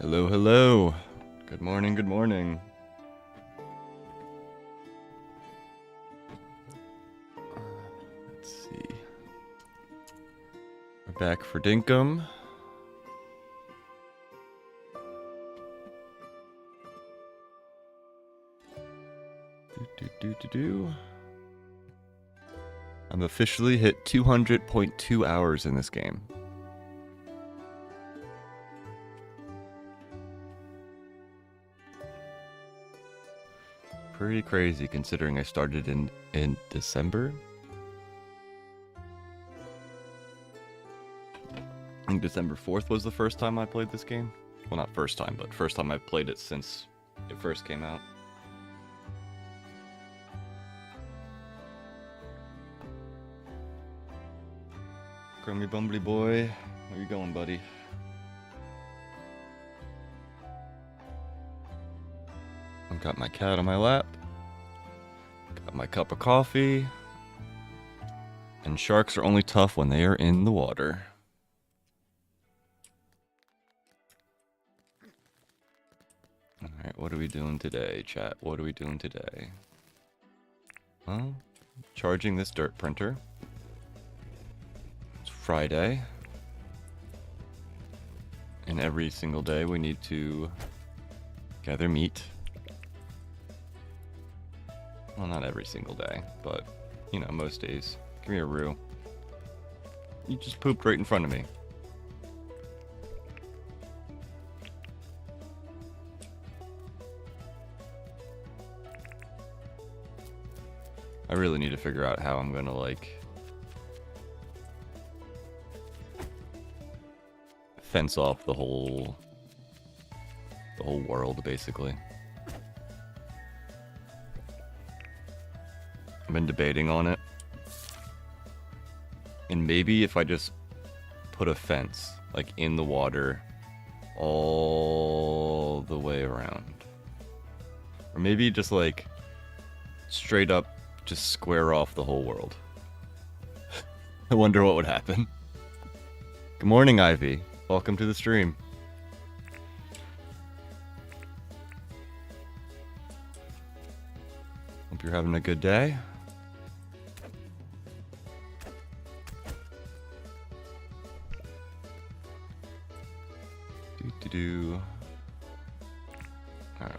Hello, hello. Good morning, good morning. Let's see. We're back for Dinkum. I'm officially hit 200.2 hours in this game. Pretty crazy considering I started in December. I think December 4th was the first time I played this game. Well, not first time, but first time I've played it since it first came out. Crummy Bumbly Boy, where you going, buddy? I've got my cat on my lap. Got my cup of coffee. And sharks are only tough when they are in the water. Alright, what are we doing today, chat? What are we doing today? Well, charging this dirt printer. It's Friday. And every single day we need to gather meat. Well, not every single day, but, you know, most days. Give me a Roo. You just pooped right in front of me. I really need to figure out how I'm gonna, like, fence off the whole world, basically. I've been debating on it. And maybe if I just put a fence, like, in the water all the way around. Or maybe just, like, straight up just square off the whole world. I wonder what would happen. Good morning, Ivy. Welcome to the stream. Hope you're having a good day. Do. Alright.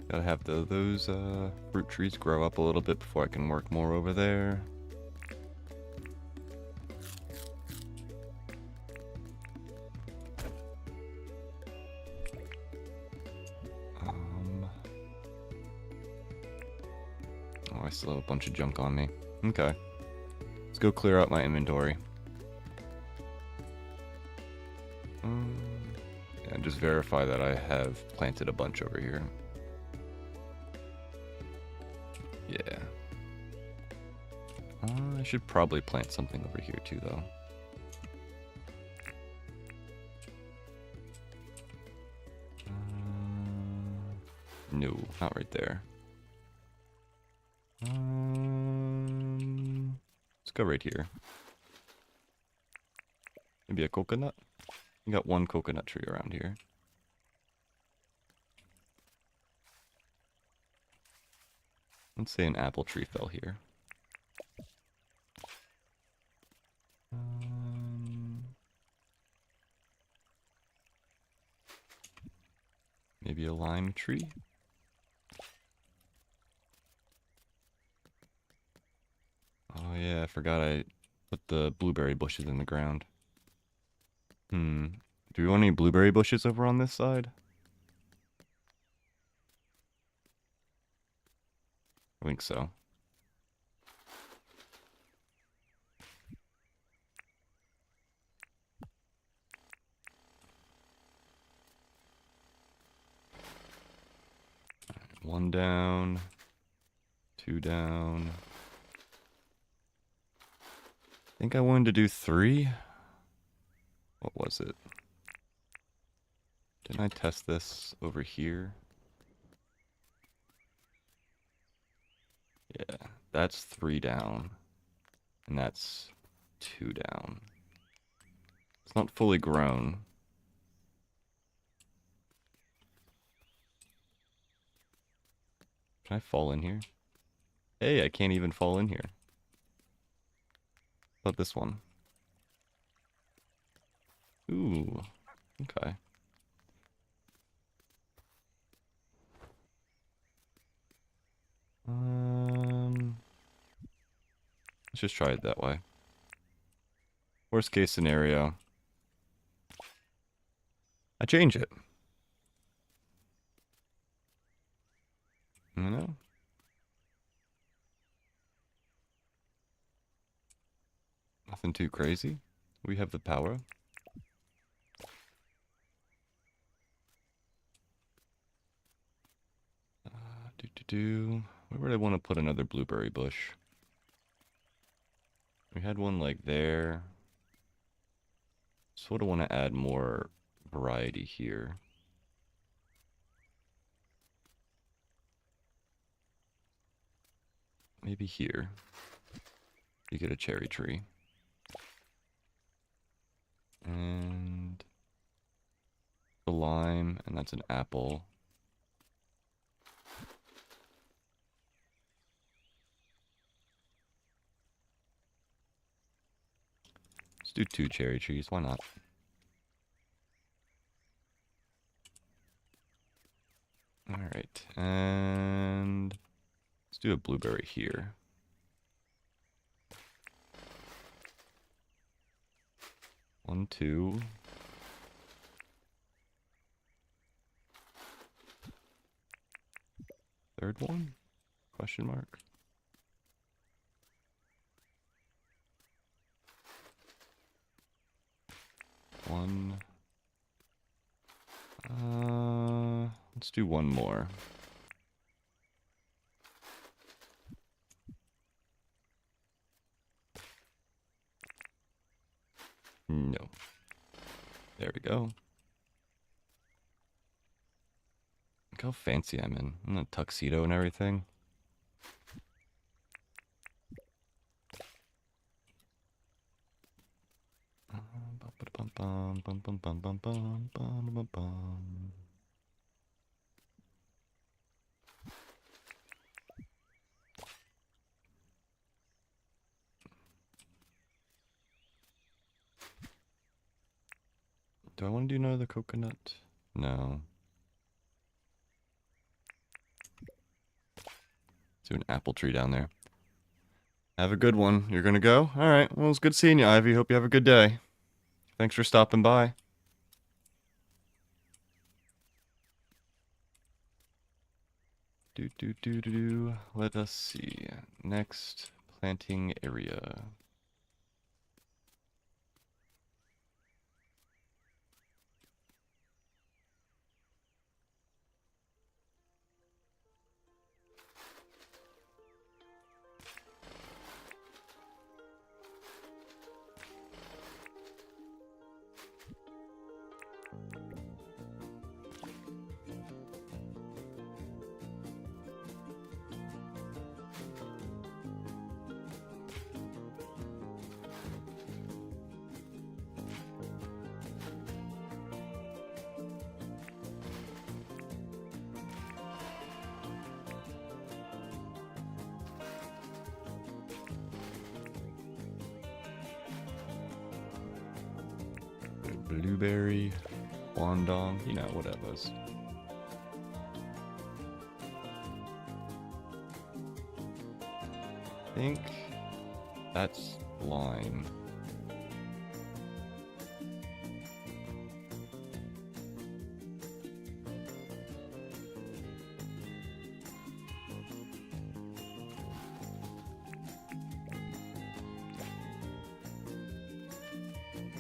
Gotta have those fruit trees grow up a little bit before I can work more over there. Oh, I still have a bunch of junk on me. Okay. Let's go clear out my inventory. Yeah, just verify that I have planted a bunch over here. Yeah. I should probably plant something over here too, though. No, not right there. Let's go right here. Maybe a coconut? We got one coconut tree around here. Let's say an apple tree fell here. Maybe a lime tree? Oh yeah, I forgot I put the blueberry bushes in the ground. Do we want any blueberry bushes over on this side? I think so. One down. Two down. I think I wanted to do 3. What was it? Didn't I test this over here? Yeah, that's 3 down. And that's 2 down. It's not fully grown. Can I fall in here? Hey, I can't even fall in here. How about this one? Ooh, okay. Let's just try it that way. Worst case scenario, I change it. You know? Nothing too crazy. We have the power. Where would I want to put another blueberry bush? We had one like there. Sort of want to add more variety here. Maybe here. You get a cherry tree. And the lime, and that's an apple. Let's do 2 cherry trees, why not? Alright, and let's do a blueberry here. One, two. Third one? Question mark. One. Let's do one more. No. There we go. Look how fancy I'm in. I'm in a tuxedo and everything. Do I want to do another coconut? No. Let's do an apple tree down there. Have a good one. You're gonna go? Alright, well, it's good seeing you, Ivy. Hope you have a good day. Thanks for stopping by. Let us see. Next planting area. Blueberry, Wandong, you know, whatever. I think that's lime.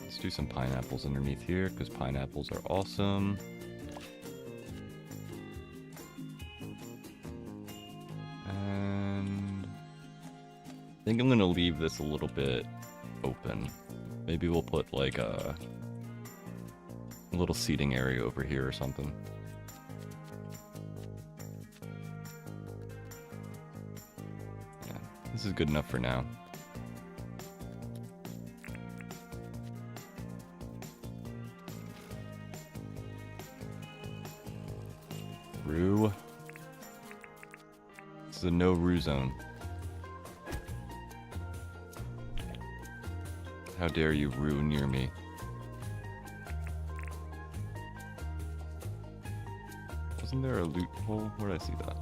Let's do some pineapples underneath here, because pineapples are awesome. And I think I'm going to leave this a little bit open. Maybe we'll put like a little seating area over here or something. Yeah, this is good enough for now. Rue. This is a no rue zone. How dare you rue near me? Wasn't there a loophole? Where did I see that?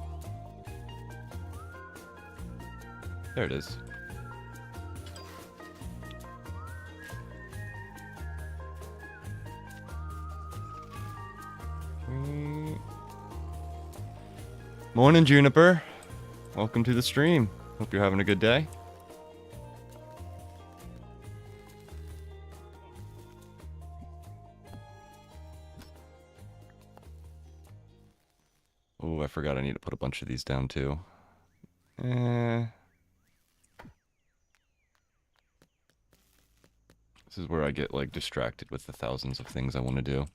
There it is. Morning, Juniper. Welcome to the stream. Hope you're having a good day. Oh, I forgot I need to put a bunch of these down too. This is where I get like distracted with the thousands of things I want to do.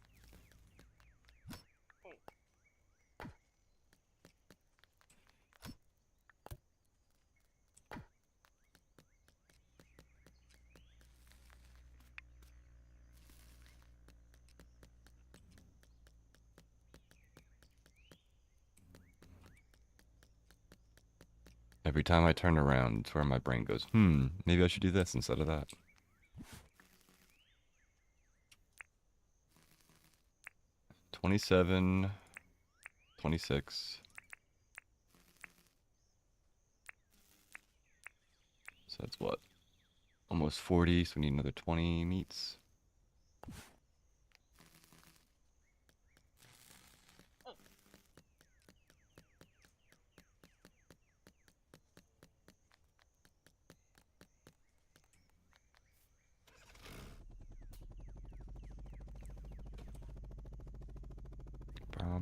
Every time I turn around, it's where my brain goes, maybe I should do this instead of that. $27, $26. So that's what? Almost 40, so we need another 20 meats.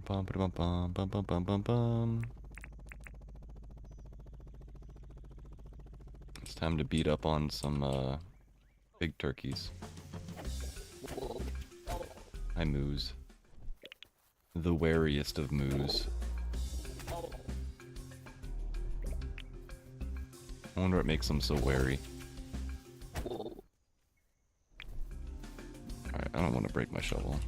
Bum, bum, bum, bum, bum, bum, bum, bum. It's time to beat up on some big turkeys. Hi, moose. The wariest of moose. I wonder what makes them so wary. Alright, I don't want to break my shovel.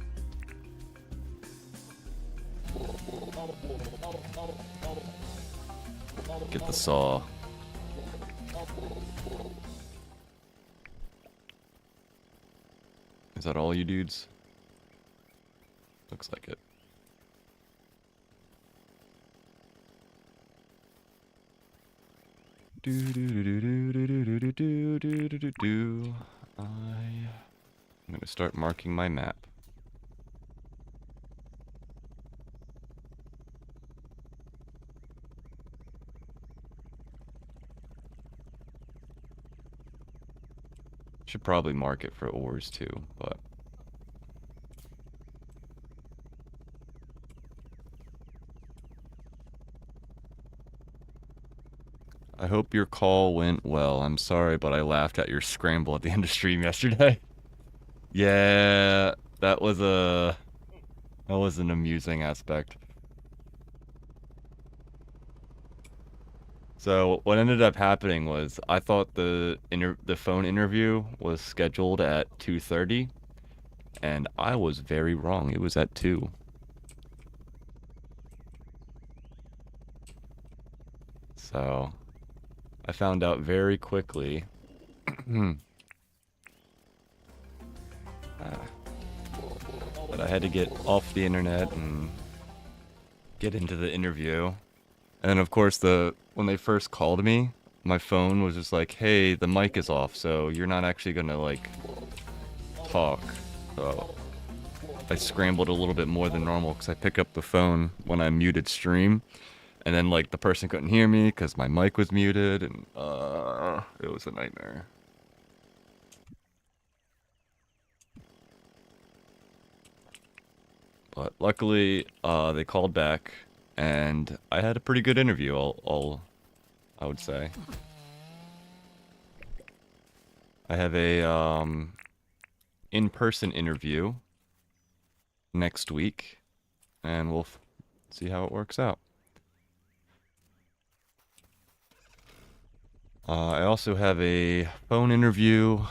Get the saw. Is that all you dudes? Looks like it. I'm gonna start marking my map. Should probably mark it for ores too, but I hope your call went well. I'm sorry, but I laughed at your scramble at the end of stream yesterday. Yeah, that was an amusing aspect. So what ended up happening was I thought the phone interview was scheduled at 2:30, and I was very wrong. It was at 2. So I found out very quickly that I had to get off the internet and get into the interview. And then of course when they first called me, my phone was just like, hey, the mic is off, so you're not actually gonna like talk. So I scrambled a little bit more than normal because I pick up the phone when I muted stream, and then like the person couldn't hear me because my mic was muted, and it was a nightmare. But luckily, they called back, and I had a pretty good interview, I would say. I have a in-person interview next week, and we'll see how it works out. I also have a phone interview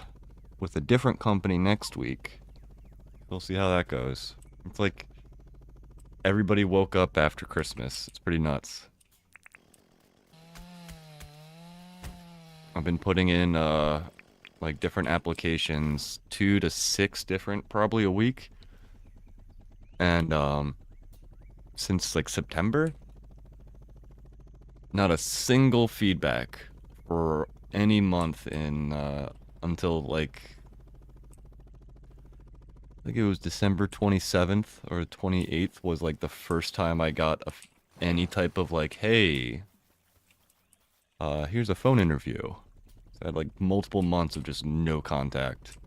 with a different company next week. We'll see how that goes. It's like everybody woke up after Christmas. It's pretty nuts. I've been putting in like different applications, 2 to 6 different, probably a week. And since like September, not a single feedback for any month in until like I think it was December 27th or 28th was like the first time I got any type of like, hey, here's a phone interview. So I had like multiple months of just no contact.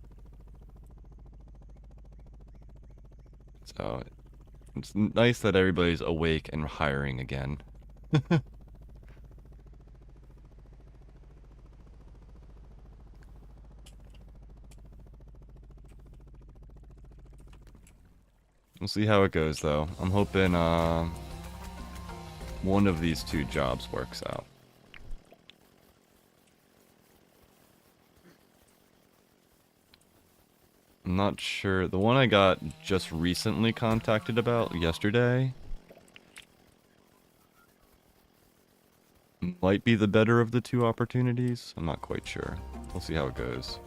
So it's nice that everybody's awake and hiring again. We'll see how it goes though. I'm hoping one of these 2 jobs works out. I'm not sure. The one I got just recently contacted about yesterday might be the better of the 2 opportunities. I'm not quite sure. We'll see how it goes.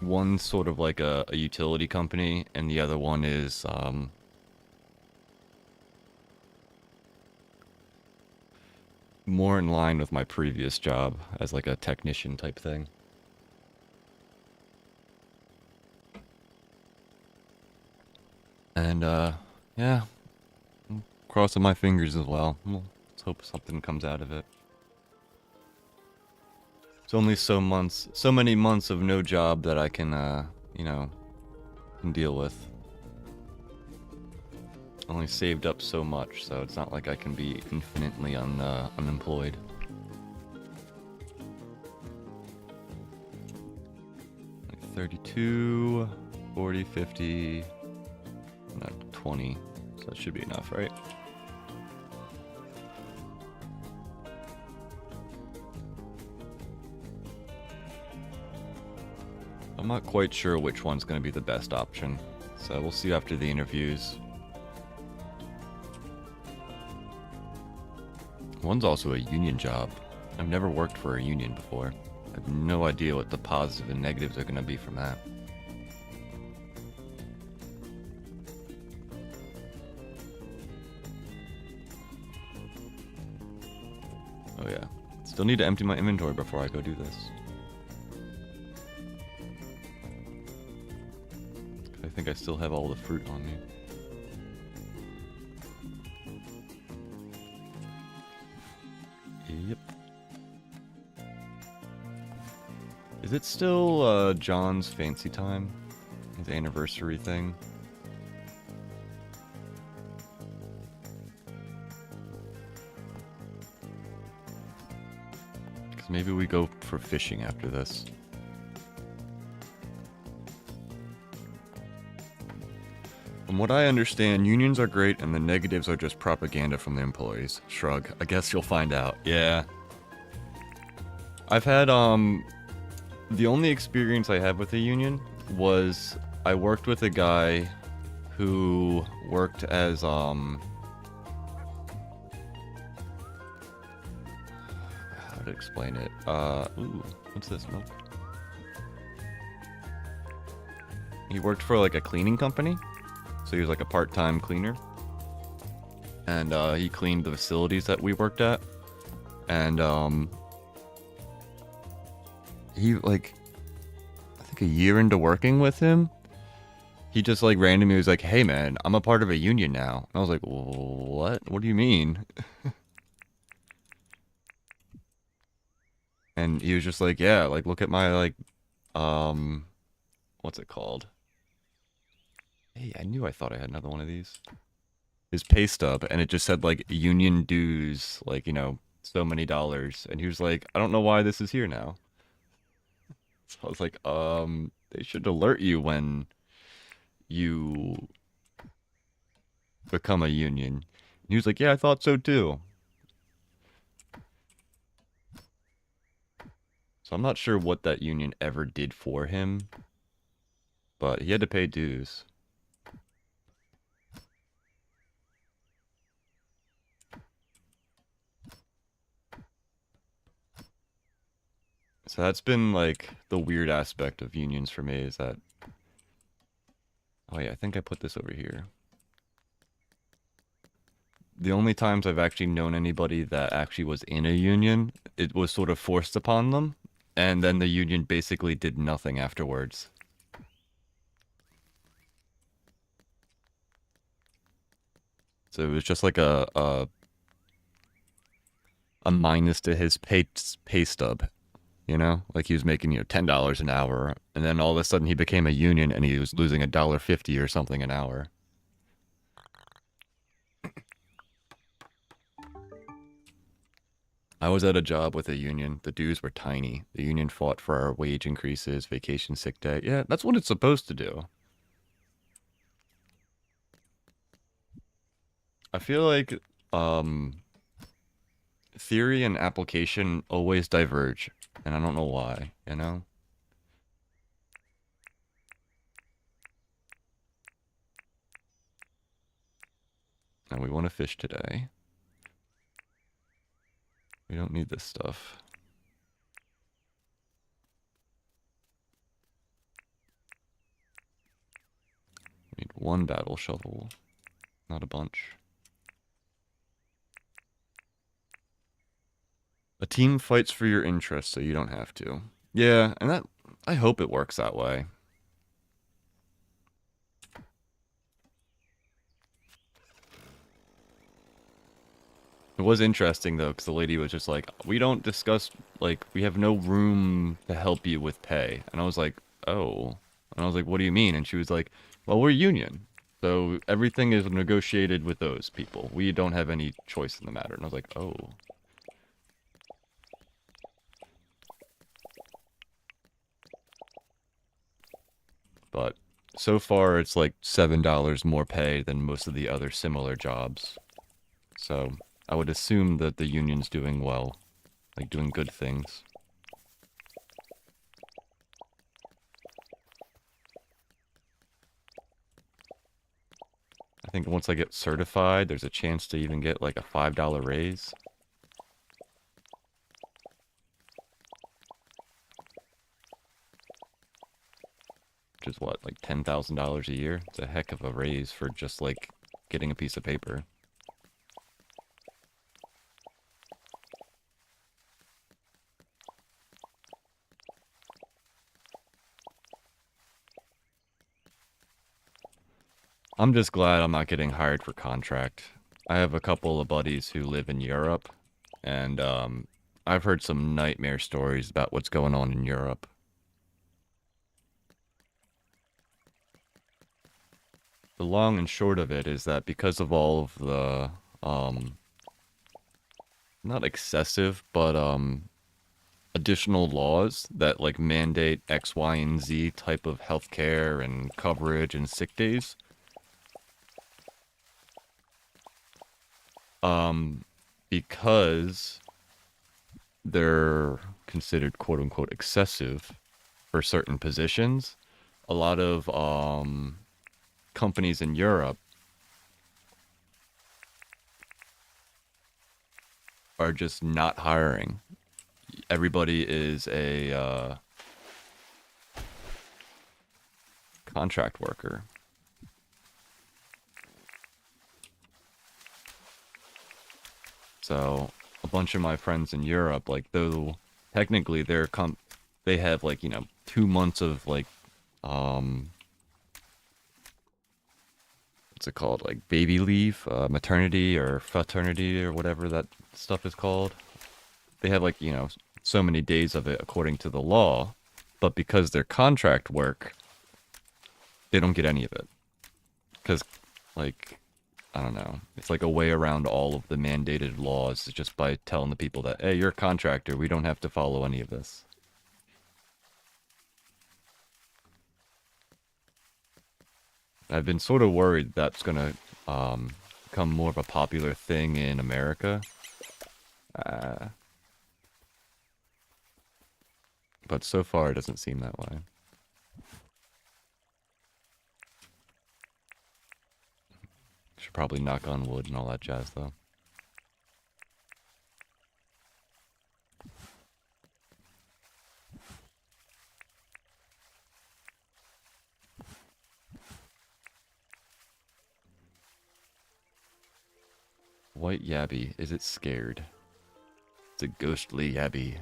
One's sort of like a utility company, and the other one is more in line with my previous job as like a technician type thing. And yeah, I'm crossing my fingers as well. Let's hope something comes out of it. It's only so many months of no job that I can you know, can deal with. Only saved up so much, so it's not like I can be infinitely unemployed. Like 32, 40, 50, not 20, so that should be enough, right? I'm not quite sure which one's going to be the best option, so we'll see after the interviews. One's also a union job. I've never worked for a union before. I have no idea what the positive and negatives are going to be from that. Oh yeah. Still need to empty my inventory before I go do this. I think I still have all the fruit on me. Yep. Is it still John's fancy time? His anniversary thing? Because maybe we go for fishing after this. From what I understand, unions are great and the negatives are just propaganda from the employees. Shrug. I guess you'll find out. Yeah. I've had, the only experience I have with a union was I worked with a guy who worked as, how to explain it? Ooh, what's this, milk? He worked for, like, a cleaning company. So he was like a part-time cleaner, and he cleaned the facilities that we worked at, and he, like, I think a year into working with him, he just like randomly was like, hey man, I'm a part of a union now. And I was like, what do you mean? And he was just like, yeah, like look at my like what's it called? Hey, I thought I had another one of these. His pay stub, and it just said like union dues, like, you know, so many dollars. And he was like, I don't know why this is here now. So I was like, they should alert you when you become a union. And he was like, yeah, I thought so too. So I'm not sure what that union ever did for him. but he had to pay dues. So that's been like the weird aspect of unions for me is that. Oh yeah, I think I put this over here. The only times I've actually known anybody that actually was in a union, it was sort of forced upon them, and then the union basically did nothing afterwards. So it was just like a minus to his pay stub, you know? Like he was making, $10 an hour, and then all of a sudden he became a union and he was losing $1.50 or something an hour. I was at a job with a union. The dues were tiny. The union fought for our wage increases, vacation, sick day. Yeah, that's what it's supposed to do. I feel like um, theory and application always diverge, and I don't know why, you know? And we want to fish today. We don't need this stuff. We need one battle shovel, not a bunch. A team fights for your interests, so you don't have to. Yeah, and I hope it works that way. It was interesting though, because the lady was just like, "We don't discuss like we have no room to help you with pay," and I was like, "Oh," and I was like, "What do you mean?" And she was like, "Well, we're union, so everything is negotiated with those people. We don't have any choice in the matter." And I was like, "Oh." But so far, it's like $7 more pay than most of the other similar jobs. So I would assume that the union's doing well, like doing good things. I think once I get certified, there's a chance to even get like a $5 raise. Which is what, like $10,000 a year? It's a heck of a raise for just like getting a piece of paper. I'm just glad I'm not getting hired for contract. I have a couple of buddies who live in Europe, and I've heard some nightmare stories about what's going on in Europe. The long and short of it is that because of all of the, not excessive, but additional laws that like mandate X, Y, and Z type of healthcare and coverage and sick days, um, because they're considered quote unquote excessive for certain positions, a lot of companies in Europe are just not hiring. Everybody is a contract worker. So a bunch of my friends in Europe, like though technically they have like 2 months of like what's it called, like baby leave, maternity or fraternity or whatever that stuff is called. They have like so many days of it according to the law, but because they're contract work, they don't get any of it because like I don't know. It's like a way around all of the mandated laws just by telling the people that, hey, you're a contractor. We don't have to follow any of this. I've been sort of worried that's going to become more of a popular thing in America. Uh, but so far, it doesn't seem that way. Should probably knock on wood and all that jazz, though. White yabby. Is it scared? It's a ghostly yabby.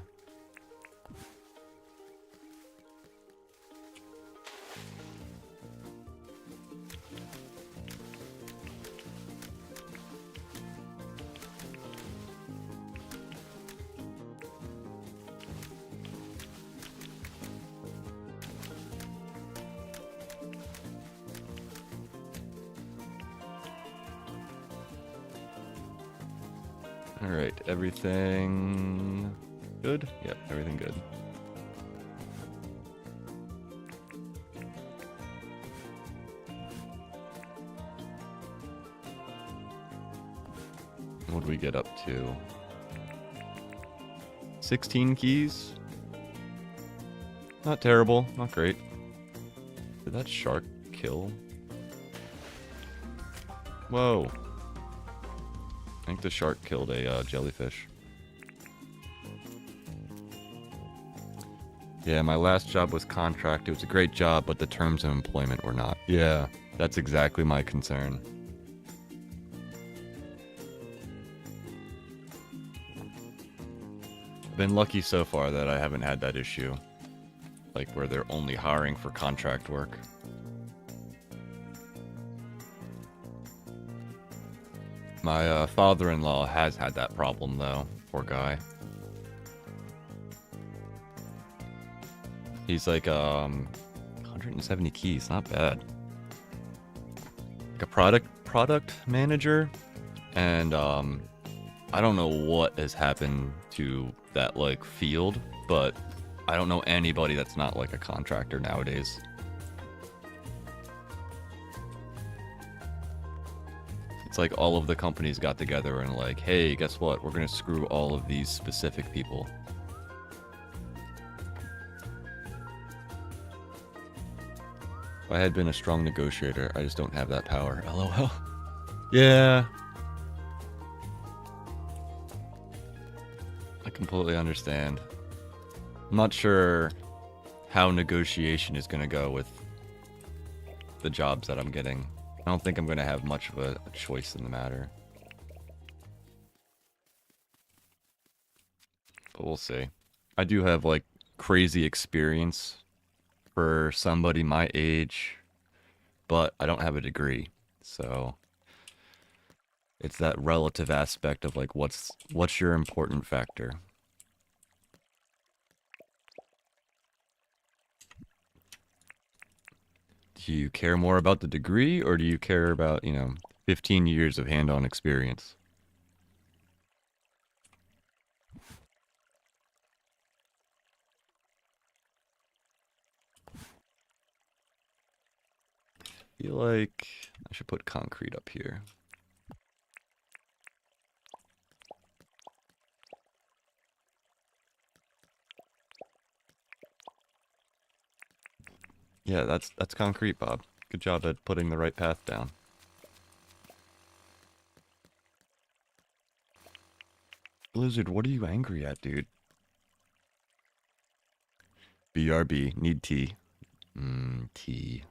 Alright, everything good? Yep, everything good. What do we get up to? 16 keys? Not terrible, not great. Did that shark kill? Whoa. I think the shark killed a jellyfish. Yeah, my last job was contract. It was a great job, but the terms of employment were not. Yeah, that's exactly my concern. Been lucky so far that I haven't had that issue. Like where they're only hiring for contract work. My father-in-law has had that problem though. Poor guy. He's like 170 keys, not bad. Like a product manager, and I don't know what has happened to that like field, but I don't know anybody that's not like a contractor nowadays. It's like all of the companies got together and like, hey, guess what? We're gonna screw all of these specific people. If I had been a strong negotiator, I just don't have that power. LOL. Yeah. I completely understand. I'm not sure how negotiation is going to go with the jobs that I'm getting. I don't think I'm going to have much of a choice in the matter. But we'll see. I do have like crazy experience for somebody my age, but I don't have a degree. So it's that relative aspect of like what's your important factor. Do you care more about the degree, or do you care about, 15 years of hand-on experience? I feel like I should put concrete up here. Yeah, that's concrete, Bob. Good job at putting the right path down. Blizzard, what are you angry at, dude? BRB, need tea. Tea.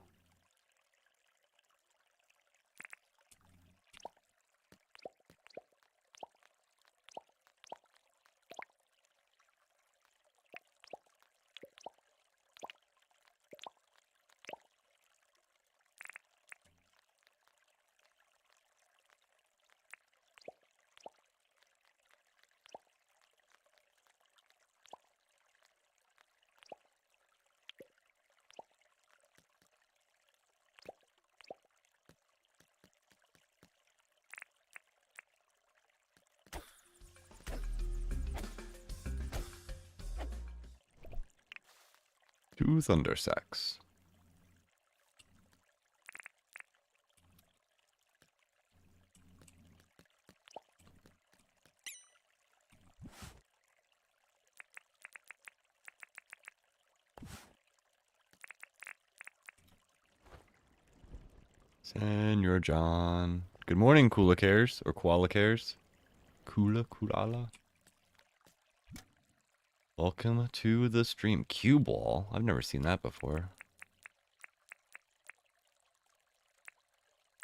Two thunder sacks. Senor John. Good morning, Kula Cares, or Koala Cares. Kulala. Welcome to the stream. Cue ball. I've never seen that before.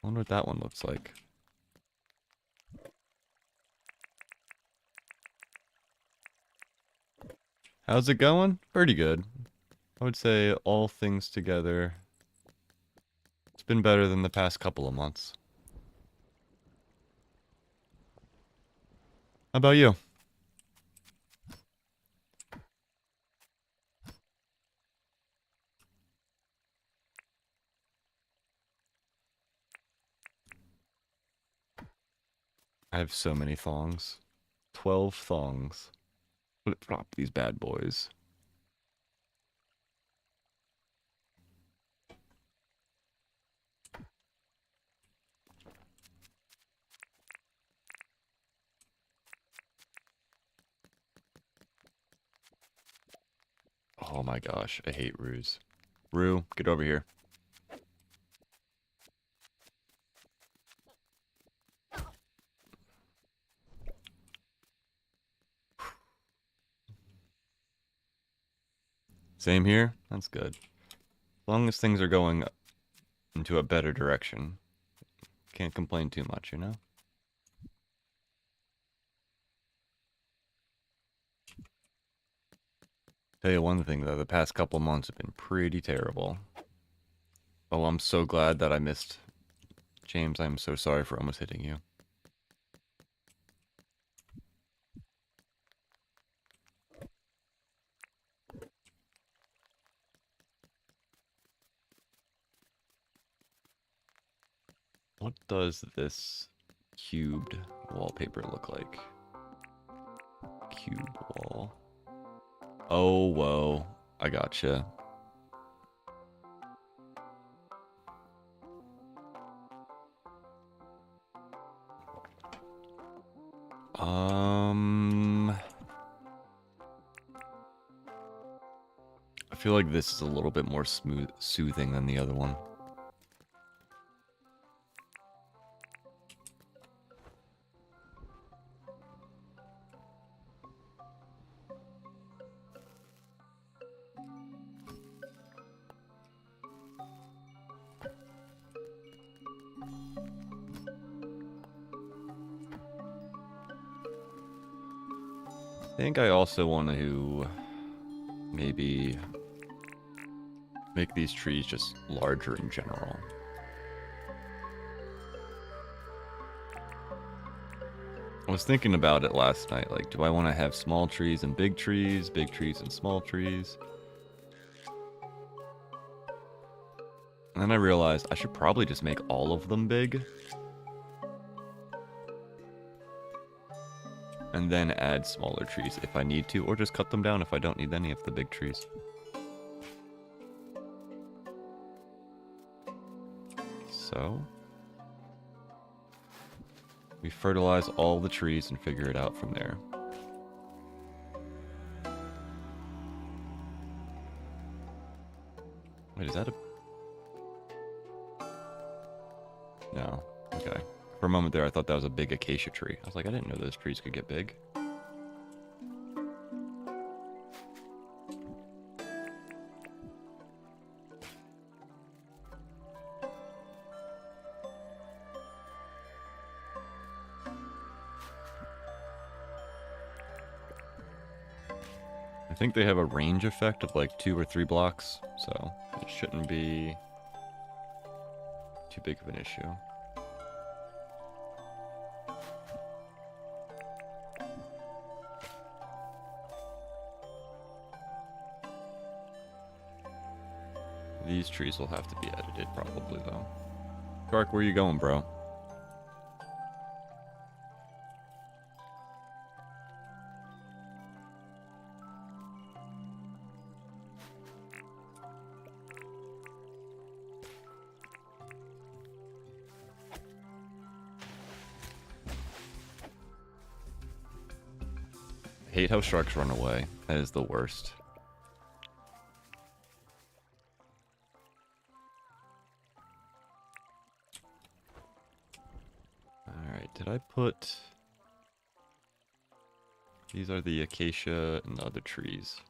I wonder what that one looks like. How's it going? Pretty good. I would say all things together, it's been better than the past couple of months. How about you? I have so many thongs. 12 thongs. Flip flop these bad boys. Oh my gosh, I hate Ruse. Rue, get over here. Same here? That's good. As long as things are going into a better direction. Can't complain too much, you know? Tell you one thing though, the past couple months have been pretty terrible. Oh, I'm so glad that I missed. James, I'm so sorry for almost hitting you. What does this cubed wallpaper look like? Cube wall. Oh, whoa. I gotcha. I feel like this is a little bit more soothing than the other one. I think I also want to maybe make these trees just larger in general. I was thinking about it last night, like, do I want to have small trees and big trees and small trees? And then I realized I should probably just make all of them big. And then add smaller trees if I need to, or just cut them down if I don't need any of the big trees. So we fertilize all the trees and figure it out from there. Wait, is that a... No. Okay. For a moment there, I thought that was a big acacia tree. I was like, I didn't know those trees could get big. I think they have a range effect of like 2 or 3 blocks, so it shouldn't be too big of an issue. These trees will have to be edited probably though. Shark, where you going, bro? I hate how sharks run away. That is the worst. Did I put... These are the acacia and the other trees.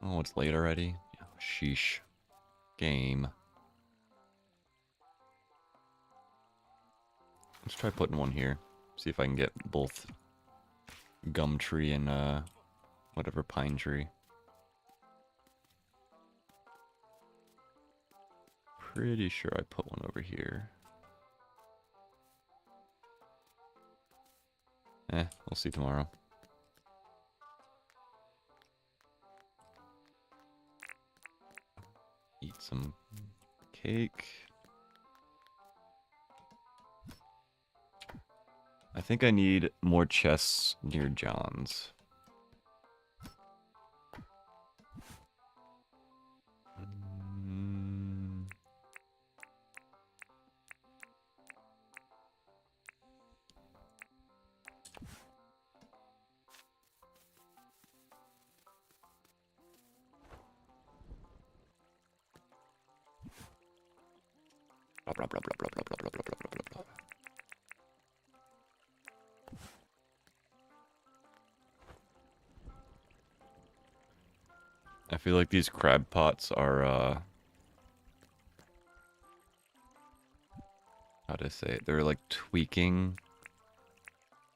Oh, it's late already? Oh, sheesh. Game. Let's try putting one here. See if I can get both gum tree and whatever pine tree. Pretty sure I put one over here. We'll see tomorrow. Eat some cake. I think I need more chests near John's. Blah, blah, blah, blah, blah, blah, blah, blah, blah, blah, blah. I feel like these crab pots are, how to say it? They're like tweaking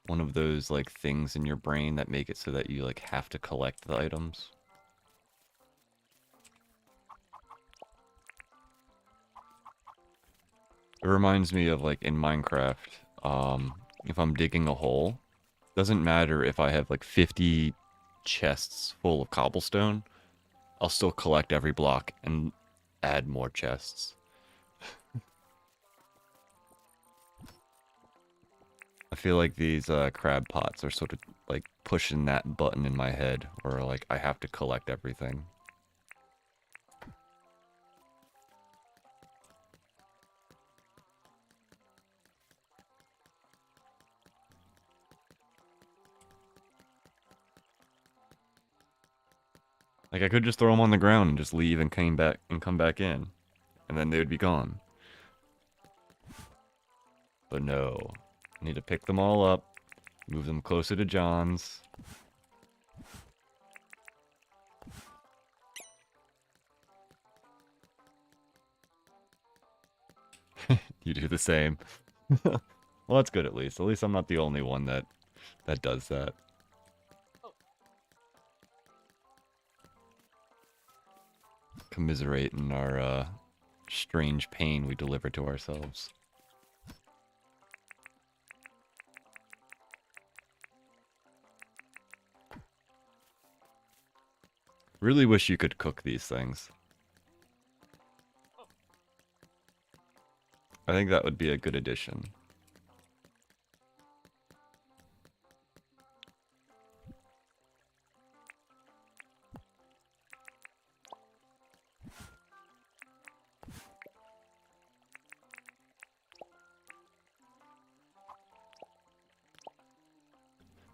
one of those like things in your brain that make it so that you like have to collect the items. It reminds me of like in Minecraft, if I'm digging a hole, doesn't matter if I have like 50 chests full of cobblestone, I'll still collect every block and add more chests. I feel like these crab pots are sort of like pushing that button in my head, where like I have to collect everything. Like I could just throw them on the ground and just leave and come back in, and then they would be gone. But no, I need to pick them all up, move them closer to John's. You do the same. Well, that's good at least. At least I'm not the only one that does that. Commiserate in our strange pain we deliver to ourselves. Really wish you could cook these things. I think that would be a good addition.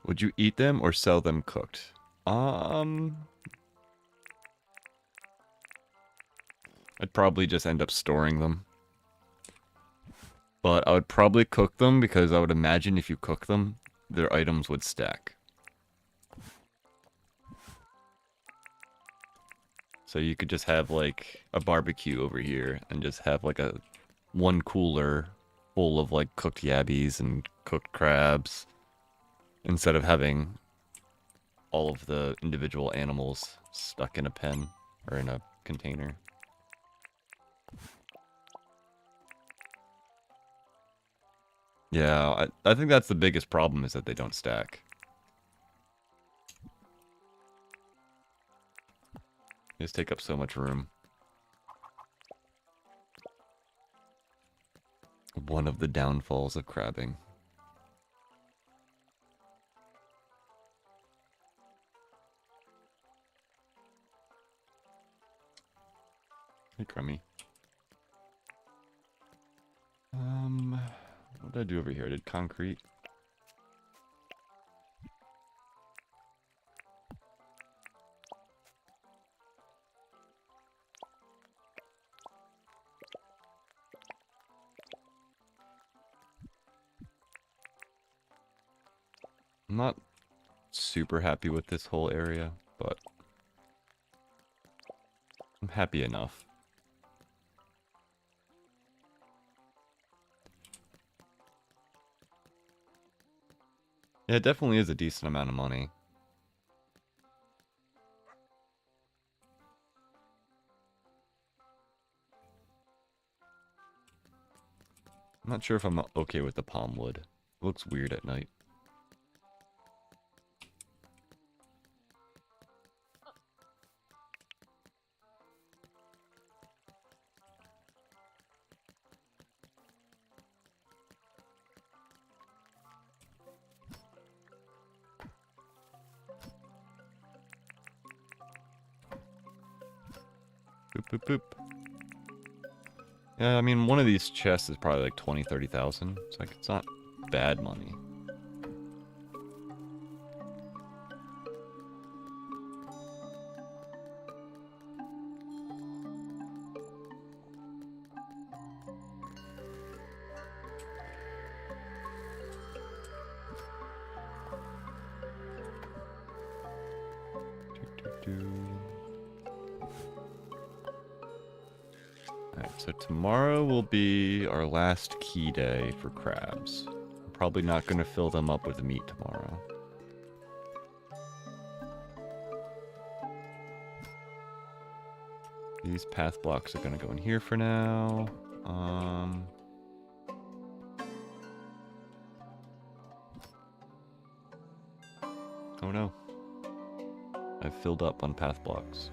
Would you eat them or sell them cooked? I'd probably just end up storing them. But I would probably cook them because I would imagine if you cook them, their items would stack. So you could just have like a barbecue over here and just have like one cooler full of like cooked yabbies and cooked crabs, instead of having all of the individual animals stuck in a pen or in a container. Yeah, I think that's the biggest problem, is that they don't stack. They just take up so much room. One of the downfalls of crabbing. Hey, Crummy. What did I do over here? I did concrete. I'm not super happy with this whole area, but I'm happy enough. Yeah, it definitely is a decent amount of money. I'm not sure if I'm okay with the palm wood. It looks weird at night. Boop, boop, boop. Yeah, I mean, one of these chests is probably like 20, 30,000. It's like, it's not bad money. Alright, so tomorrow will be our last key day for crabs. I'm probably not going to fill them up with meat tomorrow. These path blocks are going to go in here for now. Oh no. I've filled up on path blocks.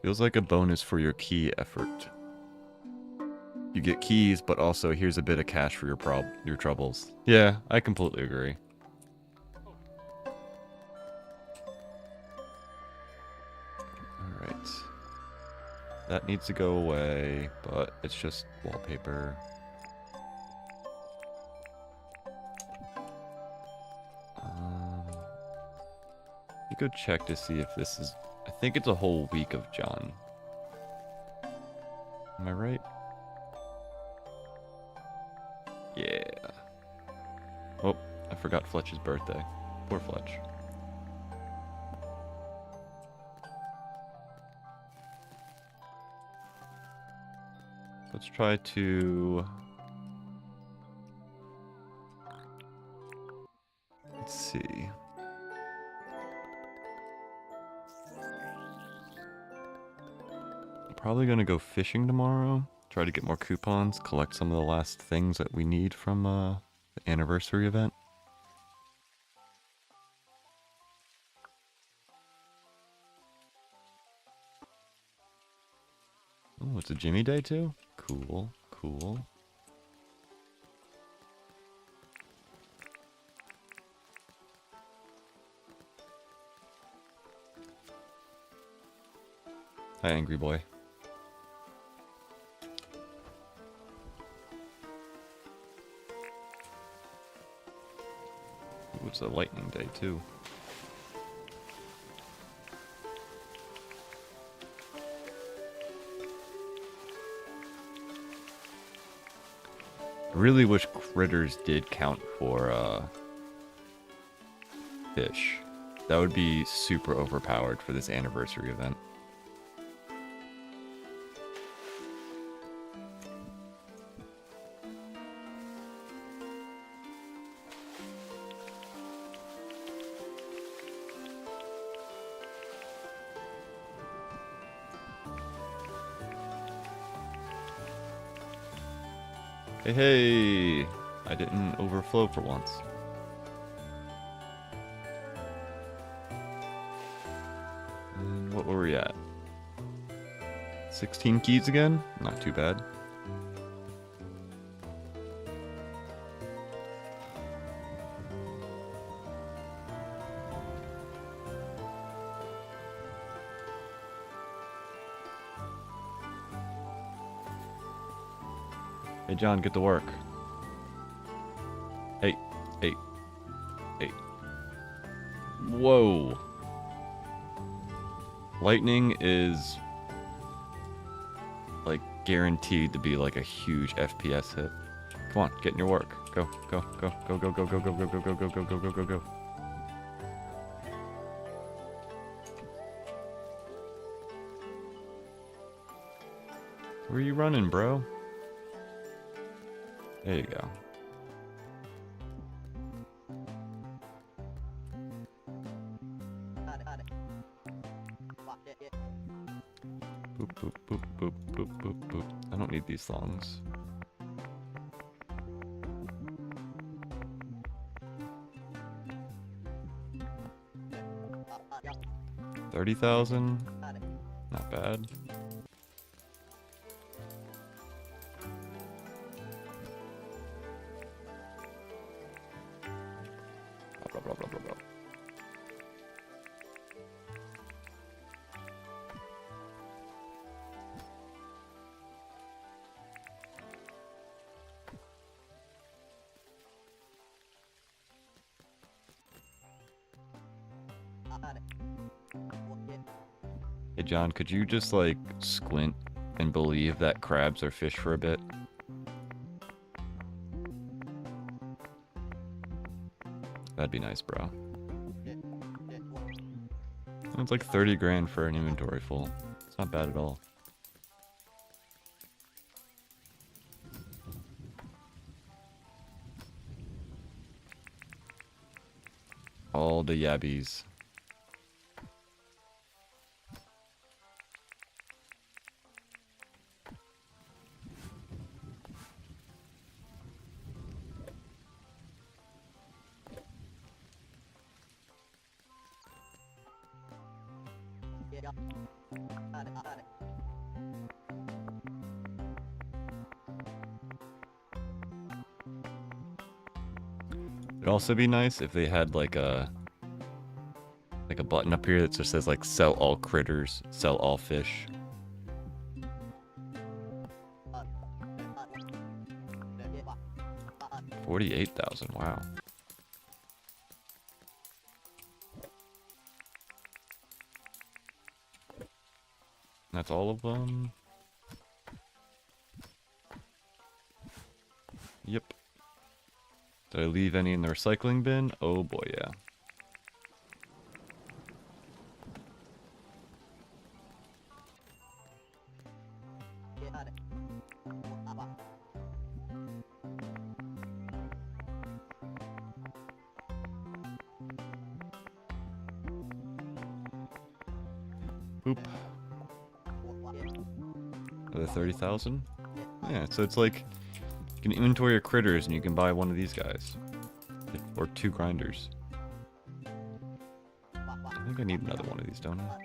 Feels like a bonus for your key effort. You get keys, but also here's a bit of cash for your troubles. Yeah, I completely agree. Alright. That needs to go away, but it's just wallpaper. You go check to see if this is... I think it's a whole week of John. Am I right? Yeah. Oh, I forgot Fletch's birthday. Poor Fletch. Let's try to... Let's see. Probably gonna go fishing tomorrow. Try to get more coupons, collect some of the last things that we need from the anniversary event. Oh, it's a Jimmy Day too? Cool, cool. Hi, Angry Boy. Ooh, it's a lightning day too. I really wish critters did count for fish. That would be super overpowered for this anniversary event. Hey, hey! I didn't overflow for once. And what were we at? 16 keys again? Not too bad. Hey John, get to work. Hey, hey, hey. Whoa. Lightning is like guaranteed to be like a huge FPS hit. Come on, get in your work. Go, go, go, go, go, go, go, go, go, go, go, go, go, go, go, go, go. Where are you running, bro? There you go. Boop, boop, boop, boop, boop, boop, boop. I don't need these thongs. 30,000? Not bad. Blah, blah, blah, blah, blah. Hey John, could you just like squint and believe that crabs are fish for a bit? That'd be nice, bro. It's like 30 grand for an inventory full. It's not bad at all. All the yabbies. It'd also be nice if they had like a button up here that just says like sell all critters, sell all fish. $48,000, wow. That's all of them. Yep. Did I leave any in the recycling bin? Oh boy, yeah. Boop. Another 30,000? Yeah, so it's like you can inventory your critters and you can buy one of these guys. Or 2 grinders. I think I need another one of these, don't I?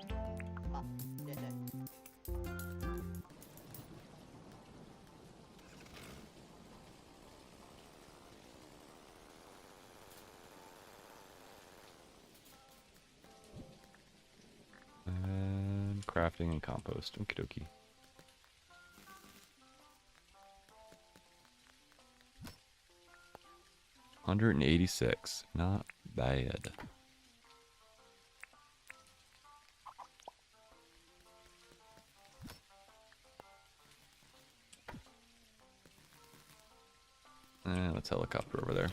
And crafting and compost. Okie dokie. $186. Not bad. Let's helicopter over there.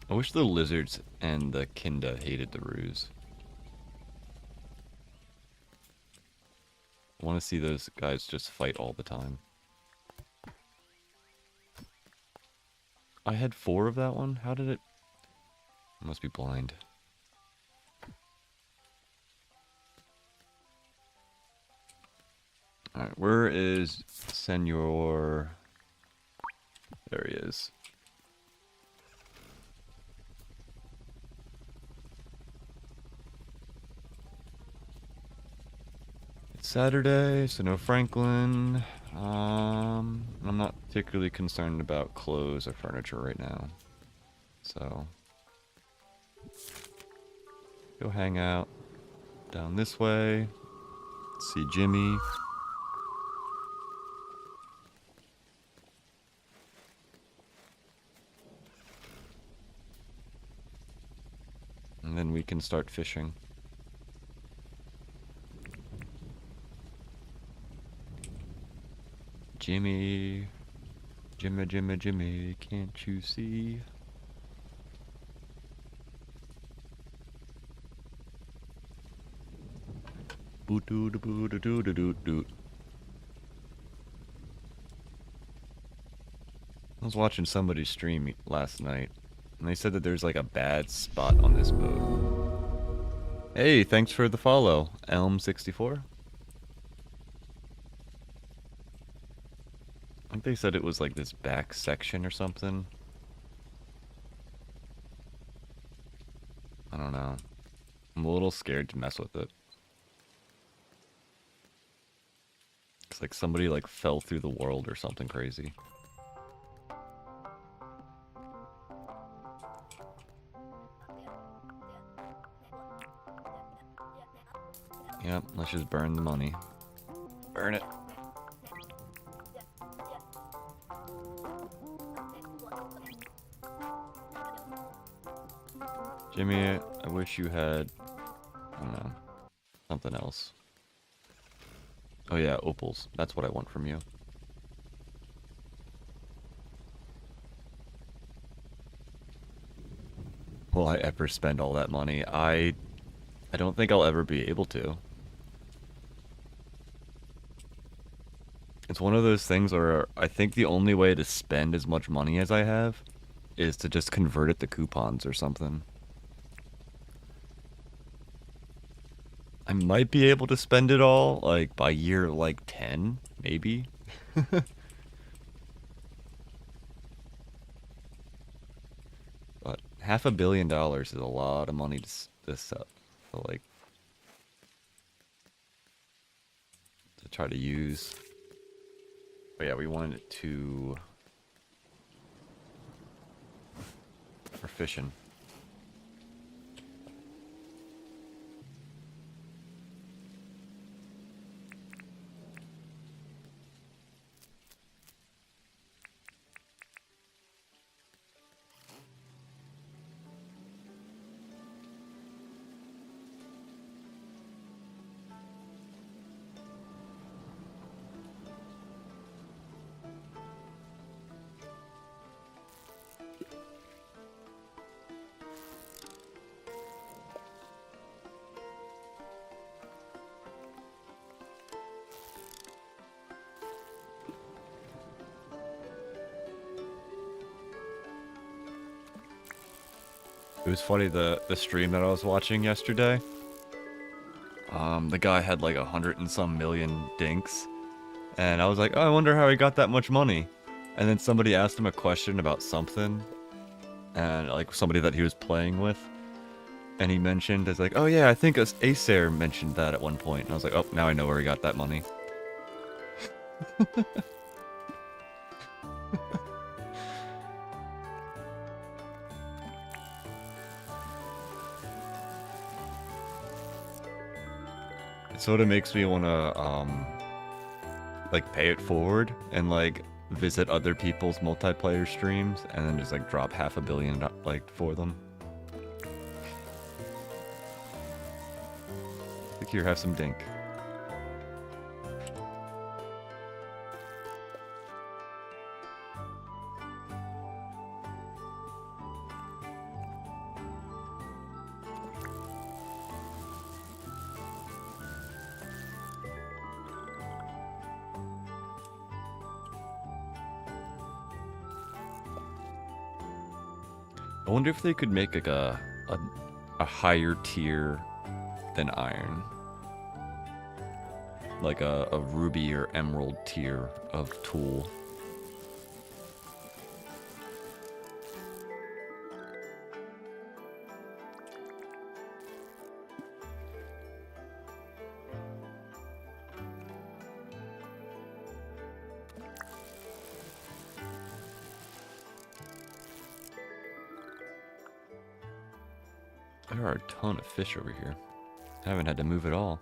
I wish the lizards and the kinda hated the ruse. I want to see those guys just fight all the time. I had 4 of that one? How did it... I must be blind. Alright, where is Senor... There he is. It's Saturday, so no Franklin. I'm not particularly concerned about clothes or furniture right now. So... go hang out down this way. See Jimmy. then we can start fishing. Jimmy, Jimmy, Jimmy, Jimmy, can't you see? Boot doot boot doot doot doot doot. I was watching somebody stream last night, and they said that there's like a bad spot on this boat. Hey, thanks for the follow, Elm64. I think they said it was like this back section or something. I don't know. I'm a little scared to mess with it. It's like somebody like fell through the world or something crazy. Yep, let's just burn the money. Burn it. Jimmy, I wish you had, I don't know, something else. Oh yeah, opals. That's what I want from you. Will I ever spend all that money? I don't think I'll ever be able to. It's one of those things where I think the only way to spend as much money as I have is to just convert it to coupons or something. I might be able to spend it all, like, by year, like, 10, maybe? But $500 million is a lot of money to set, to, like, to try to use. But yeah, we wanted it to... for fishing. It was funny, the stream that I was watching yesterday. The guy had like 100 and some million dinks. And I was like, oh, I wonder how he got that much money. And then somebody asked him a question about something. And like somebody that he was playing with. And he mentioned, it's like, oh yeah, I think Acer mentioned that at one point. And I was like, oh, now I know where he got that money. It sort of makes me want to, like, pay it forward and, like, visit other people's multiplayer streams and then just, like, drop $500 million, like, for them. Like, here, have some dink. I wonder if they could make like a higher tier than iron, like a ruby or emerald tier of tool. There are a ton of fish over here. I haven't had to move at all.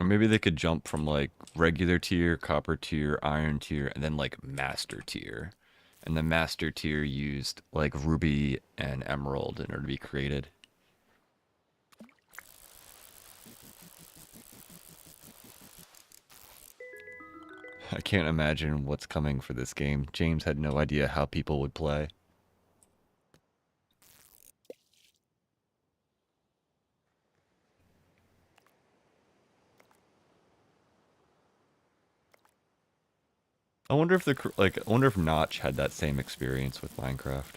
Or Or maybe they could jump from like regular tier, copper tier, iron tier, and then like master tier. And the master tier used like ruby and emerald in order to be created. I can't imagine what's coming for this game. James had no idea how people would play. I wonder if I wonder if Notch had that same experience with Minecraft.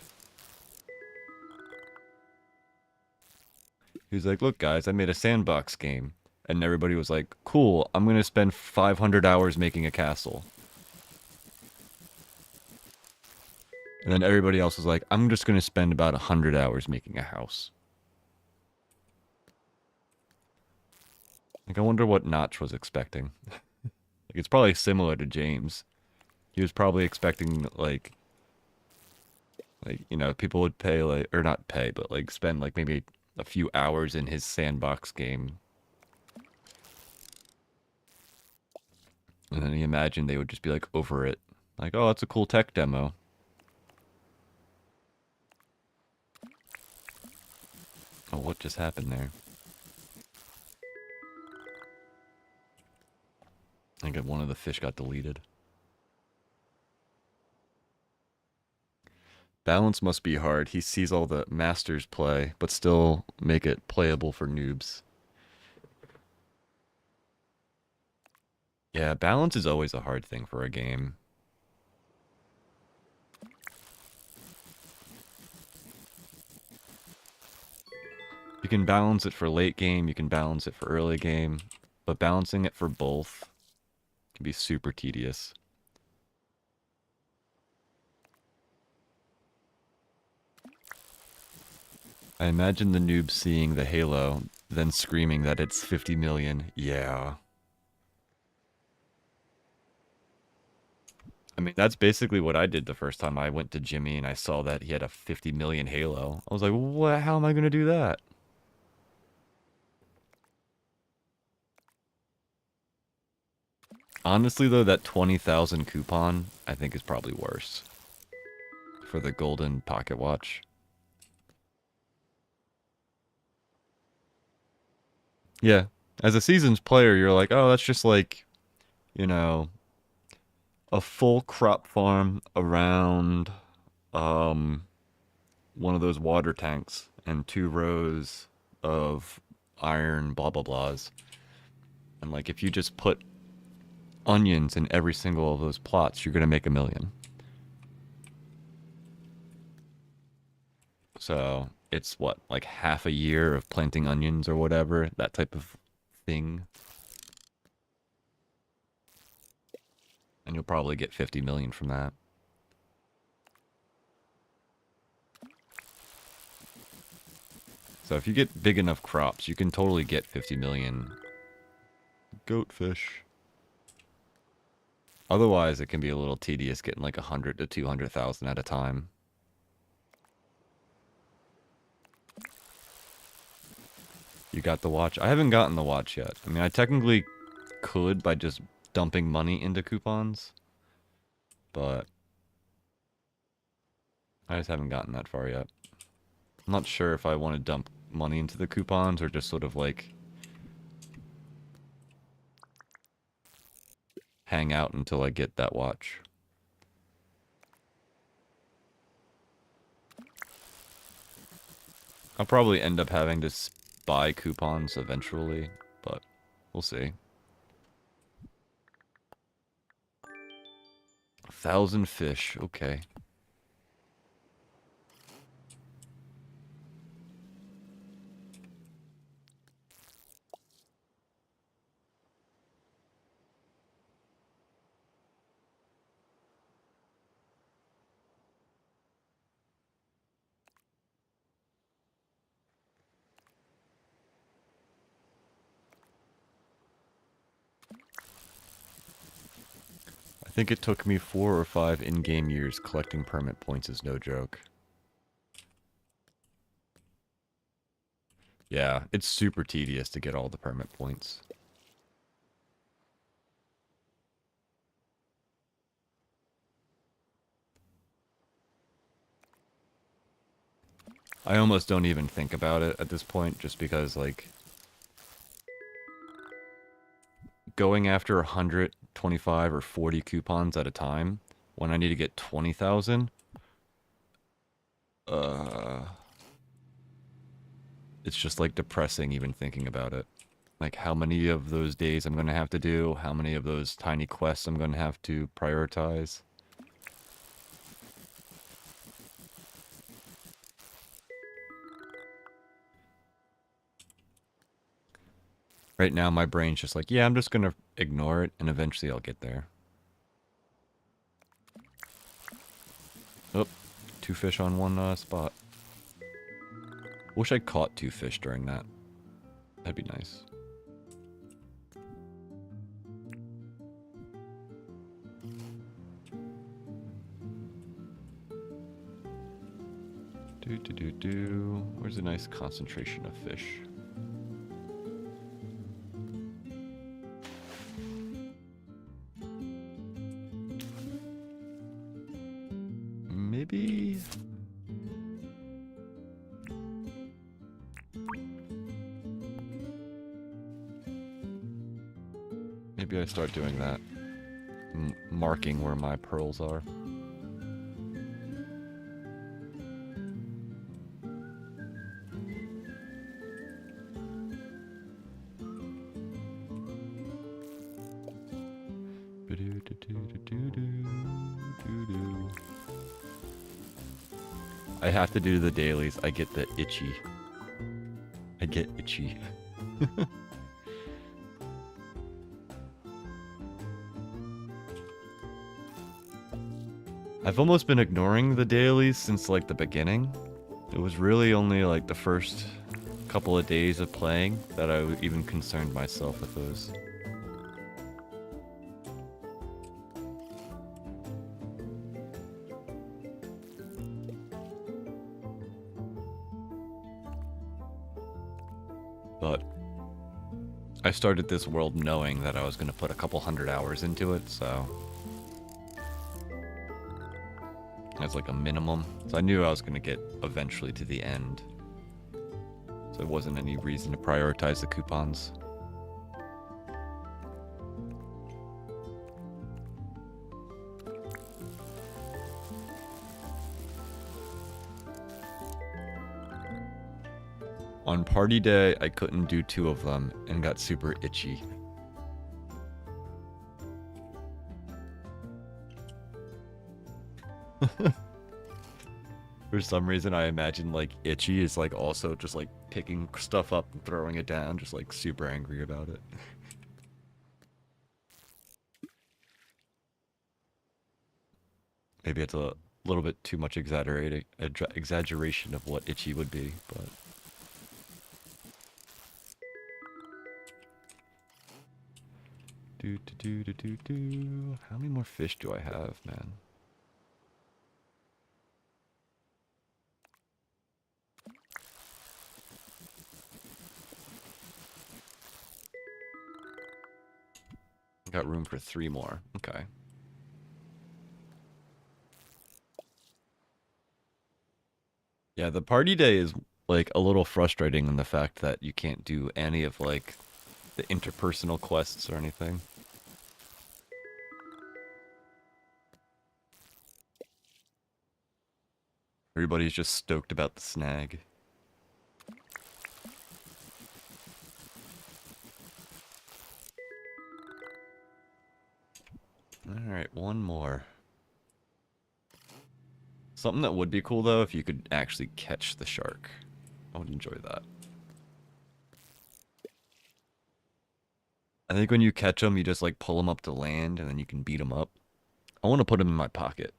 He was like, "Look, guys, I made a sandbox game," and everybody was like, "Cool, I'm gonna spend 500 hours making a castle." And then everybody else was like, "I'm just gonna spend about 100 hours making a house." Like, I wonder what Notch was expecting. Like, it's probably similar to James. He was probably expecting you know, people would pay like, or not pay, but like spend like maybe a few hours in his sandbox game. And then he imagined they would just be like over it. Like, oh, that's a cool tech demo. Oh, what just happened there? I think one of the fish got deleted. Balance must be hard. He sees all the masters play, but still make it playable for noobs. Yeah, balance is always a hard thing for a game. You can balance it for late game, you can balance it for early game, but balancing it for both can be super tedious. I imagine the noob seeing the halo, then screaming that it's 50 million. Yeah. I mean, that's basically what I did the first time I went to Jimmy and I saw that he had a 50 million halo. I was like, what? How am I going to do that? Honestly, though, that 20,000 coupon, I think is probably worse. For the golden pocket watch. Yeah. As a seasons player, you're like, oh, that's just like, you know, a full crop farm around um one of those water tanks and 2 rows of iron blah blah blahs. And like if you just put onions in every single of those plots, you're gonna make 1 million. So it's what, like half a year of planting onions or whatever, that type of thing. And you'll probably get 50 million from that. So if you get big enough crops, you can totally get 50 million goatfish. Otherwise, it can be a little tedious getting like 100 to 200,000 at a time. You got the watch? I haven't gotten the watch yet. I mean, I technically could by just dumping money into coupons, but I just haven't gotten that far yet. I'm not sure if I want to dump money into the coupons or just sort of like hang out until I get that watch. I'll probably end up having to buy coupons eventually, but we'll see. 1,000 fish, okay. I think it took me 4 or 5 in-game years collecting permit points is no joke. Yeah, it's super tedious to get all the permit points. I almost don't even think about it at this point, just because, like, going after 125 or 40 coupons at a time, when I need to get 20,000, uh, it's just, like, depressing even thinking about it. Like, how many of those days I'm going to have to do, how many of those tiny quests I'm going to have to prioritize. Right now, my brain's just like, yeah, I'm just gonna ignore it, and eventually I'll get there. Oh, 2 fish on one spot. Wish I caught 2 fish during that. That'd be nice. Do. Where's a nice concentration of fish? Maybe... Maybe I start doing that. Marking where my pearls are. I have to do the dailies. I get the itchy. I get itchy. I've almost been ignoring the dailies since, like, the beginning. It was really only, like, the first couple of days of playing that I even concerned myself with those. But I started this world knowing that I was going to put a couple 100 hours into it, so that's like a minimum. So I knew I was going to get eventually to the end. So there wasn't any reason to prioritize the coupons. On party day, I couldn't do 2 of them and got super itchy. For some reason, I imagine, like, itchy is, like, also just, like, picking stuff up and throwing it down, just, like, super angry about it. Maybe it's a little bit too much exaggeration of what itchy would be, but... How many more fish do I have, man? Got room for 3 more. Okay. Yeah, the party day is, like, a little frustrating in the fact that you can't do any of, like, the interpersonal quests or anything. Everybody's just stoked about the snag. Alright, 1 more. Something that would be cool, though, if you could actually catch the shark. I would enjoy that. I think when you catch them, you just, like, pull them up to land, and then you can beat them up. I want to put them in my pocket.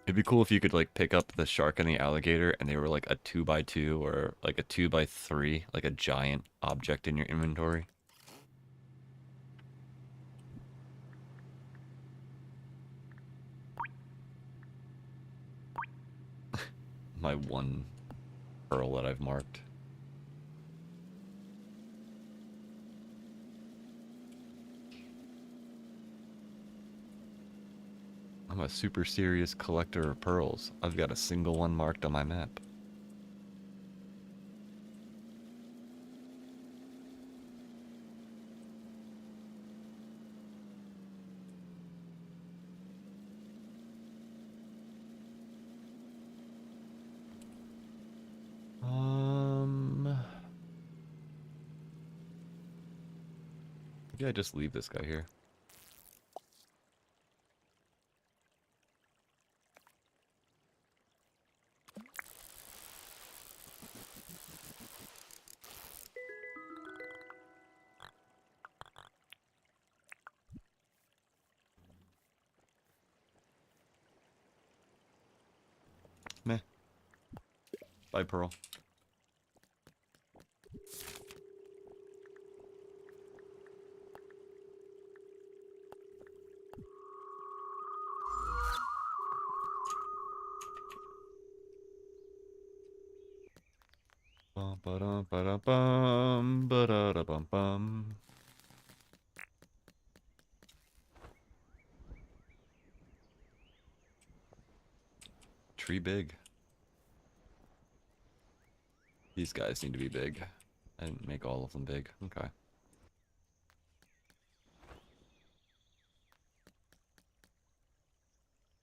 It'd be cool if you could, like, pick up the shark and the alligator, and they were, like, a 2x2 or, like, a 2x3, like a giant object in your inventory. My 1 pearl that I've marked. I'm a super serious collector of pearls. I've got a single one marked on my map. Maybe I just leave this guy here. Meh. Bye, Pearl. Bum ba ba bum ba bum bum. Tree big. These guys need to be big. I didn't make all of them big. Okay.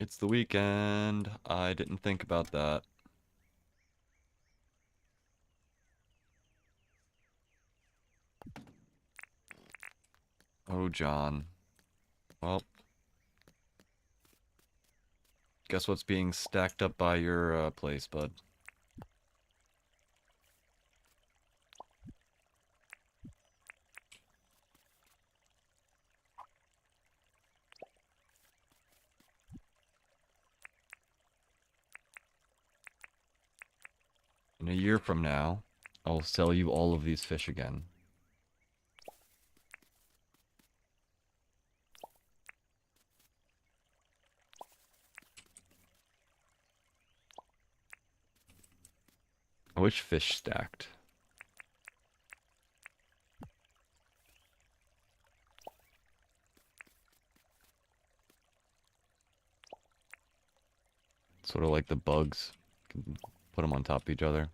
It's the weekend. I didn't think about that. Oh, John. Well, guess what's being stacked up by your place, bud? In a year from now, I'll sell you all of these fish again. I wish fish stacked. Sort of like the bugs. You can put them on top of each other.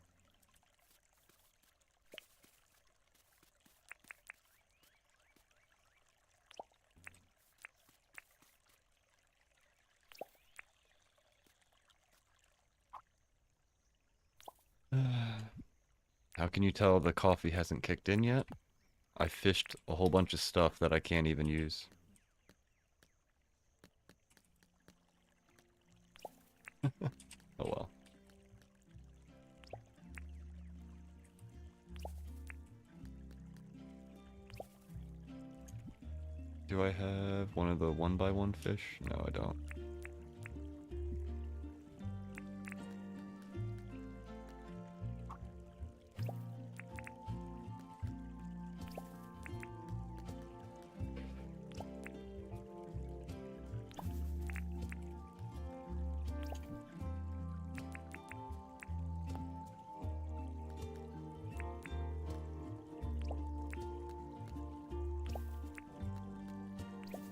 How can you tell the coffee hasn't kicked in yet? I fished a whole bunch of stuff that I can't even use. Oh well. Do I have one of the 1x1 fish? No, I don't.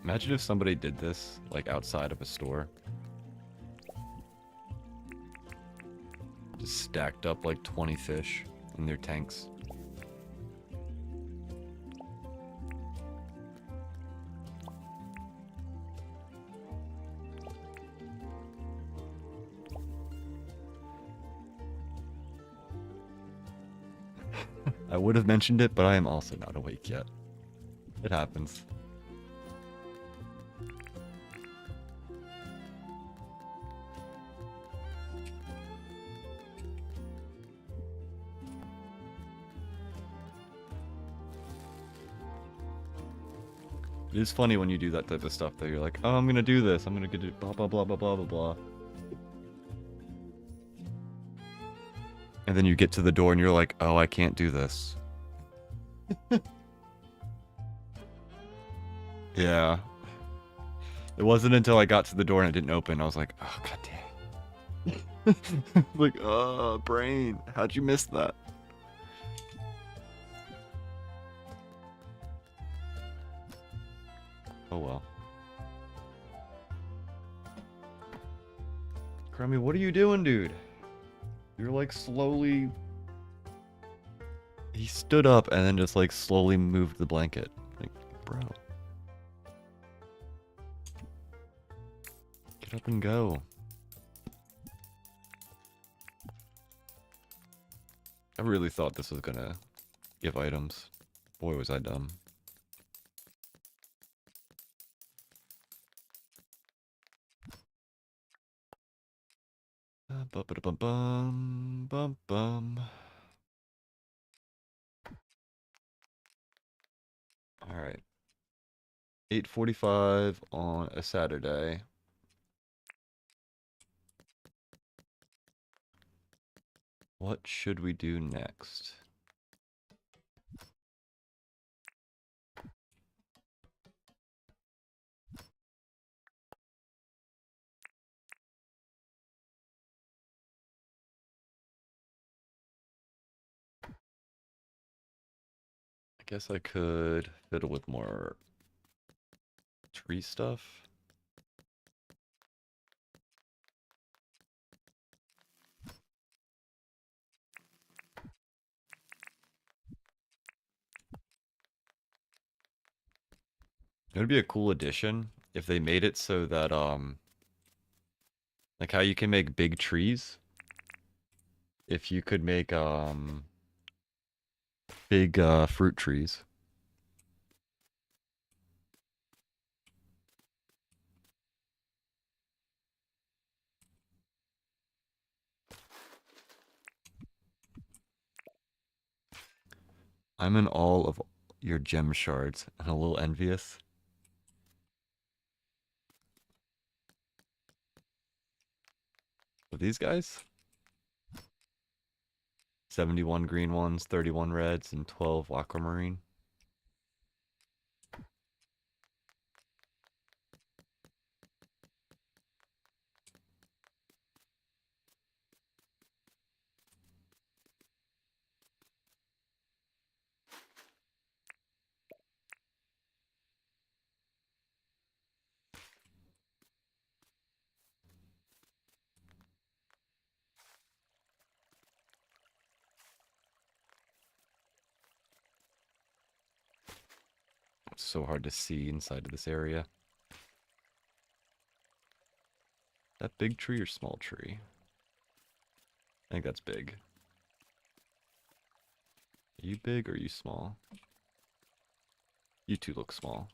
Imagine if somebody did this, like, outside of a store. Just stacked up like 20 fish in their tanks. I would have mentioned it, but I am also not awake yet. It happens. It is funny when you do that type of stuff though. You're like, oh, I'm gonna do this. I'm gonna do blah blah blah blah blah blah blah. And then you get to the door and you're like, oh, I can't do this. Yeah. It wasn't until I got to the door and it didn't open, I was like, oh, god damn. Like, oh, brain. How'd you miss that? Oh well. Crummy, what are you doing, dude? You're like slowly... He stood up and then just like slowly moved the blanket. Like, bro. Get up and go. I really thought this was gonna give items. Boy, was I dumb. Bum bum bum. All right. 8:45 on a Saturday. What should we do next? I guess I could fiddle with more tree stuff. It would be a cool addition if they made it so that like how you can make big trees. If you could make big fruit trees. I'm in awe of your gem shards and a little envious. With these guys? 71 green ones, 31 reds, and 12 aquamarine. It's so hard to see inside of this area. That big tree or small tree? I think that's big. Are you big or are you small? You two look small.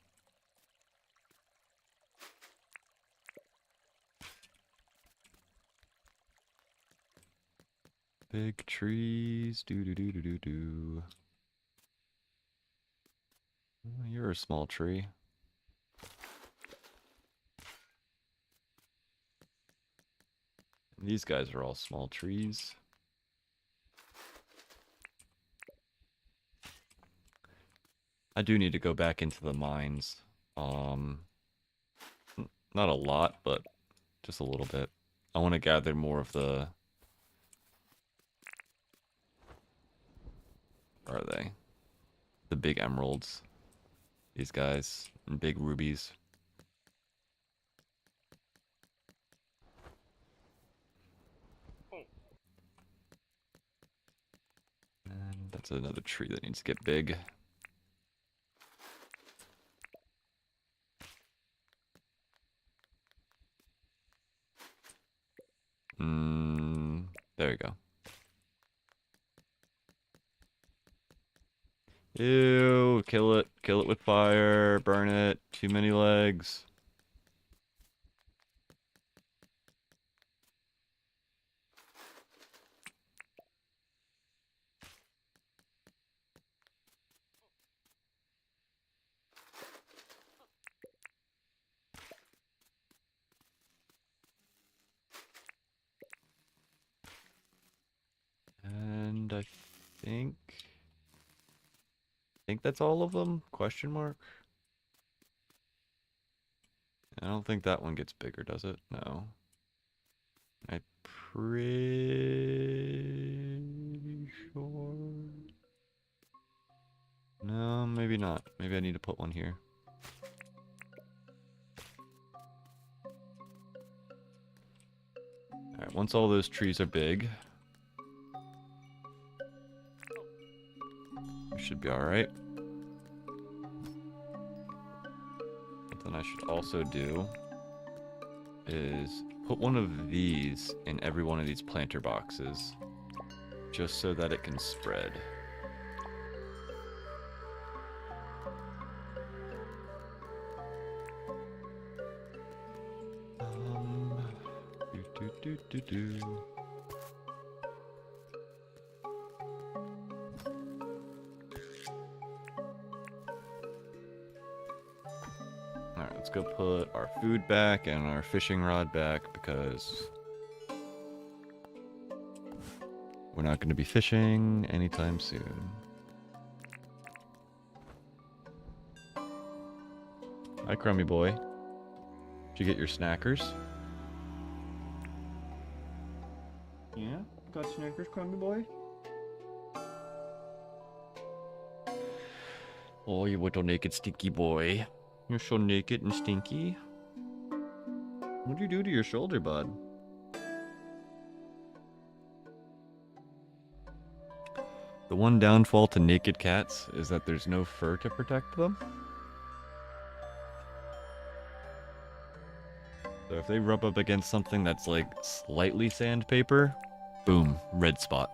Big trees, do do do do do do. You're a small tree. These guys are all small trees. I do need to go back into the mines. Not a lot, but just a little bit. I want to gather more of the... Where are they? The big emeralds. These guys. And big rubies. And that's another tree that needs to get big. There you go. Ew, kill it. Kill it with fire. Burn it. Too many legs. And I think that's all of them? Question mark? I don't think that one gets bigger, does it? No. I'm pretty sure. No, maybe not. Maybe I need to put one here. Alright, once all those trees are big, we should be alright. Something I should also do is put one of these in every one of these planter boxes, just so that it can spread. Do. Alright, let's go put our food back and our fishing rod back because we're not going to be fishing anytime soon. Hi, Crummy Boy. Did you get your snackers? Yeah? Got snackers, Crummy Boy? Oh, you little naked stinky boy. You're so naked and stinky. What'd you do to your shoulder, bud? The one downfall to naked cats is that there's no fur to protect them. So if they rub up against something that's like slightly sandpaper, boom, red spot.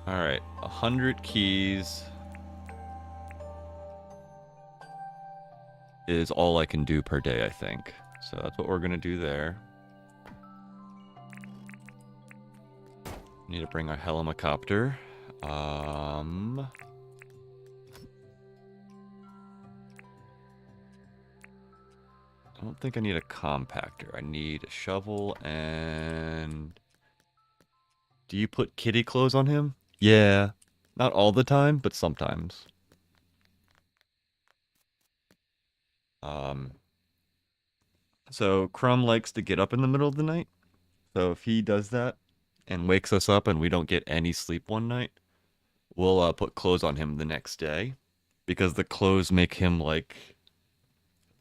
Alright, 100 keys is all I can do per day, I think. So that's what we're gonna do there. Need to bring our helicopter. I don't think I need a compactor. I need a shovel and... Do you put kitty clothes on him? Yeah. Not all the time, but sometimes. So Crumb likes to get up in the middle of the night. So if he does that and wakes us up and we don't get any sleep one night, we'll put clothes on him the next day. Because the clothes make him like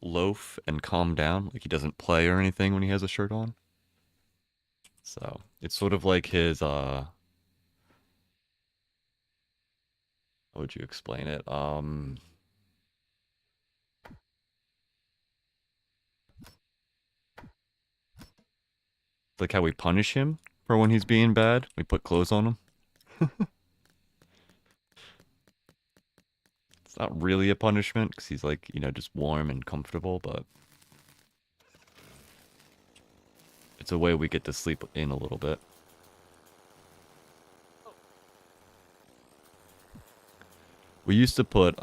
loaf and calm down. Like he doesn't play or anything when he has a shirt on. So it's sort of like his how would you explain it? Like how we punish him for when he's being bad. We put clothes on him. It's not really a punishment because he's like, you know, just warm and comfortable, but it's a way we get to sleep in a little bit. We used to put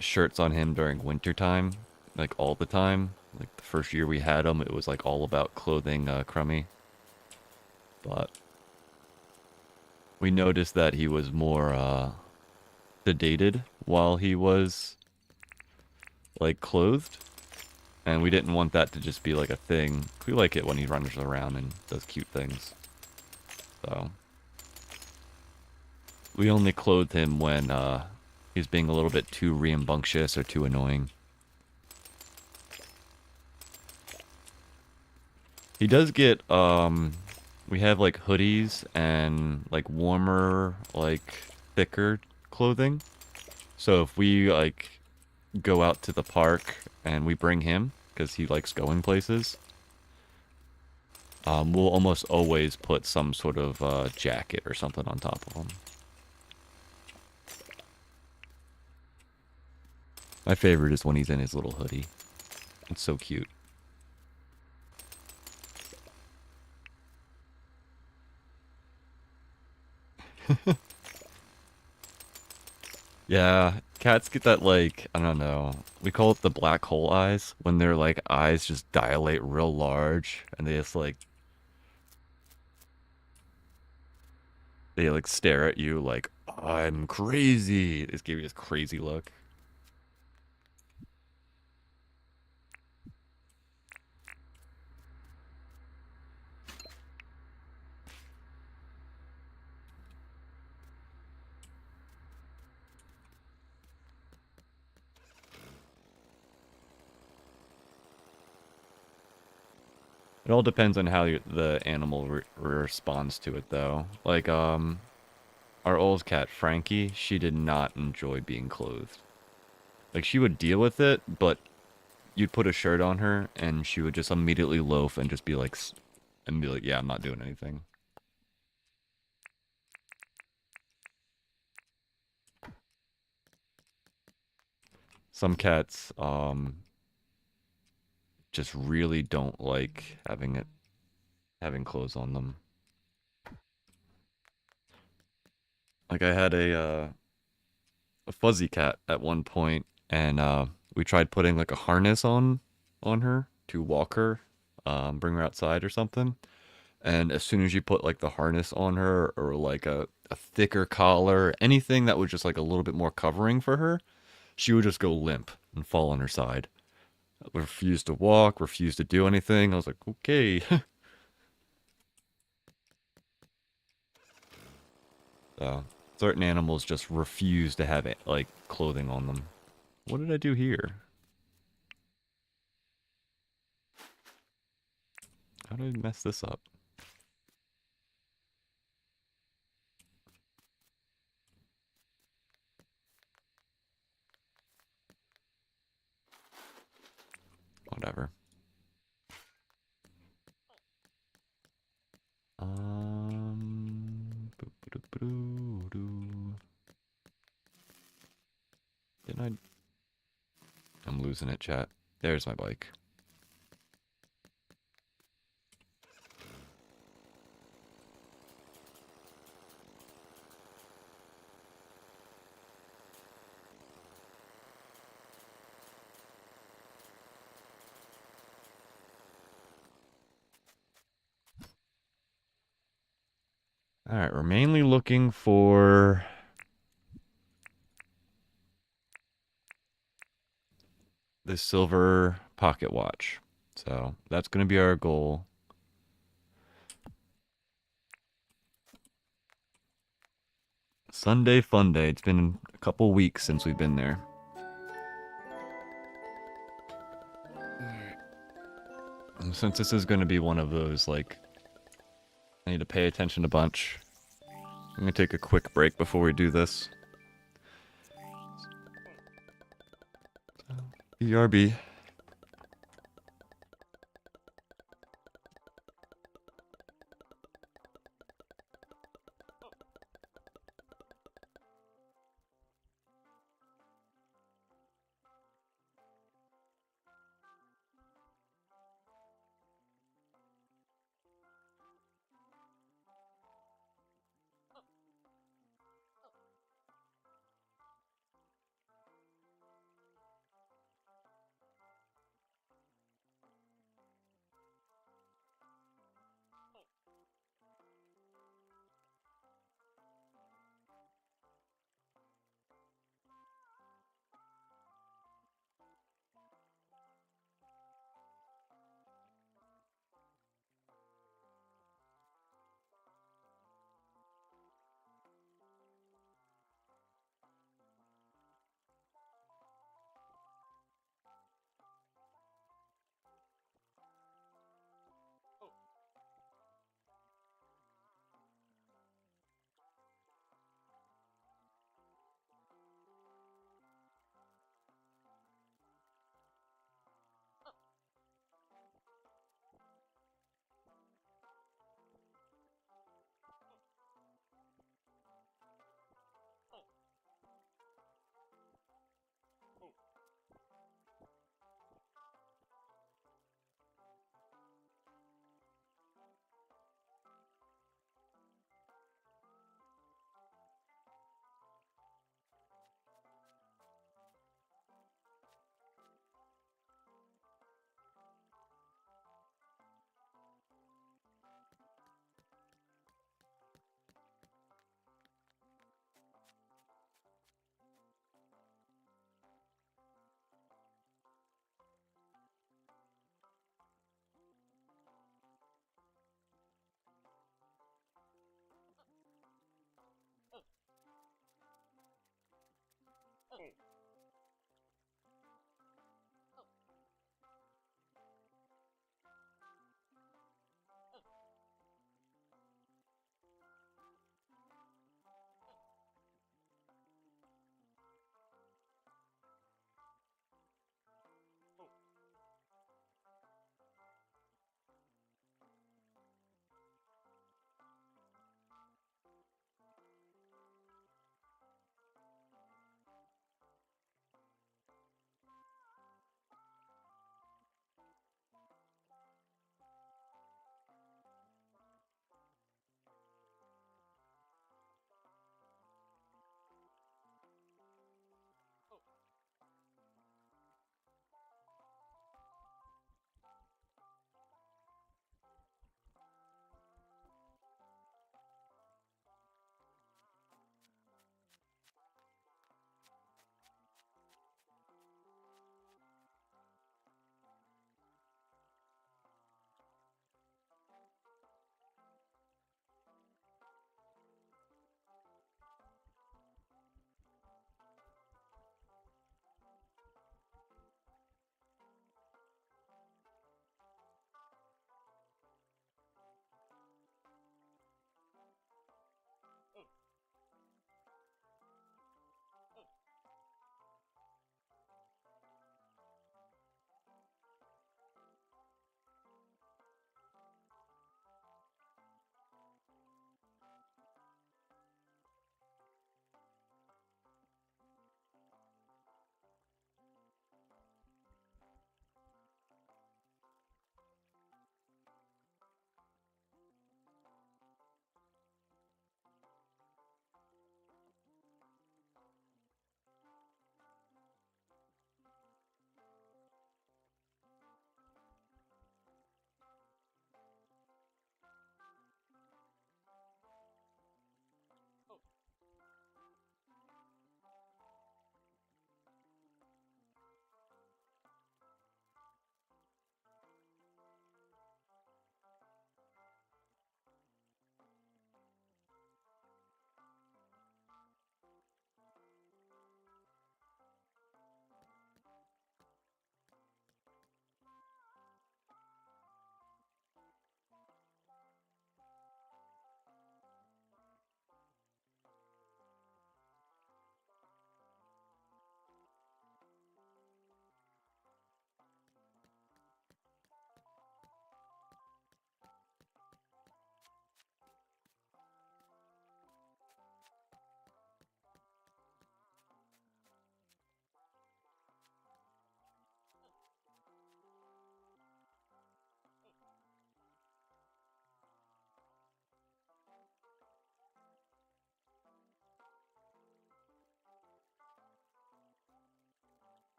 shirts on him during winter time, like all the time. Like the first year we had him, it was like all about clothing Crummy. But we noticed that he was more sedated while he was like clothed. And we didn't want that to just be like a thing. We like it when he runs around and does cute things. So we only clothed him when he's being a little bit too rambunctious or too annoying. He does get we have like hoodies and like warmer, like thicker clothing. So if we like go out to the park and we bring him because he likes going places, we'll almost always put some sort of jacket or something on top of him. My favorite is when he's in his little hoodie. It's so cute. Yeah, cats get that like, I don't know. We call it the black hole eyes when their like eyes just dilate real large and they just like they like stare at you like I'm crazy. They just give you this crazy look. It all depends on how the animal responds to it, though. Like, our old cat, Frankie, she did not enjoy being clothed. Like, she would deal with it, but you'd put a shirt on her, and she would just immediately loaf and just be like, yeah, I'm not doing anything. Some cats, just really don't like having clothes on them. Like, I had a fuzzy cat at one point, and we tried putting like a harness on her to walk her, bring her outside or something. And as soon as you put like the harness on her or like a thicker collar, anything that was just like a little bit more covering for her, she would just go limp and fall on her side. Refuse to walk, refuse to do anything. I was like, okay. So, certain animals just refuse to have it, like clothing on them. What did I do here? How did I mess this up? Whatever. Boo-ba-doo-ba-doo-doo. Didn't I? I'm losing it, chat. There's my bike. Alright, we're mainly looking for this silver pocket watch. So that's going to be our goal. Sunday fun day. It's been a couple weeks since we've been there. And since this is going to be one of those, like, I need to pay attention a bunch. I'm going to take a quick break before we do this. BRB.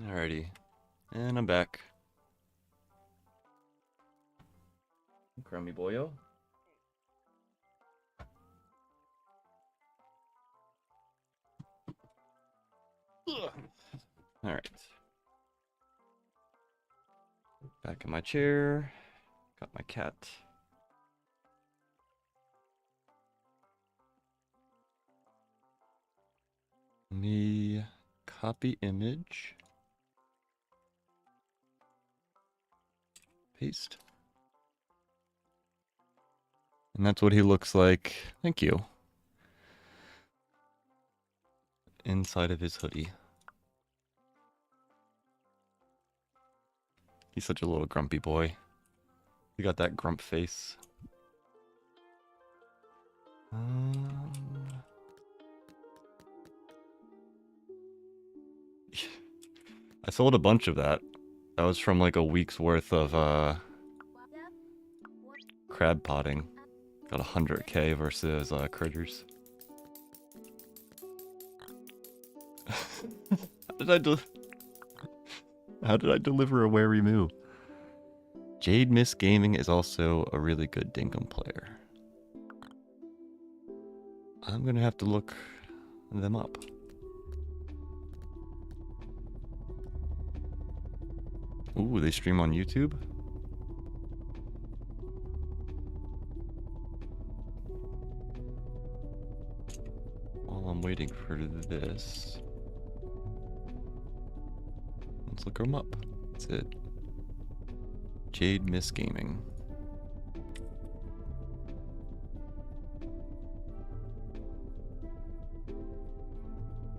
Alrighty. And I'm back. Crummy boyo. Alright. Back in my chair. Got my cat. Let me copy image. Paste. And that's what he looks like. Thank you. Inside of his hoodie. He's such a little grumpy boy. He got that grump face. I sold a bunch of that. That was from like a week's worth of crab potting. Got 100k versus critters. How did I deliver a wary moo? Jade Miss Gaming is also a really good Dinkum player. I'm gonna have to look them up. Ooh, they stream on YouTube? While I'm waiting for this, let's look them up. That's it. Jade Miss Gaming.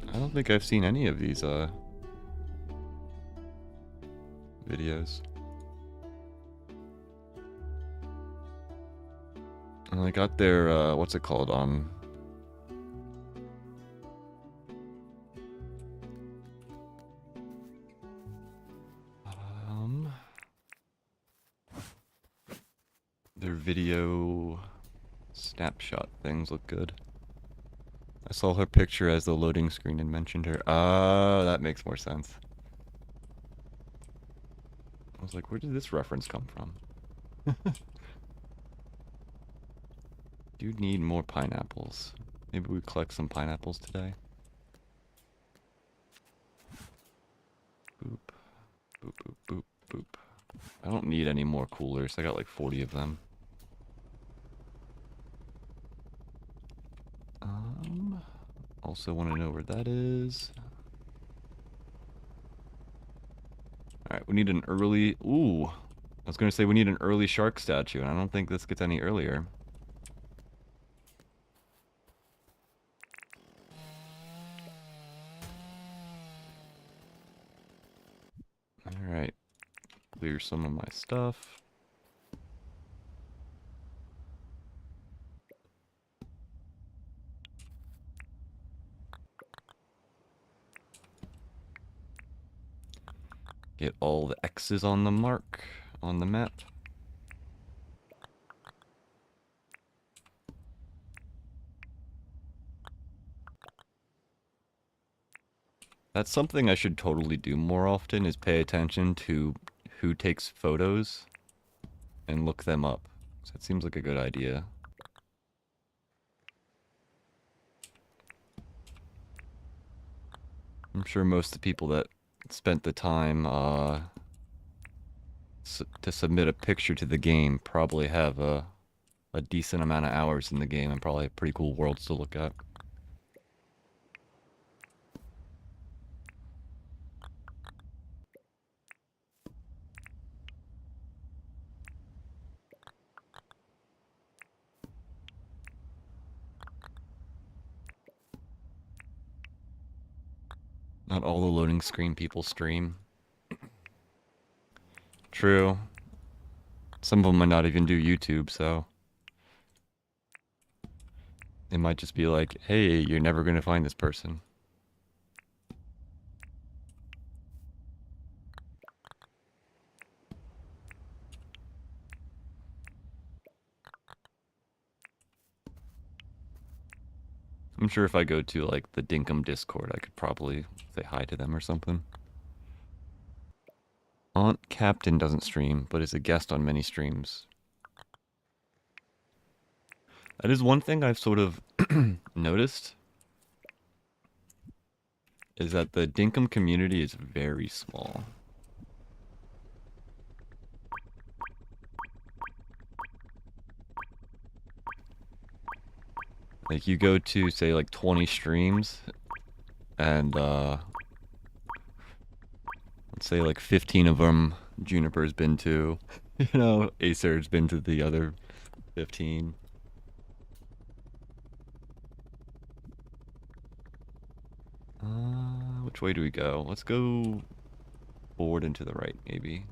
I don't think I've seen any of these videos. And I got their what's it called on their video snapshot things look good. I saw her picture as the loading screen and mentioned her. Ah, that makes more sense. I was like, where did this reference come from? Do need more pineapples. Maybe we collect some pineapples today. Boop. Boop, boop, boop, boop. I don't need any more coolers. I got like 40 of them. Also want to know where that is. Alright, we need an early... Ooh! I was going to say we need an early shark statue, and I don't think this gets any earlier. Alright. Clear some of my stuff. Get all the X's on the mark, on the map. That's something I should totally do more often, is pay attention to who takes photos and look them up. So that seems like a good idea. I'm sure most of the people that spent the time to submit a picture to the game probably have a decent amount of hours in the game and probably have pretty cool worlds to look at. Not all the loading screen people stream. True. Some of them might not even do YouTube, so... It might just be like, hey, you're never gonna find this person. I'm sure if I go to, like, the Dinkum Discord, I could probably say hi to them or something. Aunt Captain doesn't stream, but is a guest on many streams. That is one thing I've sort of noticed, is that the Dinkum community is very small. Like, you go to, say, like, 20 streams, and, let's say, like, 15 of them Juniper's been to. You know, Acer's been to the other 15. Which way do we go? Let's go forward and to the right, maybe.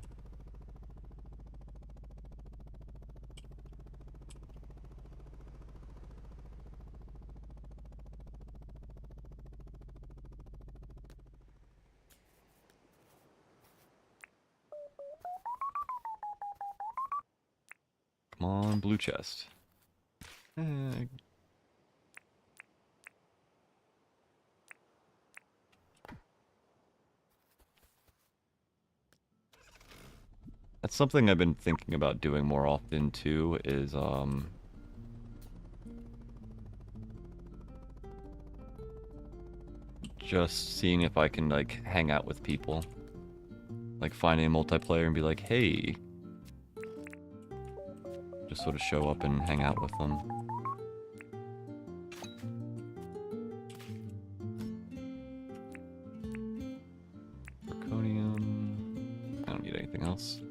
Come on, blue chest. That's something I've been thinking about doing more often too, is just seeing if I can like hang out with people. Like finding a multiplayer and be like, hey. Just sort of show up and hang out with them. Zirconium. I don't need anything else.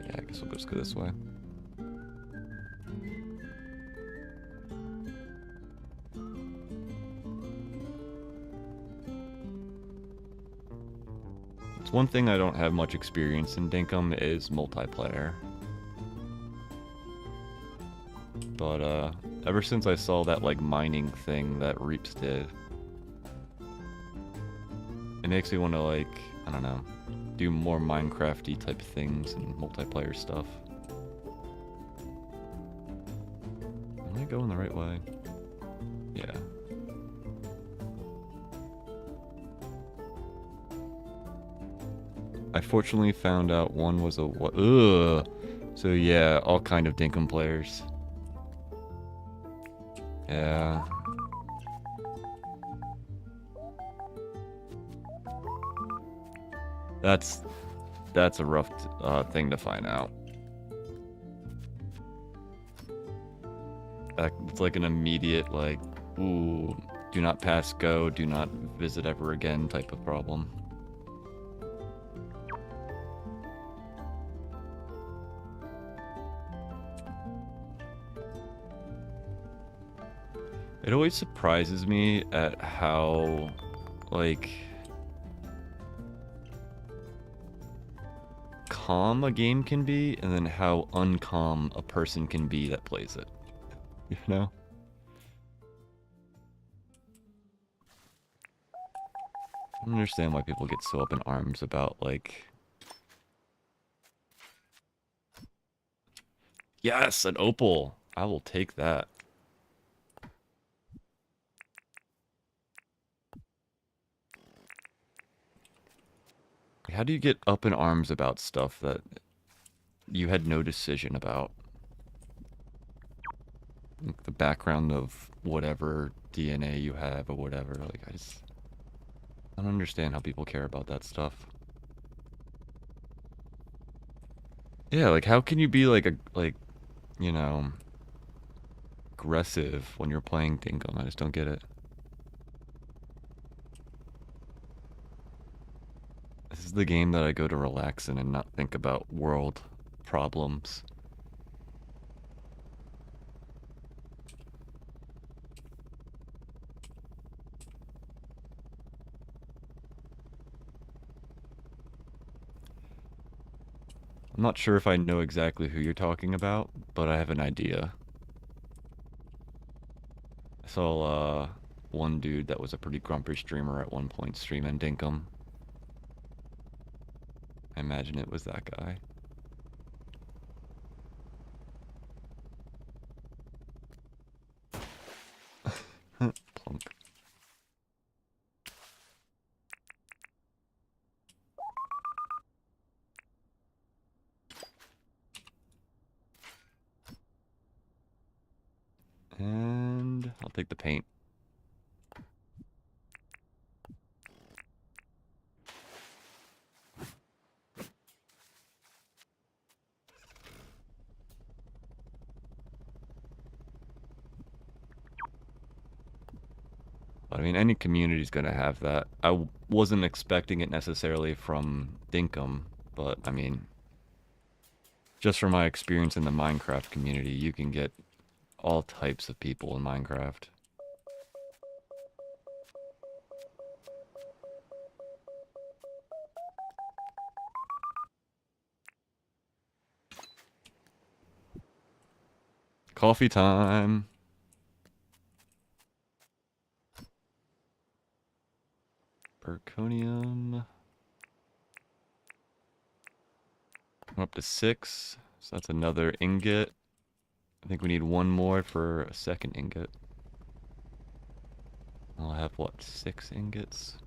Yeah, I guess we'll just go this way. It's one thing I don't have much experience in Dinkum is multiplayer. But ever since I saw that like mining thing that Reaps did, it makes me want to like, I don't know, do more Minecraft-y type things and multiplayer stuff. Am I going the right way? Yeah. I fortunately found out one was a what? Ugh. So yeah, all kind of Dinkum players. Yeah. That's a rough thing to find out. It's like an immediate like, ooh, do not pass go, do not visit ever again type of problem. It always surprises me at how, like, calm a game can be, and then how uncalm a person can be that plays it. You know? I don't understand why people get so up in arms about, like... Yes, an opal! I will take that. How do you get up in arms about stuff that you had no decision about? Like the background of whatever DNA you have or whatever. Like, I don't understand how people care about that stuff. Yeah, like how can you be like you know, aggressive when you're playing Dinkum? I just don't get it. This is the game that I go to relax in and not think about world problems. I'm not sure if I know exactly who you're talking about, but I have an idea. I saw one dude that was a pretty grumpy streamer at one point streaming Dinkum. I imagine it was that guy. Plunk. And I'll take the paint. I mean, any community's gonna have that. I wasn't expecting it necessarily from Dinkum, but I mean, just from my experience in the Minecraft community, you can get all types of people in Minecraft. Coffee time. Zirconium. I'm up to 6, so that's another ingot. I think we need one more for a second ingot. I'll have, what, 6 ingots?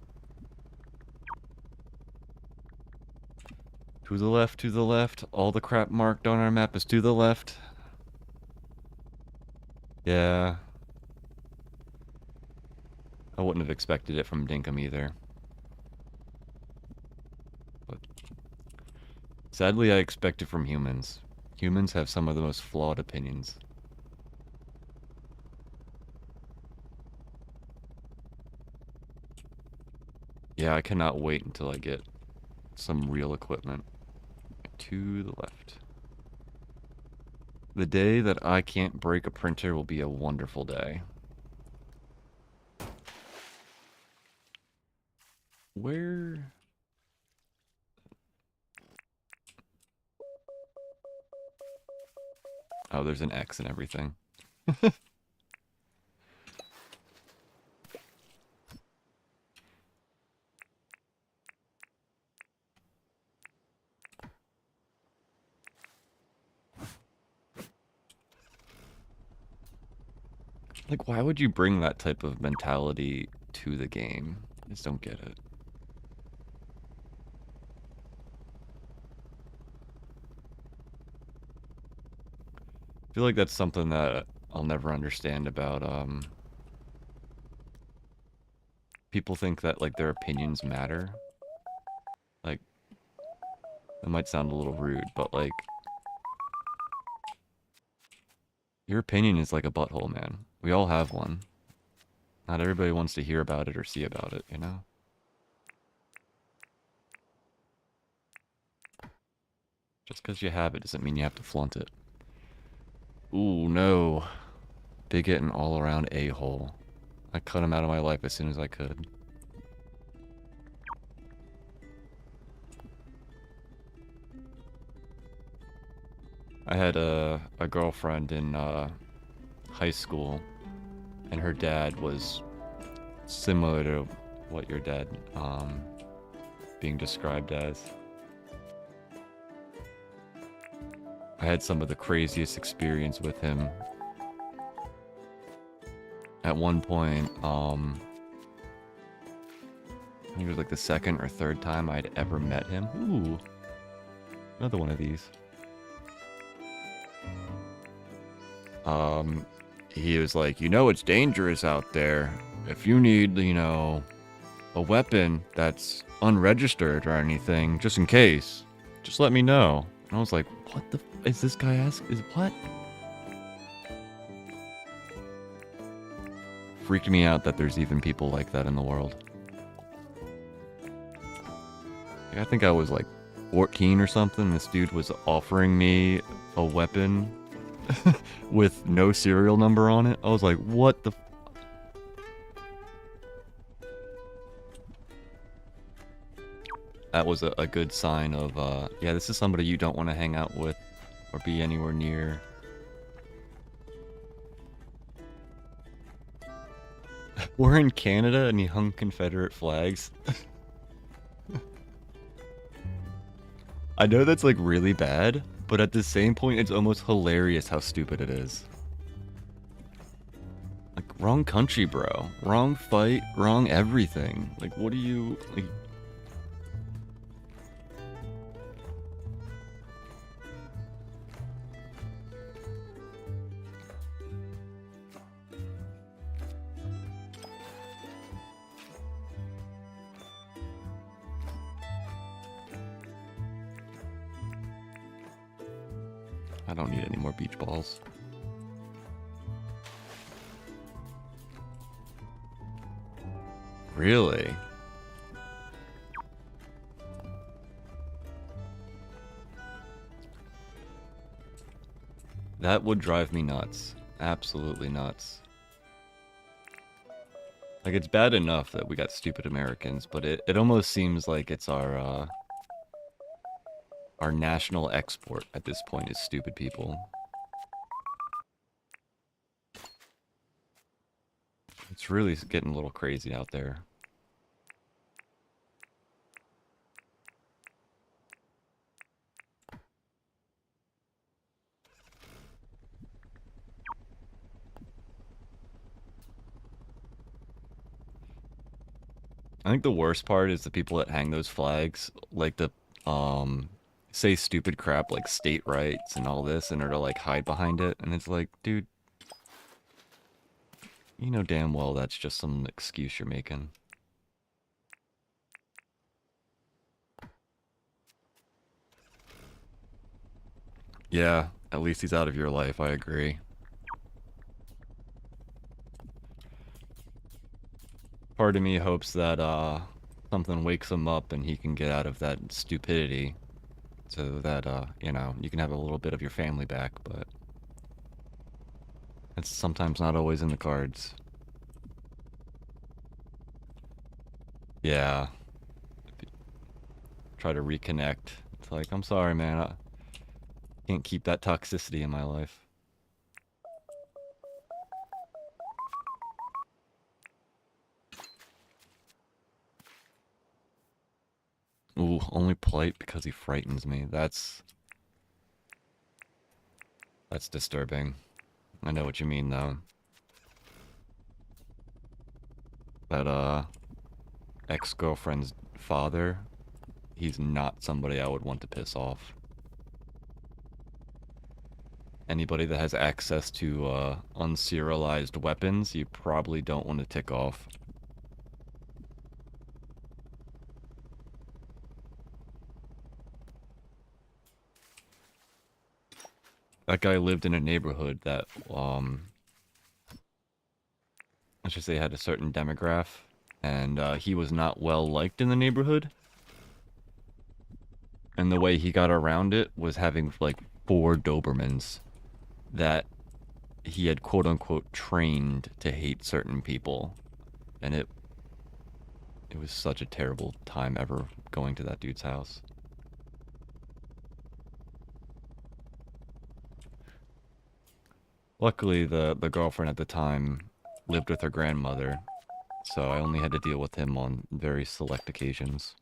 To the left, to the left. All the crap marked on our map is to the left. Yeah. I wouldn't have expected it from Dinkum either. But sadly, I expect it from humans. Humans have some of the most flawed opinions. Yeah, I cannot wait until I get some real equipment. To the left. The day that I can't break a printer will be a wonderful day. Where? Oh, there's an X and everything. Like, why would you bring that type of mentality to the game? I just don't get it. I feel like that's something that I'll never understand about, people think that, like, their opinions matter. Like, that might sound a little rude, but, like, your opinion is like a butthole, man. We all have one. Not everybody wants to hear about it or see about it, you know? Just because you have it doesn't mean you have to flaunt it. Ooh, no. Bigot and all-around a-hole. I cut him out of my life as soon as I could. I had a girlfriend in high school, and her dad was similar to what your dad being described as. I had some of the craziest experience with him. At one point, I think it was like the second or third time I'd ever met him. Ooh, another one of these. He was like, you know, it's dangerous out there. If you need, you know, a weapon that's unregistered or anything, just in case, just let me know. And I was like, what the is this guy asking? Is what? Freaked me out that there's even people like that in the world. I think I was like 14 or something. This dude was offering me a weapon with no serial number on it. I was like, what the... That was a good sign of, yeah, this is somebody you don't want to hang out with or be anywhere near. We're in Canada and he hung Confederate flags. I know that's like really bad, but at the same point, it's almost hilarious how stupid it is. Like, wrong country, bro. Wrong fight, wrong everything. Like, what do you... Like, I don't need any more beach balls. Really? That would drive me nuts. Absolutely nuts. Like, it's bad enough that we got stupid Americans, but it almost seems like it's our national export at this point is stupid people. It's really getting a little crazy out there. I think the worst part is the people that hang those flags, like the say stupid crap like state rights and all this, and are to like hide behind it, and it's like, dude, you know damn well that's just some excuse you're making. Yeah, at least he's out of your life, I agree. Part of me hopes that something wakes him up and he can get out of that stupidity so that you know, you can have a little bit of your family back, but it's sometimes not always in the cards. Yeah. Try to reconnect. It's like, I'm sorry, man. I can't keep that toxicity in my life. Ooh, only polite because he frightens me. That's disturbing. I know what you mean, though. That, ex-girlfriend's father, he's not somebody I would want to piss off. Anybody that has access to, unserialized weapons, you probably don't want to tick off. That guy lived in a neighborhood that, let's just say had a certain demographic, and he was not well liked in the neighborhood. And the way he got around it was having like 4 Dobermans that he had quote unquote trained to hate certain people. And it was such a terrible time ever going to that dude's house. Luckily, the girlfriend at the time lived with her grandmother, so I only had to deal with him on very select occasions.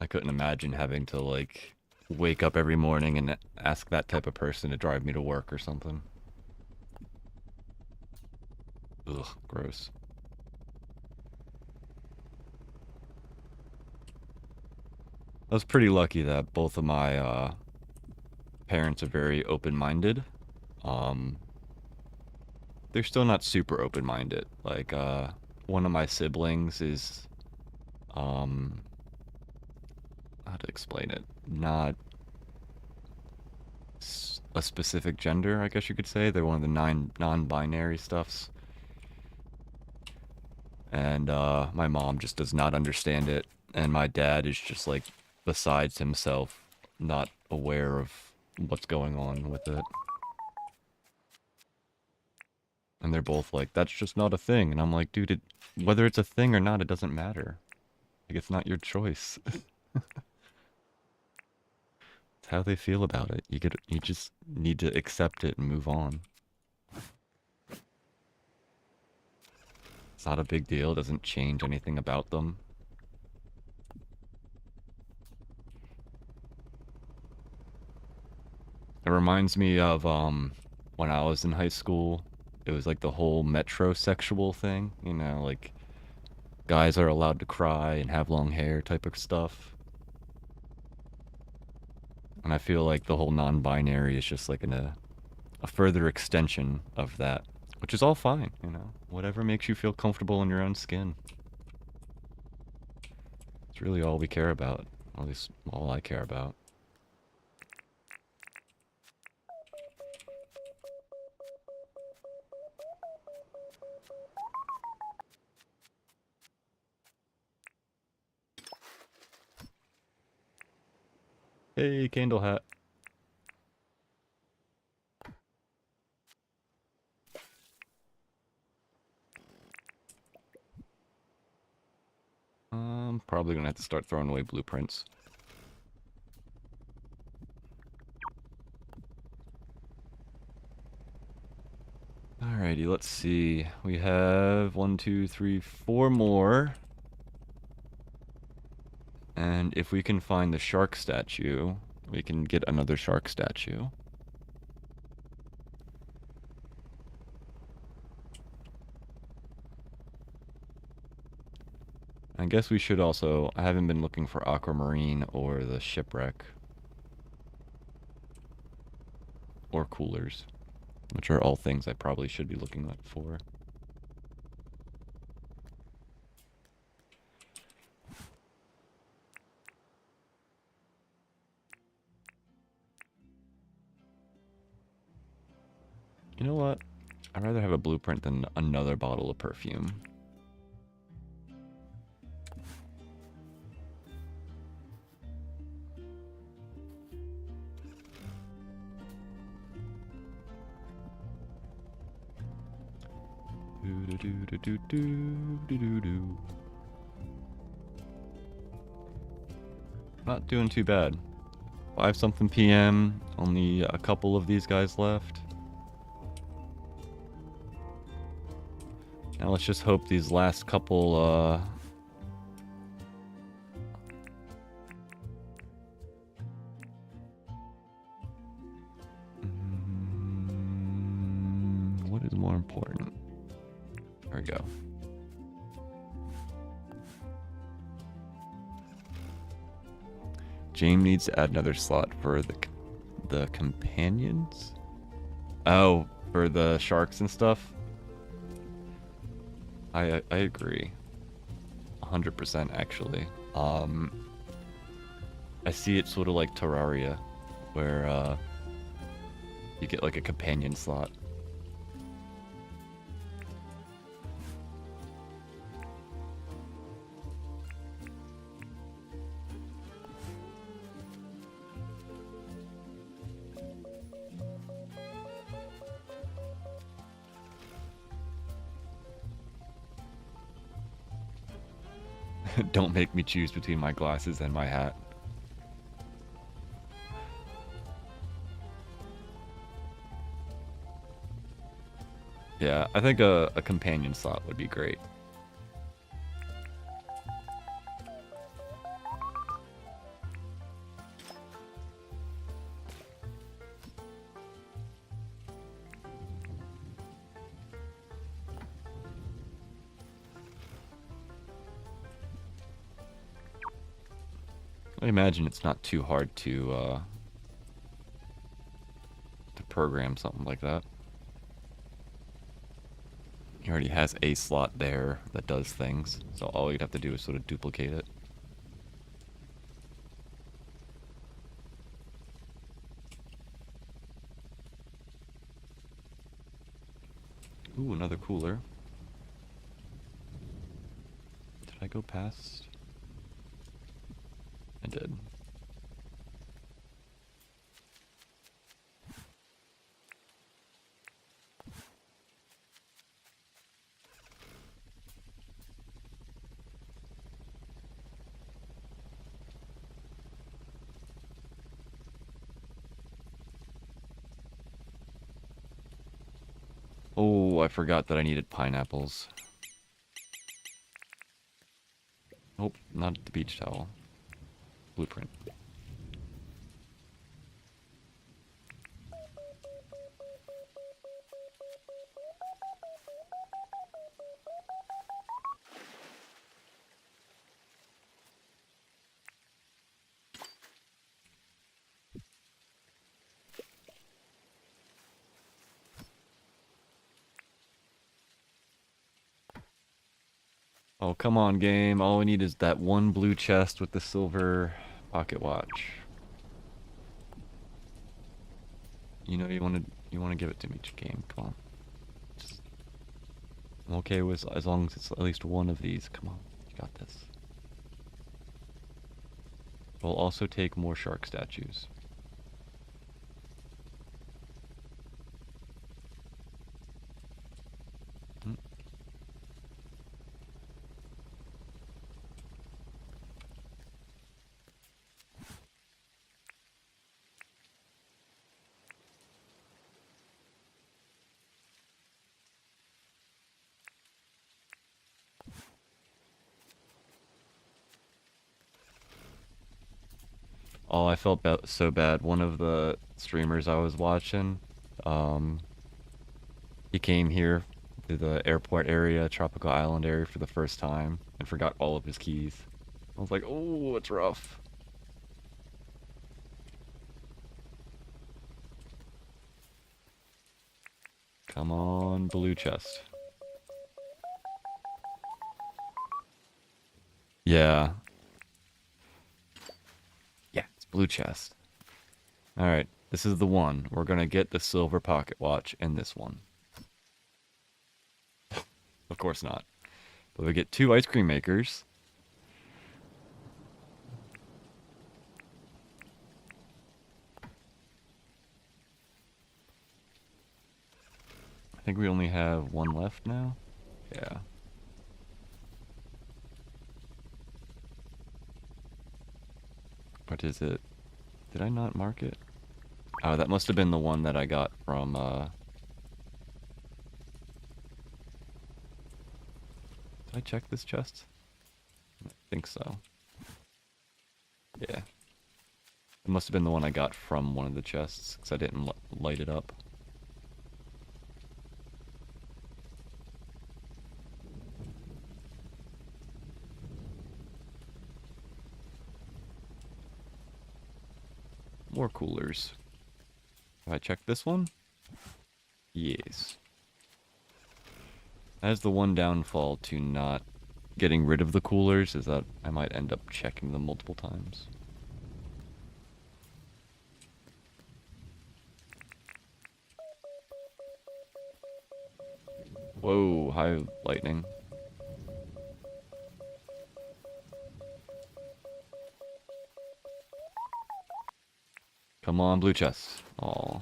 I couldn't imagine having to, like, wake up every morning and ask that type of person to drive me to work or something. Ugh, gross. I was pretty lucky that both of my parents are very open-minded. Um, they're still not super open-minded. Like, one of my siblings is, um, how to explain it? Not a specific gender, I guess you could say. They're one of the 9 non-binary stuffs. And, my mom just does not understand it. And my dad is just, like, besides himself, not aware of what's going on with it. And they're both like, that's just not a thing. And I'm like, dude, whether it's a thing or not, it doesn't matter. Like, it's not your choice. It's how they feel about it. You just need to accept it and move on. It's not a big deal. It doesn't change anything about them. It reminds me of when I was in high school. It was like the whole metrosexual thing, you know, like guys are allowed to cry and have long hair type of stuff. And I feel like the whole non-binary is just like a further extension of that, which is all fine, you know. Whatever makes you feel comfortable in your own skin. It's really all we care about. At least all I care about. Hey, Candle Hat. Probably gonna have to start throwing away blueprints. Alrighty, let's see. We have 1, 2, 3, 4 more. And if we can find the shark statue, we can get another shark statue. I guess we should also... I haven't been looking for aquamarine or the shipwreck. Or coolers. Which are all things I probably should be looking for. You know what? I'd rather have a blueprint than another bottle of perfume. Not doing too bad. 5 something PM. Only a couple of these guys left. Now let's just hope these last couple what is more important? There we go. James needs to add another slot for the companions. Oh, for the sharks and stuff. I agree. 100% actually. I see it sort of like Terraria, where you get like a companion slot. Don't make me choose between my glasses and my hat. Yeah, I think a companion slot would be great. I imagine it's not too hard to program something like that. He already has a slot there that does things, so all you'd have to do is sort of duplicate it. Ooh, another cooler. Did I go past? I did. Oh, I forgot that I needed pineapples. Nope, not the beach towel. Blueprint. Oh, come on, game. All we need is that one blue chest with the silver pocket watch. You know you want to give it to me, game. Come on. Just, I'm okay with as long as it's at least one of these. Come on. You got this. We'll also take more shark statues. Hmm. Oh, I felt so bad. One of the streamers I was watching, um, he came here to the airport area, tropical island area for the first time and forgot all of his keys. I was like, oh, it's rough. Come on, blue chest. Yeah. Yeah, it's blue chest. Alright, this is the one. We're gonna get the silver pocket watch in this one. Of course not. But we get 2 ice cream makers. I think we only have 1 left now. Yeah. What is it? Did I not mark it? Oh, that must have been the one that I got from, Did I check this chest? I think so. Yeah. It must have been the one I got from one of the chests, because I didn't light it up. More coolers. Have I checked this one? Yes. That is the one downfall to not getting rid of the coolers, is that I might end up checking them multiple times. Whoa, high lightning. Come on, blue chest. Aw.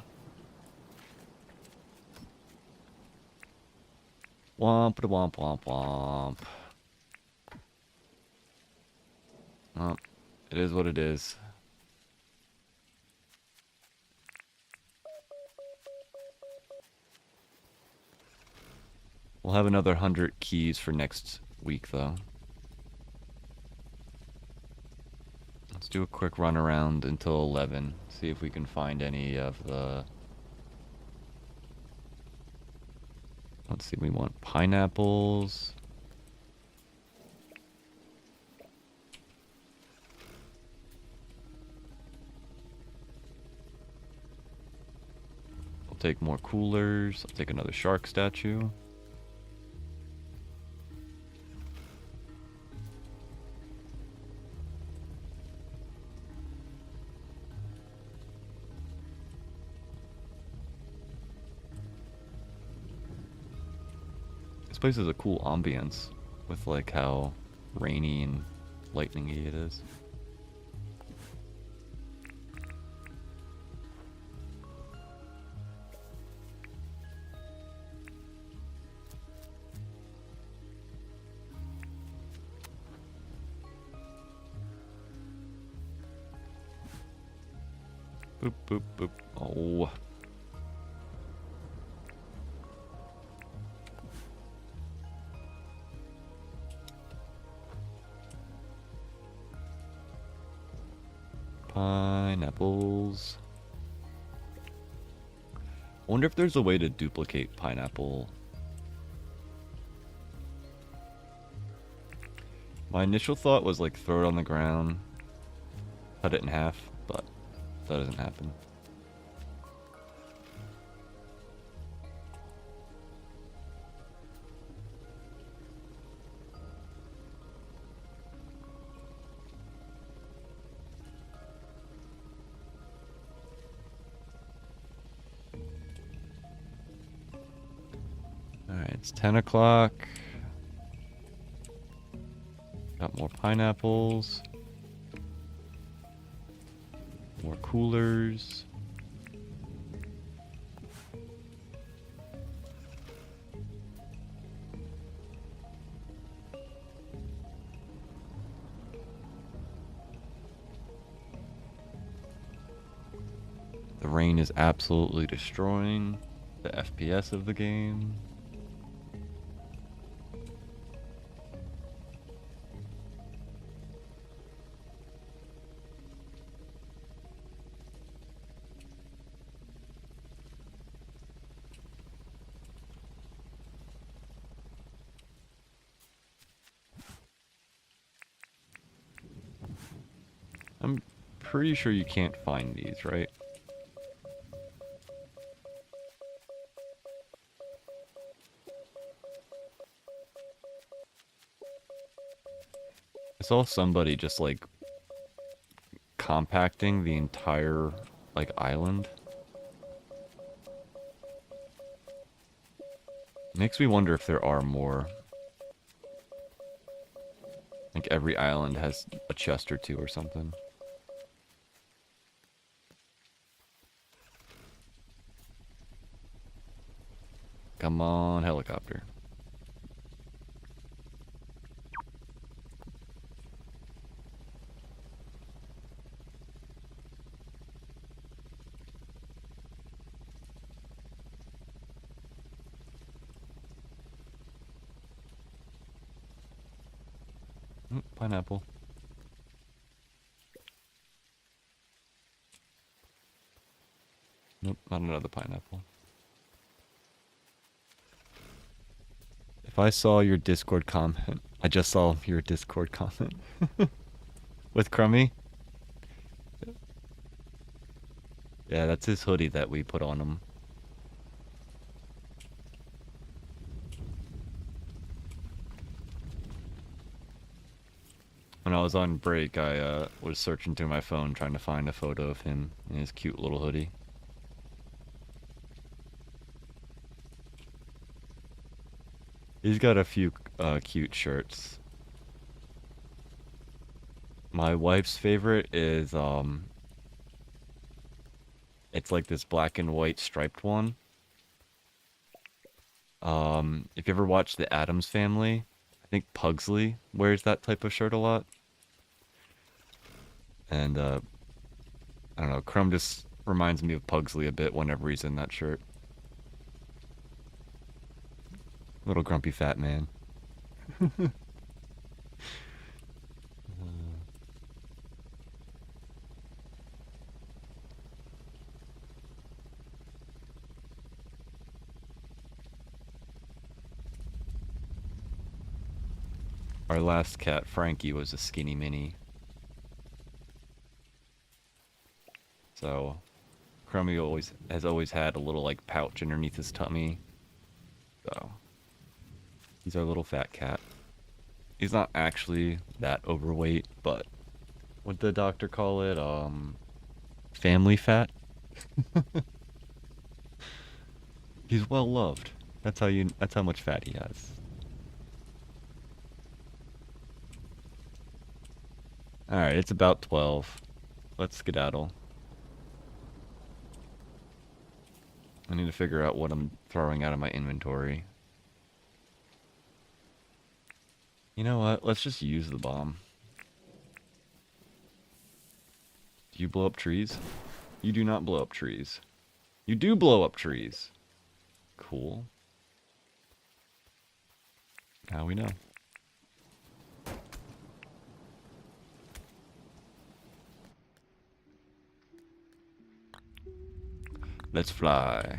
Womp da womp womp womp. Well, it is what it is. We'll have another 100 keys for next week, though. Let's do a quick run around until 11. See if we can find any of the... Let's see, we want pineapples. I'll take more coolers. I'll take another shark statue. This place is a cool ambience with like how rainy and lightningy it is. Boop, boop, boop. Oh. Pineapples. I wonder if there's a way to duplicate pineapple. My initial thought was like throw it on the ground, cut it in half, but that doesn't happen. Alright, it's 10 o'clock. Got more pineapples. More coolers. The rain is absolutely destroying the FPS of the game. I'm pretty sure you can't find these, right? I saw somebody just like compacting the entire like island. Makes me wonder if there are more. Like every island has a chest or two or something. Come on, helicopter. Pineapple. Nope, not another pineapple. If I saw your Discord comment, I just saw your Discord comment with Crummy. Yeah, that's his hoodie that we put on him. When I was on break, I was searching through my phone trying to find a photo of him in his cute little hoodie. He's got a few cute shirts. My wife's favorite is it's like this black and white striped one. If you ever watched The Addams Family, I think Pugsley wears that type of shirt a lot. And I don't know, Crumb just reminds me of Pugsley a bit whenever he's in that shirt. Little grumpy fat man. Our last cat, Frankie, was a skinny mini. So, Crummy has always had a little like pouch underneath his tummy. So, he's our little fat cat. He's not actually that overweight, but what'd the doctor call it? Family fat? He's well loved. That's how much fat he has. Alright, it's about 12. Let's skedaddle. I need to figure out what I'm throwing out of my inventory. You know what? Let's just use the bomb. Do you blow up trees? You do not blow up trees. You do blow up trees. Cool. Now we know. Let's fly.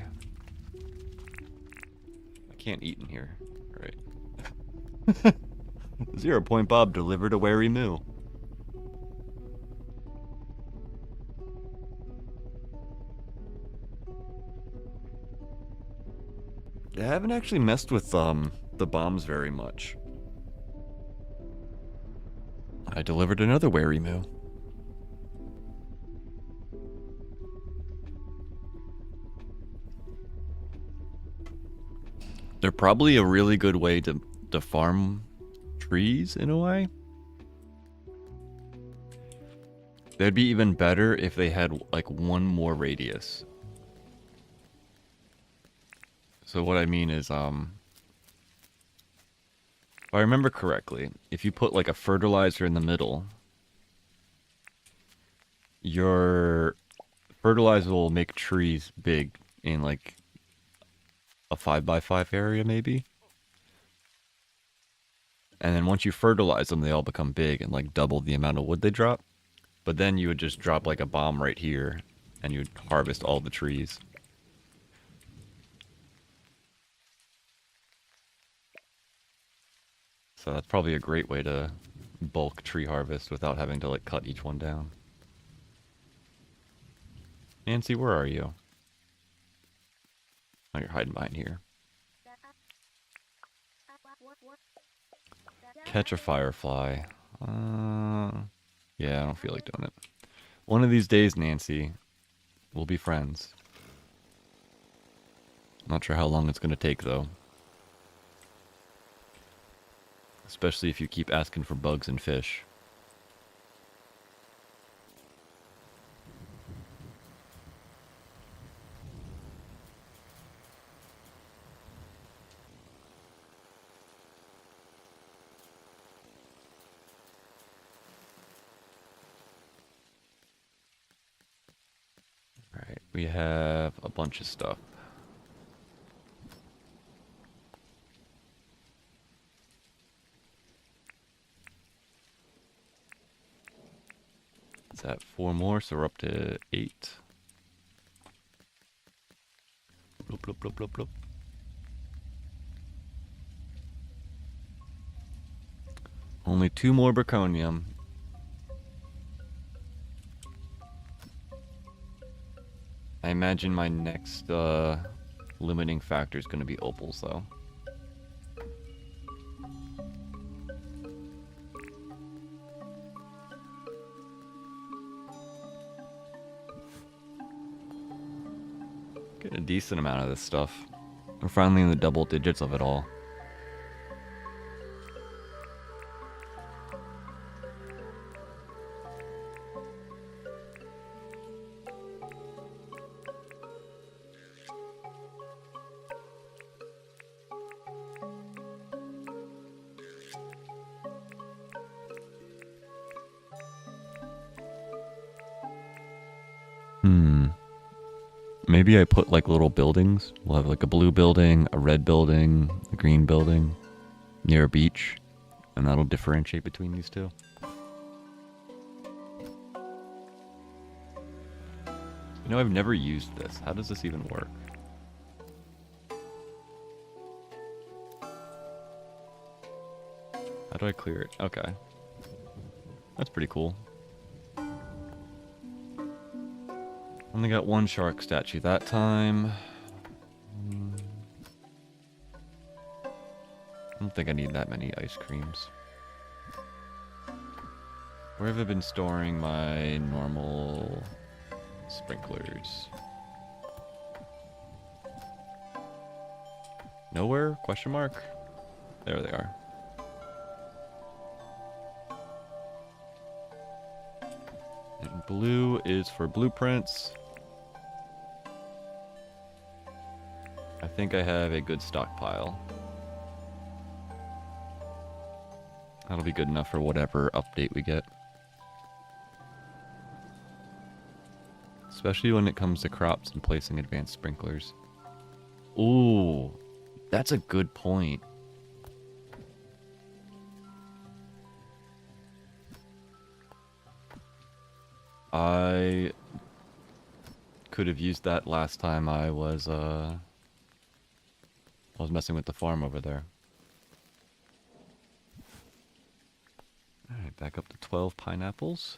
I can't eat in here. All right. 0 Point Bob delivered a wary moo. I haven't actually messed with the bombs very much. I delivered another wary moo. They're probably a really good way to farm trees in a way. They'd be even better if they had like one more radius. So what I mean is, if I remember correctly, if you put like a fertilizer in the middle, your fertilizer will make trees big in like a 5x5 area maybe. And then once you fertilize them, they all become big and like double the amount of wood they drop. But then you would just drop like a bomb right here and you would harvest all the trees. So that's probably a great way to bulk tree harvest without having to like cut each one down. Nancy, where are you? Oh, you're hiding behind here. Catch a firefly. Yeah, I don't feel like doing it. One of these days, Nancy, we'll be friends. Not sure how long it's going to take, though. Especially if you keep asking for bugs and fish. Alright, we have a bunch of stuff. Is that 4 more? So we're up to 8. Bloop, bloop, bloop, bloop, bloop. Only 2 more Braconium. I imagine my next limiting factor is going to be opals, though. Get a decent amount of this stuff. We're finally in the double digits of it all. Maybe I put like little buildings. We'll have like a blue building, a red building, a green building near a beach, and that'll differentiate between these two. You know, I've never used this. How does this even work? How do I clear it? Okay. That's pretty cool. Only got 1 shark statue that time. I don't think I need that many ice creams. Where have I been storing my normal sprinklers? Nowhere? Question mark? There they are. And blue is for blueprints. I think I have a good stockpile. That'll be good enough for whatever update we get. Especially when it comes to crops and placing advanced sprinklers. Ooh, that's a good point. I could have used that last time I was messing with the farm over there. Alright, back up to 12 pineapples.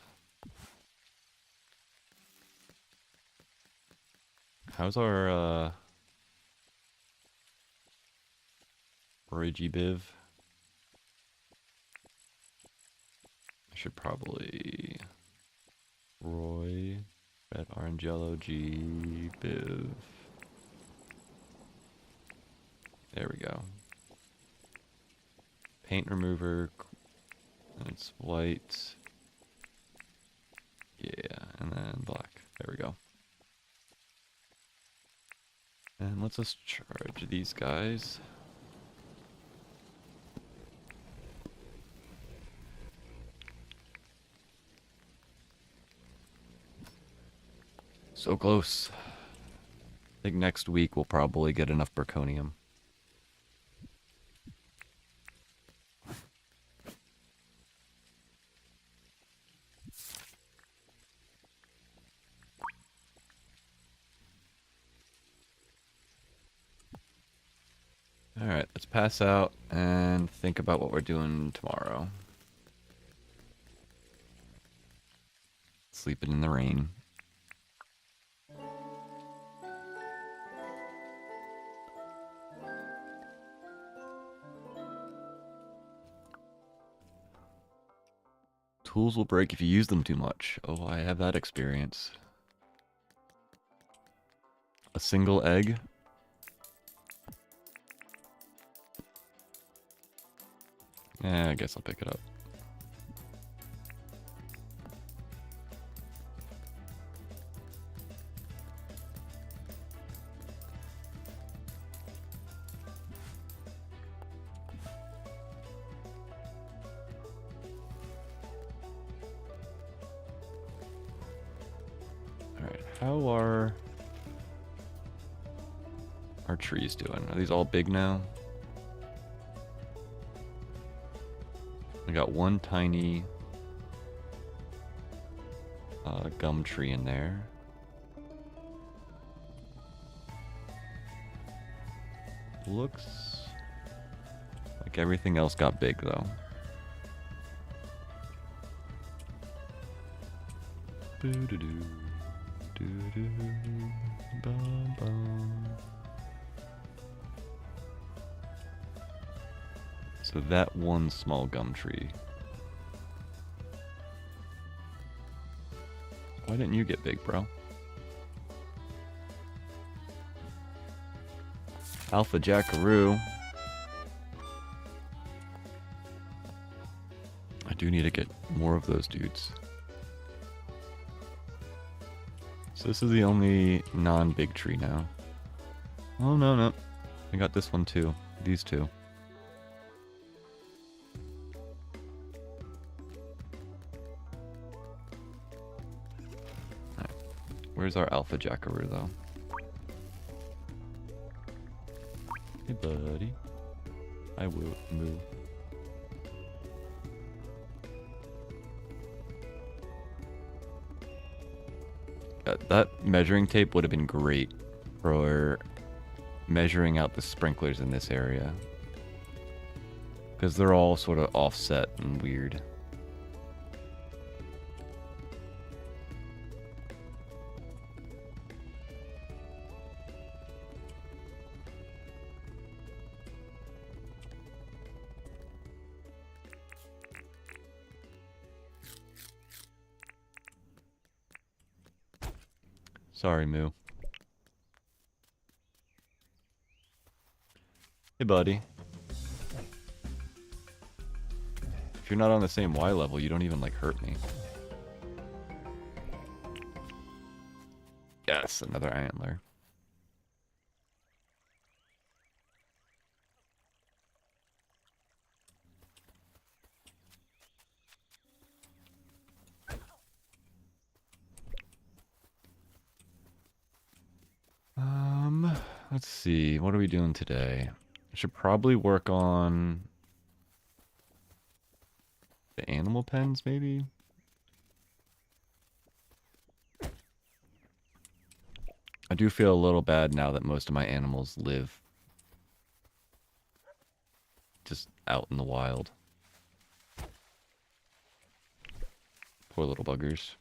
How's our Roy G Biv? I should probably Roy red orange yellow G Biv. There we go. Paint remover. And it's white. Yeah, and then black. There we go. And let's just charge these guys. So close. I think next week we'll probably get enough Berkonium. Alright, let's pass out and think about what we're doing tomorrow. Sleeping in the rain. Tools will break if you use them too much. Oh, I have that experience. A single egg. Yeah, I guess I'll pick it up. Alright, how are our trees doing? Are these all big now? I got one tiny gum tree in there. Looks like everything else got big though. Boo-doo-doo, doo-doo, bum-bum. So that one small gum tree. Why didn't you get big, bro? Alpha Jackaroo. I do need to get more of those dudes. So this is the only non-big tree now. Oh, no, no. I got this one too. These two. Alright. Where's our Alpha Jackaroo, though? Hey, buddy. I will move. That measuring tape would have been great for measuring out the sprinklers in this area. Because they're all sort of offset and weird. Sorry, Moo. Hey, buddy. If you're not on the same Y level, you don't even, like, hurt me. Yes, another antler. Let's see. What are we doing today? I should probably work on the animal pens, maybe? I do feel a little bad now that most of my animals live just out in the wild. Poor little buggers.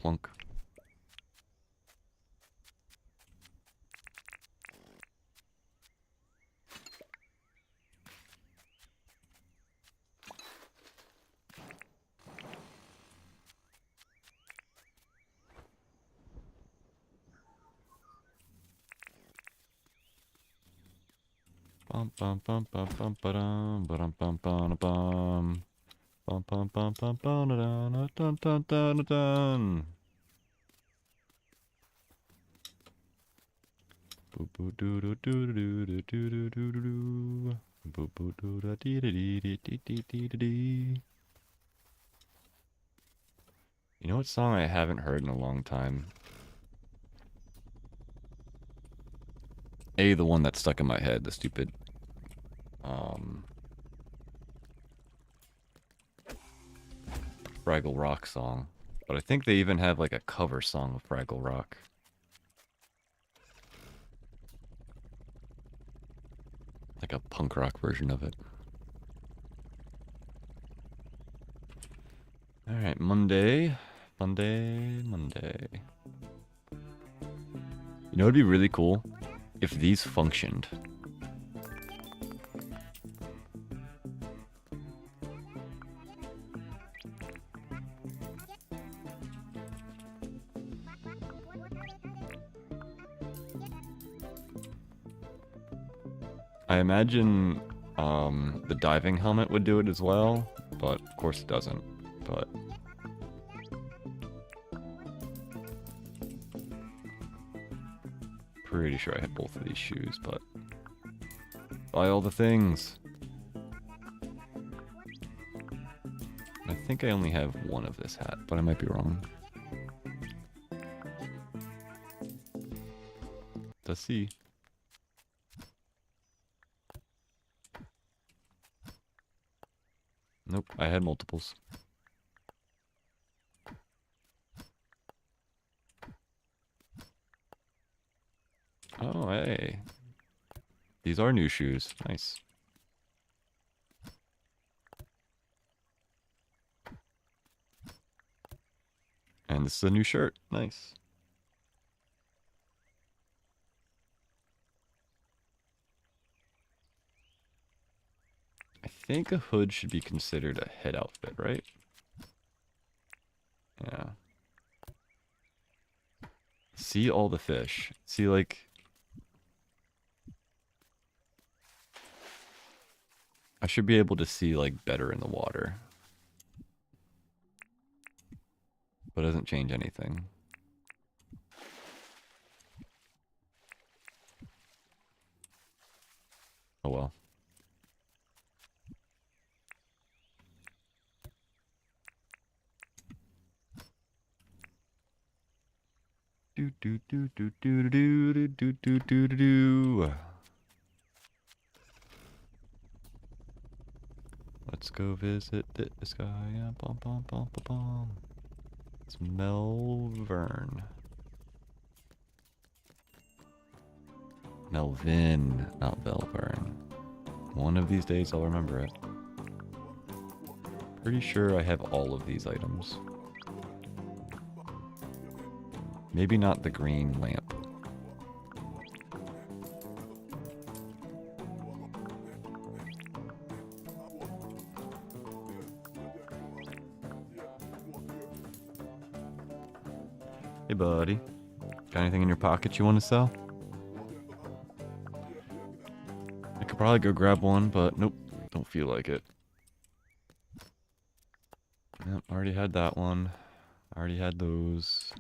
Plunk. Bum bum bum bum bum ba-dum ba-dum bum bum bum bum bum bum bum bum dun dun dun dun dun. Boo boo doo doo doo doo doo doo doo doo doo. Boo boo doo da dee da dee dee dee dee dee dee. You know what song I haven't heard in a long time? The one that's stuck in my head, the stupid Fraggle Rock song. But I think they even have like a cover song of Fraggle Rock. Like a punk rock version of it. Alright, Monday. Monday. You know, it'd be really cool if these functioned. I imagine the diving helmet would do it as well, but of course it doesn't. But pretty sure I have both of these shoes, but buy all the things. I think I only have one of this hat, but I might be wrong. Let's see. Nope, I had multiples. Oh, hey. These are new shoes. Nice. And this is a new shirt. Nice. I think a hood should be considered a head outfit, right? Yeah. See all the fish. See, like... I should be able to see, like, better in the water. But it doesn't change anything. Oh well. Do do do do do do do do do do do do. Let's go visit this guy. Bum bum bum bum bum. It's Melvern. Melvin, not Belvern. One of these days I'll remember it. Pretty sure I have all of these items. Maybe not the green lamp. Hey buddy, got anything in your pocket you want to sell? I could probably go grab one, but nope, don't feel like it. Yep, already had that one. Already had those.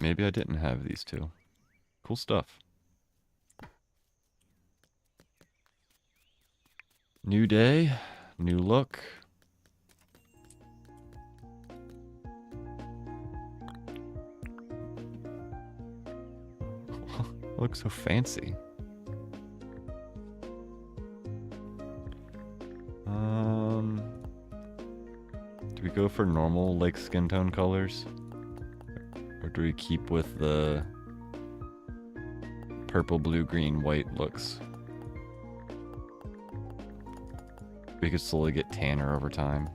Alright, maybe I didn't have these two. Cool stuff. New day, new look. Looks so fancy. Do we go for normal like skin tone colors? Or do we keep with the purple, blue, green, white looks? We could slowly get tanner over time.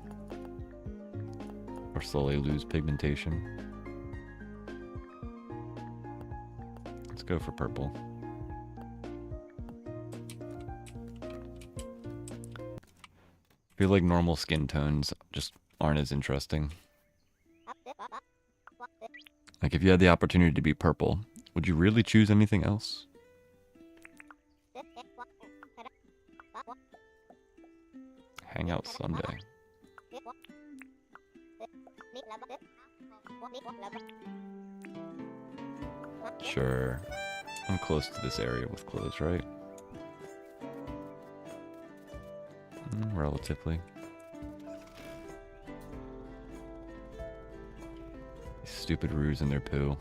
Or slowly lose pigmentation. Let's go for purple. I feel like normal skin tones just aren't as interesting. Like if you had the opportunity to be purple, would you really choose anything else? Hangout Sunday. Sure. I'm close to this area with clothes, right? Relatively. These stupid roos in their poo.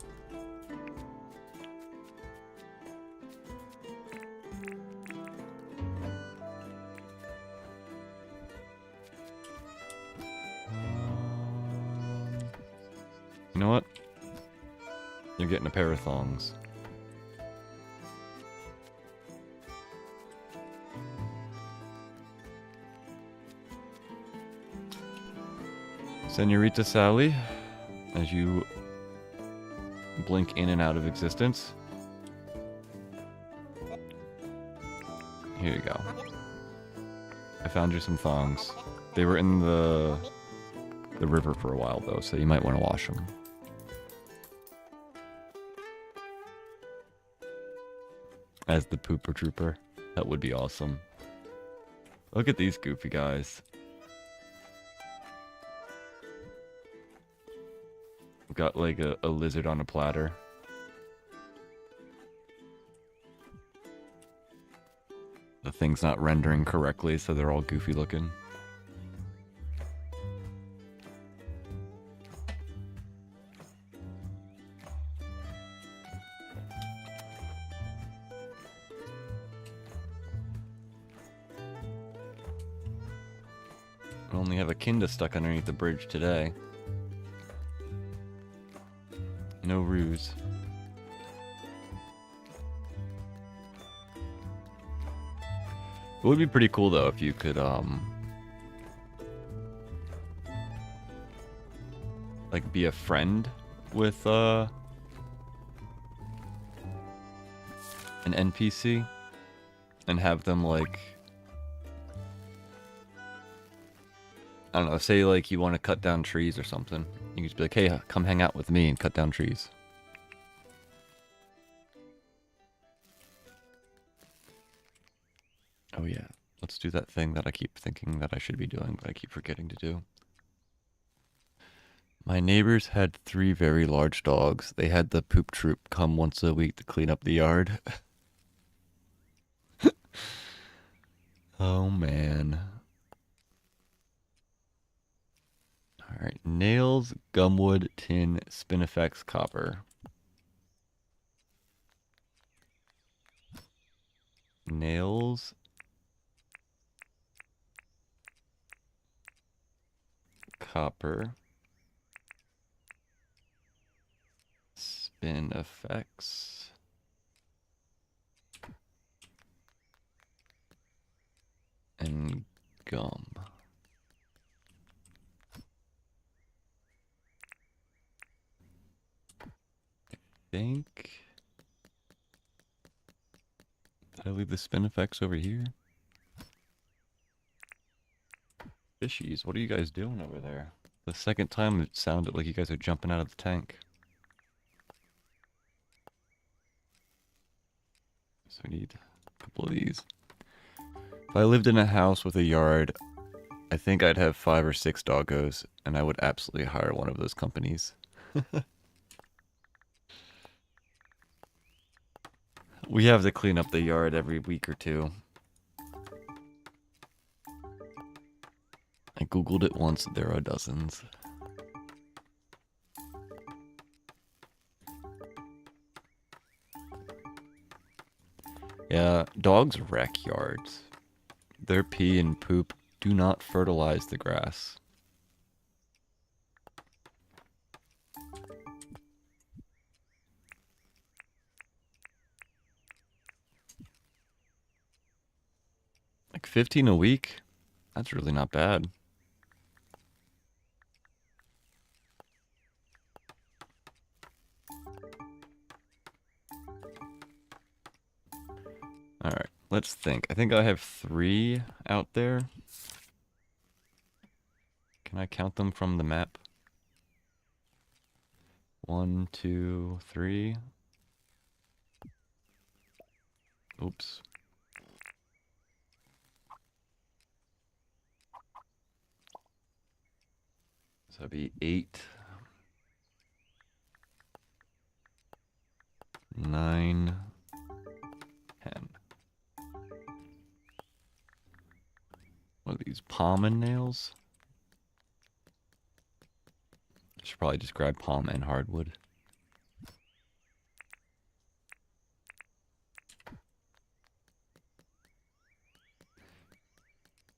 You know what? You're getting a pair of thongs. Senorita Sally, as you blink in and out of existence. Here you go. I found you some thongs. They were in the river for a while though, so you might want to wash them. As the pooper trooper. That would be awesome. Look at these goofy guys. Got like a lizard on a platter. The thing's not rendering correctly, so they're all goofy looking. We only have a kinda stuck underneath the bridge today. No ruse. It would be pretty cool though if you could like be a friend with an NPC and have them like, I don't know, say like you want to cut down trees or something. You can just be like, hey, come hang out with me and cut down trees. Oh yeah, let's do that thing that I keep thinking that I should be doing, but I keep forgetting to do. My neighbors had 3 very large dogs. They had the poop troop come once a week to clean up the yard. Oh man. Alright, nails, gumwood, tin, spinifex, copper. Nails. Copper. Spinifex. And gum. Think. Did I leave the spinifex over here? Fishies, what are you guys doing over there? The second time it sounded like you guys are jumping out of the tank. So we need a couple of these. If I lived in a house with a yard, I think I'd have 5 or 6 doggos, and I would absolutely hire one of those companies. We have to clean up the yard every week or two. I googled it once, there are dozens. Yeah, dogs wreck yards. Their pee and poop do not fertilize the grass. Like 15 a week? That's really not bad. Alright, let's think. I think I have 3 out there. Can I count them from the map? 1, 2, 3. Oops. So that'd be 8, 9, 10. What are these, palm and nails? I should probably just grab palm and hardwood.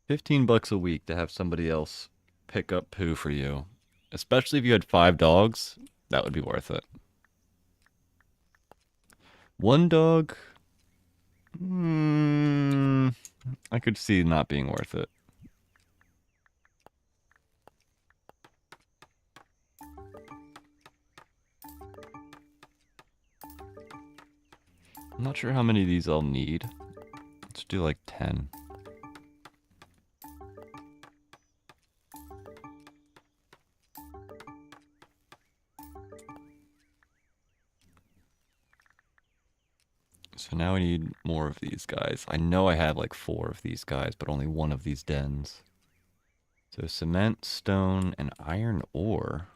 $15 a week to have somebody else pick up poo for you. Especially if you had 5 dogs, that would be worth it. 1 dog? I could see not being worth it. I'm not sure how many of these I'll need. Let's do like 10. So now I need more of these guys. I know I have like 4 of these guys, but only 1 of these dens. So cement, stone, and iron ore.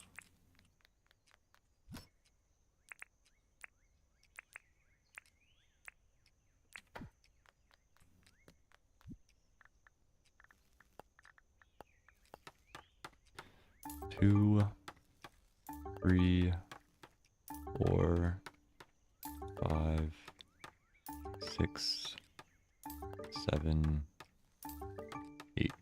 Two, 3, 4, 5, 6, 7, 8.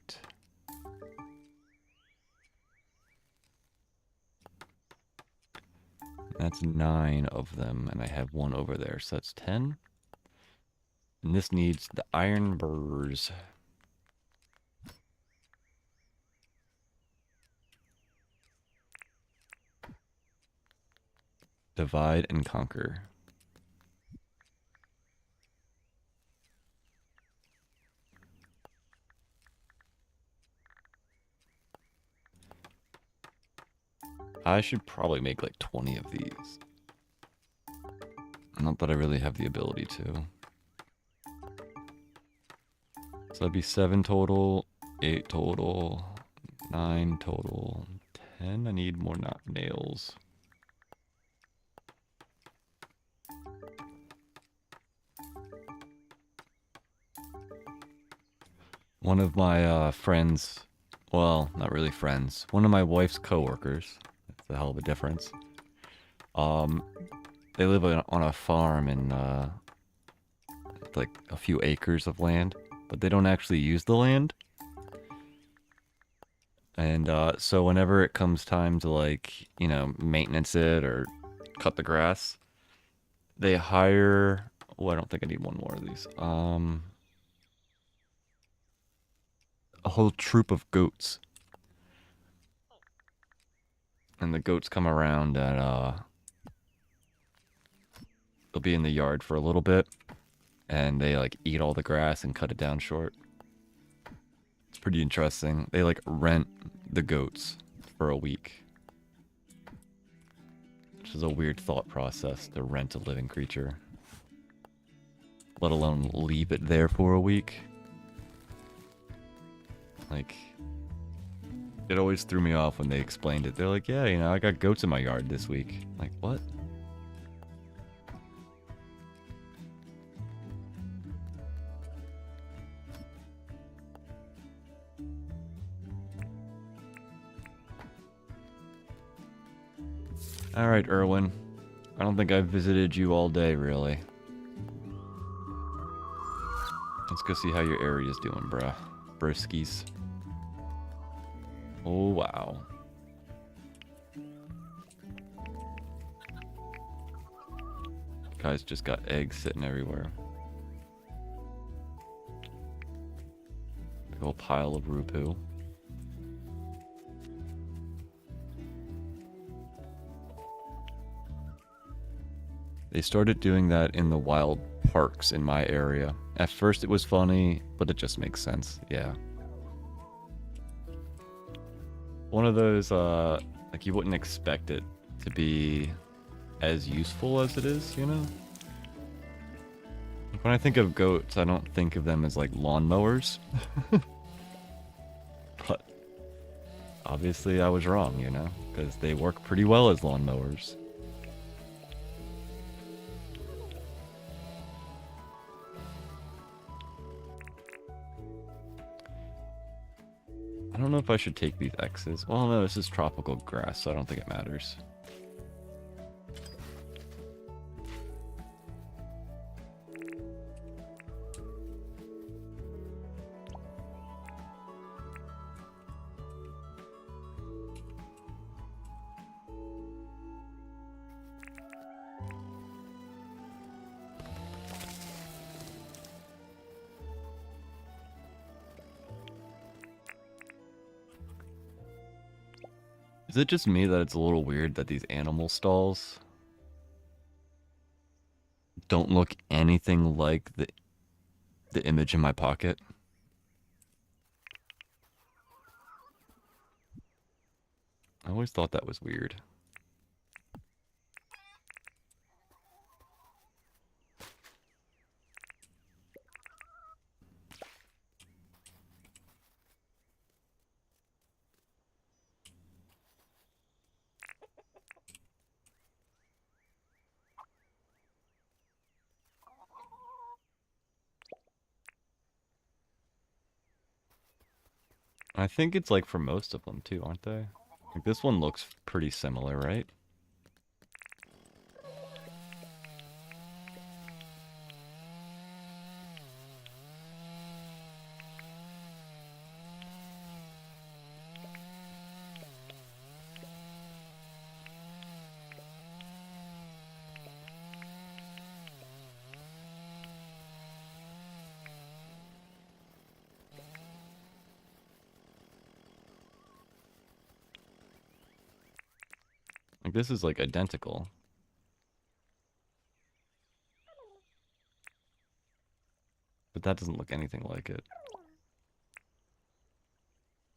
That's 9 of them, and I have 1 over there, so that's 10. And this needs the iron burrs. Divide and conquer. I should probably make like 20 of these. Not that I really have the ability to. So that'd be 7 total, 8 total, 9 total, 10. I need more nails. One of my friends, well, not really friends, one of my wife's coworkers, that's a hell of a difference. They live on a farm in like a few acres of land, but they don't actually use the land. And so whenever it comes time to like, you know, maintenance it or cut the grass, they hire, oh, I don't think I need one more of these. A whole troop of goats. And the goats come around and they'll be in the yard for a little bit, and they like eat all the grass and cut it down short. It's pretty interesting. They like rent the goats for a week, which is a weird thought process to rent a living creature, let alone leave it there for a week. Like, it always threw me off when they explained it. They're like, yeah, you know, I got goats in my yard this week. Like, what? Alright, Erwin. I don't think I've visited you all day, really. Let's go see how your area's doing, bruh. Broskies. Oh, wow. Guys just got eggs sitting everywhere. Big old pile of Rupu. They started doing that in the wild parks in my area. At first it was funny, but it just makes sense, yeah. One of those, like you wouldn't expect it to be as useful as it is, you know? When I think of goats, I don't think of them as like lawnmowers. But obviously I was wrong, you know? Because they work pretty well as lawnmowers. I don't know if I should take these X's. Well, no, this is tropical grass, so I don't think it matters. Is it just me that it's a little weird that these animal stalls don't look anything like the image in my pocket? I always thought that was weird. I think it's like for most of them too, aren't they? Like this one looks pretty similar, right? Like this is like identical. But that doesn't look anything like it.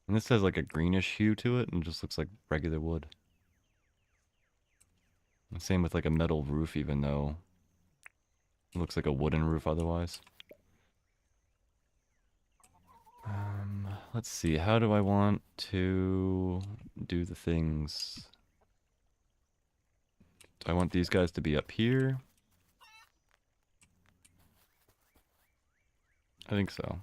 And this has like a greenish hue to it and just looks like regular wood. And same with like a metal roof, even though it looks like a wooden roof otherwise. Let's see, how do I want to do the things? Do I want these guys to be up here? I think so.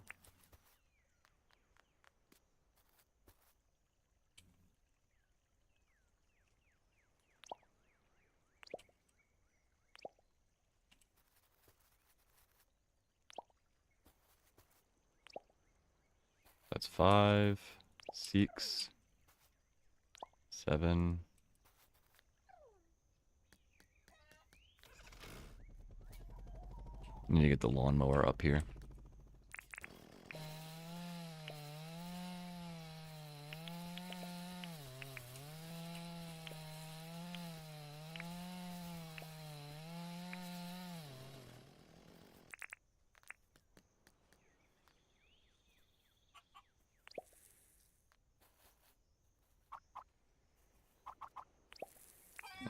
That's 5, 6, 7. Need to get the lawnmower up here.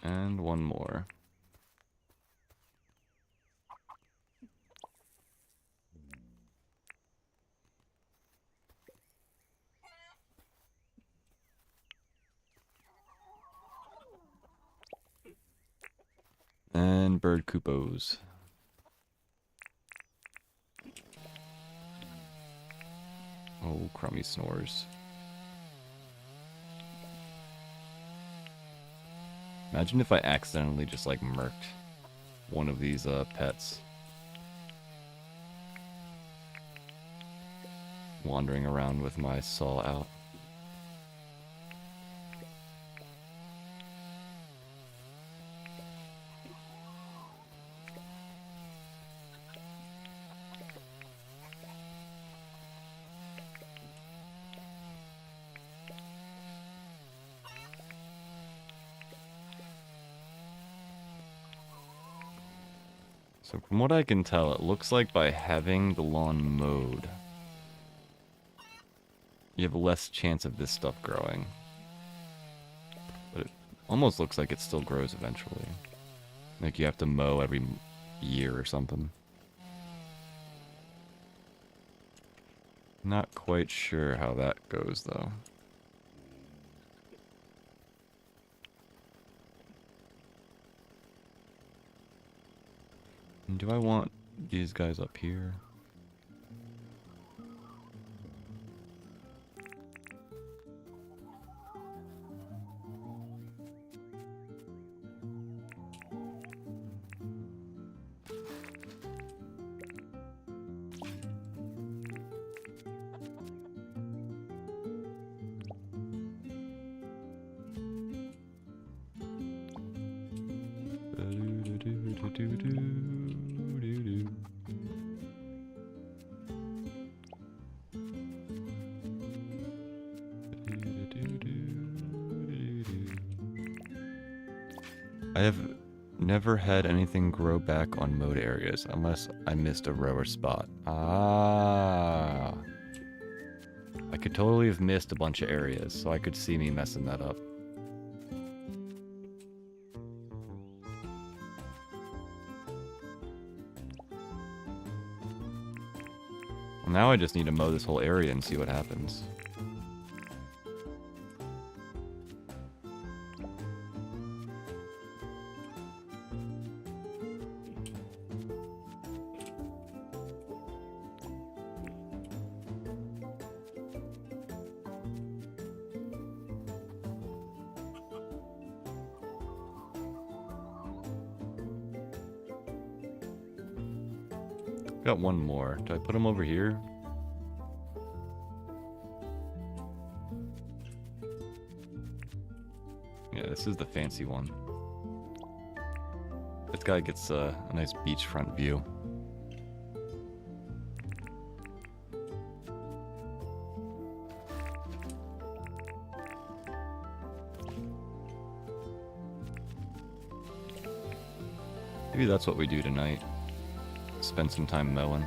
And one more. And bird coupos. Oh, crummy snores. Imagine if I accidentally just like murked one of these pets wandering around with my saw out. So from what I can tell, it looks like by having the lawn mowed, you have less chance of this stuff growing. But it almost looks like it still grows eventually. Like you have to mow every year or something. Not quite sure how that goes though. And do I want these guys up here? I have never had anything grow back on mowed areas unless I missed a row or spot. Ah. I could totally have missed a bunch of areas, so I could see me messing that up. Well, now I just need to mow this whole area and see what happens. Got one more. Do I put him over here? Yeah, this is the fancy one. This guy gets a nice beachfront view. Maybe that's what we do tonight. Spend some time mowing.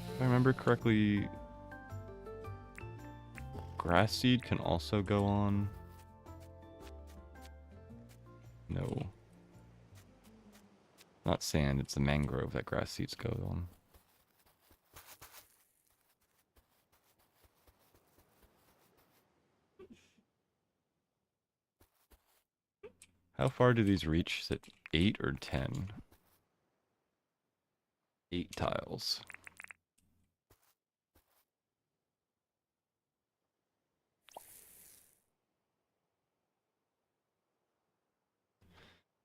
If I remember correctly, grass seed can also go on. No. Not sand, it's the mangrove that grass seeds go on. How far do these reach? Is it 8 or 10? 8 tiles.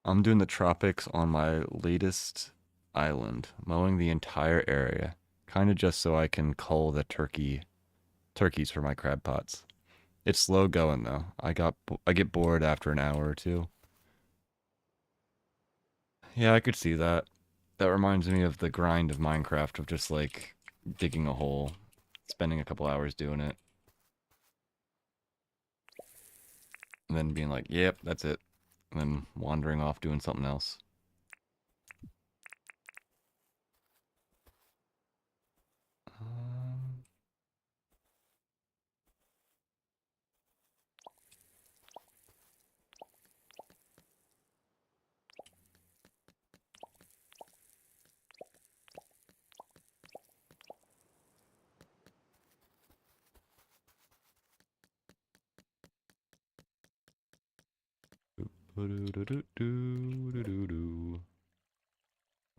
I'm doing the tropics on my latest island, mowing the entire area, kind of just so I can cull the turkeys for my crab pots. It's slow going though. I get bored after an hour or two. Yeah, I could see that. That reminds me of the grind of Minecraft of just like digging a hole, spending a couple hours doing it, and then being like, "Yep, that's it." And then wandering off doing something else. Um,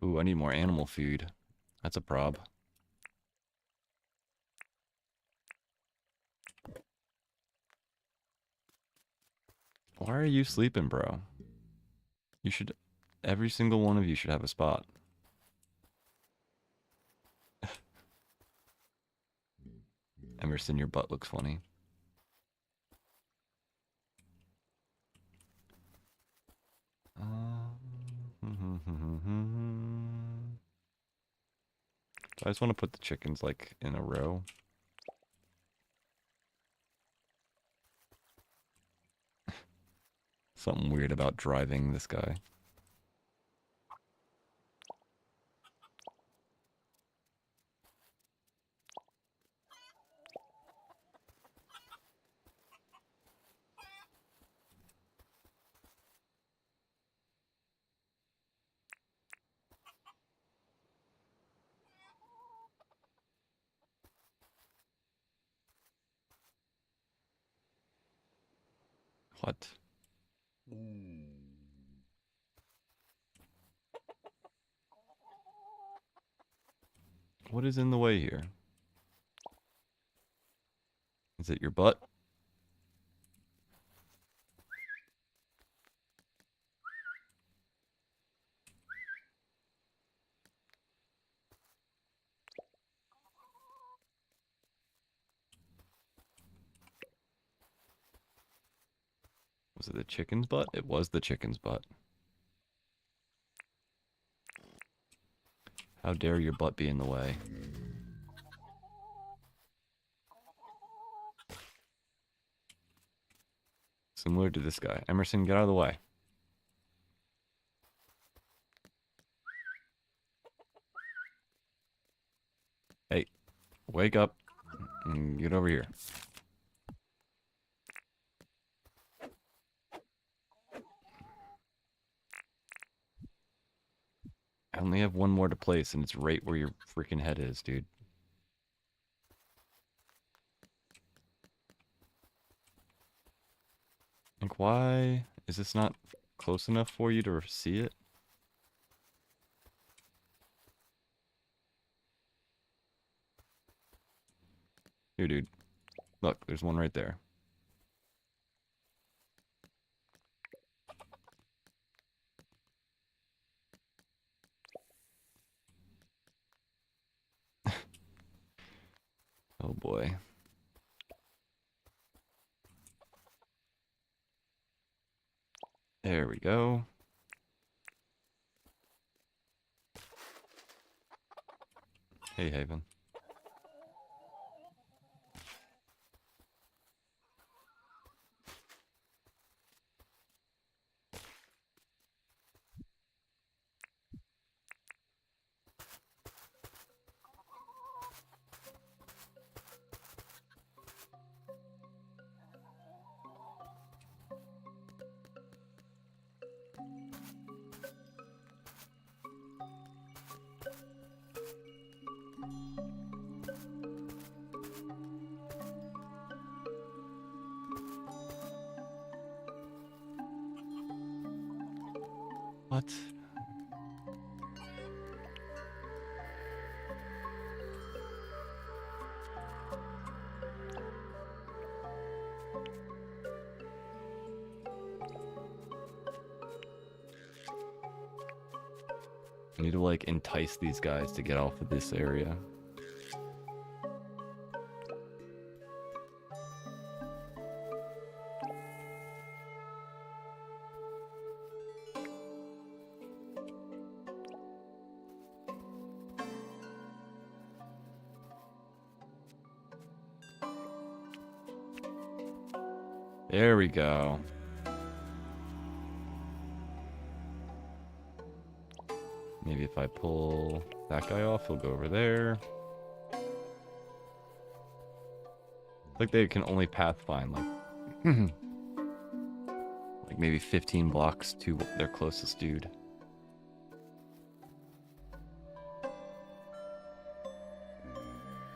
Ooh, I need more animal food. That's a prob. Why are you sleeping, bro? You should... Every single one of you should have a spot. Emerson, your butt looks funny. I just want to put the chickens, like, in a row. Something weird about driving this guy. What? What is in the way here? Is it your butt? Was it the chicken's butt? It was the chicken's butt. How dare your butt be in the way? Similar to this guy. Emerson, get out of the way. Hey, wake up and get over here. I only have one more to place, and it's right where your freaking head is, dude. Like, why is this not close enough for you to see it? Here, dude. Look, there's one right there. Oh boy. There we go. Hey, Haven. What? I need to, like, entice these guys to get off of this area. There we go. Maybe if I pull that guy off, he'll go over there. Like they can only pathfind like like maybe 15 blocks to their closest dude.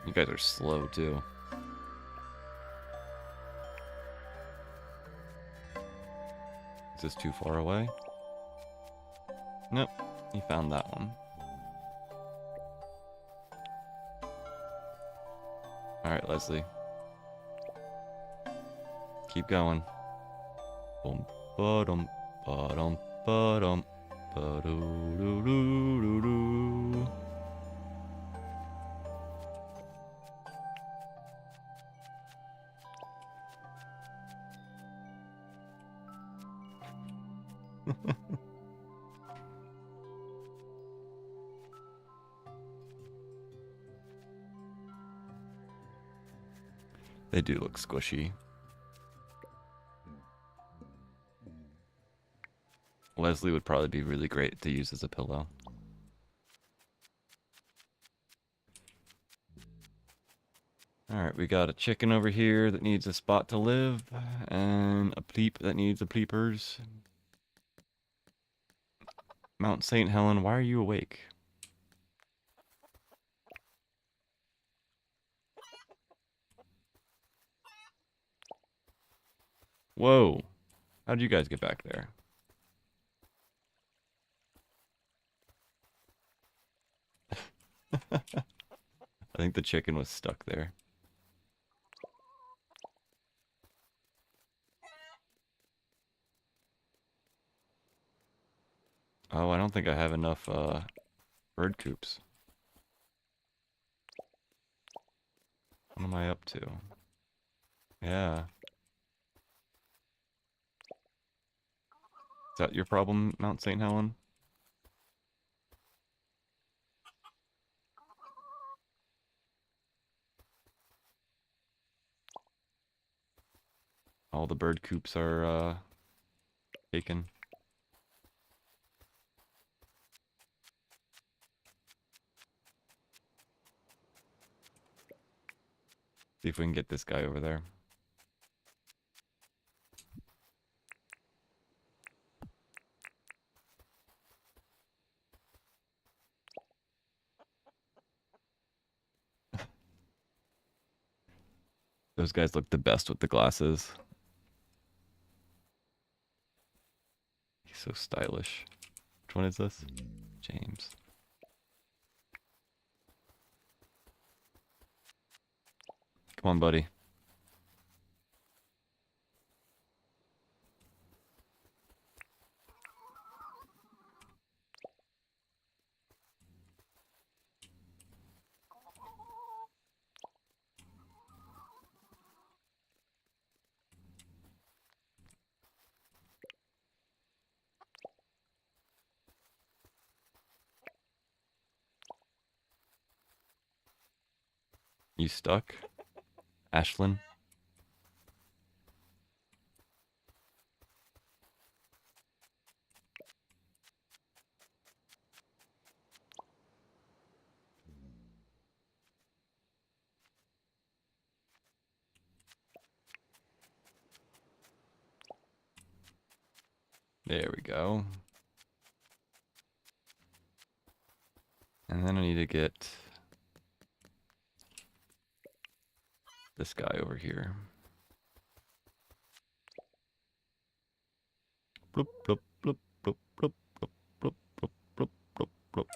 You guys are slow too. Is this too far away? Nope, he found that one. Alright, Leslie. Keep going. Boom, ba-dum, ba-dum, ba-dum, ba-doo-doo-doo-doo-doo. They do look squishy. Leslie would probably be really great to use as a pillow. Alright, we got a chicken over here that needs a spot to live, and a pleep that needs a pleepers. Mount St. Helen, why are you awake? Whoa. How'd you guys get back there? I think the chicken was stuck there. Oh, I don't think I have enough bird coops. What am I up to? Yeah. Is that your problem, Mount St. Helen? All the bird coops are taken. See if we can get this guy over there. Those guys look the best with the glasses. He's so stylish. Which one is this? James. Come on, buddy. You stuck? Ashlyn? There we go. And then I need to get this guy over here. Bloop, bloop, bloop, bloop, bloop, bloop, bloop, bloop, bloop, bloop, bloop.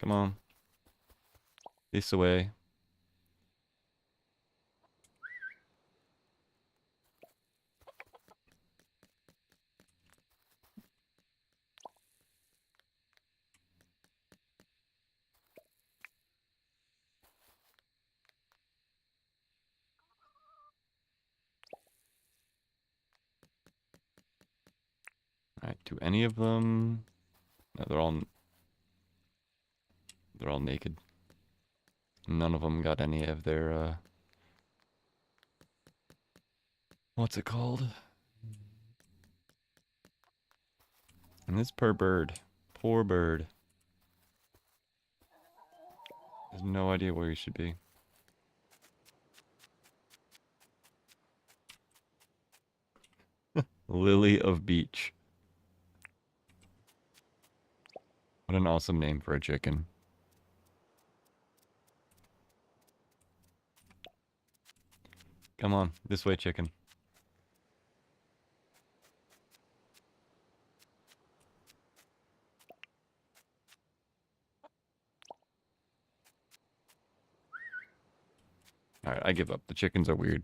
Come on. This away. Alright, do any of them... No, they're all naked. None of them got any of their, what's it called? And this poor bird. Poor bird. Has no idea where he should be. Lily of Beach. What an awesome name for a chicken. Come on, this way, chicken. Alright, I give up. The chickens are weird.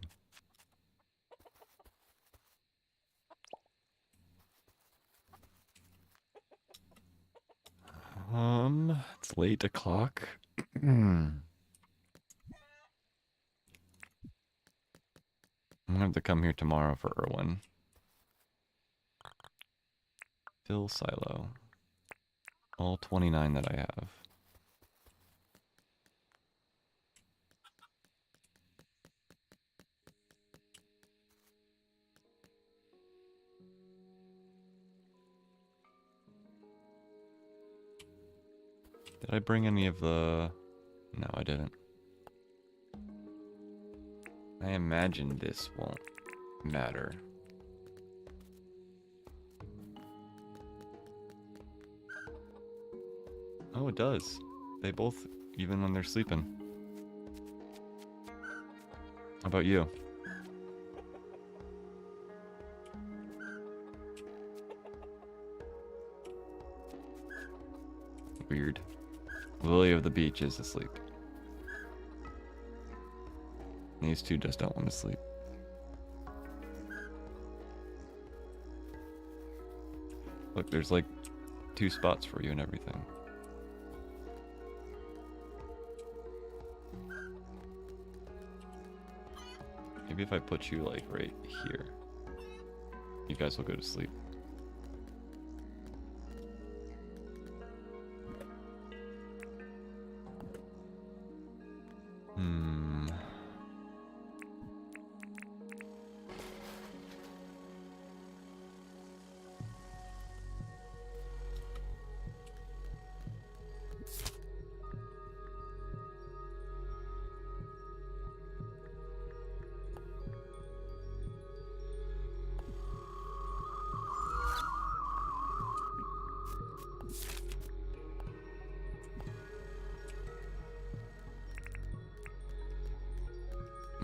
It's late o'clock. I'm gonna have to come here tomorrow for Irwin. Fill silo. All 29 that I have. Did I bring any of the... No, I didn't. I imagine this won't matter. Oh, it does. They both, even when they're sleeping. How about you? Weird. Lily of the beach is asleep. These two just don't want to sleep. Look, there's like 2 spots for you and everything. Maybe if I put you like right here, you guys will go to sleep.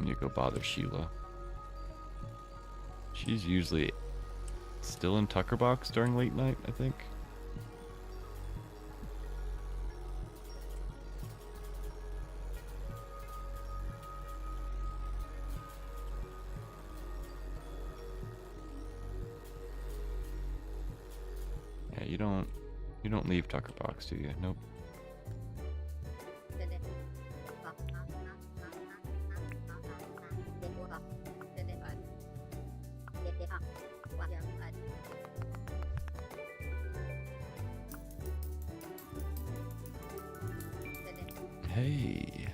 You go bother Sheila. She's usually still in Tucker Box during late night, I think. Yeah, you don't leave Tucker Box, do you? Nope. Hey.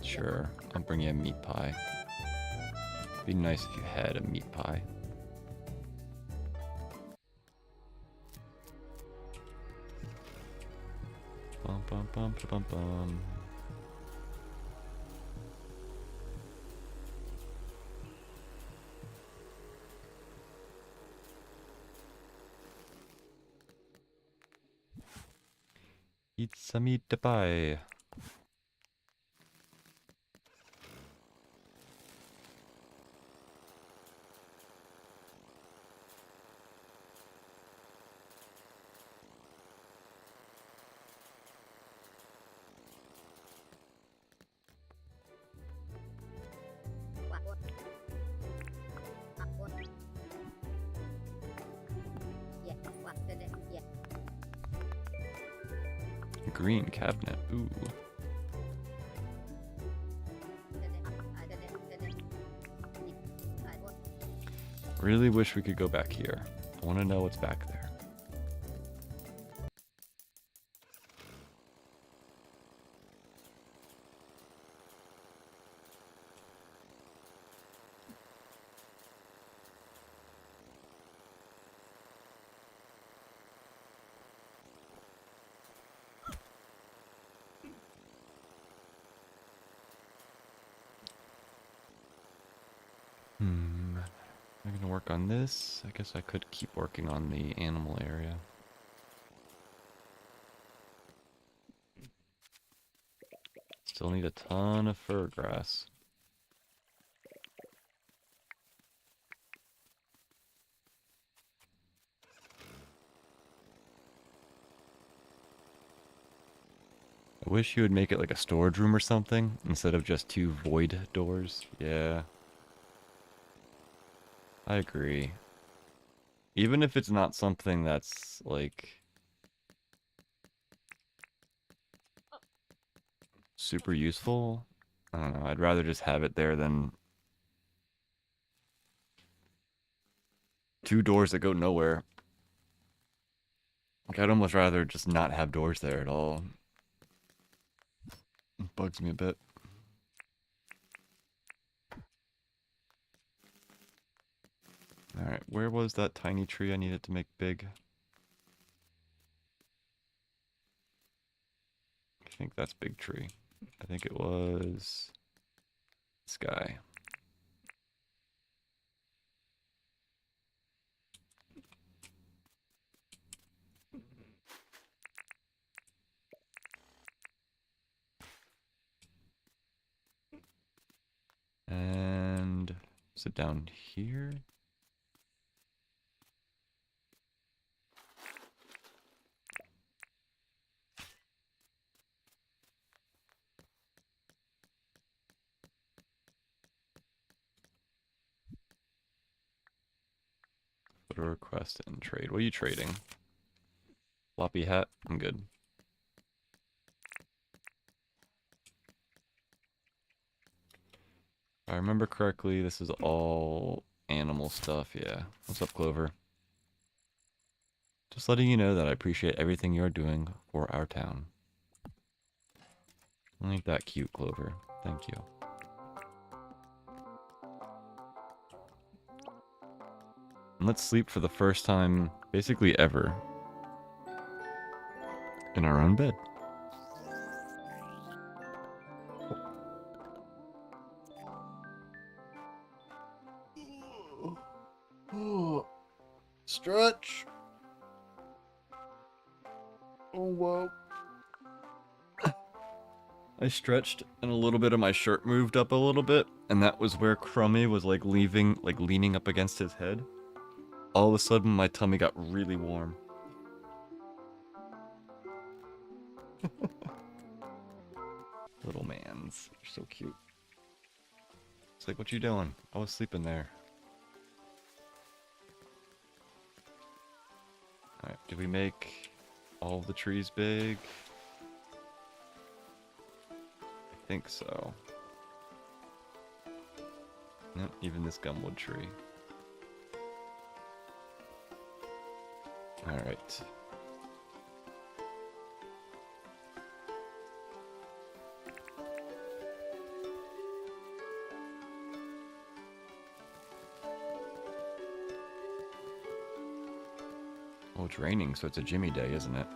Sure, I'll bring you a meat pie. It'd be nice if you had a meat pie. Bum bum bum bum bum. Eat some meat pie. Green cabinet. Ooh. Really wish we could go back here. I want to know what's back there. I'm gonna work on this. I guess I could keep working on the animal area. Still need a ton of fur grass. I I wish you would make it like a storage room or something instead of just two void doors. Yeah, I agree. Even if it's not something that's like super useful, I don't know. I'd rather just have it there than two doors that go nowhere. Like, I'd almost rather just not have doors there at all. It bugs me a bit. Alright, where was that tiny tree I needed to make big? I think that's big tree. I think it was this guy. And is it down here? Put a request and trade. What are you trading? Floppy hat? I'm good. If I remember correctly, this is all animal stuff, yeah. What's up, Clover? Just letting you know that I appreciate everything you're doing for our town. Ain't that cute, Clover. Thank you. And let's sleep for the first time, basically ever, in our own bed. Stretch. Oh, whoa. I stretched and a little bit of my shirt moved up a little bit, and that was where Crummy was like leaning up against his head. All of a sudden my tummy got really warm. Little mans. They're so cute. It's like, what you doing? I was sleeping there. Alright, did we make all of the trees big? I think so. Nope, even this gumwood tree. Alright. Oh, it's raining, so it's a Jimmy day, isn't it?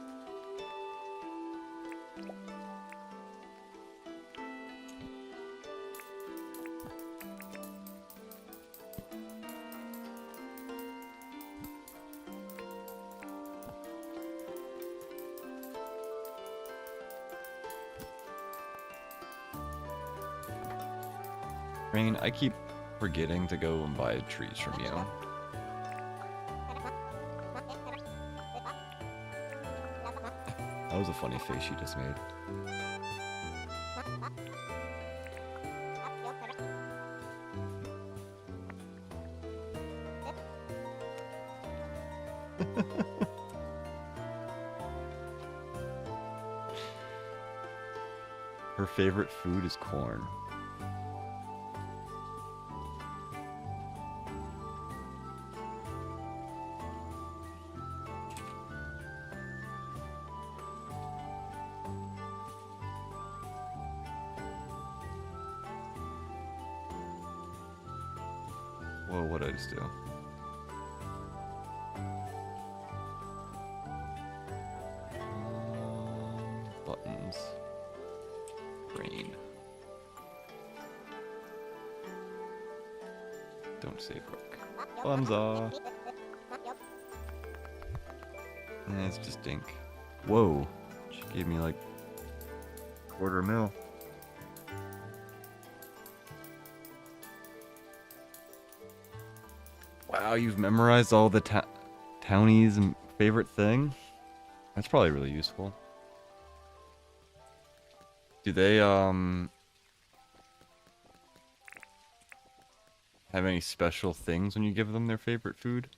Rain, I keep forgetting to go and buy trees from you. That was a funny face you just made. Her favorite food is corn. Whoa, what did I just do? Buttons. Rain. Don't say broke. Thumbs off. It's just Dink. Whoa. She gave me like $250,000. Wow, you've memorized all the townies and favorite thing? That's probably really useful. Do they have any special things when you give them their favorite food?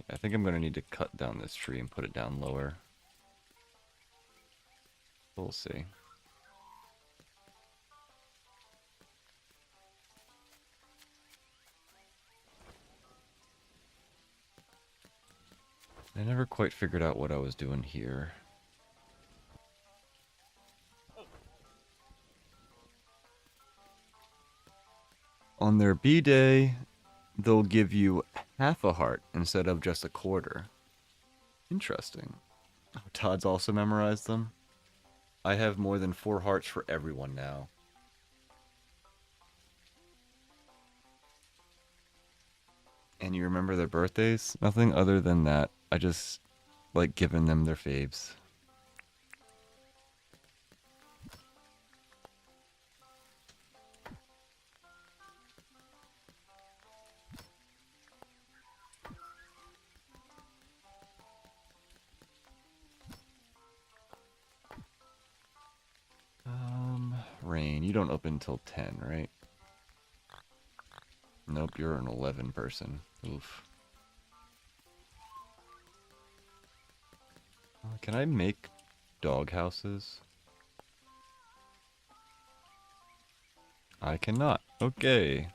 I think I'm gonna need to cut down this tree and put it down lower. We'll see. I never quite figured out what I was doing here. On their B-Day, they'll give you half a heart instead of just a quarter. Interesting. Oh, Todd's also memorized them. I have more than 4 hearts for everyone now. And you remember their birthdays? Nothing other than that. I just like giving them their faves. Rain, you don't open until 10, right? Nope, you're an 11 person. Oof. Can I make dog houses? I cannot. Okay.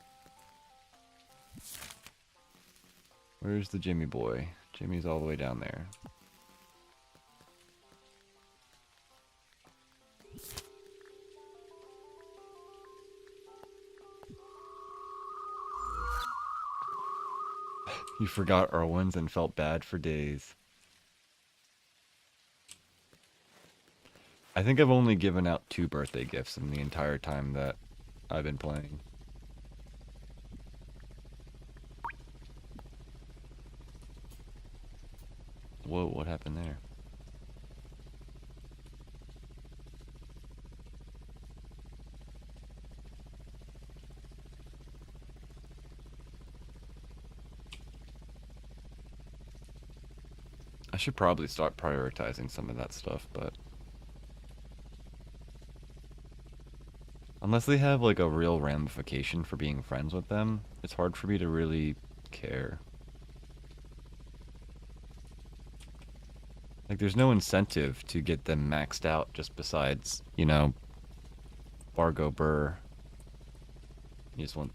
Where's the Jimmy boy? Jimmy's all the way down there. You forgot Irwin's and felt bad for days. I think I've only given out 2 birthday gifts in the entire time that I've been playing. Whoa, what happened there? I should probably start prioritizing some of that stuff, but... Unless they have, like, a real ramification for being friends with them, it's hard for me to really care. Like, there's no incentive to get them maxed out just besides, you know, Fargo Burr. You just want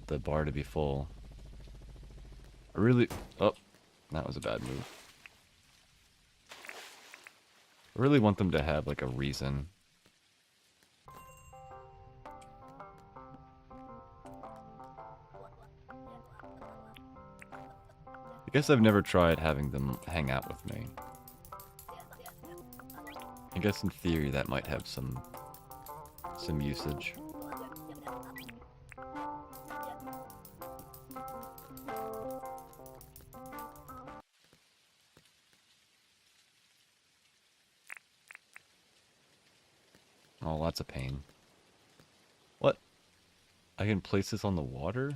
the bar to be full. I really... Oh, that was a bad move. I really want them to have, like, a reason. I guess I've never tried having them hang out with me. I guess in theory that might have some usage. Oh, lots of pain. What? I can place this on the water?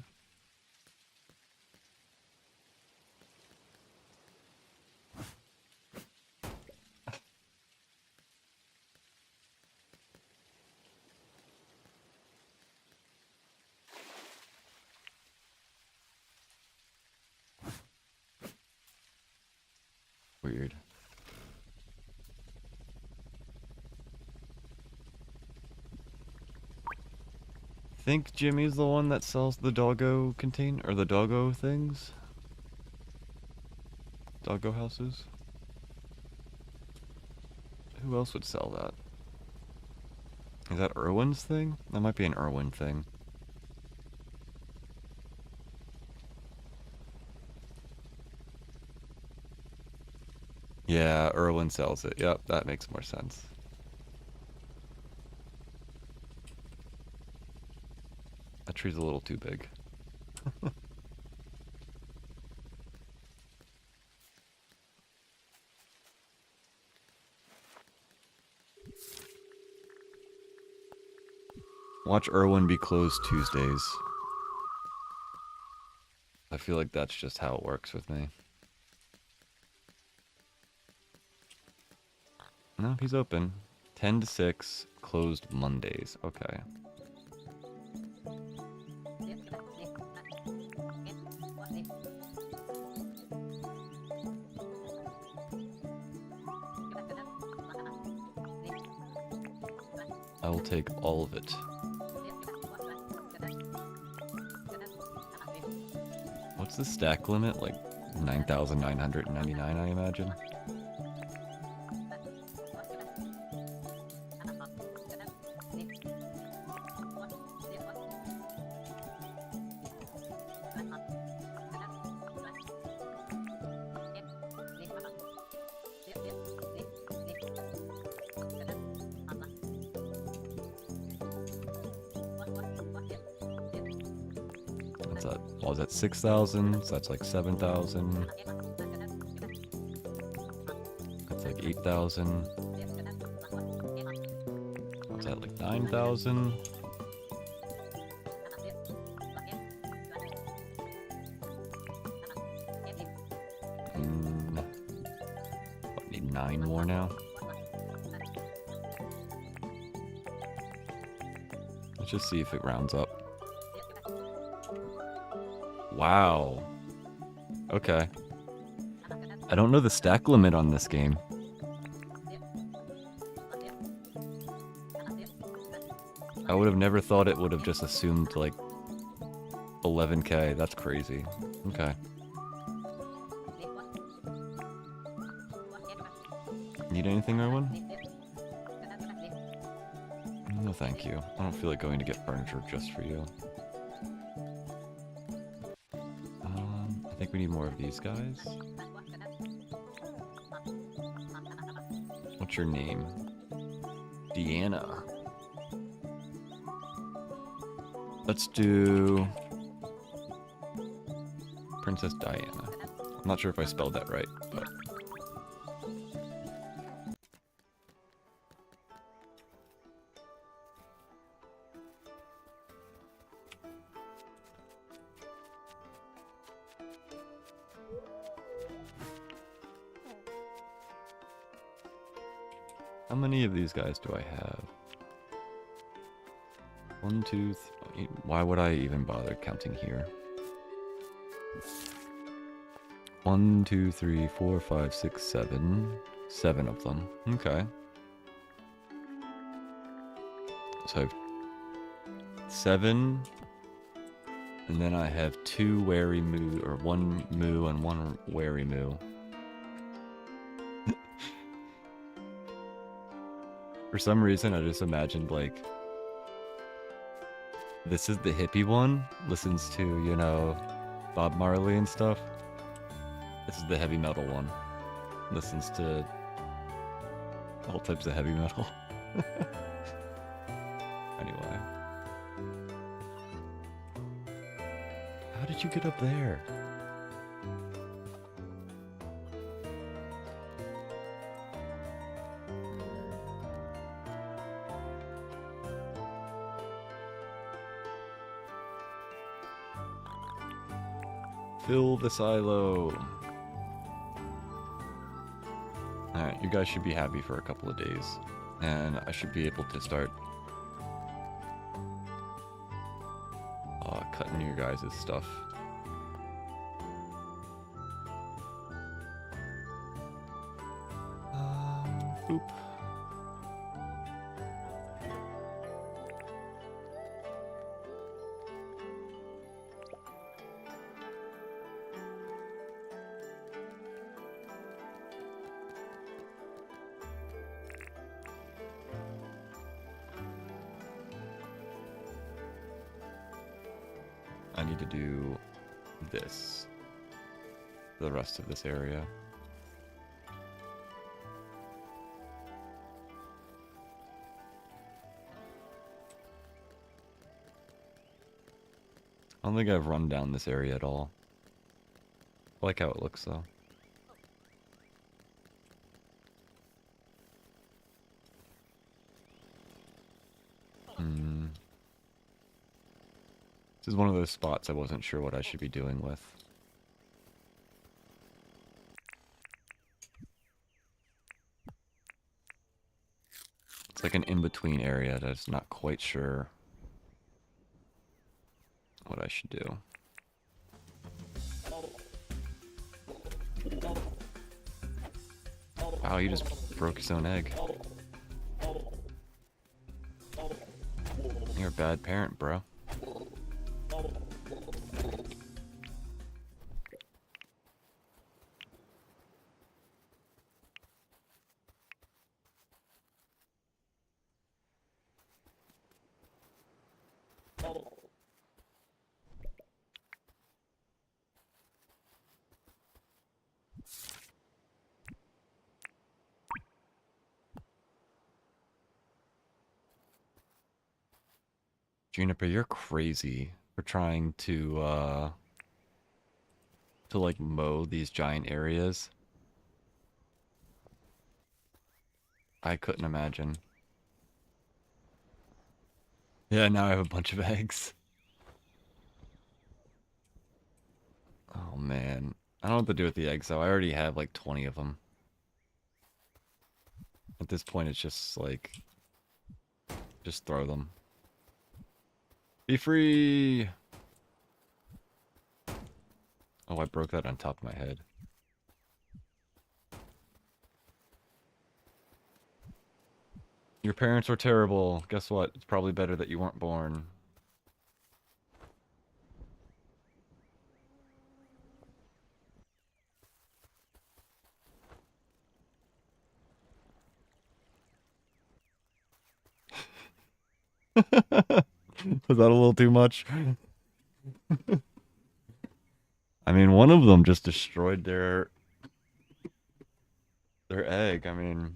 Weird. I think Jimmy's the one that sells the doggo container, or the doggo things? Doggo houses? Who else would sell that? Is that Irwin's thing? That might be an Irwin thing. Yeah, Irwin sells it. Yep, that makes more sense. That tree's a little too big. Watch Irwin be closed Tuesdays. I feel like that's just how it works with me. No, he's open. 10 to 6, closed Mondays. Okay. I will take all of it. What's the stack limit? Like 9,999, I imagine. What's that? Oh, is that 6,000? So that's like 7,000. That's like 8,000. What's that? Like 9,000? Need 9 more now. Let's just see if it rounds up. Wow. Okay. I don't know the stack limit on this game. I would have never thought it would have just assumed like 11k. That's crazy. Okay. Need anything, Erwin? No, thank you. I don't feel like going to get furniture just for you. I think we need more of these guys. What's your name? Deanna. Let's do Princess Diana. I'm not sure if I spelled that right, but... How many of these guys do I have? 1, 2, 3... Why would I even bother counting here? 1, 2, 3, 4, 5, 6, 7. 7 of them. Okay. So I have 7. And then I have 2 wary moo, or 1 moo and 1 wary moo. For some reason, I just imagined, like, this is the hippie one, listens to, you know, Bob Marley and stuff. This is the heavy metal one, listens to all types of heavy metal. Anyway. How did you get up there? Fill the silo. Alright, you guys should be happy for a couple of days. And I should be able to start cutting your guys' stuff. Boop. I need to do this for the rest of this area. I don't think I've run down this area at all. I like how it looks though. is one of those spots I wasn't sure what I should be doing with. It's like an in-between area that's not quite sure what I should do. Wow, you just broke his own egg. You're a bad parent, bro. Juniper, you're crazy for trying to like mow these giant areas. I couldn't imagine. Yeah, now I have a bunch of eggs. Oh man. I don't know what to do with the eggs though. I already have like 20 of them. At this point it's just like just throw them. Be free. Oh, I broke that on top of my head. Your parents were terrible. Guess what? It's probably better that you weren't born. Was that a little too much? I mean, one of them just destroyed their egg. I mean,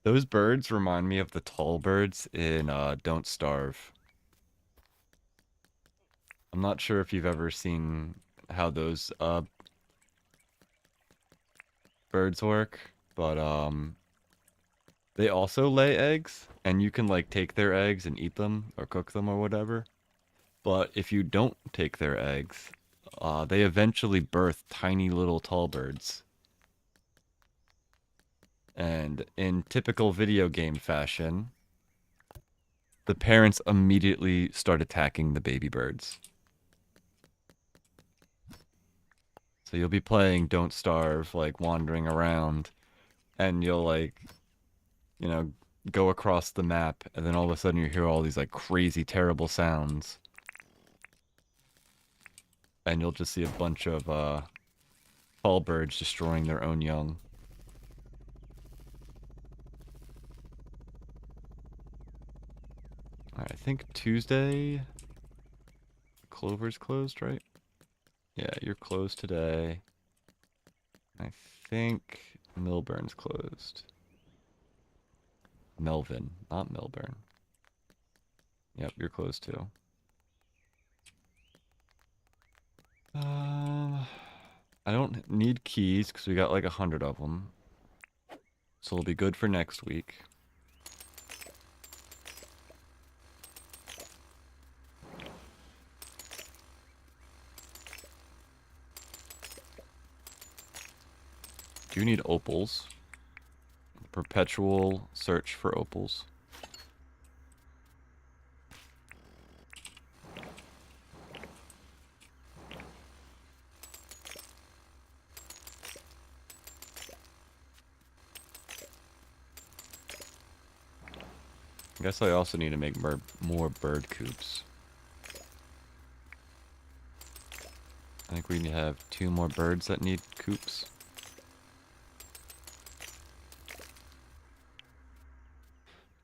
those birds remind me of the tall birds in Don't Starve. I'm not sure if you've ever seen how those birds work, but they also lay eggs, and you can like take their eggs and eat them or cook them or whatever. But if you don't take their eggs, they eventually birth tiny little tall birds. And in typical video game fashion, the parents immediately start attacking the baby birds. So you'll be playing Don't Starve, like wandering around, and you'll like, you know, go across the map, and then all of a sudden you hear all these like crazy, terrible sounds. And you'll just see a bunch of tall birds destroying their own young. Alright, I think Tuesday, Clover's closed, right? Yeah, you're closed today. I think Milburn's closed. Melvin, not Milburn. Yep, you're closed too. I don't need keys because we got like 100 of them. So it'll be good for next week. Do you need opals? Perpetual search for opals. I guess I also need to make more bird coops. I think we need to have 2 more birds that need coops.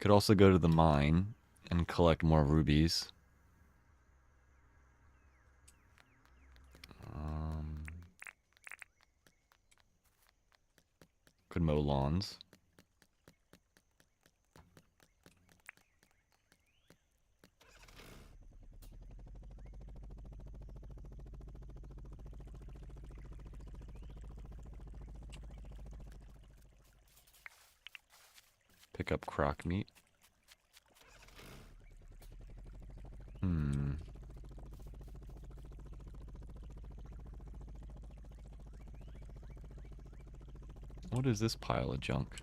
Could also go to the mine and collect more rubies. Could mow lawns. Pick up croc meat. Hmm. What is this pile of junk?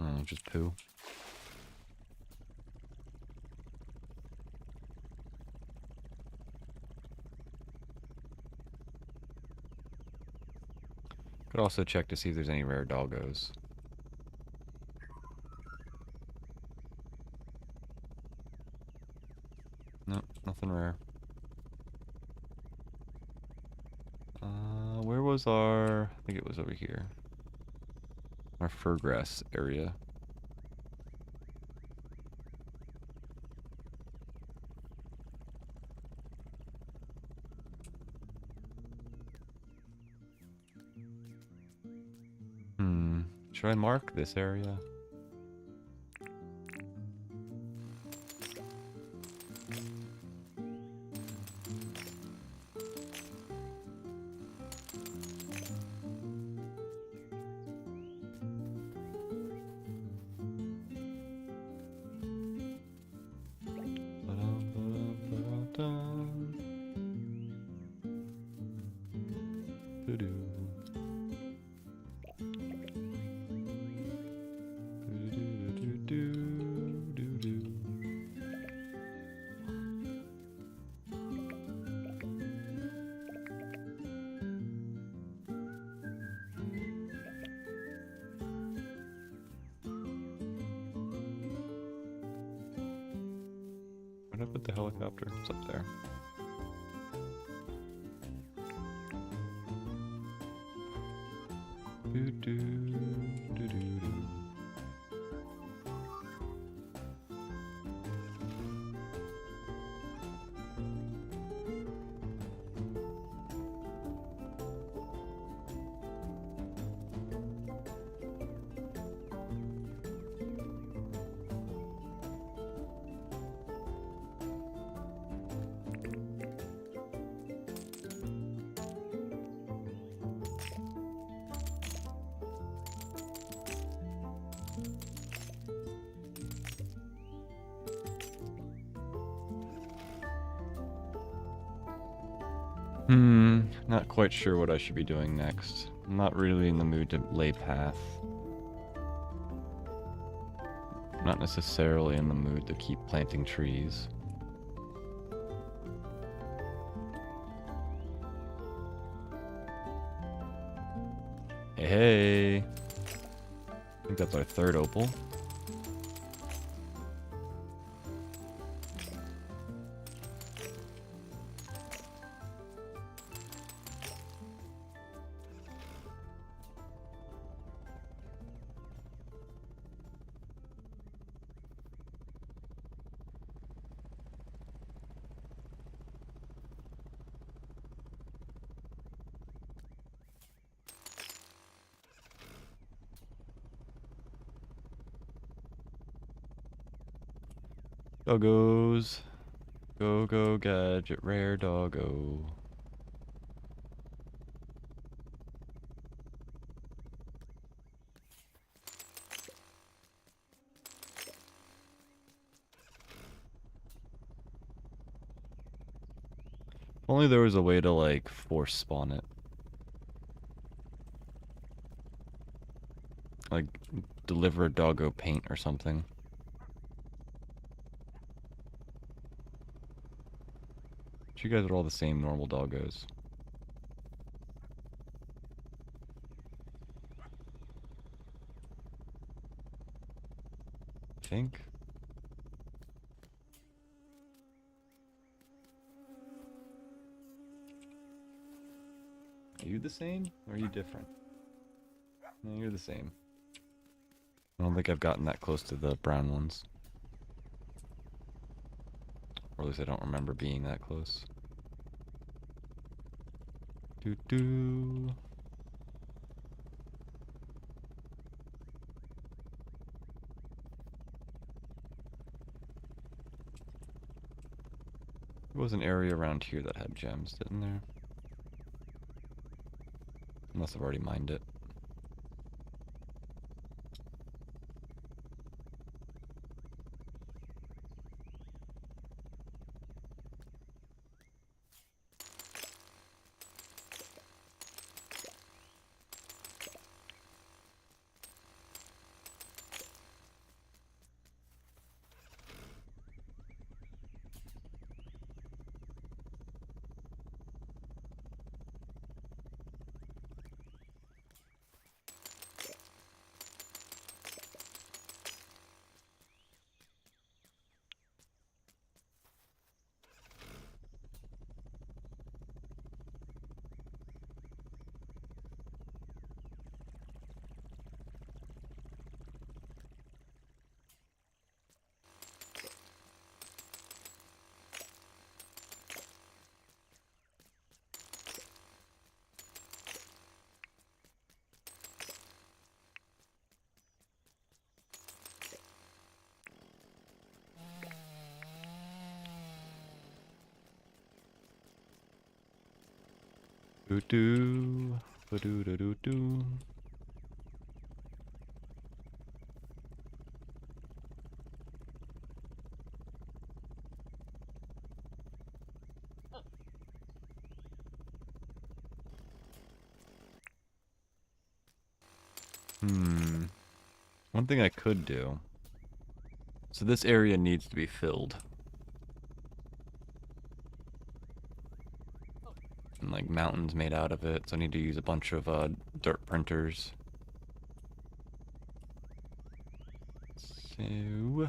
Oh, just poo. Could also check to see if there's any rare doggos. Nope, nothing rare. Where was our... I think it was over here. Our fur grass area. Should I mark this area? Where'd I put the helicopter? It's up there. Do do do do do. Not quite sure what I should be doing next. I'm not really in the mood to lay path. Not necessarily in the mood to keep planting trees. Hey! I think that's our third opal. Doggos. Go, go, gadget, rare doggo. If only there was a way to, like, force spawn it. Like, deliver a doggo paint or something. But you guys are all the same normal doggos. I think. Are you the same, or are you different? No, you're the same. I don't think I've gotten that close to the brown ones. Or at least I don't remember being that close. Doo-doo. There was an area around here that had gems, didn't there? Unless I've already mined it. Doo doo. Ba-doo doo doo doo. One thing I could do. So this area needs to be filled. And like mountains made out of it, so I need to use a bunch of dirt printers. So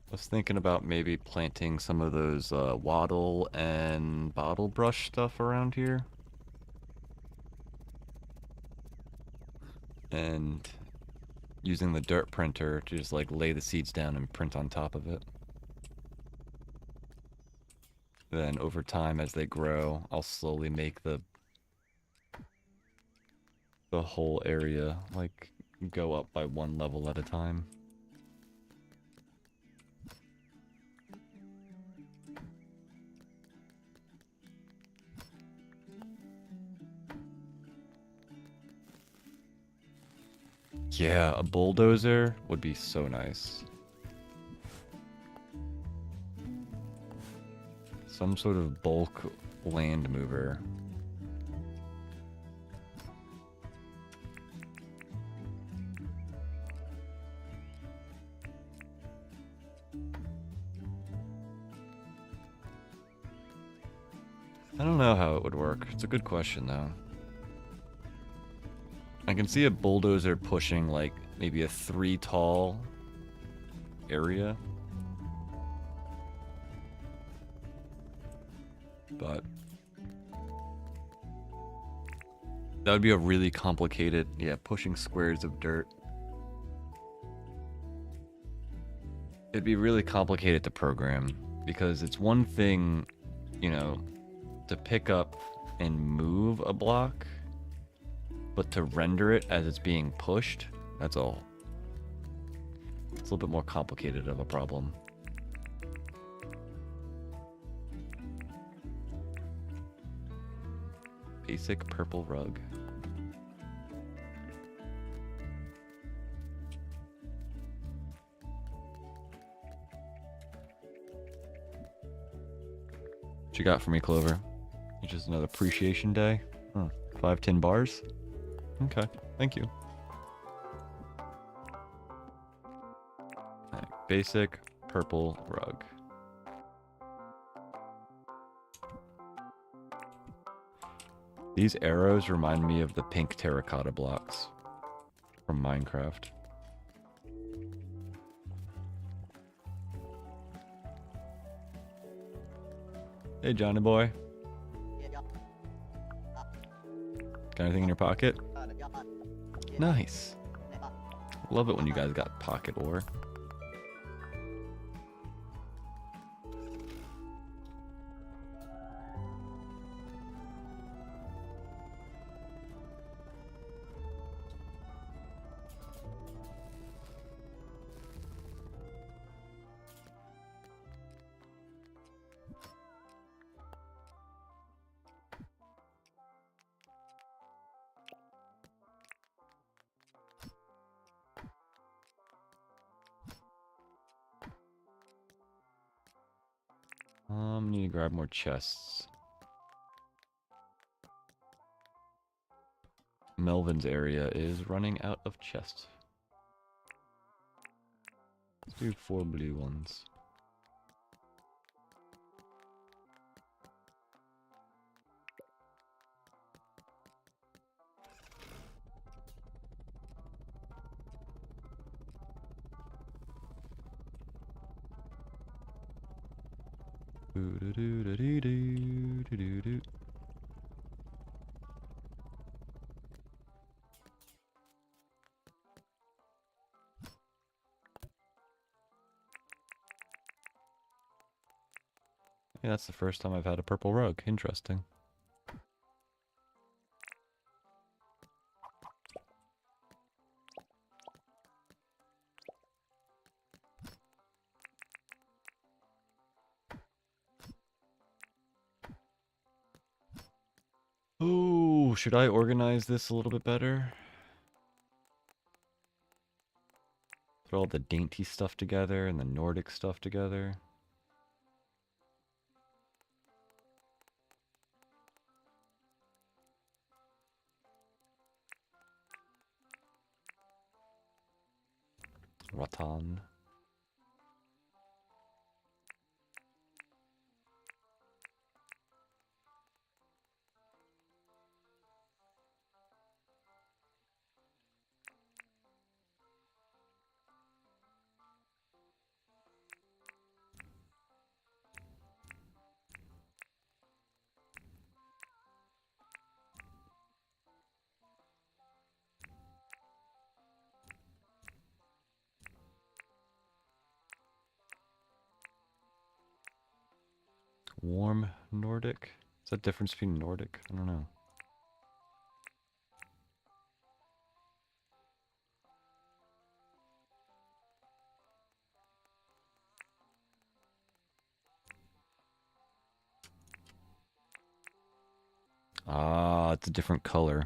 I was thinking about maybe planting some of those wattle and bottle brush stuff around here. And using the dirt printer to just like lay the seeds down and print on top of it. Then over time as they grow, I'll slowly make the whole area like go up by one level at a time. Yeah, a bulldozer would be so nice. Some sort of bulk land mover. I don't know how it would work. It's a good question, though. I can see a bulldozer pushing, like, maybe a 3 tall area. But that would be a really complicated, yeah, pushing squares of dirt. It'd be really complicated to program, because it's one thing, you know, to pick up and move a block, but to render it as it's being pushed, that's all. It's a little bit more complicated of a problem. Basic purple rug. What you got for me, Clover? It's just another appreciation day? Huh. 5 tin bars? Okay, thank you. Right, basic purple rug. These arrows remind me of the pink terracotta blocks from Minecraft. Hey, Johnny boy. Got anything in your pocket? Nice. Love it when you guys got pocket ore. Need to grab more chests. Melvin's area is running out of chests. Let's do 4 blue ones. Yeah, that's the first time I've had a purple rug. Interesting. should I organize this a little bit better? Put all the dainty stuff together and the Nordic stuff together. Rattan. Warm Nordic? Is that difference between Nordic? I don't know. Ah, it's a different color.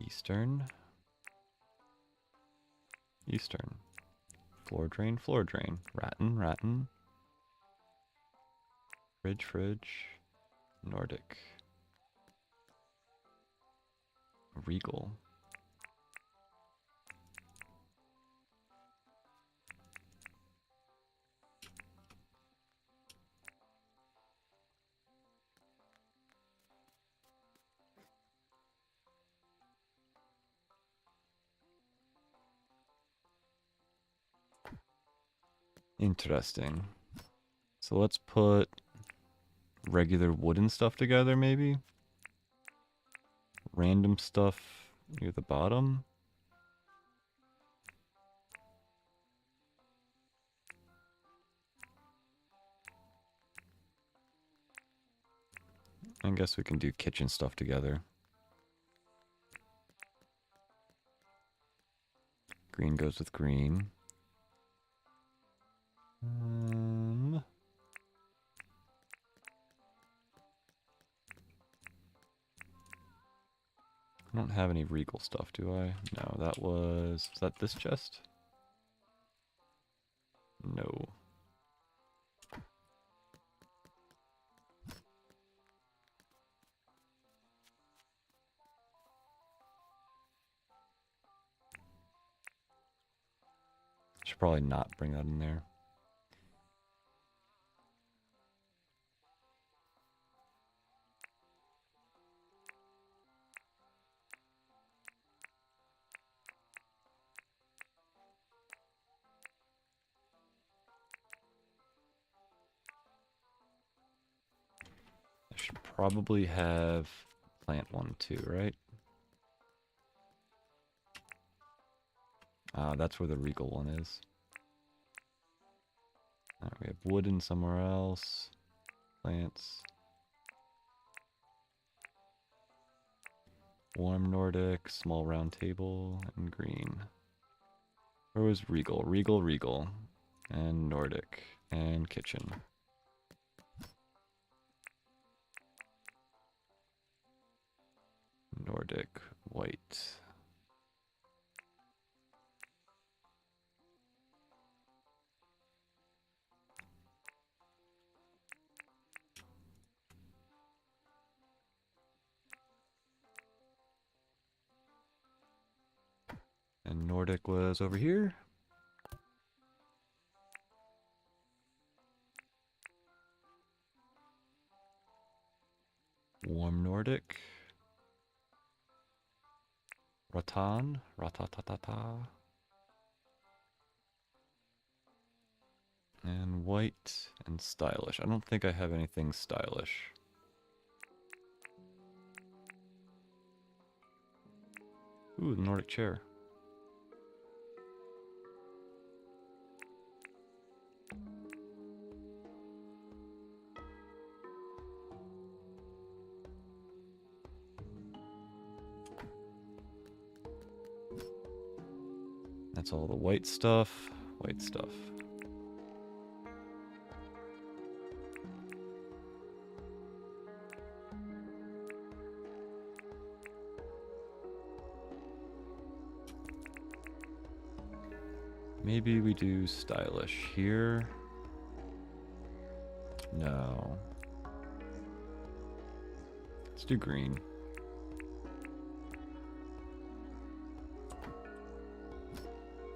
Eastern. Eastern. Floor drain, floor drain. Rattan, rattan. Fridge, fridge. Nordic. Regal. Interesting. So let's put regular wooden stuff together, maybe? Random stuff near the bottom? I guess we can do kitchen stuff together. Green goes with green. I don't have any regal stuff, do I? No, that was that this chest? No. Should probably not bring that in there. I should probably have plant one too, right? That's where the regal one is. Alright, we have wooden somewhere else. Plants. Warm Nordic, small round table, and green. Where was regal? Regal, regal. And Nordic. And kitchen. Nordic, white. And Nordic was over here. Warm Nordic. Rattan. Ratatatata. And white and stylish. I don't think I have anything stylish. Ooh, the Nordic chair. That's all the white stuff. White stuff. Maybe we do stylish here. No. Let's do green.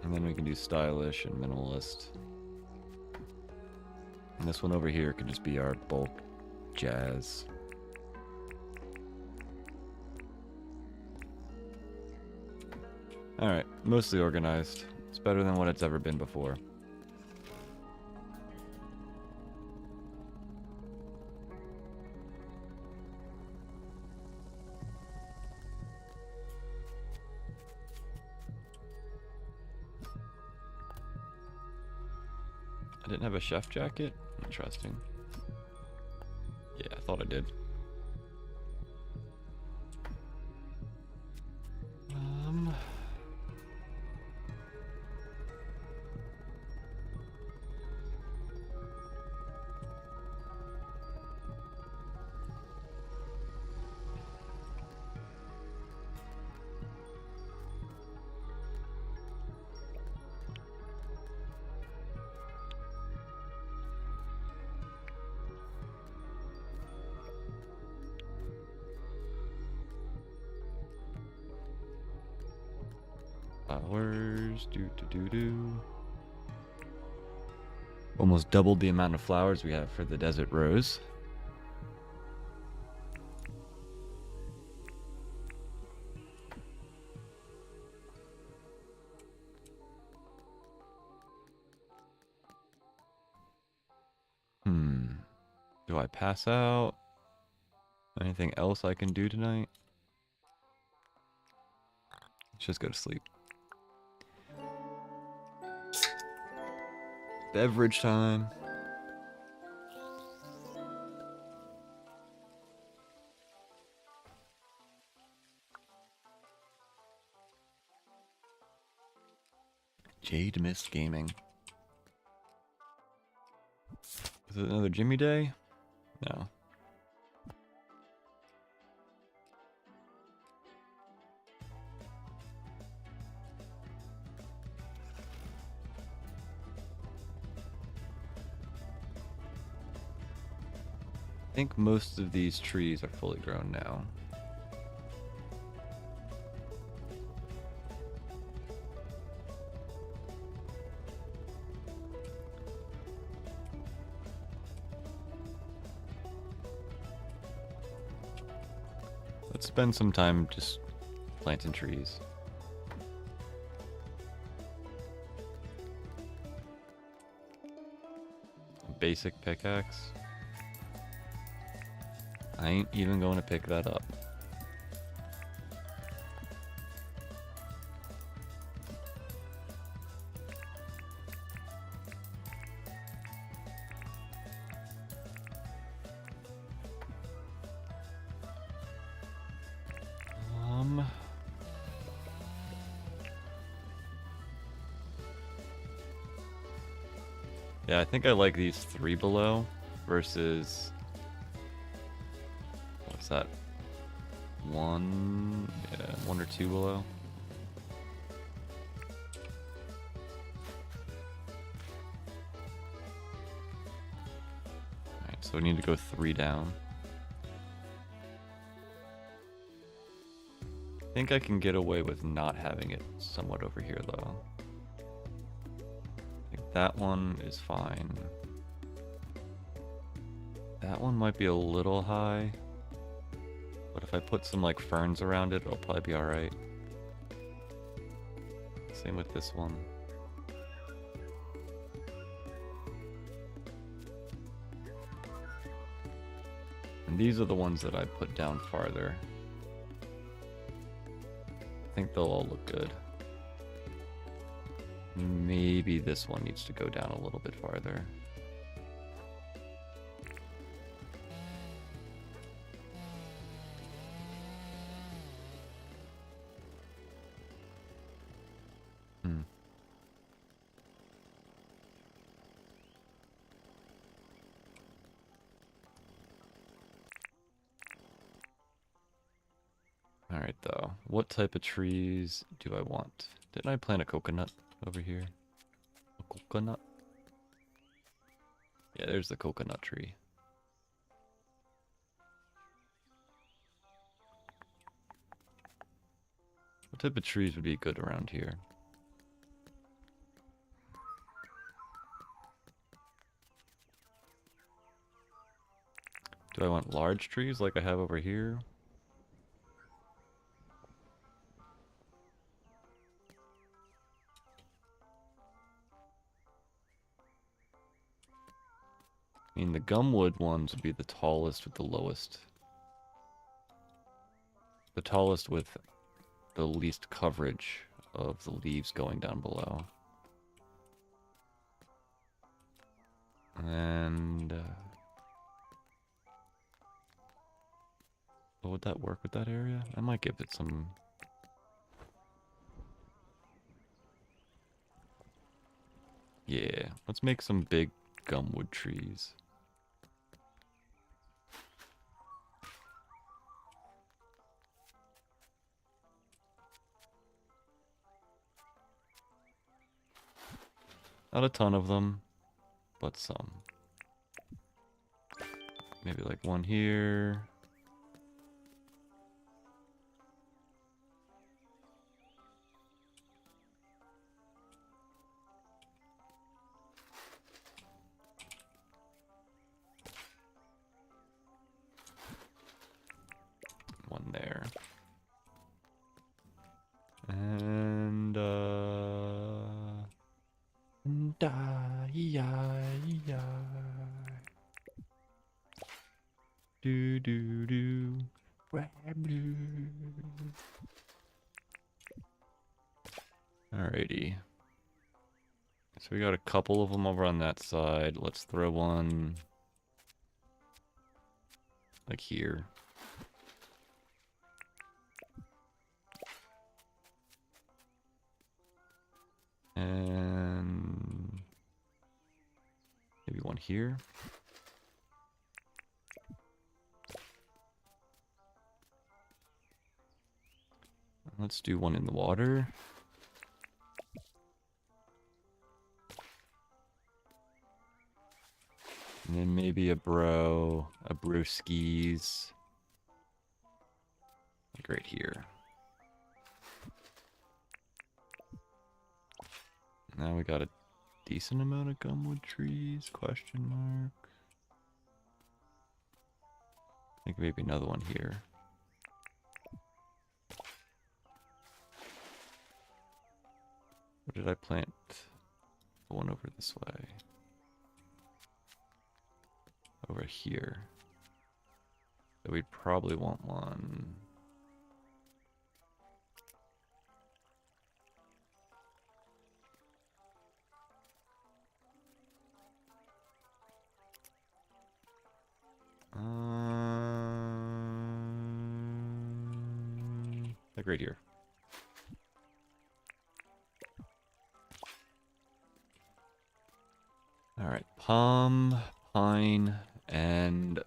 And then we can do stylish and minimalist. And this one over here could just be our bulk jazz. Alright, mostly organized. It's better than what it's ever been before. I didn't have a chef jacket? Interesting. Yeah, I thought I did. Flowers, do. Almost doubled the amount of flowers we have for the desert rose. Do I pass out? Anything else I can do tonight? Let's just go to sleep. Beverage time. Jade Mist Gaming. Is it another Jimmy Day? No. I think most of these trees are fully grown now. Let's spend some time just planting trees. A basic pickaxe. I ain't even going to pick that up. Yeah, I think I like these 3 below versus... What's that? 1 or 2 below. Alright, so we need to go 3 down. I think I can get away with not having it somewhat over here though. I think that one is fine. That one might be a little high. But if I put some like ferns around it, it'll probably be alright. Same with this one. And these are the ones that I put down farther. I think they'll all look good. Maybe this one needs to go down a little bit farther. Alright, though. What type of trees do I want? Didn't I plant a coconut over here? A coconut? Yeah, there's the coconut tree. What type of trees would be good around here? Do I want large trees like I have over here? I mean, the gumwood ones would be the tallest with the lowest. The tallest with the least coverage of the leaves going down below. And... would that work with that area? I might give it some... Yeah, let's make some big gumwood trees. Not a ton of them, but some. Maybe like one here. One there. And, do do do. Alrighty. So we got a couple of them over on that side. Let's throw one like here. And maybe one here. Let's do one in the water. And then maybe a brewskis. Like right here. Now we got a decent amount of gumwood trees, question mark. I think maybe another one here. Or did I plant the one over this way? Over here. So we'd probably want one. Like right here. Alright, palm, pine, and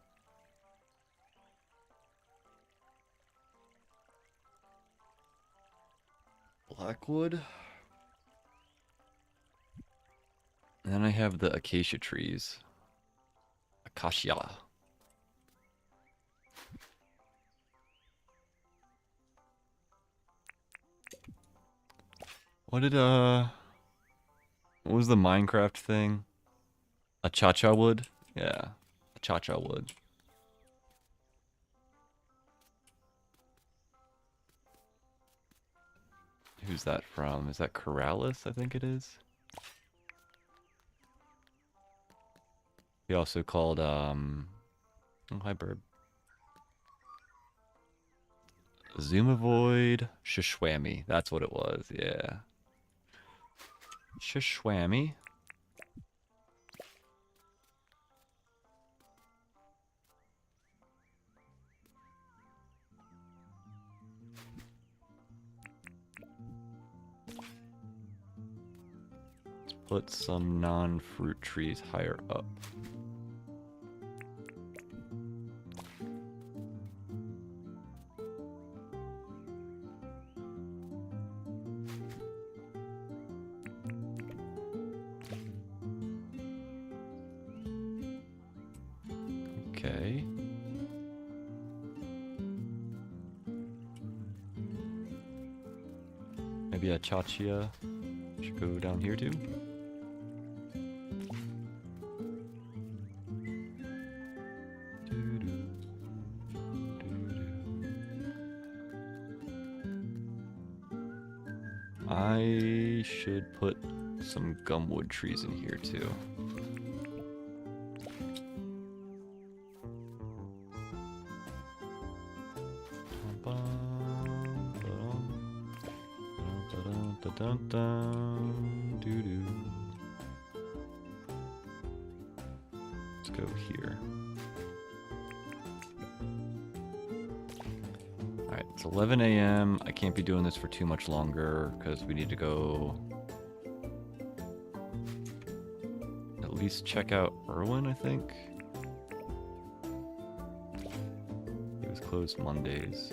blackwood. And then I have the acacia trees. Acacia. What was the Minecraft thing? A cha-cha wood? Yeah, a cha-cha wood. Who's that from? Is that Corrales? I think it is. He also called, oh, hi, bird. Zoomovoid Shishwami. That's what it was, yeah. Shishwami. Let's put some non-fruit trees higher up. Okay. Maybe a Chachia should go down here too. I should put some gumwood trees in here too. Let's go here. Alright, it's 11 a.m. I can't be doing this for too much longer because we need to go at least check out Irwin, I think. He was closed Mondays.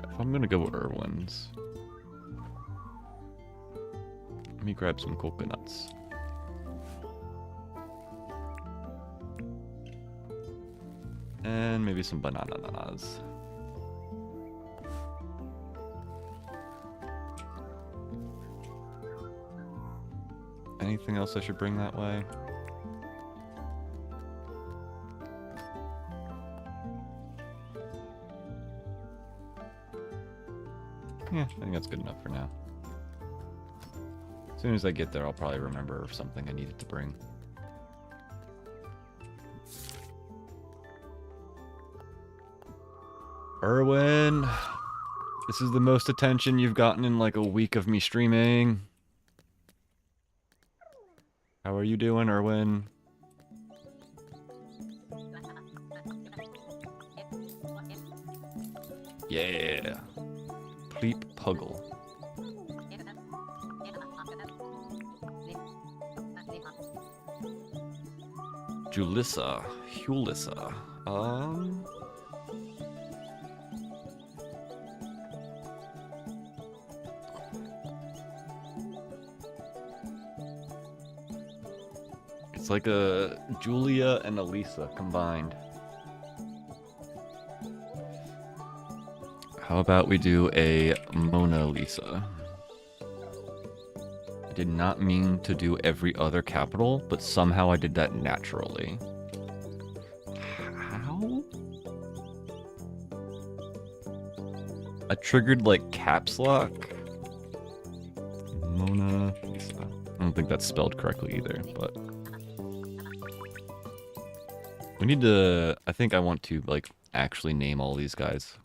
If I'm gonna go with Irwin's, let me grab some coconuts. And maybe some bananas. Anything else I should bring that way? Yeah, I think that's good enough for now. As soon as I get there, I'll probably remember something I needed to bring. Irwin, this is the most attention you've gotten in like a week of me streaming. How are you doing, Irwin? Yeah. Pleep Puggle. Julissa. Hulissa. It's like a Julia and Elisa combined. How about we do a Mona Lisa? I did not mean to do every other capital, but somehow I did that naturally. How? I triggered like caps lock. Mona Lisa. I don't think that's spelled correctly either, but we need to, I think I want to like actually name all these guys.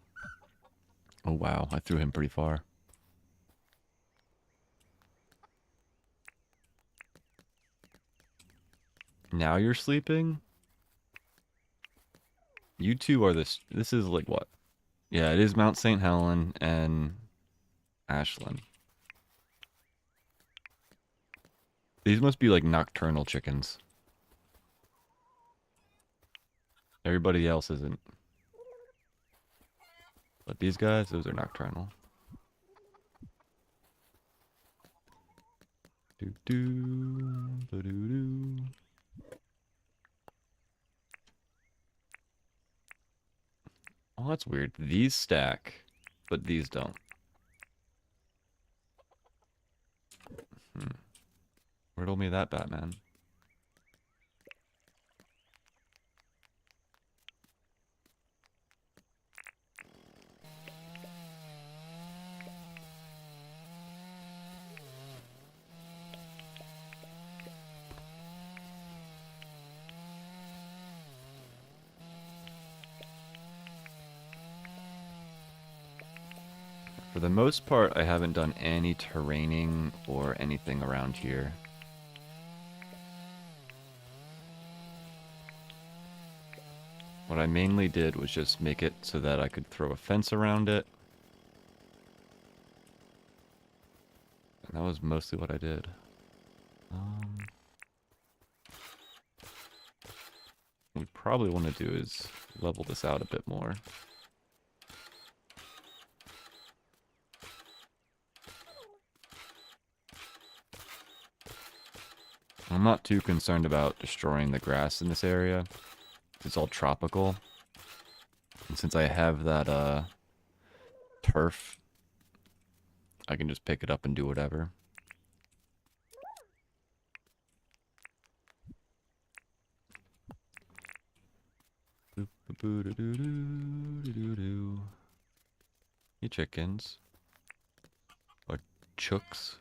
Oh wow, I threw him pretty far. Now you're sleeping? You two are this is like what? Yeah, it is Mount St. Helen and Ashland. These must be like nocturnal chickens. Everybody else isn't. But these guys, those are nocturnal. Do do do do. Oh, that's weird. These stack, but these don't. Riddle me that, Batman. For the most part, I haven't done any terraining or anything around here. What I mainly did was just make it so that I could throw a fence around it. And that was mostly what I did. What we probably want to do is level this out a bit more. I'm not too concerned about destroying the grass in this area. It's all tropical. And since I have that turf, I can just pick it up and do whatever. You chickens. Or chooks.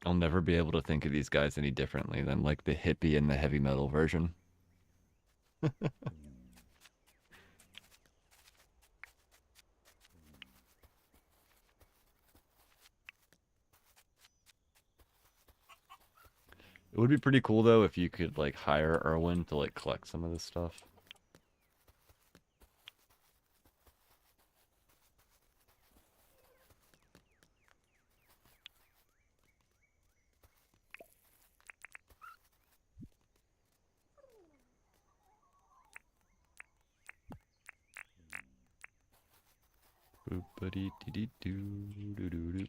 I'll never be able to think of these guys any differently than like the hippie and the heavy metal version. It would be pretty cool though if you could like hire Erwin to like collect some of this stuff. Boop-a-dee-dee-dee-doo-doo-doo-doo.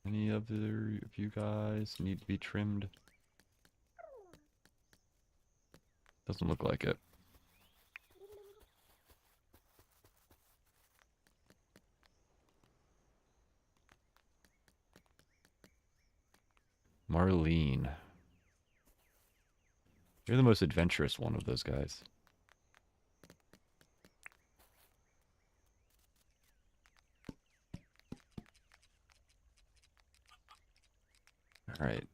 Any of you guys need to be trimmed? Doesn't look like it. Marlene. You're the most adventurous one of those guys. All right.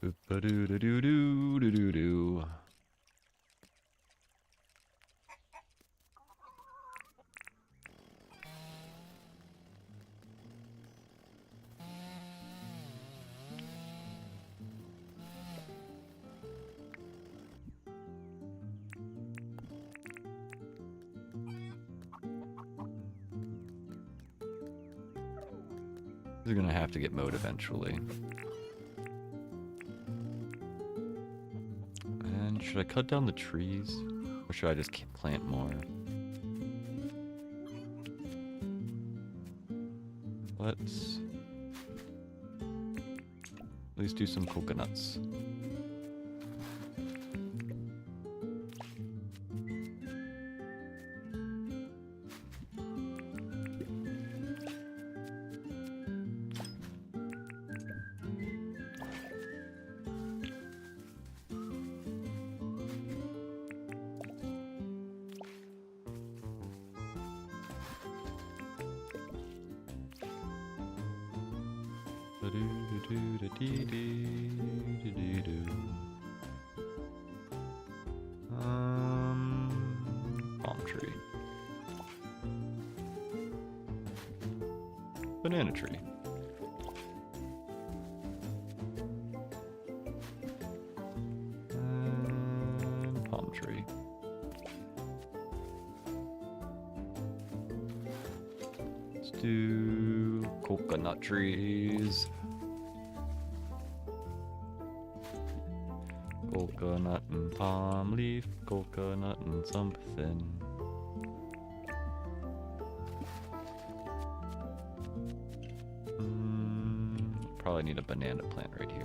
Boop-a-doo-doo-doo-doo-doo-doo. This is gonna have to get mowed eventually. And should I cut down the trees? Or should I just plant more? Let's at least do some coconuts. Palm tree. Banana tree. Let's do coconut trees. Coconut and palm leaf, coconut and something. Probably need a banana plant right here.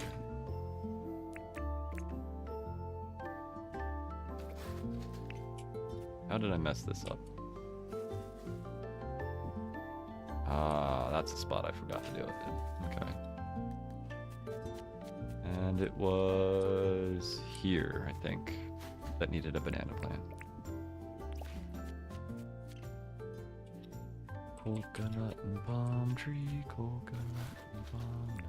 How did I mess this up? Ah, that's the spot I forgot to do it in. Okay. And it was here, I think, that needed a banana plant. Coconut and palm tree, coconut and palm nut.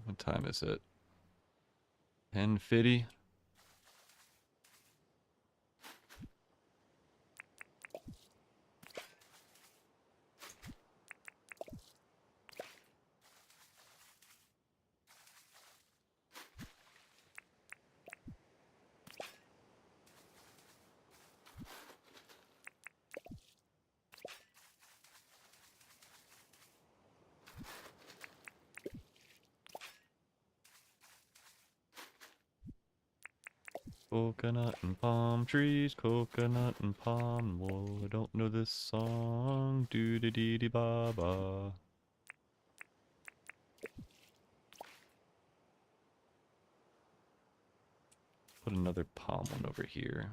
What time is it? 10:50? Coconut and palm trees, coconut and palm. Whoa, I don't know this song. Doo dee dee dee ba ba. Put another palm one over here.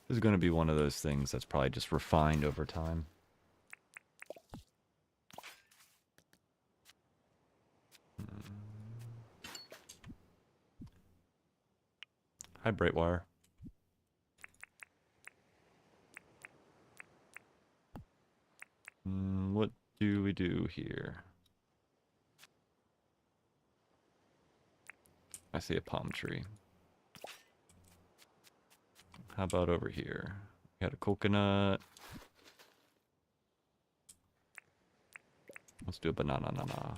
This is going to be one of those things that's probably just refined over time. Hi, Brightwire. What do we do here? I see a palm tree. How about over here? We got a coconut. Let's do a banana na na.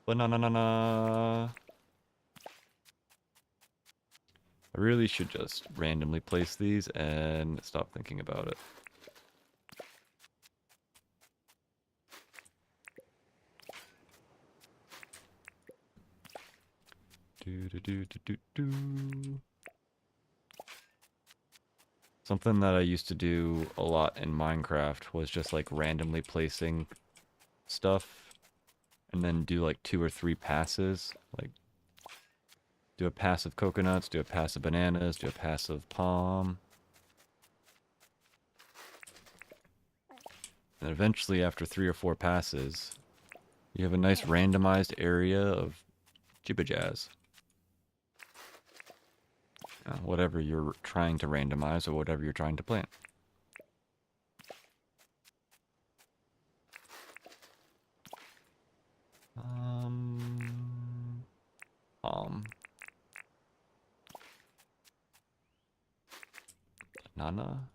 Banana na na. I really should just randomly place these and stop thinking about it. Do do do do do do. Something that I used to do a lot in Minecraft was just like randomly placing stuff and then do like 2 or 3 passes. Like do a pass of coconuts, do a pass of bananas, do a pass of palm. And eventually after 3 or 4 passes, you have a nice randomized area of jibba-jazz. Whatever you're trying to randomize or whatever you're trying to plant. Banana.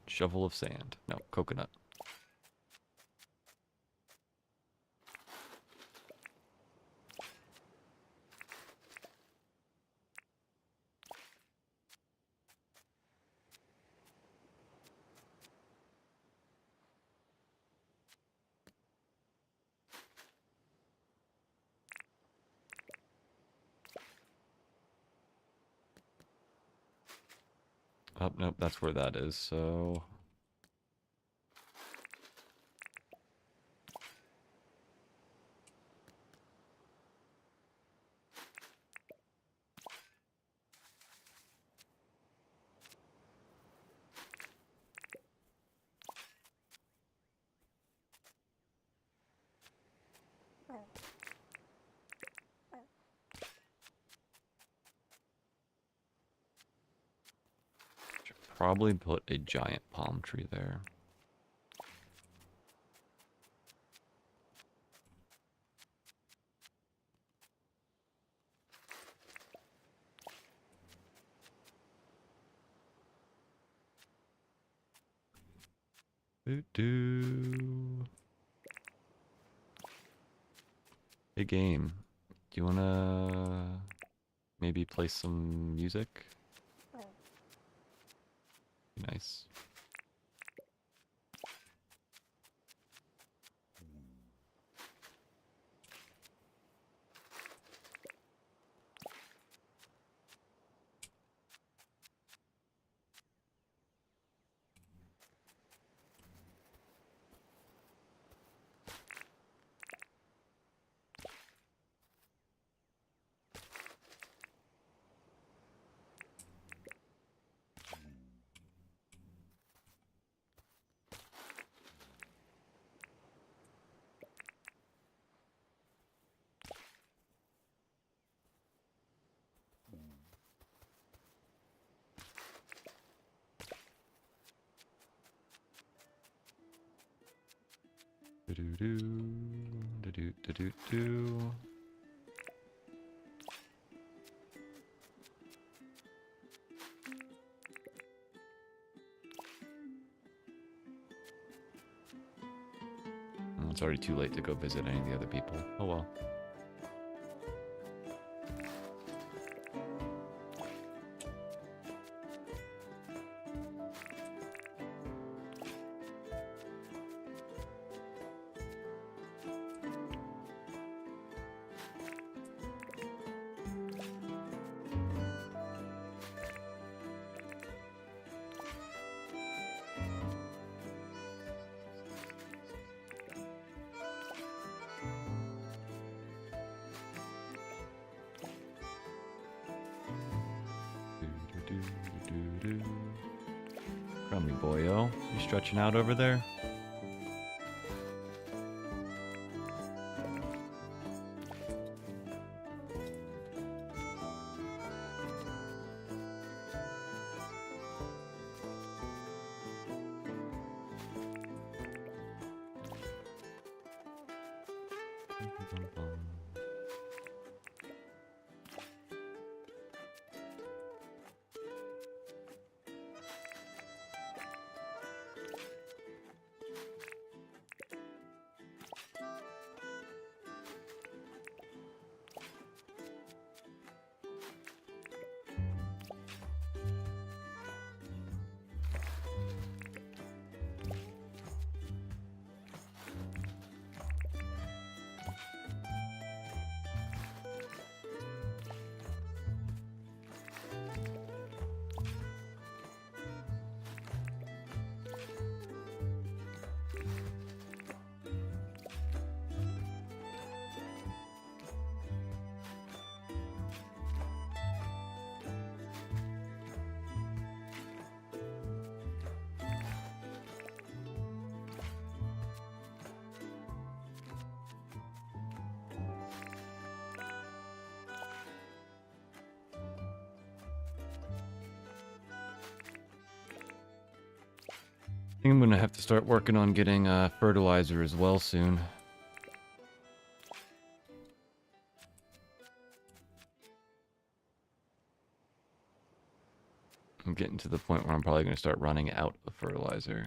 Shovel of sand. No, coconut. Oh, nope, that's where that is, so... probably put a giant palm tree there. Doo-doo. Hey game, do you wanna maybe play some music? Nice. Do-do-do, do-do-do-do-do. It's already too late to go visit any of the other people. Oh well. From me, boyo. You stretching out over there? I think I'm gonna have to start working on getting fertilizer as well soon. I'm getting to the point where I'm probably gonna start running out of fertilizer.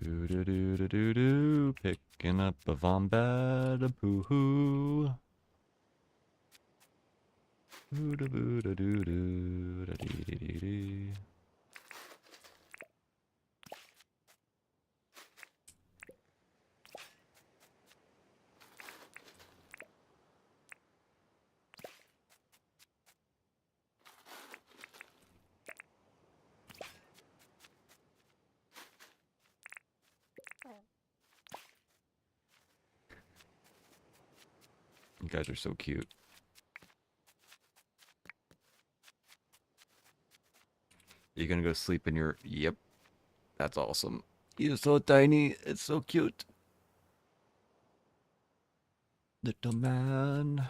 Do-do-do-do-do-do, picking up a vombat, a poo-hoo. Do-do-do-do-do-do, da-dee-dee-dee-dee. guys are so cute. You're gonna go sleep in your... Yep. That's awesome. You're so tiny. It's so cute. Little man.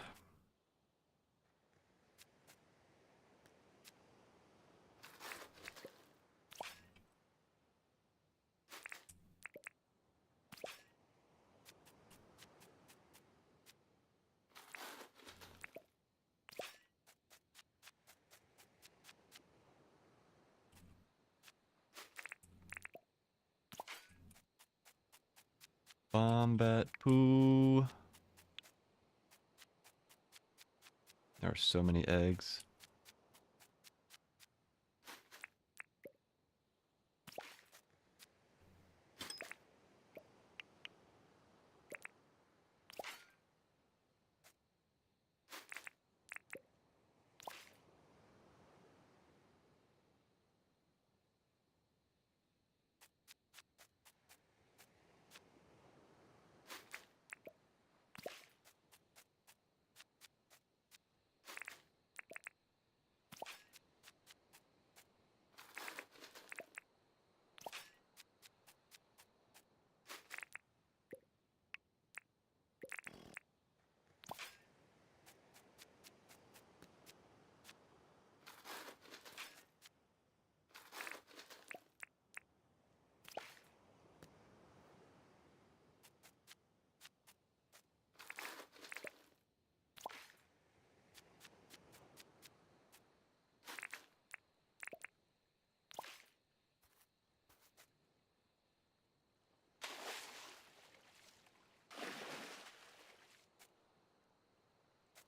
Bombat poo. There are so many eggs.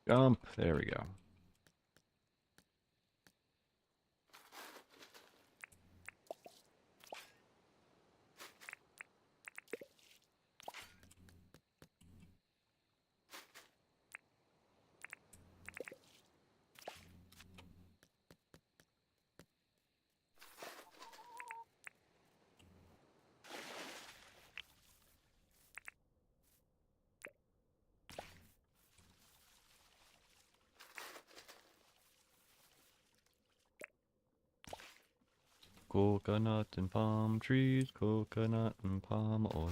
Jump. There we go. Coconut and palm trees, coconut and palm oil.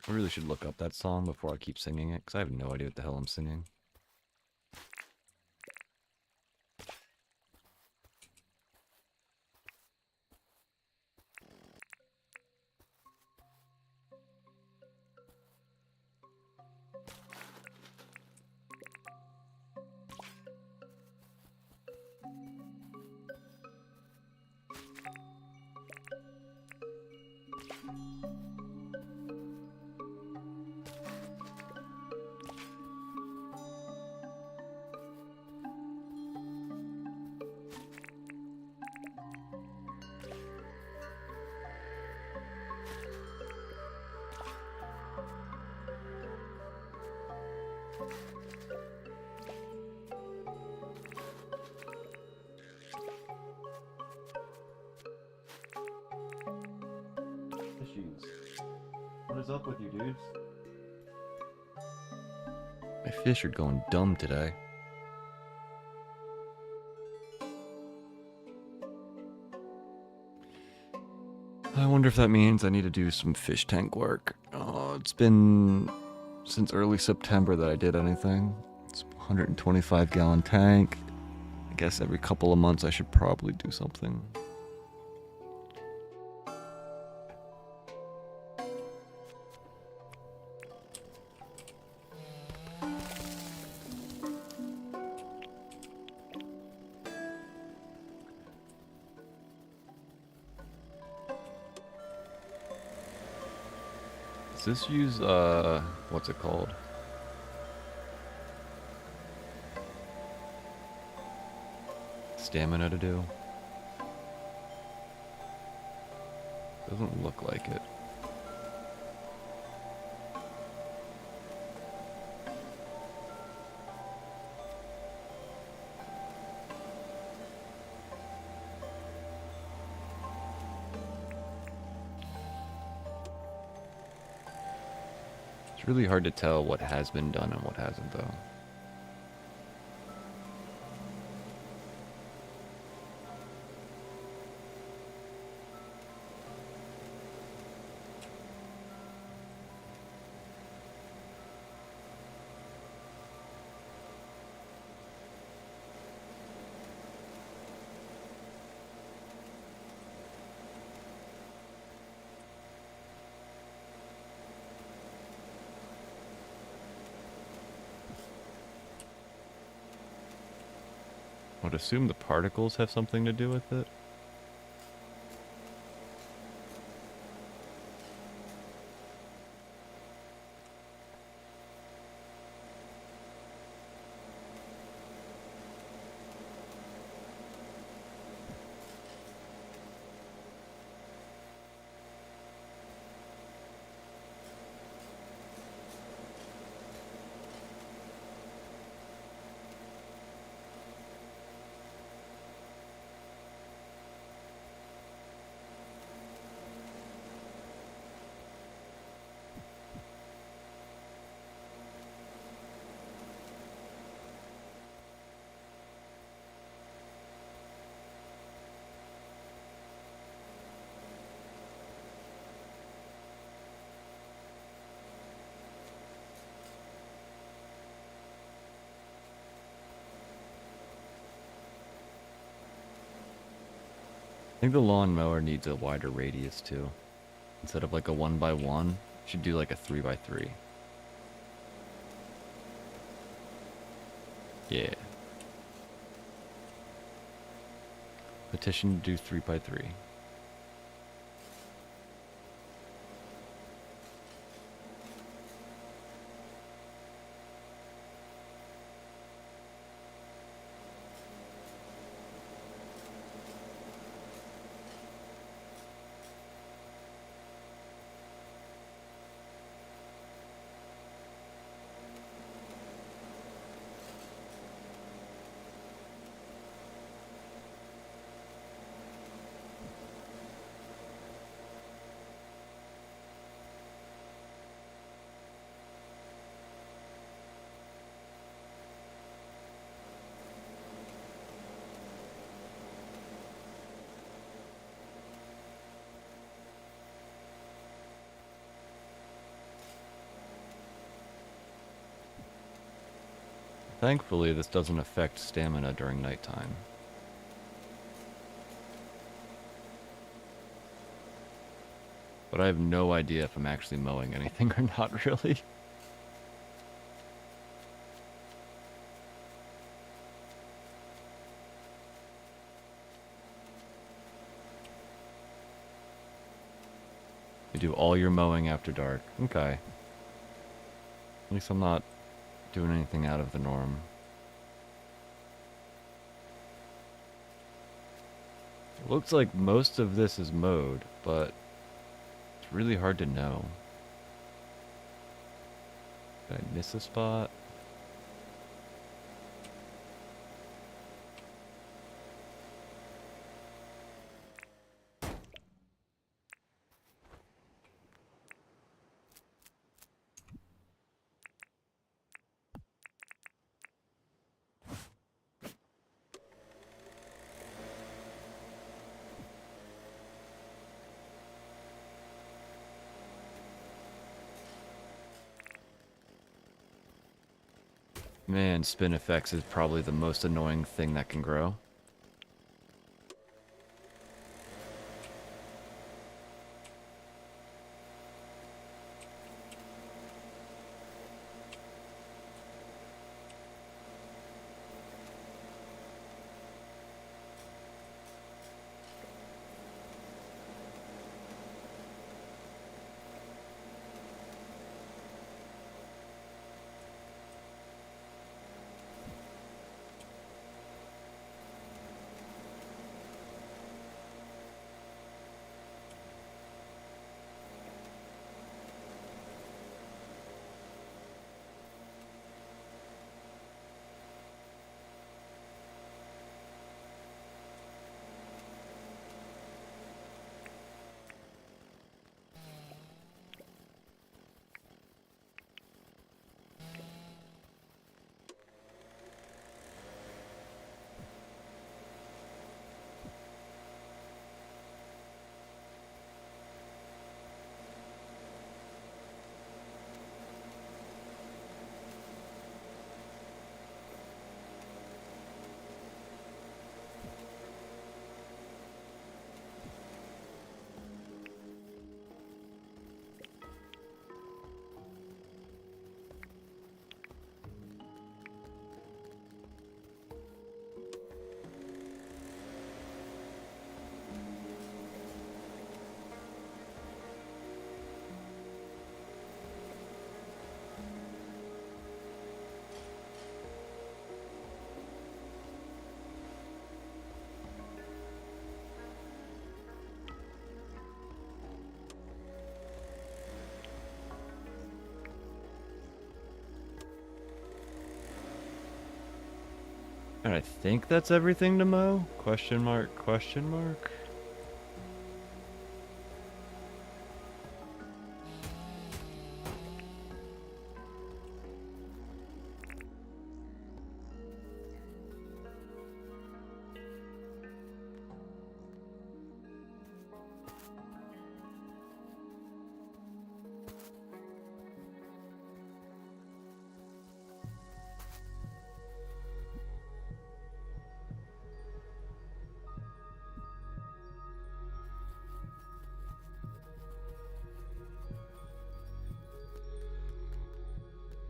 I really should look up that song before I keep singing it, because I have no idea what the hell I'm singing. Issues. What is up with you, dudes? My fish are going dumb today. I wonder if that means I need to do some fish tank work. Oh, it's been since early September that I did anything. It's a 125 gallon tank. I guess every couple of months I should probably do something. Does this use, what's it called? Stamina to do? Doesn't look like it. It's really hard to tell what has been done and what hasn't, though. I would assume the particles have something to do with it. I think the lawnmower needs a wider radius too. Instead of like a 1x1, you should do like a 3x3. Yeah. Petition to do 3x3. Thankfully, this doesn't affect stamina during nighttime. But I have no idea if I'm actually mowing anything or not, really. You do all your mowing after dark. Okay. At least I'm not doing anything out of the norm. It looks like most of this is mowed, but it's really hard to know. Did I miss a spot? Man, spin effects is probably the most annoying thing that can grow. And I think that's everything to mow? Question mark, question mark?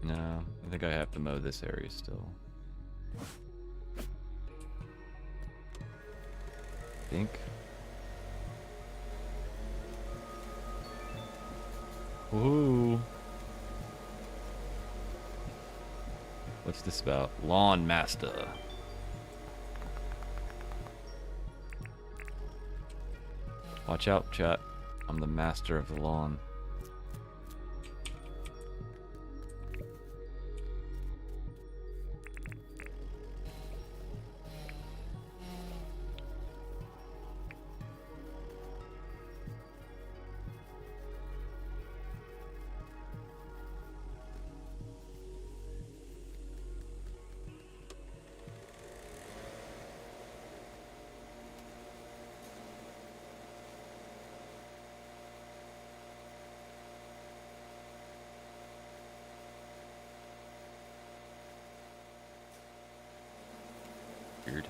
No, I think I have to mow this area still. Think. Ooh. What's this about? Lawn master. Watch out, chat. I'm the master of the lawn. Weird.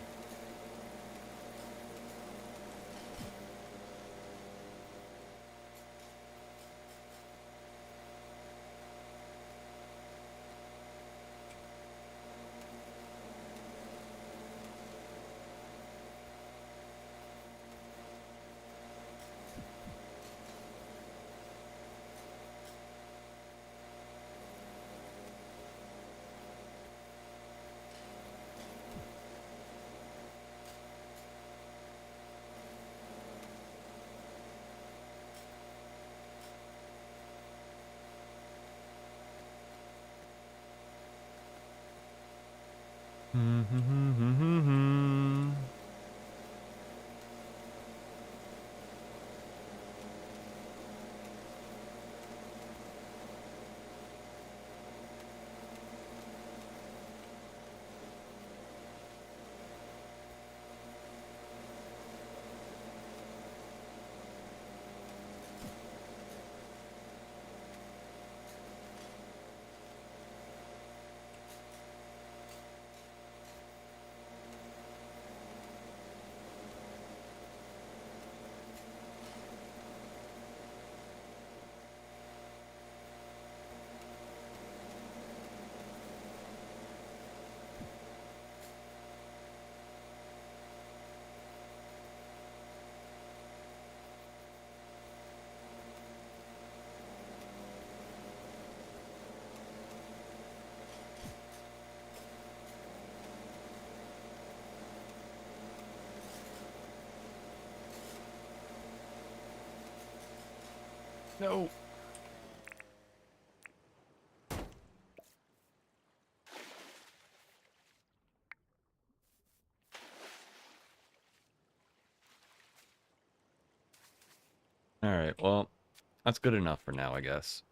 No. Alright, well, that's good enough for now, I guess.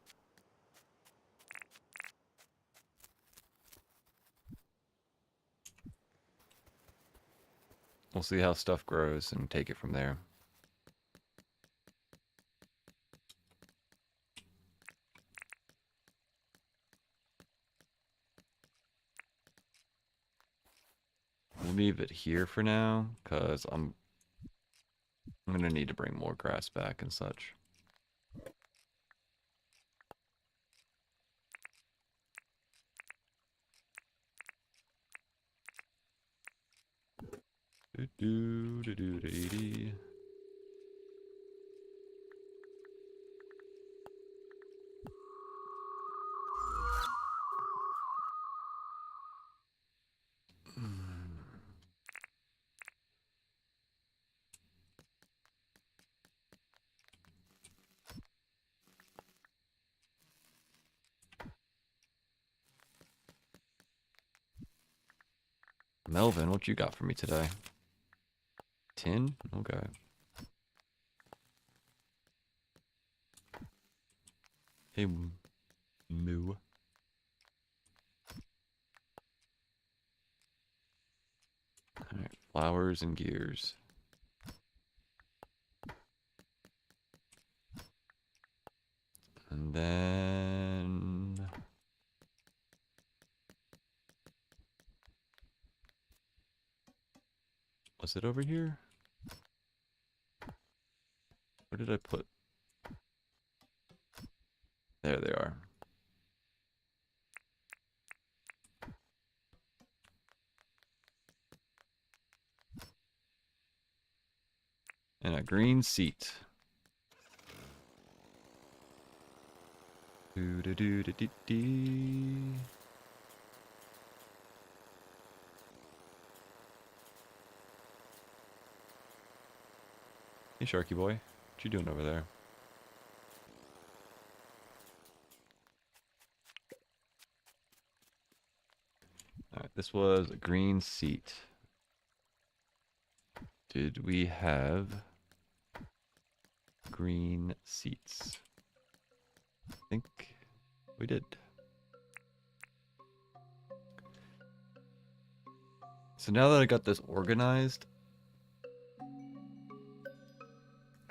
We'll see how stuff grows and take it from there. We'll leave it here for now, because I'm gonna need to bring more grass back and such. Do-do-do-do-do-dee. Melvin, what you got for me today? Tin? Okay. Hey, moo. Alright, flowers and gears. And then... Was it over here? Where did I put? There they are. And a green seat. Do do do do do do. Hey, Sharky boy, what you doing over there? All right, this was a green seat. Did we have green seats? I think we did. So now that I got this organized,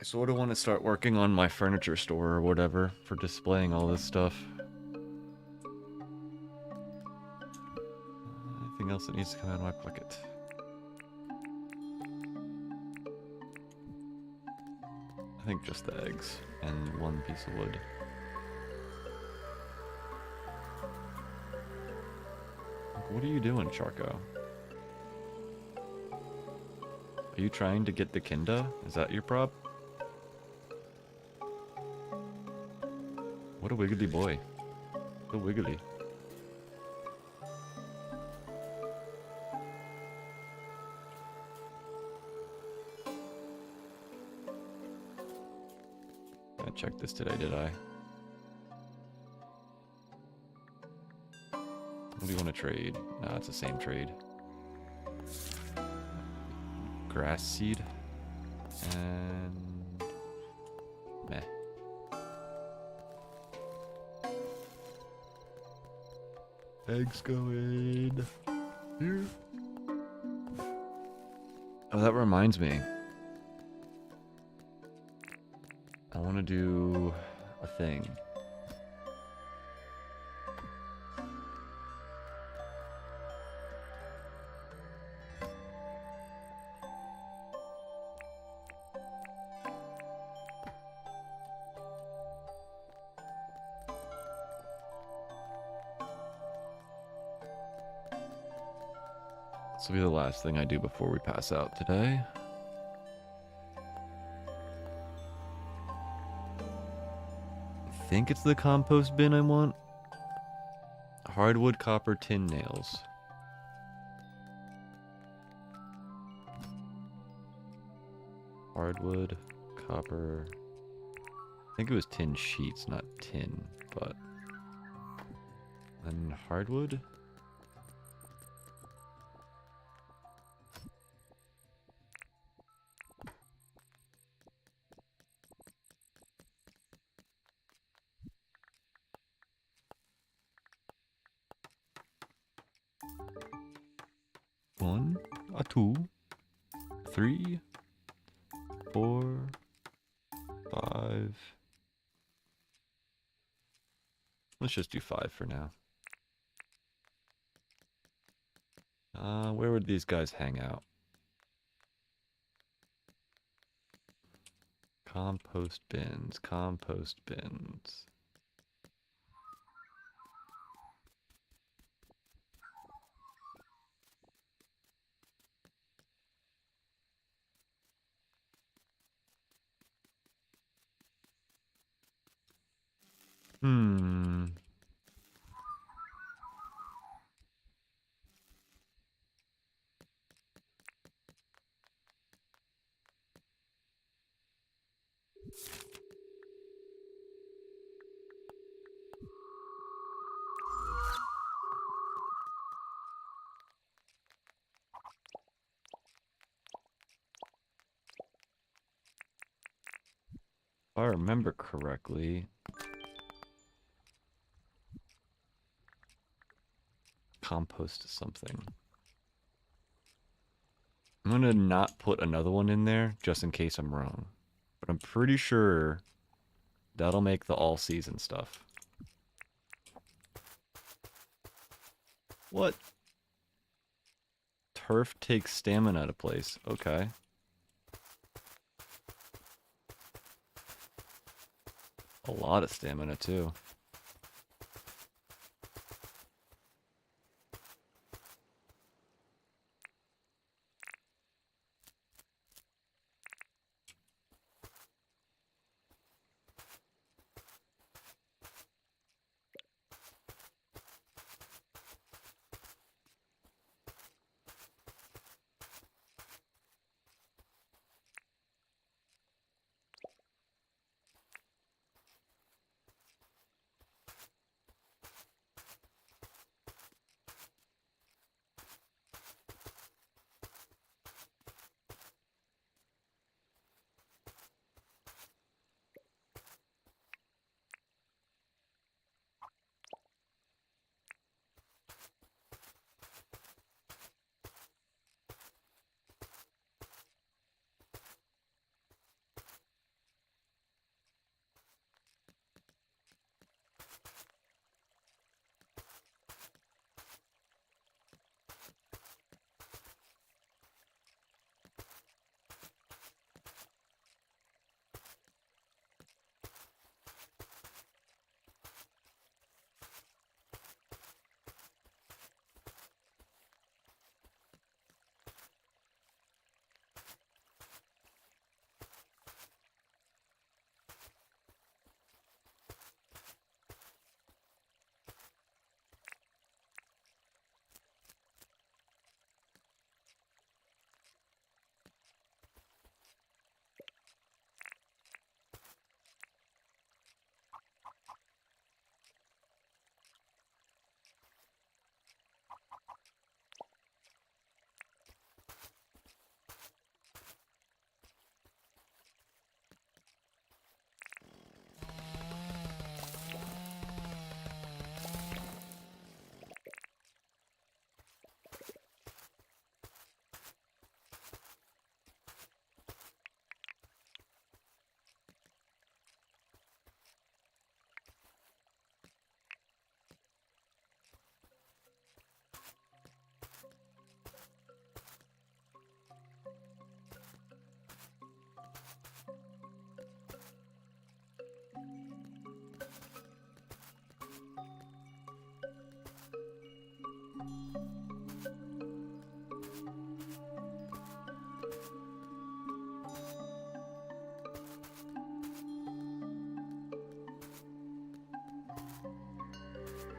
I sort of want to start working on my furniture store or whatever for displaying all this stuff. Anything else that needs to come out of my pocket? I think just the eggs and one piece of wood. What are you doing, Charco? Are you trying to get the Kinda? Is that your prop? What a wiggly boy. So wiggly. I checked this today, did I? What do you want to trade? No, it's the same trade. Grass seed. And... meh. Eggs going here. Oh, that reminds me. I want to do a thing. This will be the last thing I do before we pass out today. I think it's the compost bin I want. Hardwood, copper, tin nails. Hardwood, copper. I think it was tin sheets, not tin, but... And hardwood? One, a two, 3, 4, 5. Let's just do 5 for now. Where would these guys hang out? Compost bins, compost bins. Hmm. I remember correctly, compost something. I'm gonna not put another one in there just in case I'm wrong. But I'm pretty sure that'll make the all-season stuff. What? Turf takes stamina to place. Okay. A lot of stamina, too.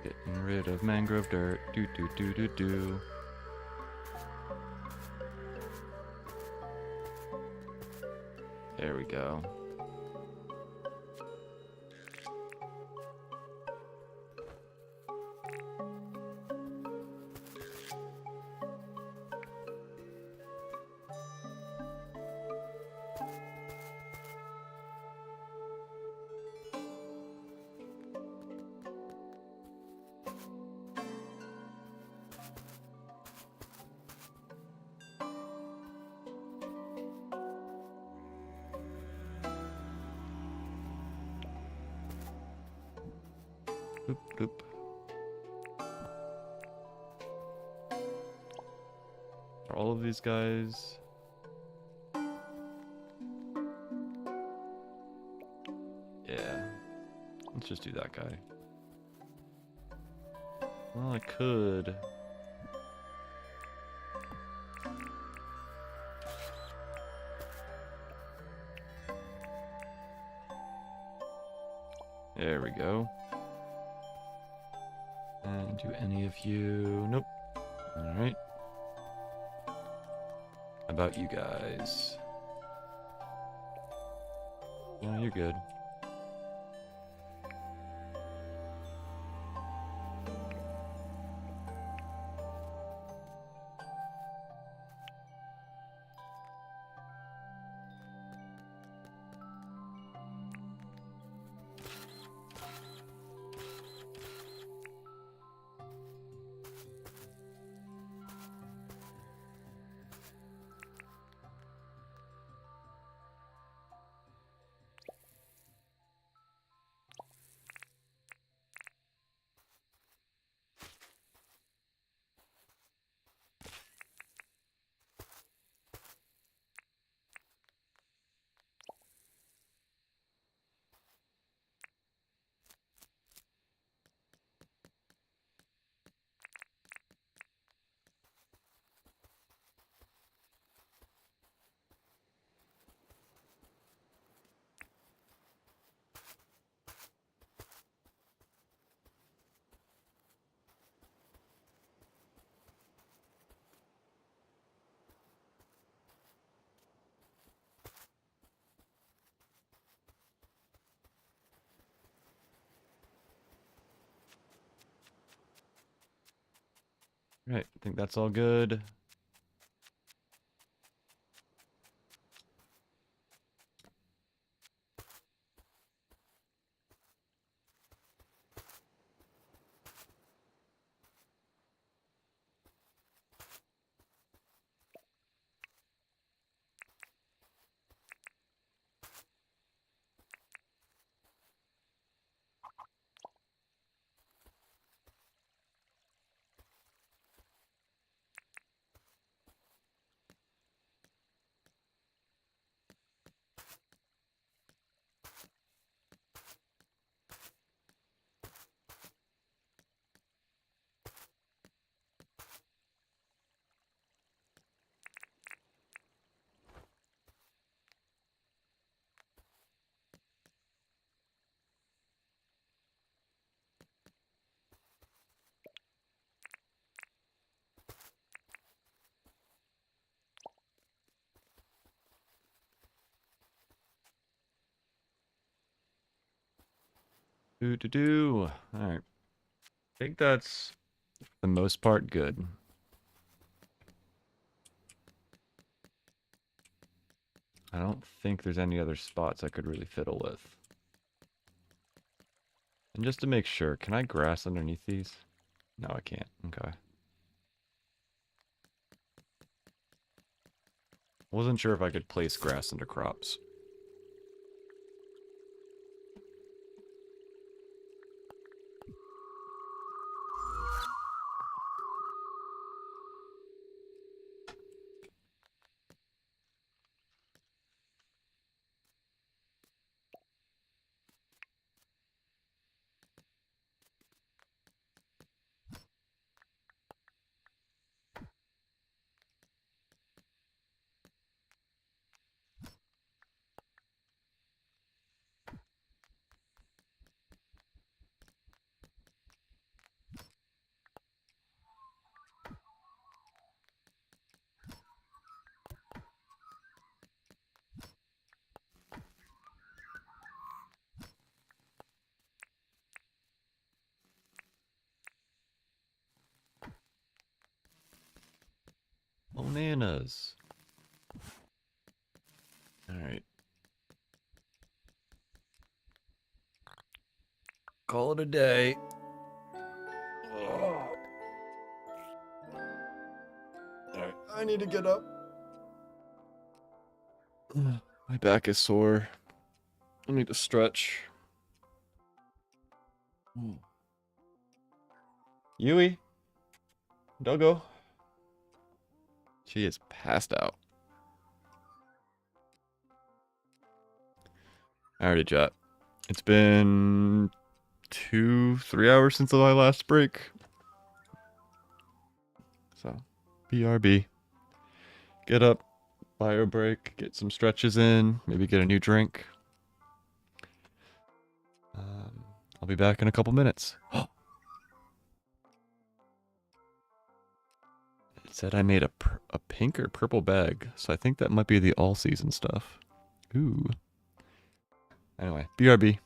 Getting rid of mangrove dirt. Do do do do do. There we go. Boop, boop. Are all of these guys... Yeah. Let's just do that guy. Well, I could... There we go. And do any of you... Nope. Alright. How about you guys? Yeah, you're good. Right, I think that's all good. Do. Alright. I think that's, for the most part, good. I don't think there's any other spots I could really fiddle with. And just to make sure, can I grass underneath these? No, I can't. Okay. Wasn't sure if I could place grass under crops. Bananas. Alright. Call it a day. Oh. Alright, I need to get up. My back is sore. I need to stretch. Yui? Doggo? She is passed out. Alrighty, chat. It's been 2-3 hours since my last break. So, BRB. Get up, bio break, get some stretches in, maybe get a new drink. I'll be back in a couple minutes. It said I made a pink or purple bag, so I think that might be the all-season stuff. Ooh. Anyway, BRB.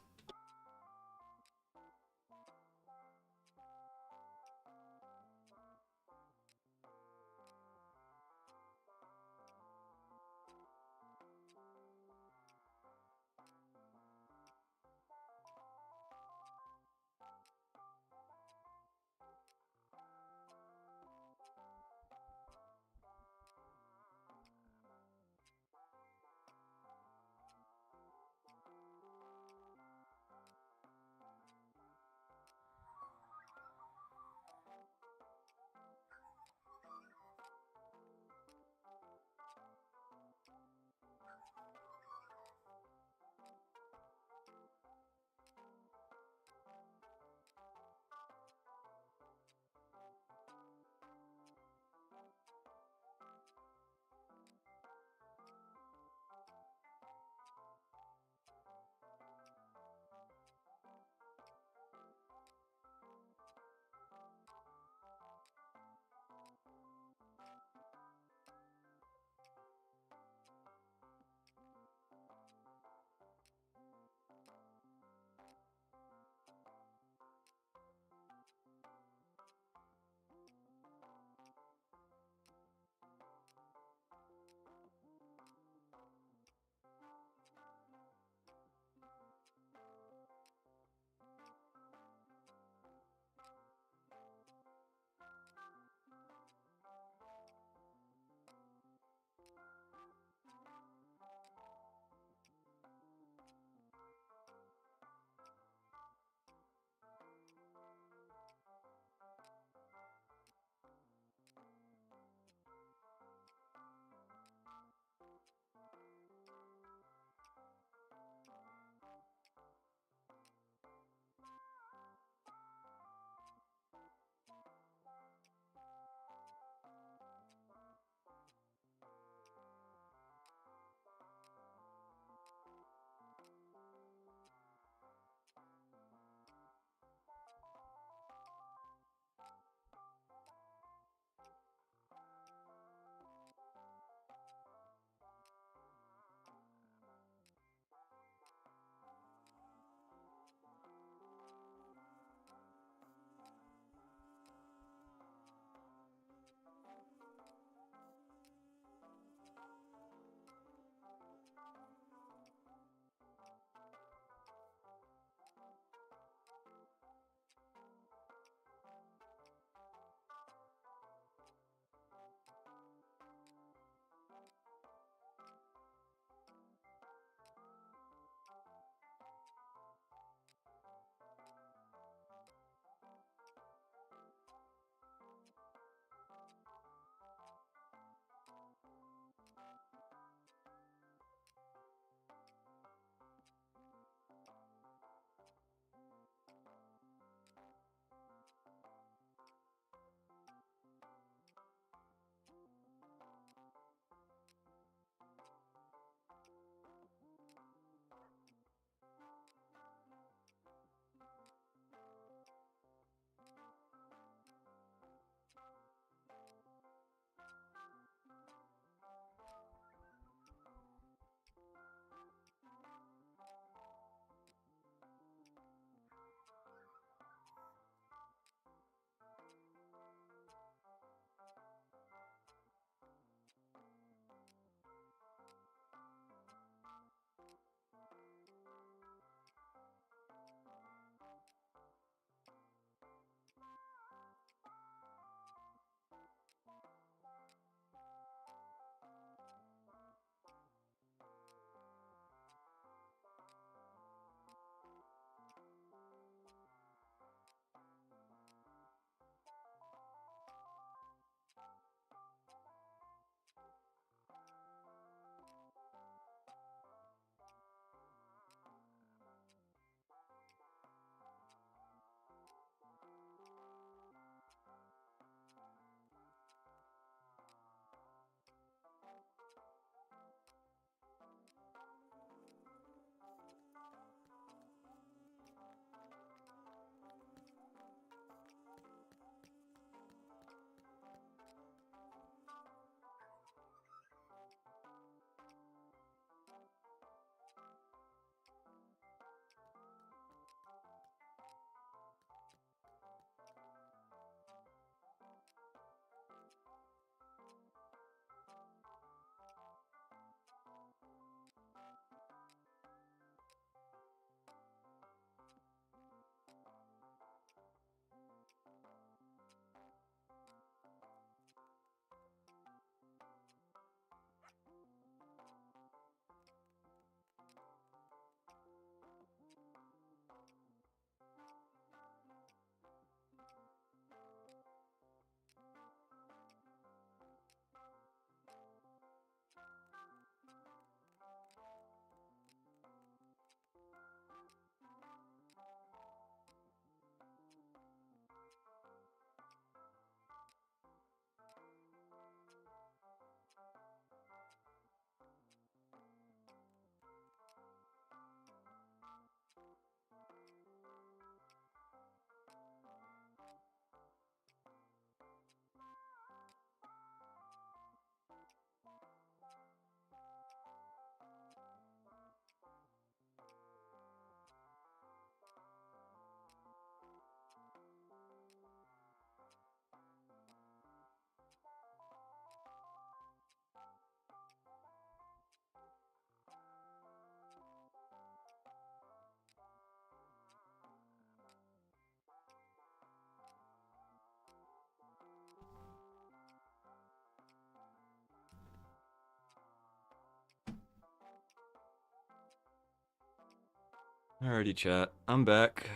Alrighty, chat. I'm back.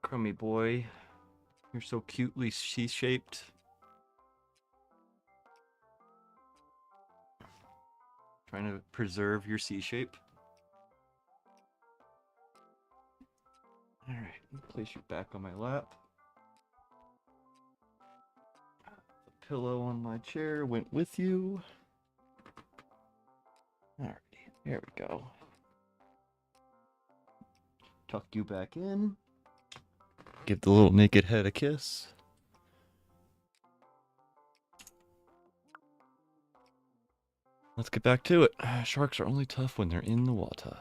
Crummy boy, you're so cutely C-shaped. Trying to preserve your C-shape. Alright, place you back on my lap. The pillow on my chair went with you. Alrighty, there we go. Tuck you back in. Give the little naked head a kiss. Let's get back to it. Sharks are only tough when they're in the water.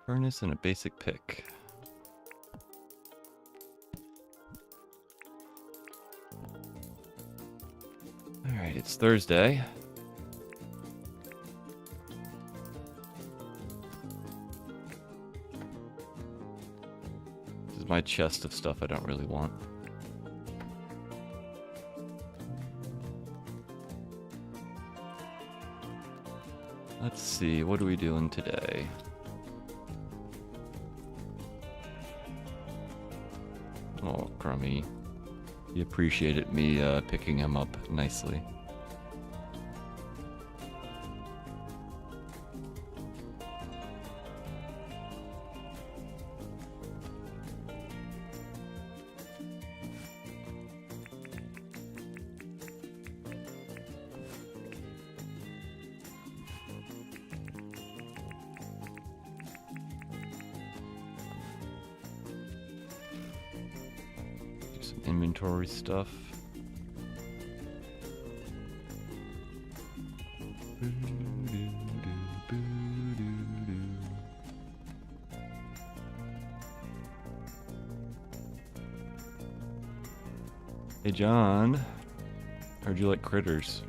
Furnace and a basic pick. Alright, it's Thursday. This is my chest of stuff I don't really want. Let's see, what are we doing today? Oh, Crummy. He appreciated me picking him up nicely. Inventory stuff. Hey John, heard you like critters.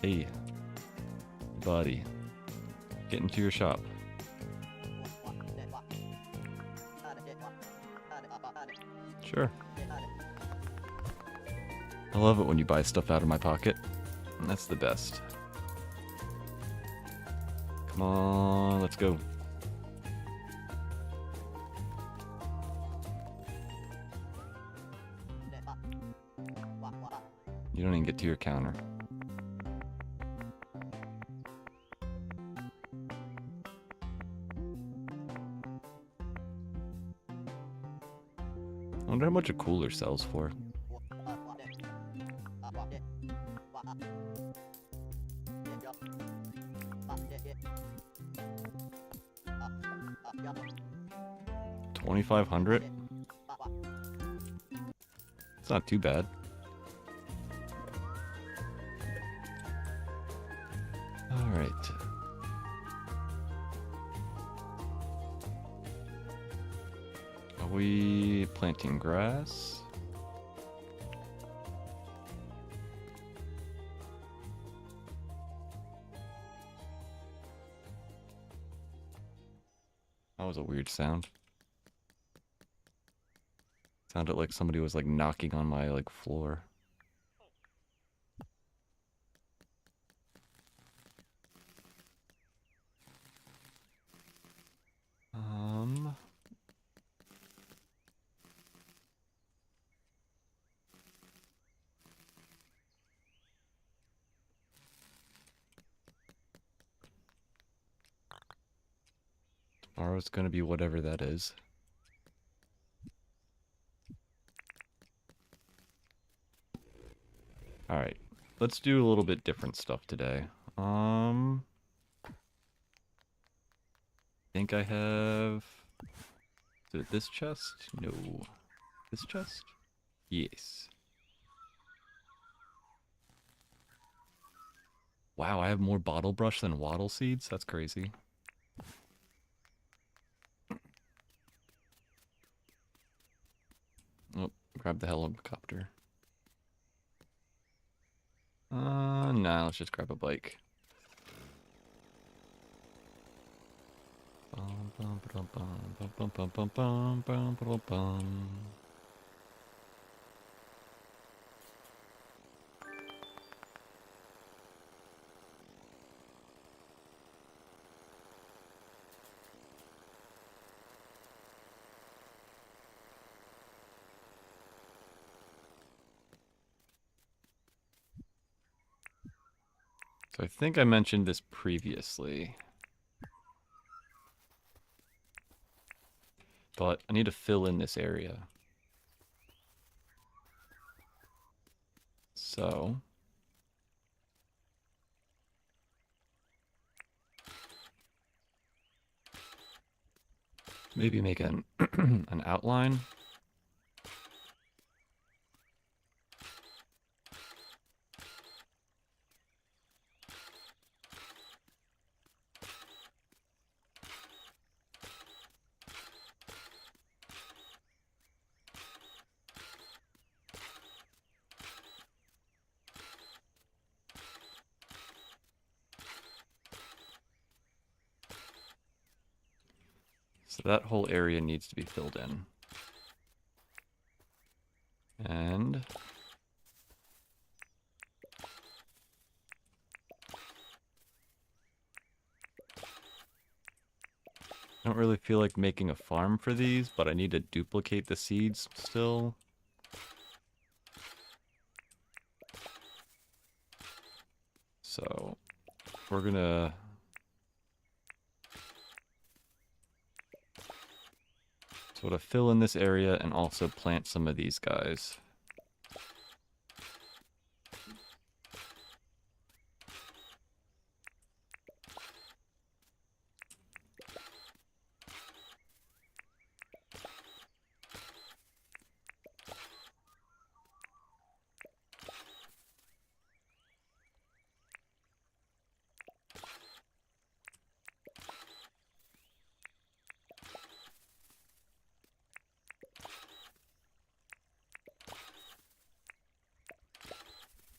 Hey, buddy, get into your shop. Sure. I love it when you buy stuff out of my pocket. That's the best. Come on, let's go. You don't even get to your counter. I wonder how much a cooler sells for. $2,500? It's not too bad. Alright. Are we planting grass? That was a weird sound. Sounded like somebody was like knocking on my like floor. Tomorrow's gonna be whatever that is. Alright, let's do a little bit different stuff today. I think I have... Is it this chest? No. This chest? Yes. Wow, I have more bottle brush than wattle seeds? That's crazy. Oh, grab the helicopter. Nah, let's just grab a bike. So I think I mentioned this previously, but I need to fill in this area. So maybe make an an outline. So that whole area needs to be filled in. And I don't really feel like making a farm for these, but I need to duplicate the seeds still. So we're gonna sort of fill in this area and also plant some of these guys.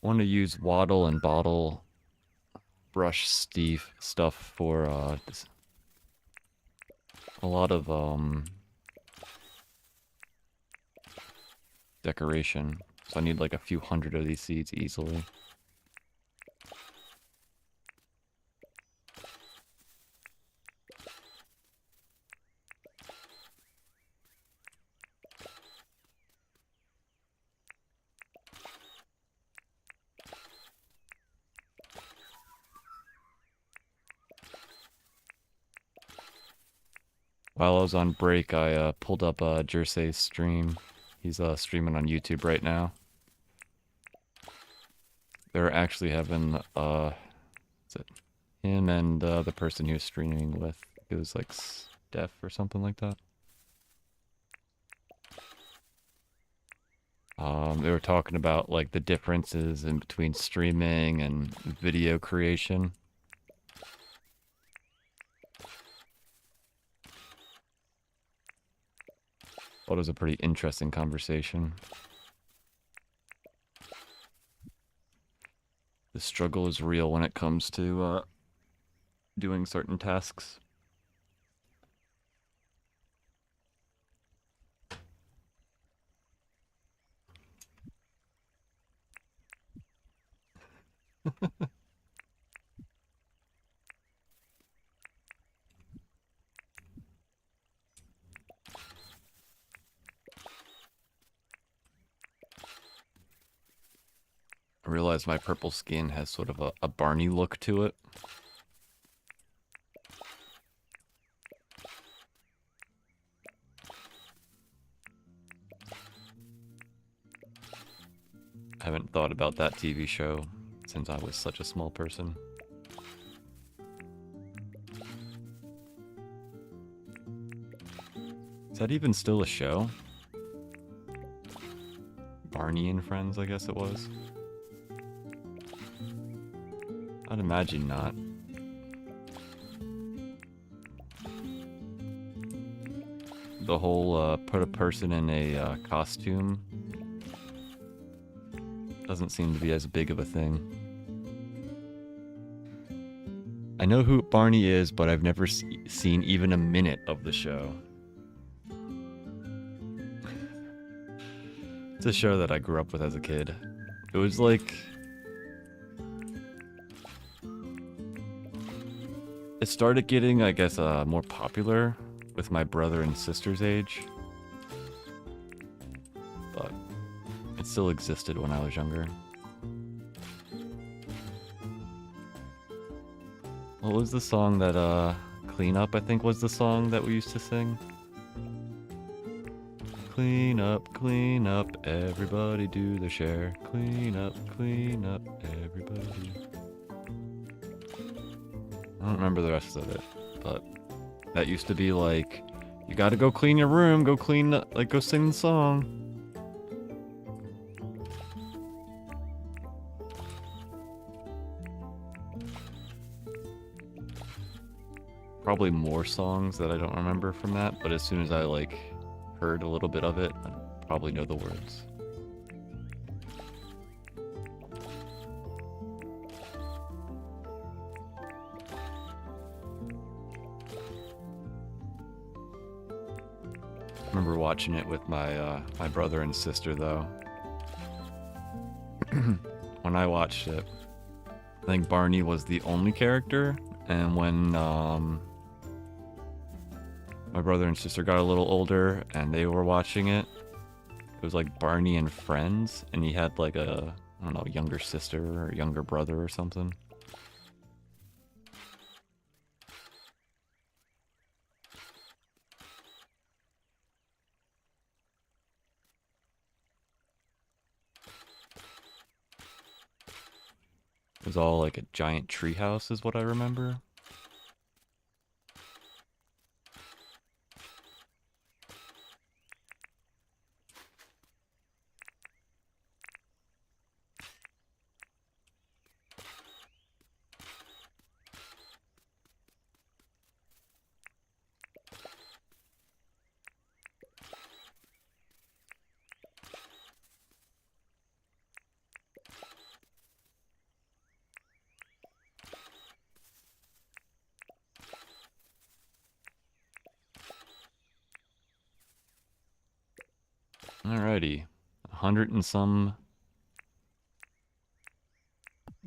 Want to use wattle and bottle brush stuff for this, a lot of decoration. So I need like a few hundred of these seeds easily. While I was on break, I pulled up Jersey's stream. He's streaming on YouTube right now. They're actually having is it him and the person he was streaming with? It was like Steph or something like that. They were talking about like the differences in between streaming and video creation. Thought it was a pretty interesting conversation. The struggle is real when it comes to doing certain tasks. I realize my purple skin has sort of a Barney look to it. I haven't thought about that TV show since I was such a small person. Is that even still a show? Barney and Friends, I guess it was. I'd imagine not. The whole put a person in a costume doesn't seem to be as big of a thing. know who Barney is, but I've never seen even a minute of the show. It's a show that I grew up with as a kid. It was like... It started getting, I guess, more popular with my brother and sister's age. But it still existed when I was younger. What was the song that, Clean Up, I think was the song that we used to sing? Clean up, everybody do their share. Clean up, everybody. I don't remember the rest of it, but that used to be like, you gotta go clean your room, go clean, like, go sing the song. Probably more songs that I don't remember from that, but as soon as I, like, heard a little bit of it, I probably know the words. I remember watching it with my my brother and sister, though. When I watched it, I think Barney was the only character, and when my brother and sister got a little older and they were watching it, it was like Barney and friends, and he had like a, I don't know, younger sister or younger brother or something. It was all like a giant treehouse is what I remember. Alrighty, 100 and some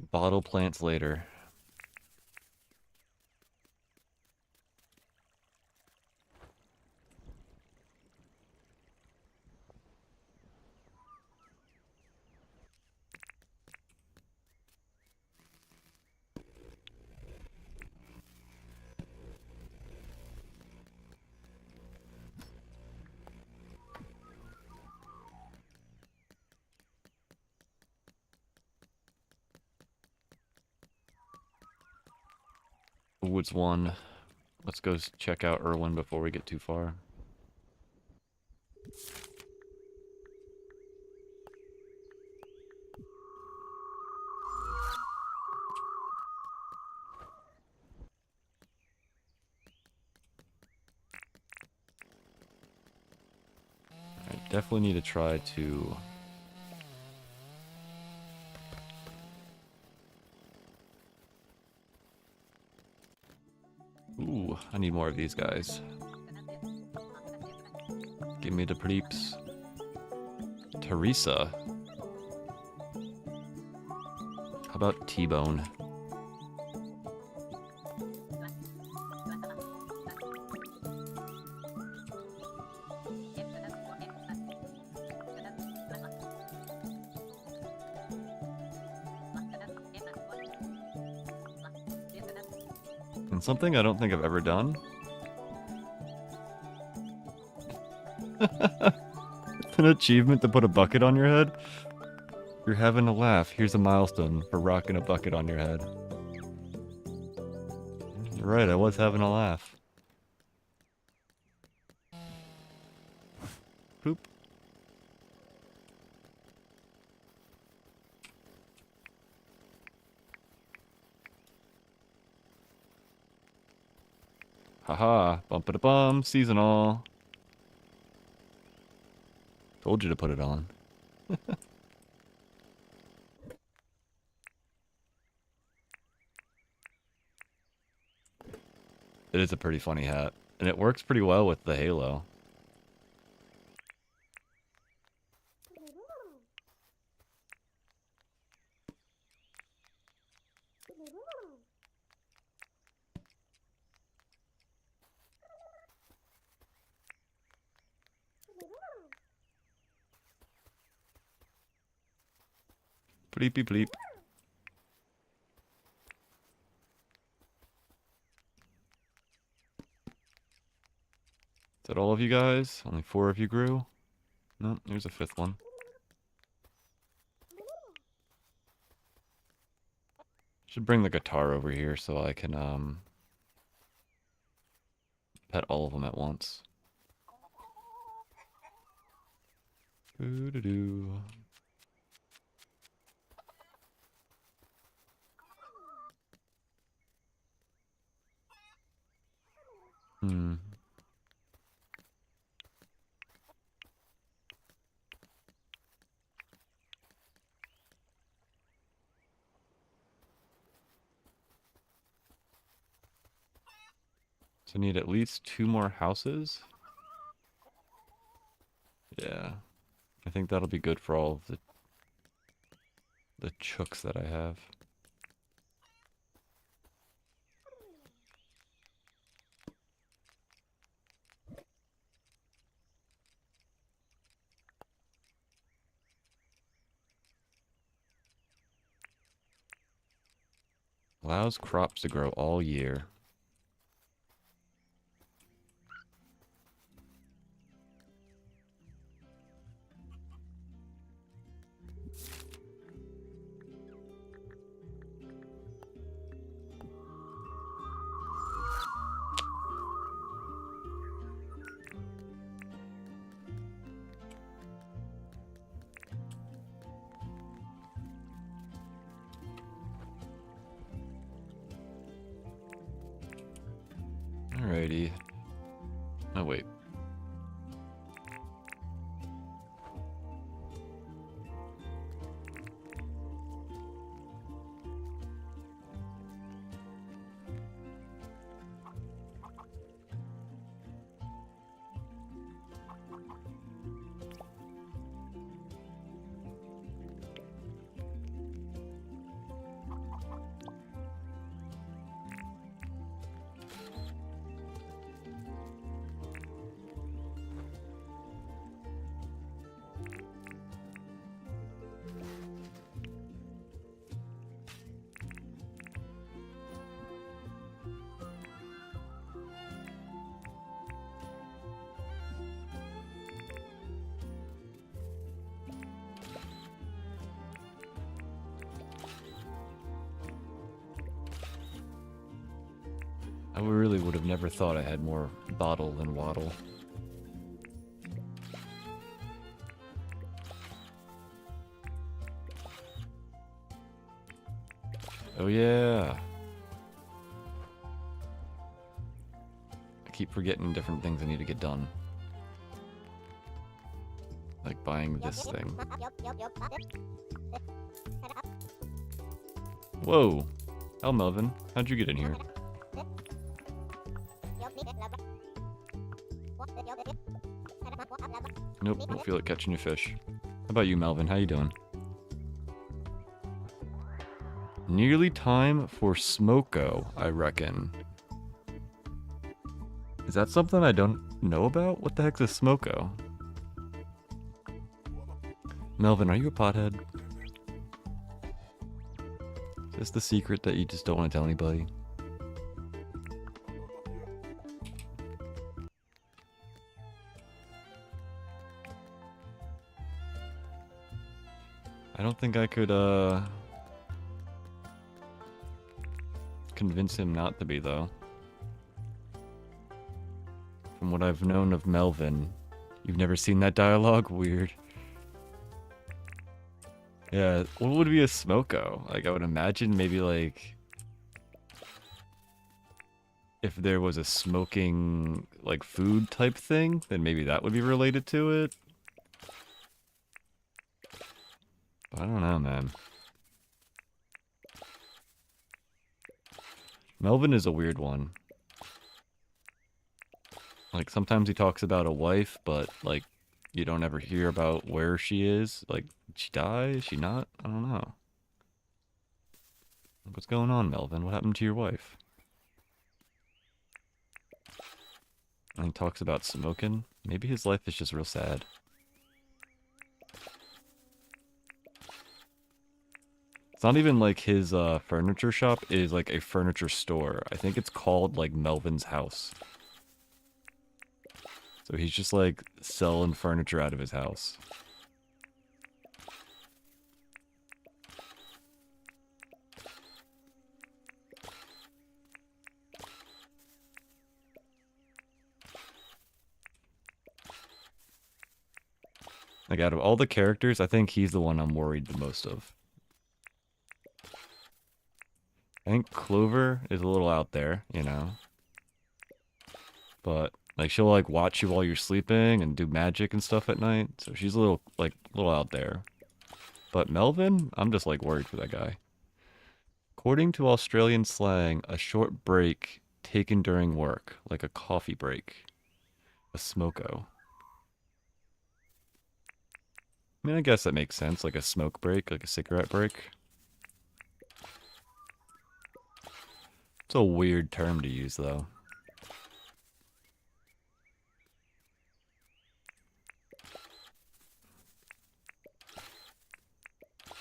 bottle plants later. Woods 1. Let's go check out Irwin before we get too far. I definitely need to try to... Ooh, I need more of these guys. Give me the peeps. Teresa. How about T-Bone? And something I don't think I've ever done. It's an achievement to put a bucket on your head. You're having a laugh. Here's a milestone for rocking a bucket on your head. You're right, I was having a laugh. Poop. Haha, bum-ba-da-bum, seasonal. Told you to put it on. It is a pretty funny hat. And it works pretty well with the halo. Bleepy bleep. Is that all of you guys? Only 4 of you grew? No, there's a 5th one. Should bring the guitar over here so I can pet all of them at once. Doo-doo-doo. Hmm. So I need at least 2 more houses. Yeah. I think that'll be good for all of the chooks that I have. Allows crops to grow all year. Alrighty. Oh, wait. I really would have never thought I had more bottle than waddle. Oh yeah. I keep forgetting different things I need to get done. Like buying this thing. Whoa. Hell, Melvin. How'd you get in here? Nope, don't feel like catching your fish. How about you, Melvin? How you doing? Nearly time for smoko, I reckon. Is that something I don't know about? What the heck's a smoko? Melvin, are you a pothead? Is this the secret that you just don't want to tell anybody? I don't think I could, convince him not to be, though. From what I've known of Melvin, you've never seen that dialogue? Weird. Yeah, what would be a smoko? Like, I would imagine maybe, like, if there was a smoking, like, food type thing, then maybe that would be related to it. But I don't know, man. Melvin is a weird one. Like sometimes he talks about a wife, but like you don't ever hear about where she is. Like she dies, she not? I don't know. What's going on, Melvin? What happened to your wife? And he talks about smoking. Maybe his life is just real sad. It's not even like his furniture shop is like a furniture store. I think it's called like Melvin's house. So he's just like selling furniture out of his house. Like out of all the characters, I think he's the one I'm worried the most of. I think Clover is a little out there, you know. But like she'll like watch you while you're sleeping and do magic and stuff at night. So she's a little like a little out there. But Melvin, I'm just like worried for that guy. According to Australian slang, a short break taken during work, like a coffee break, a smoko. I mean, I guess that makes sense, like a smoke break, like a cigarette break. It's a weird term to use, though.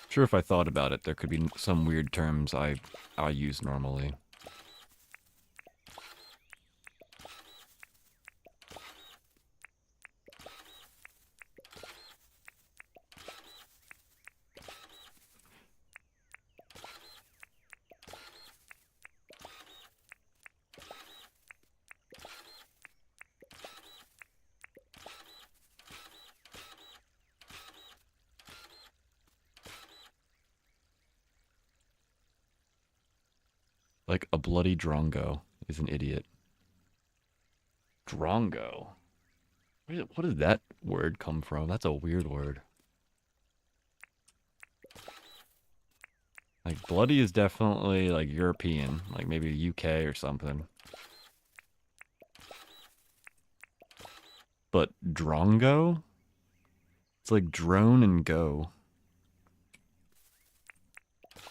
Sure, if I thought about it, there could be some weird terms I use normally. Like a bloody drongo is an idiot. Drongo? What did that word come from? That's a weird word. Like bloody is definitely like European, like maybe UK or something. But drongo? It's like drone and go.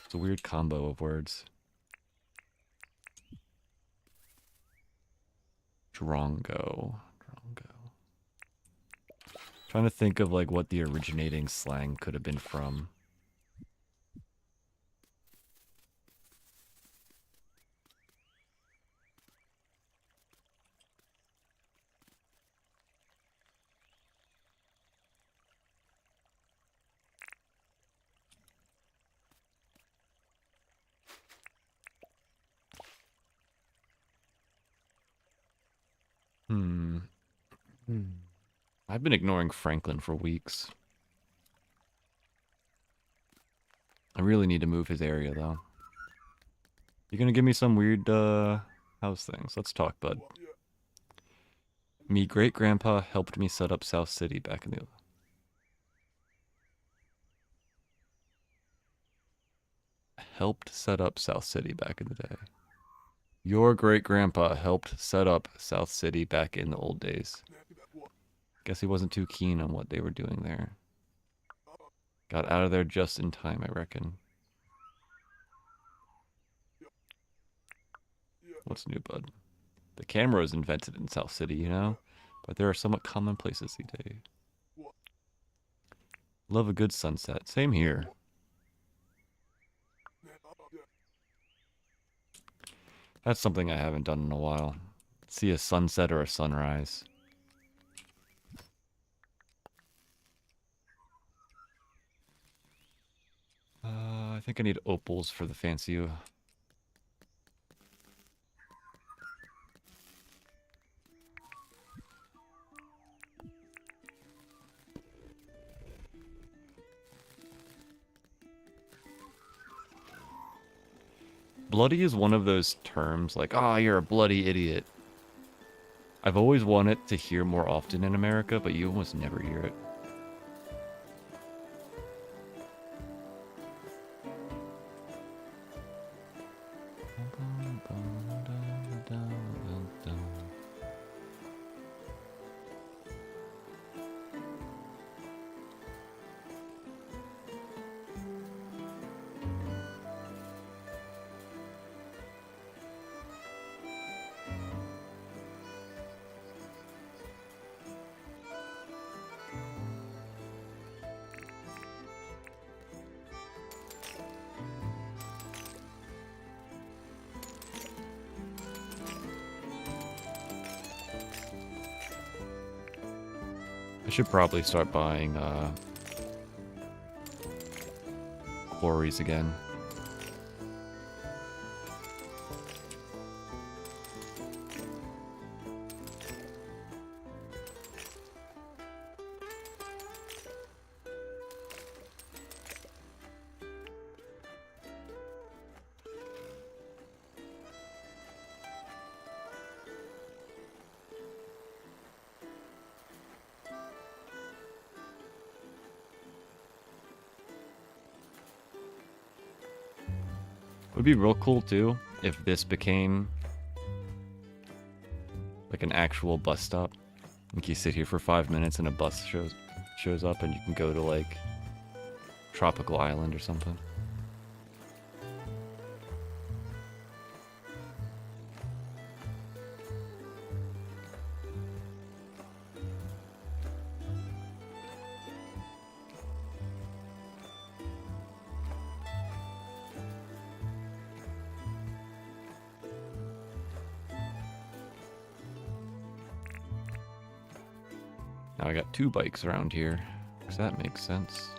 It's a weird combo of words. Drongo. Drongo. Trying to think of like what the originating slang could have been from. Hmm. I've been ignoring Franklin for weeks. I really need to move his area though. You gonna give me some weird house things? Let's talk, bud. Me great grandpa helped me set up South City back in the helped set up South City back in the day. Your great grandpa helped set up South City back in the old days. Guess he wasn't too keen on what they were doing there. Got out of there just in time, I reckon. What's new, bud? The camera was invented in South City, you know? But there are somewhat commonplaces these days. Love a good sunset. Same here. That's something I haven't done in a while. See a sunset or a sunrise. I think I need opals for the fancy. Bloody is one of those terms like, oh, you're a bloody idiot. I've always wanted to hear more often in America, but you almost never hear it. should probably start buying quarries again. Would be real cool too if this became like an actual bus stop. Like you sit here for 5 minutes and a bus shows up and you can go to like Tropical Island or something. Now I got 2 bikes around here, because that makes sense.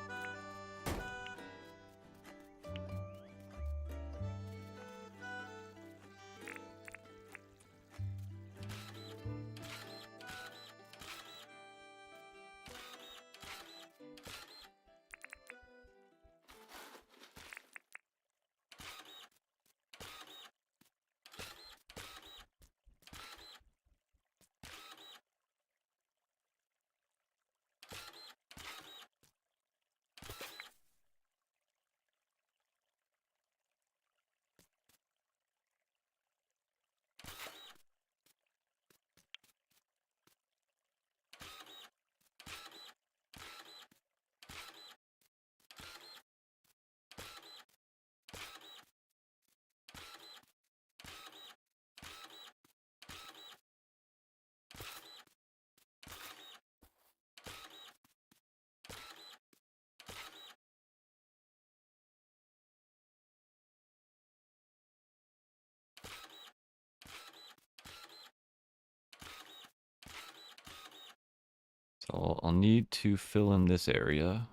So I'll need to fill in this area.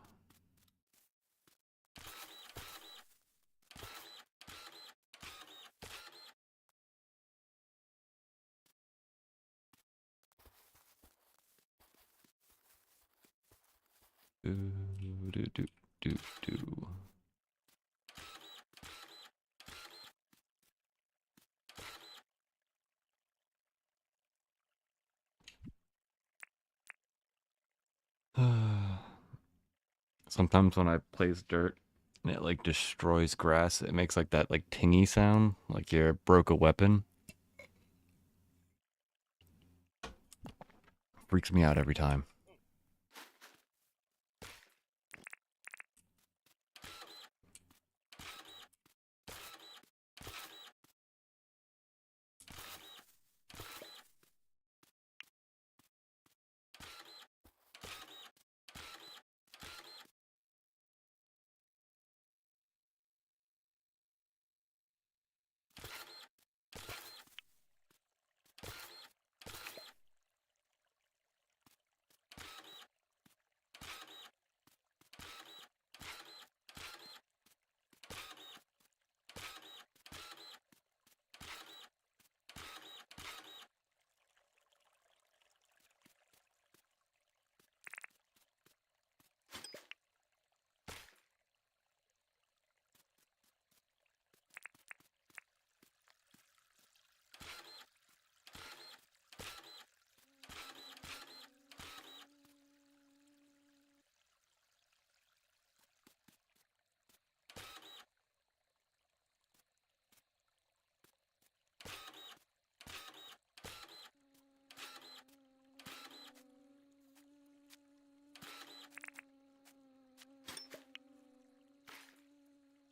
Do. Sometimes when I place dirt and it like destroys grass, it makes like that like tingy sound, like you broke a weapon. Freaks me out every time.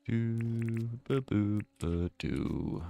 Do ba boo ba do.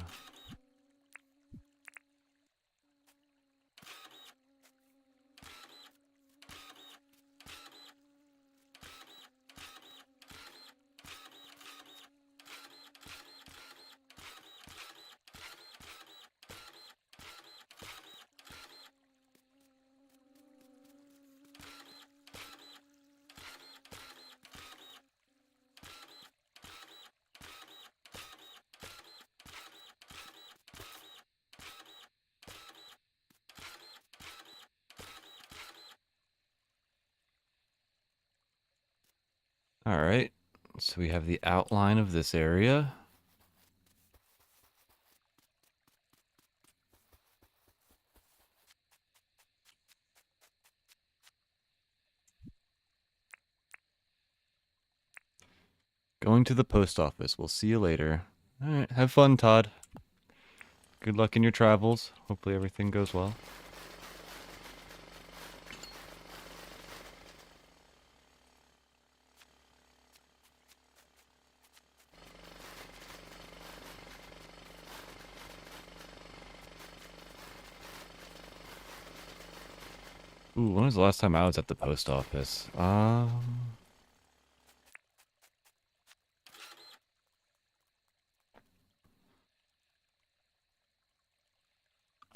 Alright, so we have the outline of this area. Going to the post office. We'll see you later. Alright, have fun, Todd. Good luck in your travels. Hopefully everything goes well. Ooh, when was the last time I was at the post office? I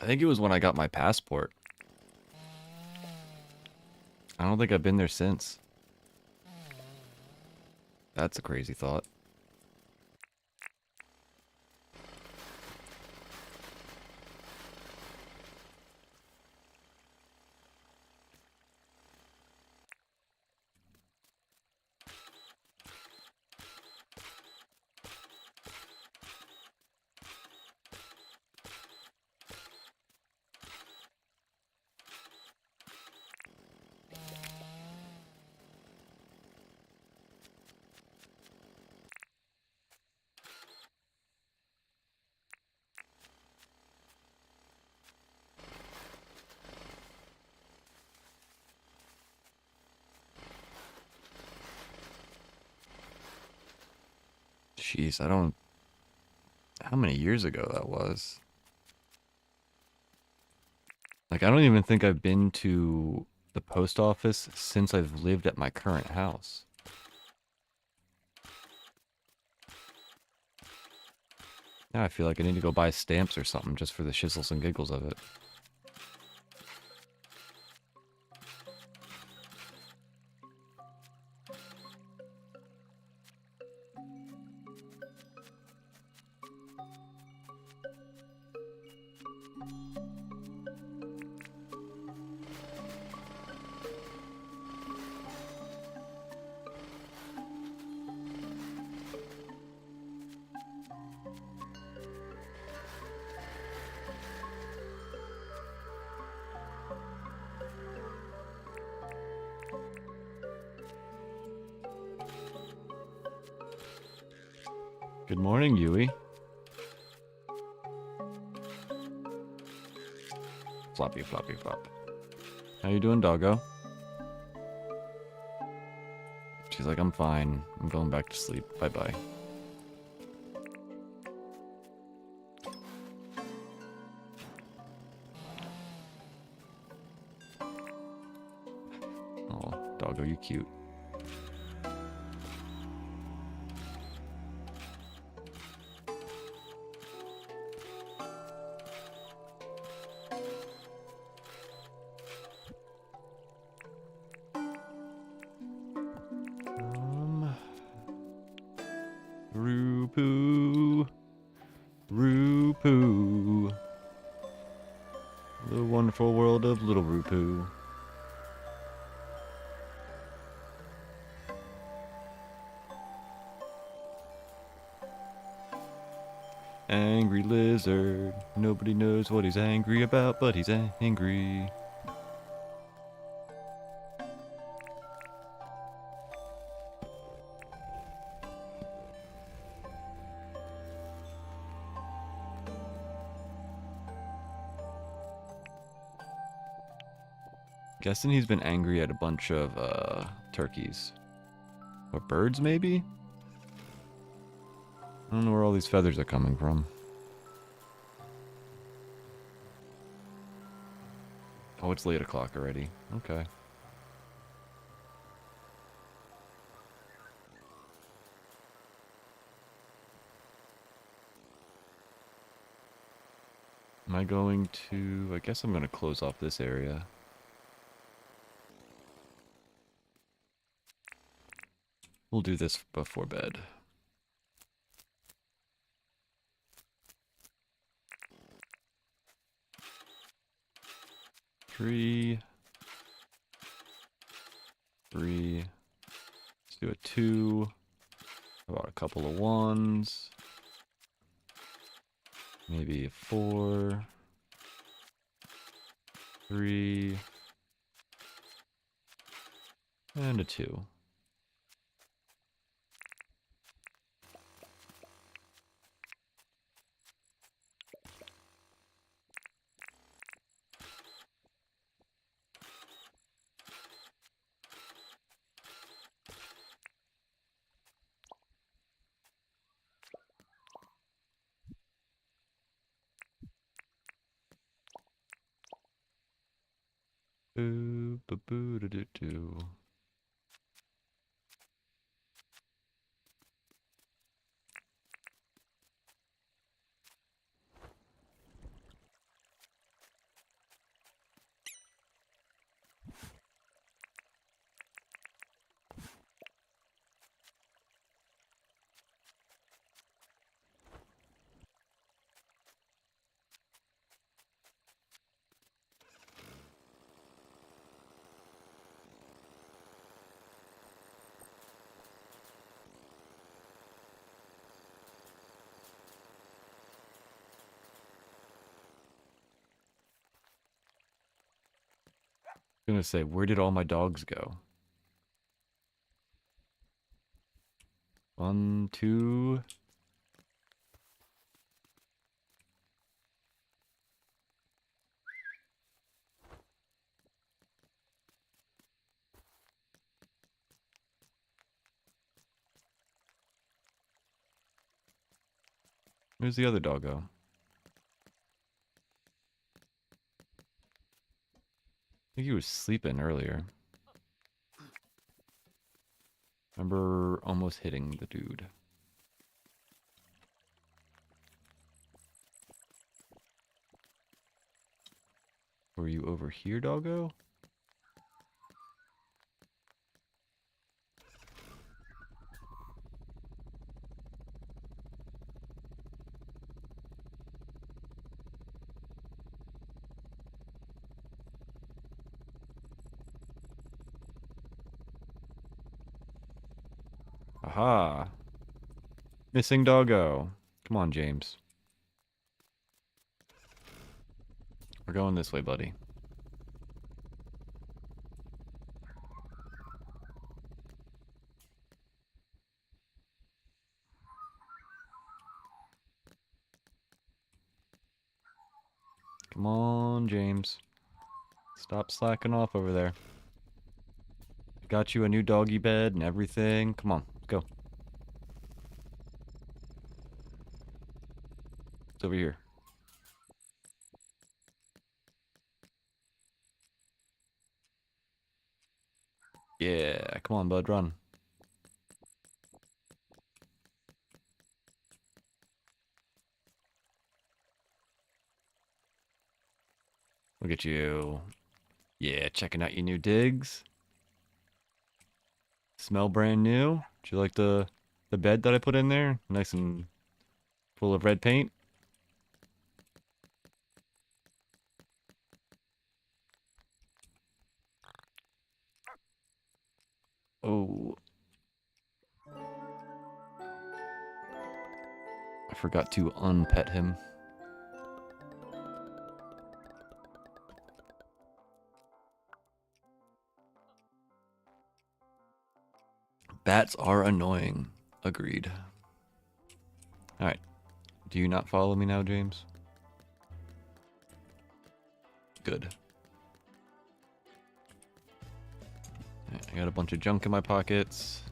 think it was when I got my passport. I don't think I've been there since. That's a crazy thought. Jeez, I don't... How many years ago that was? Like, I don't even think I've been to the post office since I've lived at my current house. Now I feel like I need to go buy stamps or something just for the shizzles and giggles of it. Good morning, Yui. Floppy, floppy, flop. How you doing, doggo? She's like, I'm fine. I'm going back to sleep. Bye-bye. Oh, doggo, you cute. Roo-poo. Roo-poo. The wonderful world of little Roo-poo. Angry lizard. Nobody knows what he's angry about, but he's angry. Guessing he's been angry at a bunch of turkeys. Or birds, maybe? I don't know where all these feathers are coming from. Oh, it's late o'clock already. Okay. Am I going to... I guess I'm going to close off this area. We'll do this before bed. Three, do a 2. How about a couple of 1s? Maybe a 4. 3. And a 2. Boo, boo, boo, doo, doo, doo. I'm gonna say, where did all my dogs go? 1, 2. Where's the other doggo? I think he was sleeping earlier. Remember almost hitting the dude. Were you over here, doggo? Aha! Missing doggo. Come on, James. We're going this way, buddy. Come on, James. Stop slacking off over there. Got you a new doggy bed and everything. Come on, let's go. It's over here. Yeah, come on, bud, run. Look at you. Yeah, checking out your new digs. Smell brand new. Do you like the bed that I put in there? Nice and full of red paint. Oh. I forgot to unpet him. Bats are annoying. Agreed. Alright. Do you not follow me now, James? Good. Right, I got a bunch of junk in my pockets.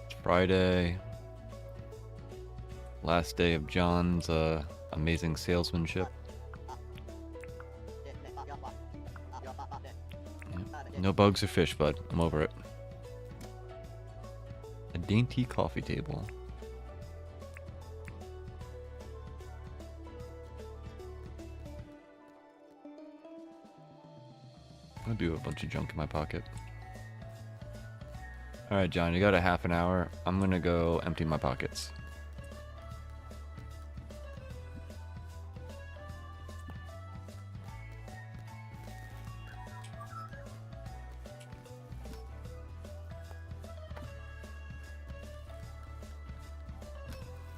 It's Friday. Last day of John's amazing salesmanship. Yeah. No bugs or fish, bud. I'm over it. A dainty coffee table. I do have a bunch of junk in my pocket. Alright, John, you got a half an hour. I'm gonna go empty my pockets.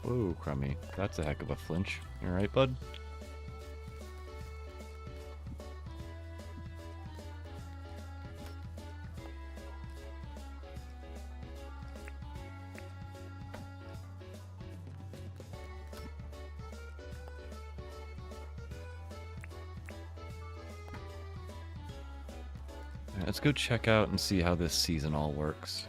Whoa, Crummy. That's a heck of a flinch. You alright, bud? Alright, let's go check out and see how this season all works.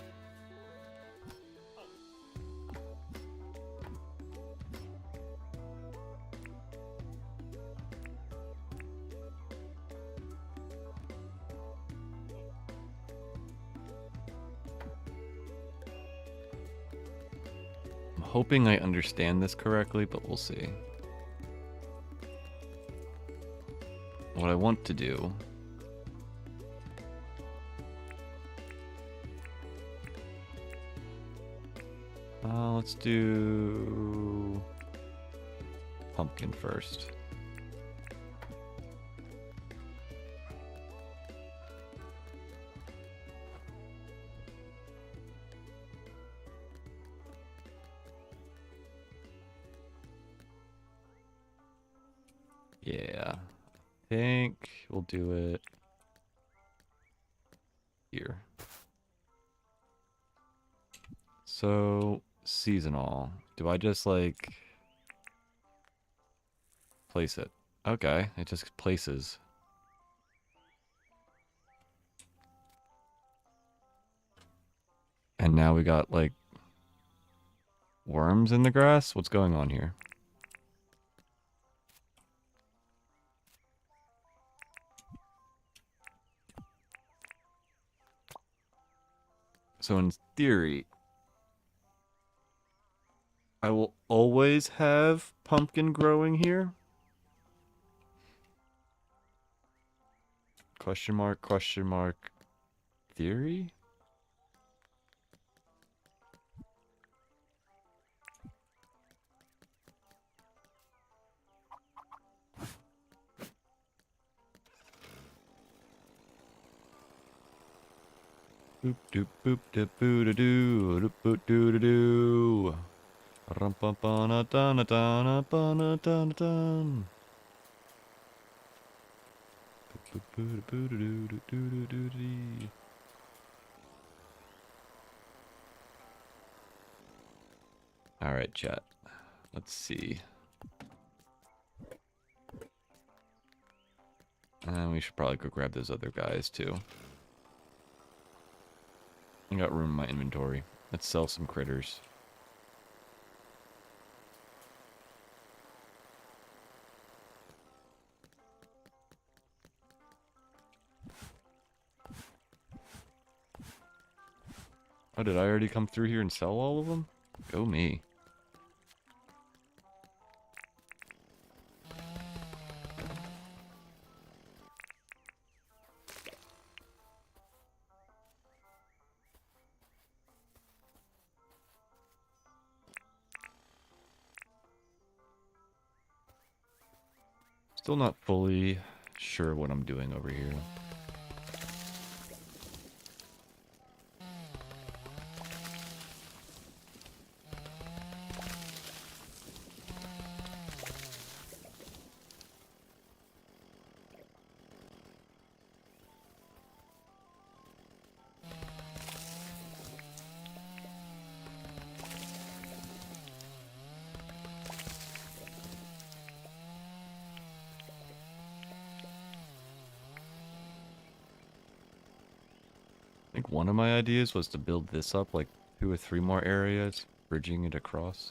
Hoping I understand this correctly, but we'll see. What I want to do let's do pumpkin first. Yeah, I think we'll do it here. So, seasonal. Do I just, like, place it? Okay, it just places. And now we got, like, worms in the grass? What's going on here? So in theory, I will always have pumpkin growing here? Question mark, theory? Boop doop boop da boo da doo doop boop doo da doo. Rum bum bana dana dana bana dana dun. Boop boop boo da doo da doo da doo dee. Alright, chat. Let's see. And we should probably go grab those other guys too. I got room in my inventory. Let's sell some critters. Oh, did I already come through here and sell all of them? Go me. Still not fully sure what I'm doing over here. I think one of my ideas was to build this up like 2 or 3 more areas, bridging it across.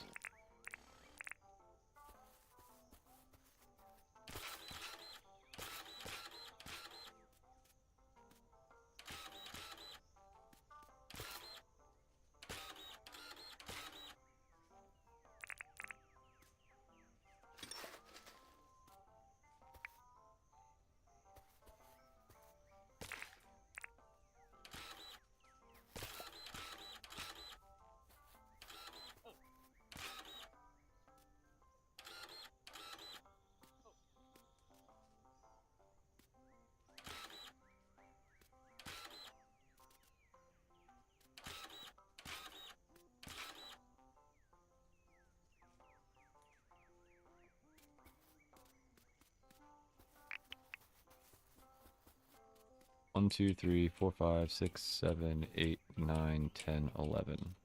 1, 2, 3, 4, 5, 6, 7, 8, 9, 10, 11.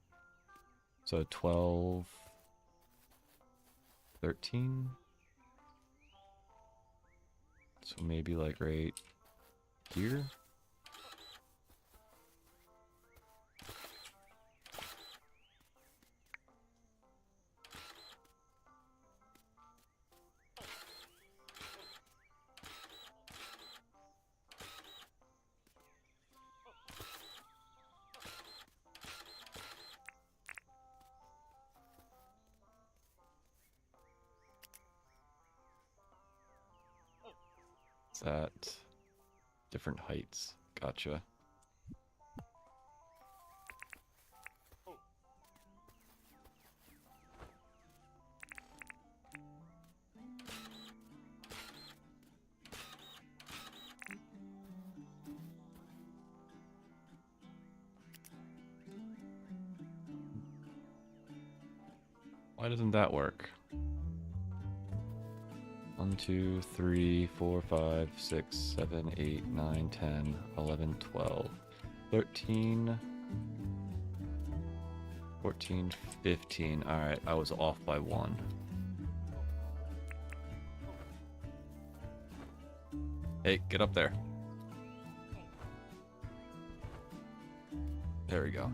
So 12, 13. So maybe like right here. Is that different heights? Gotcha. Why doesn't that work? 1, 2, 3, 4, 5, 6, 7, 8, 9, 10, 11, 12, 13, 14, 15. Alright, I was off by 1. Hey, get up there. There we go.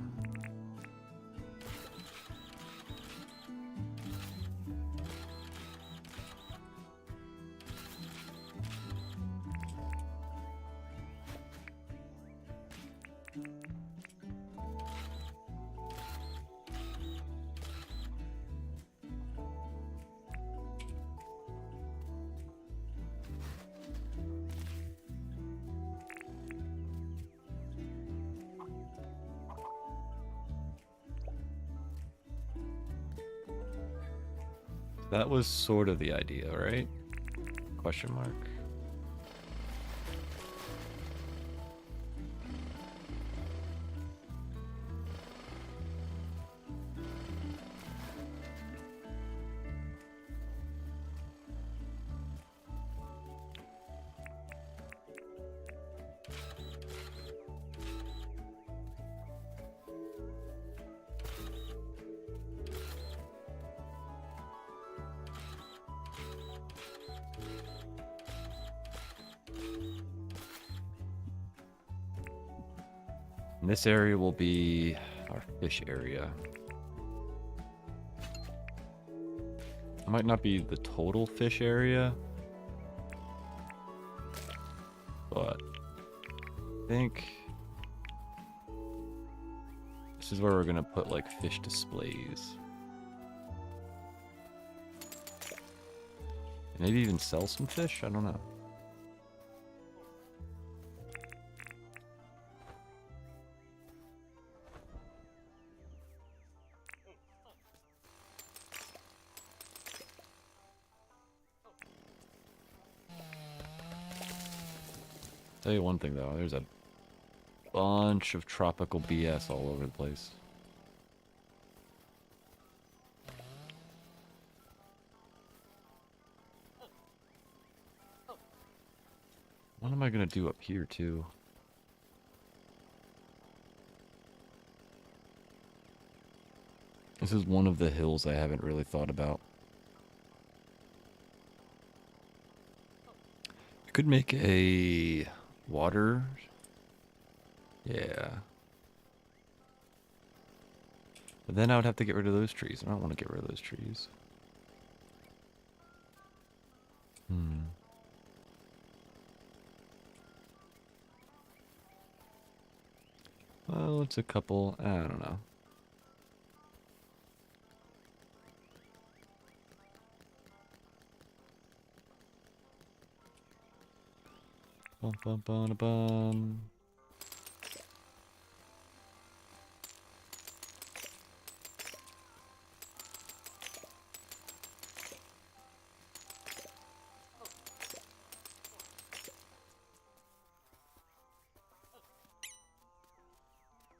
That was sort of the idea, right? Question mark. And this area will be our fish area. It might not be the total fish area, but I think this is where we're gonna put like fish displays. Maybe even sell some fish? I don't know. Tell you one thing though, there's a bunch of tropical BS all over the place. What am I gonna do up here too? This is one of the hills I haven't really thought about. I could make a water. Yeah. But then I would have to get rid of those trees. I don't want to get rid of those trees. Well, it's a couple. I don't know. Bum, bum, bum, bum.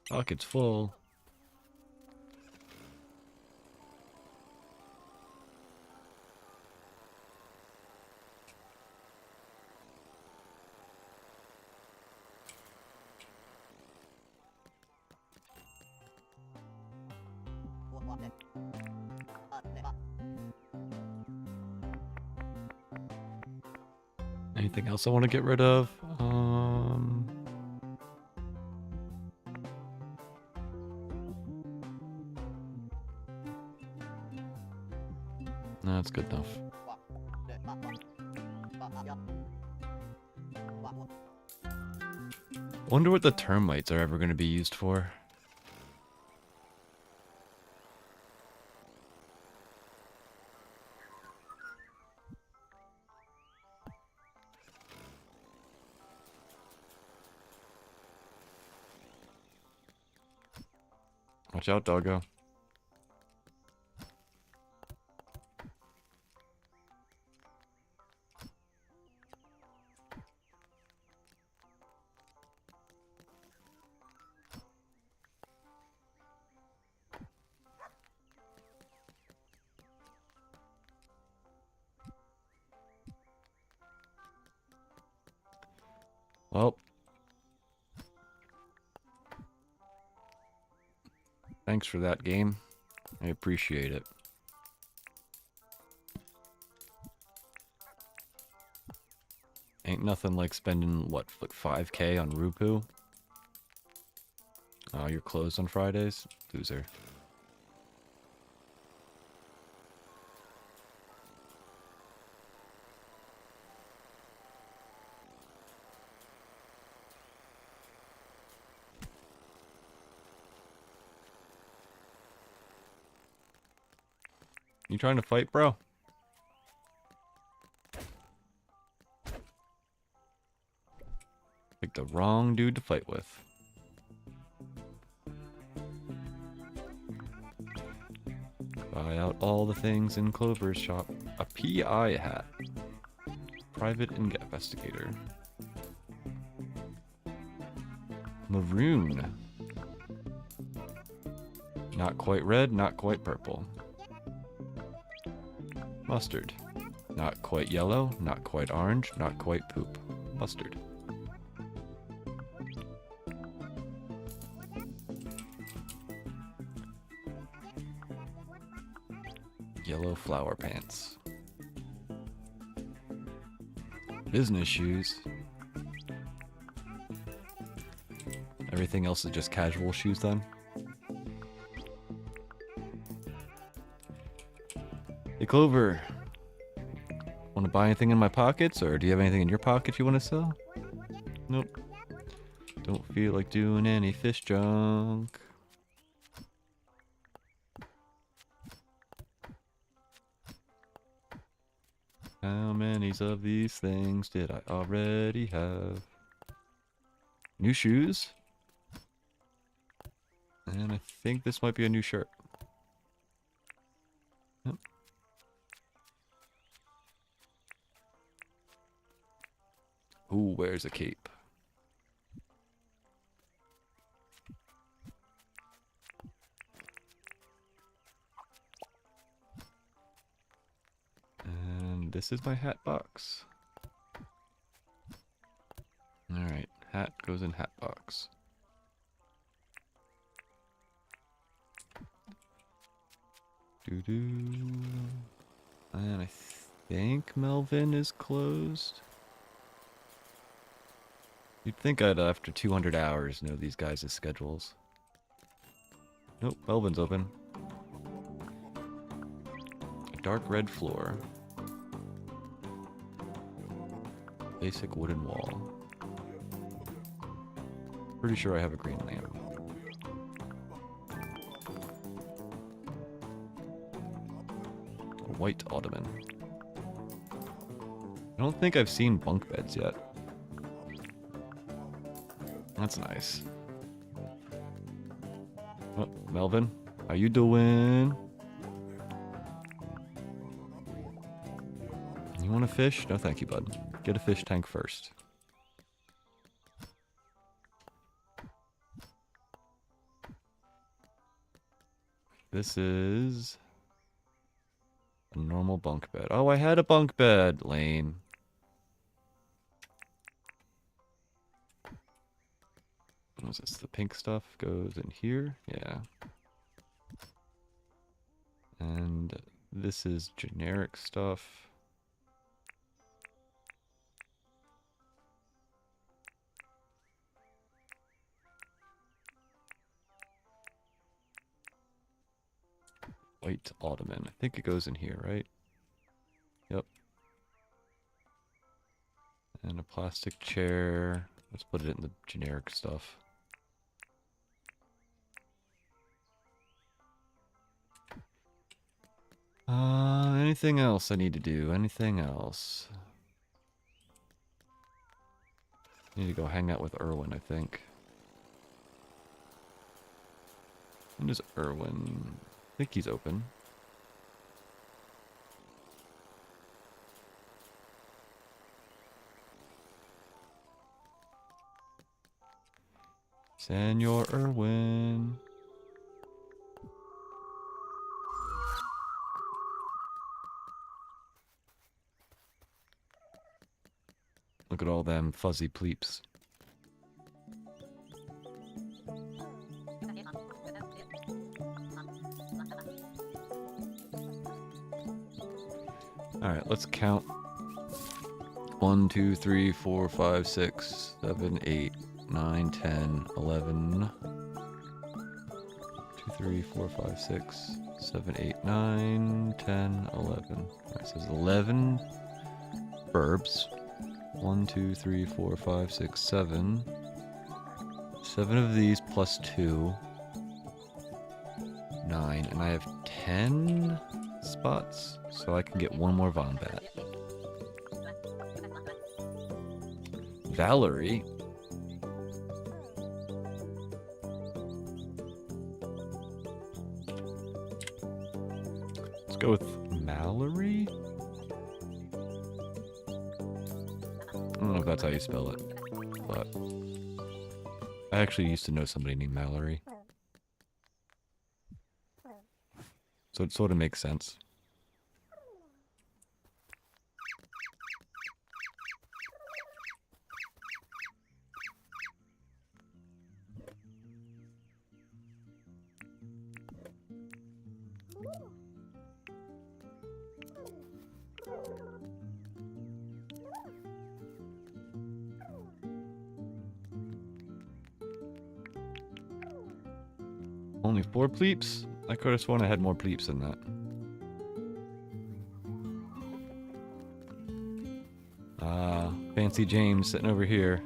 Pocket's full. Anything else I want to get rid of? No, that's good enough. Wonder what the termites are ever going to be used for. Watch out, doggo. Well, thanks for that game. I appreciate it. Ain't nothing like spending, what, like 5K on Rupu? Oh, you're closed on Fridays? Loser. You trying to fight, bro? Picked the wrong dude to fight with. Buy out all the things in Clover's shop. A PI hat. Private investigator. Maroon. Not quite red, not quite purple. Mustard. Not quite yellow, not quite orange, not quite poop. Mustard. Yellow flower pants. Business shoes. Everything else is just casual shoes then? Hey Clover, want to buy anything in my pockets, or do you have anything in your pocket you want to sell? Nope. Don't feel like doing any fish junk. How many of these things did I already have? New shoes? And I think this might be a new shirt. Yep. Who wears a cape? And this is my hat box. Alright, hat goes in hat box. Doo-doo. And I think Melvin is closed. You'd think I'd, after 200 hours, know these guys' schedules. Nope, Melvin's open. A dark red floor. Basic wooden wall. Pretty sure I have a green lamp. A white ottoman. I don't think I've seen bunk beds yet. That's nice. Oh, Melvin, how you doing? You want a fish? No thank you, bud. Get a fish tank first. This is a normal bunk bed. Oh, I had a bunk bed. Lame. What is this? The pink stuff goes in here? Yeah. And this is generic stuff. White ottoman. I think it goes in here, right? Yep. And a plastic chair. Let's put it in the generic stuff. Anything else I need to do? Anything else? Need to go hang out with Erwin, I think. When does Erwin... I think he's open. Senor Erwin. Look at all them fuzzy pleeps. Alright, let's count. 1, 2, 3, 4, 5, 6, 7, 8, 9, 10, 11. 2, 3, 4, 5, 6, 7, 8, 9, 10, 11. Alright, so there's 11 verbs. 1, 2, 3, 4, 5, 6, 7. 7 of these plus 2. 9. And I have 10 spots, so I can get one more Vombat. Valerie? Let's go with Mallory? I don't know if that's how you spell it, but I actually used to know somebody named Mallory. So it sort of makes sense. Only 4 pleeps? I could have sworn I had more pleeps than that. Ah, Fancy James sitting over here.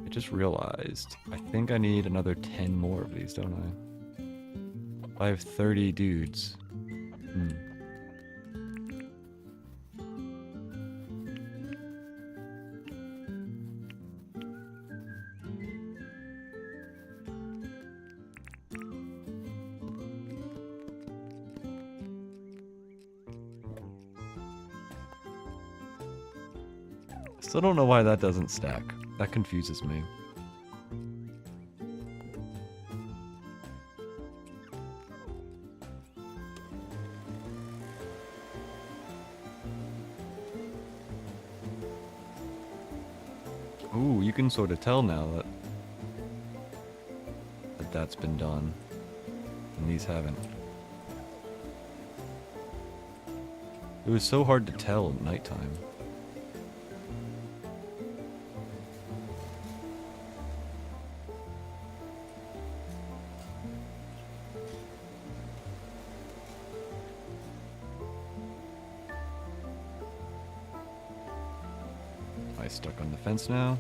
I just realized, I think I need another 10 more of these, don't I? I have 30 dudes. Still don't know why that doesn't stack. That confuses me. Ooh, you can sort of tell now that that's been done. And these haven't. It was so hard to tell at nighttime. Stuck on the fence now.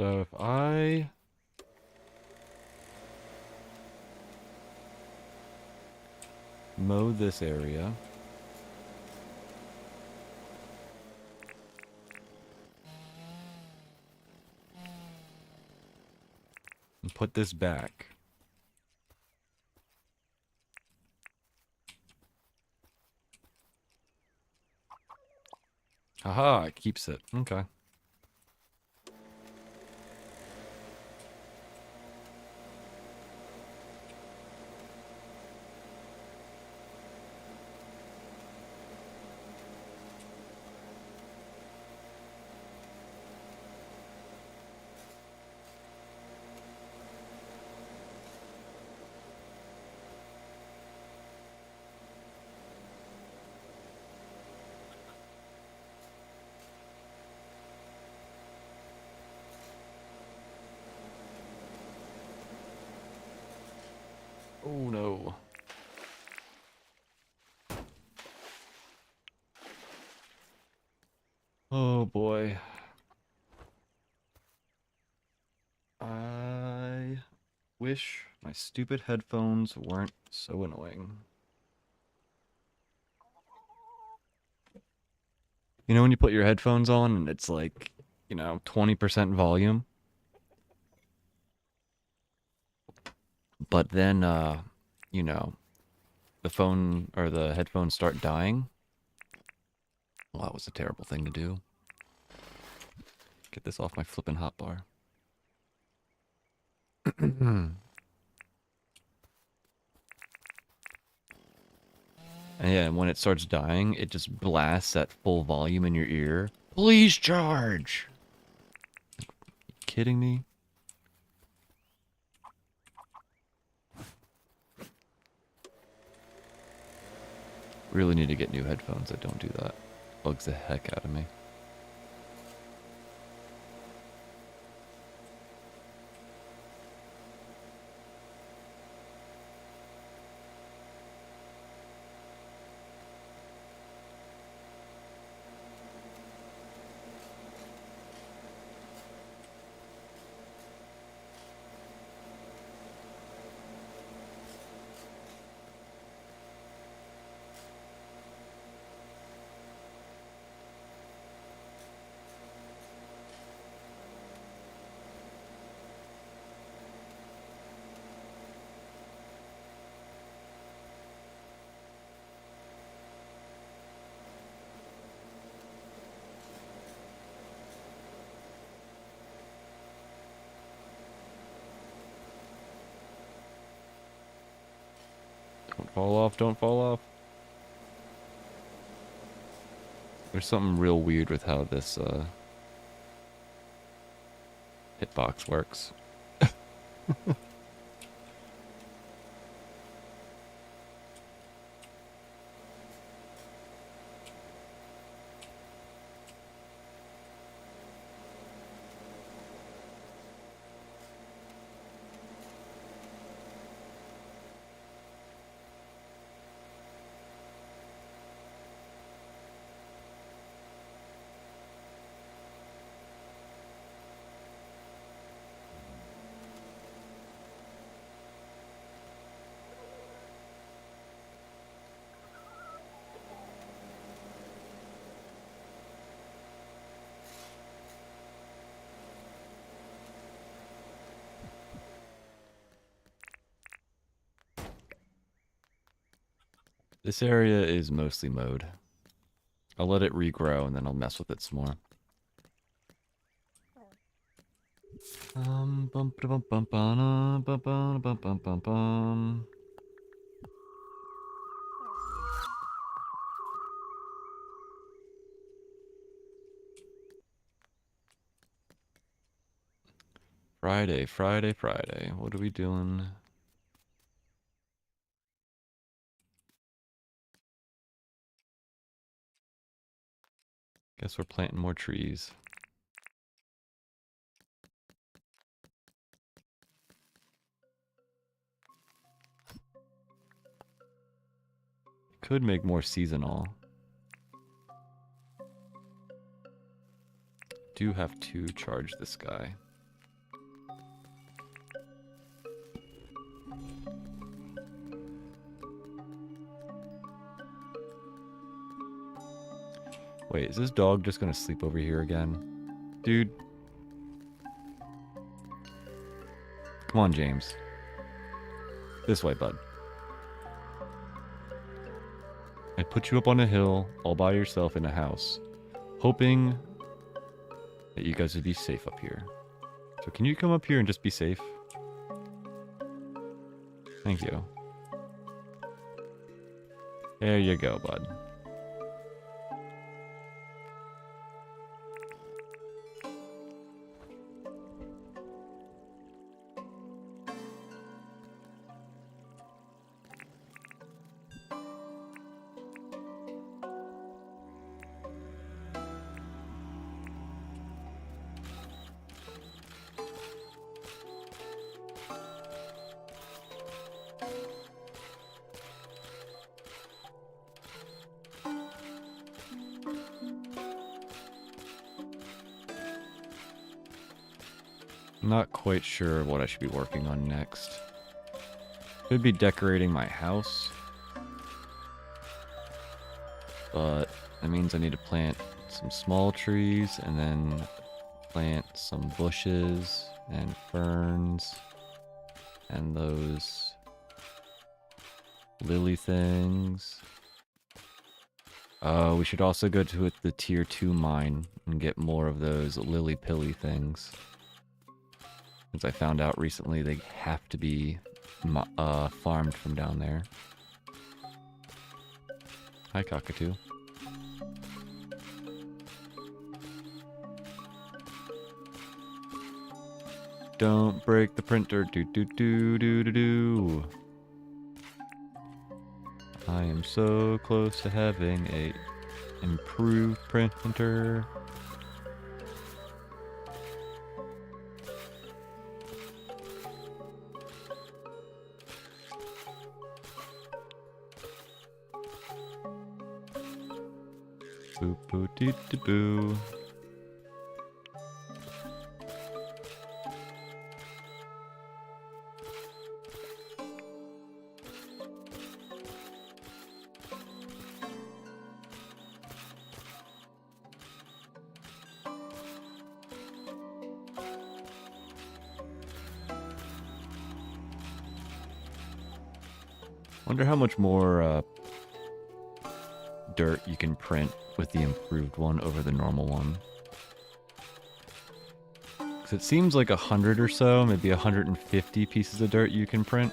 So if I mow this area, and put this back. Haha, it keeps it. Okay. Oh no. Oh boy. I wish my stupid headphones weren't so annoying. You know when you put your headphones on and it's like, 20% volume? But then, you know, the phone or the headphones start dying? Well, that was a terrible thing to do. Get this off my flippin' hotbar. And yeah, and when it starts dying, it just blasts at full volume in your ear. Please charge! You kidding me? Really need to get new headphones that don't do that. Bugs the heck out of me. Don't fall off, don't fall off. There's something real weird with how this hitbox works. This area is mostly mowed. I'll let it regrow and then I'll mess with it some more. Bum bum bum bum bum bum bum bum bum bum. Friday, Friday, Friday. What are we doing? Guess we're planting more trees. Could make more seasonal. Do have to charge this guy. Wait, is this dog just gonna sleep over here again? Dude. Come on, James. This way, bud. I put you up on a hill, all by yourself in a house, hoping that you guys would be safe up here. So can you come up here and just be safe? Thank you. There you go, bud. Not quite sure what I should be working on next. Could be decorating my house. But that means I need to plant some small trees and then plant some bushes and ferns and those lily things. We should also go to the tier 2 mine and get more of those lily-pilly things. Since I found out recently they have to be farmed from down there. Hi, cockatoo. Don't break the printer, do do do do do do. I am so close to having a improved printer. Boo boo dee dee boo. Wonder how much more dirt you can print with the improved one over the normal one. Because it seems like 100 or so, maybe 150 pieces of dirt you can print.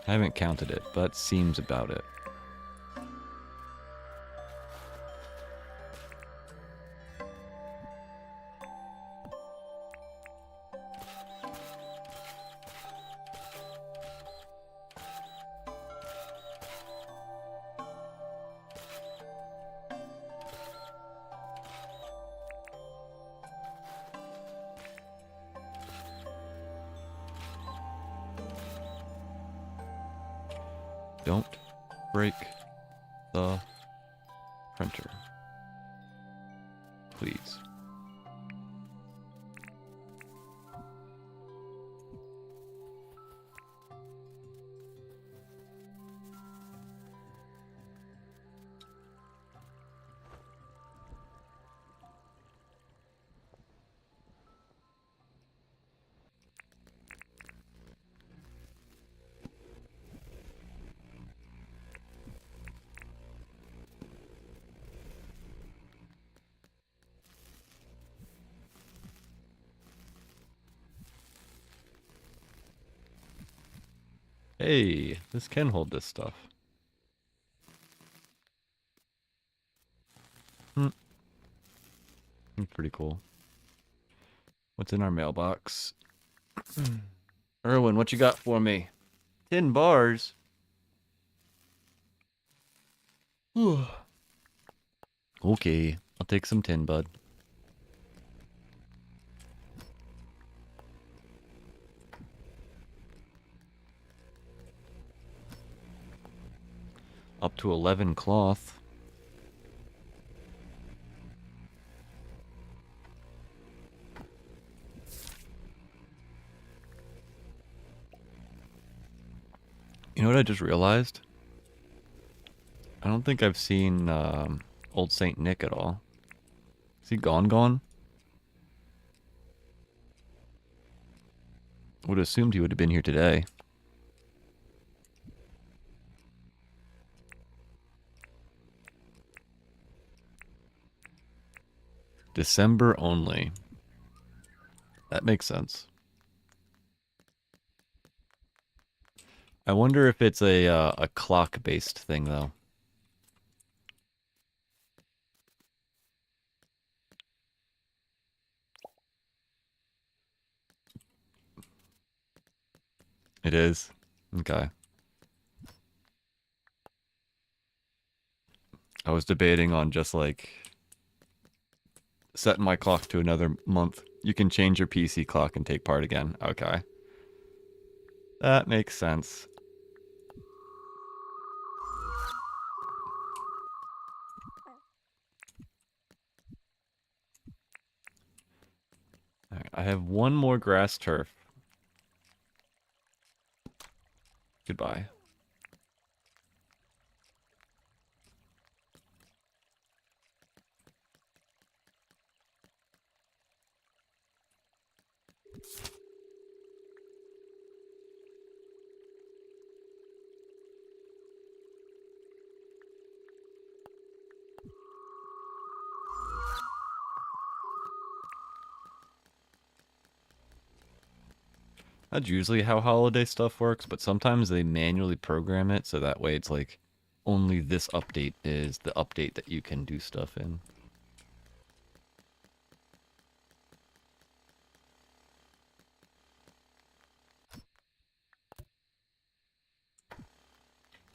I haven't counted it, but seems about it. Don't break the printer. Please. Hey, this can hold this stuff. Pretty cool. What's in our mailbox? Erwin, what you got for me? 10 bars. Okay, I'll take some tin, bud. Up to 11 cloth. You know what I just realized? I don't think I've seen old Saint Nick at all. Is he gone? Would have assumed he would have been here today. December only. That makes sense. I wonder if it's a clock-based thing, though. It is? Okay. I was debating on just like setting my clock to another month. You can change your PC clock and take part again. Okay. That makes sense. All right, I have one more grass turf. Goodbye. That's usually how holiday stuff works, but sometimes they manually program it so that way it's like only this update is the update that you can do stuff in.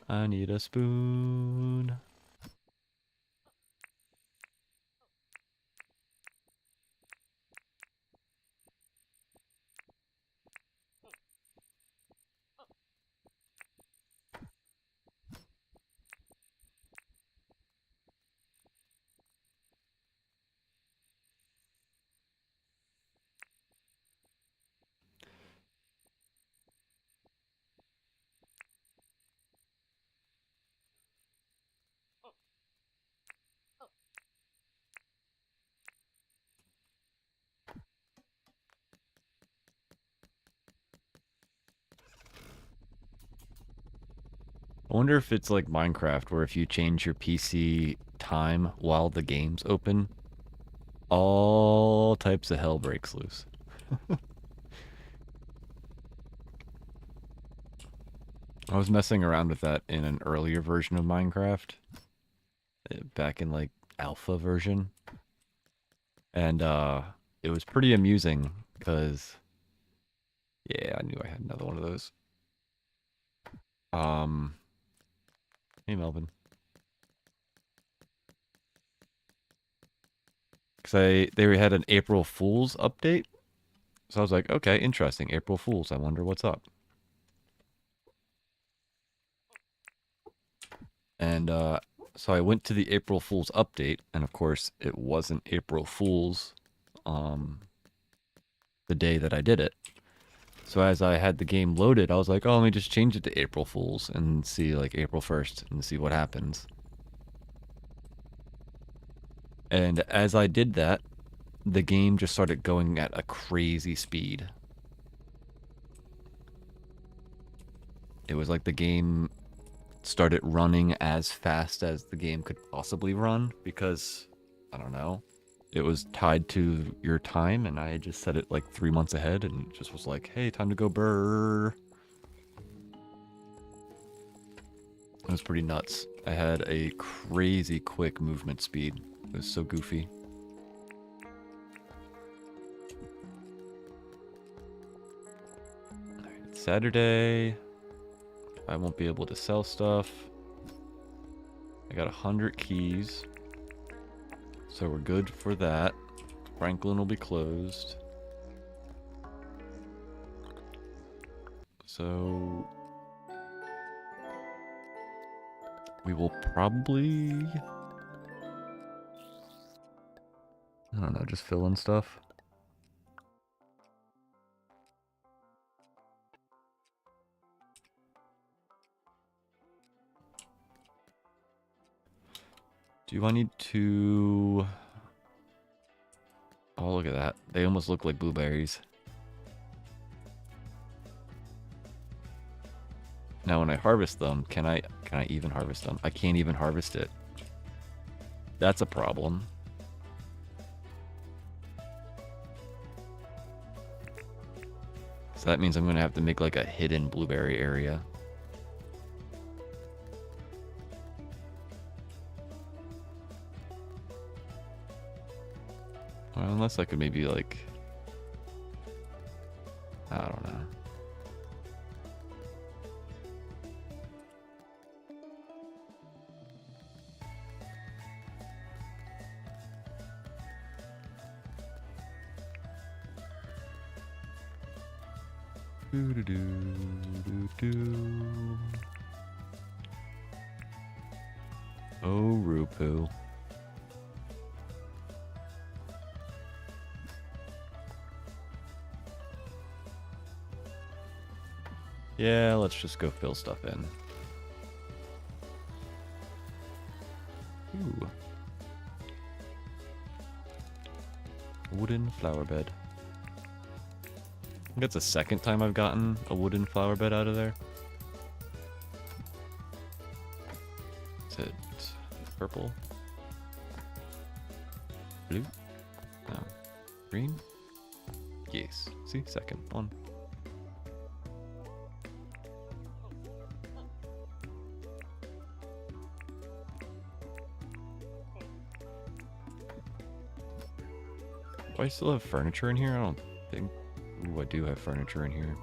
I need a spoon. I wonder if it's like Minecraft, where if you change your PC time while the game's open, all types of hell breaks loose. I was messing around with that in an earlier version of Minecraft, back in like alpha version, and it was pretty amusing because yeah, I knew I had another one of those. Um, hey Melvin, because they had an April Fool's update, so I was like, okay, interesting, April Fool's. I wonder what's up. And so I went to the April Fool's update, and of course, it wasn't April Fool's um, the day that I did it. So as I had the game loaded, I was like, oh, let me just change it to April Fool's and see like April 1st and see what happens. And as I did that, the game just started going at a crazy speed. It was like the game started running as fast as the game could possibly run because, I don't know, it was tied to your time, and I had just set it like 3 months ahead, and it just was like, hey, time to go brr. It was pretty nuts. I had a crazy quick movement speed. It was so goofy. All right, it's Saturday. I won't be able to sell stuff. I got 100 keys. So we're good for that. Franklin will be closed. So we will probably, I don't know, just fill in stuff. Do I need to... Oh, look at that. They almost look like blueberries. Now when I harvest them, can I even harvest them? I can't even harvest it. That's a problem. So that means I'm going to have to make like a hidden blueberry area. Well, unless I could maybe like... I don't know. Oh, Rupu. Yeah, let's just go fill stuff in. Ooh. Wooden flower bed. I think that's the second time I've gotten a wooden flower bed out of there. Is it purple? Blue? No. Green? Yes. See? Second one. Do I still have furniture in here? I don't think... Ooh, I do have furniture in here.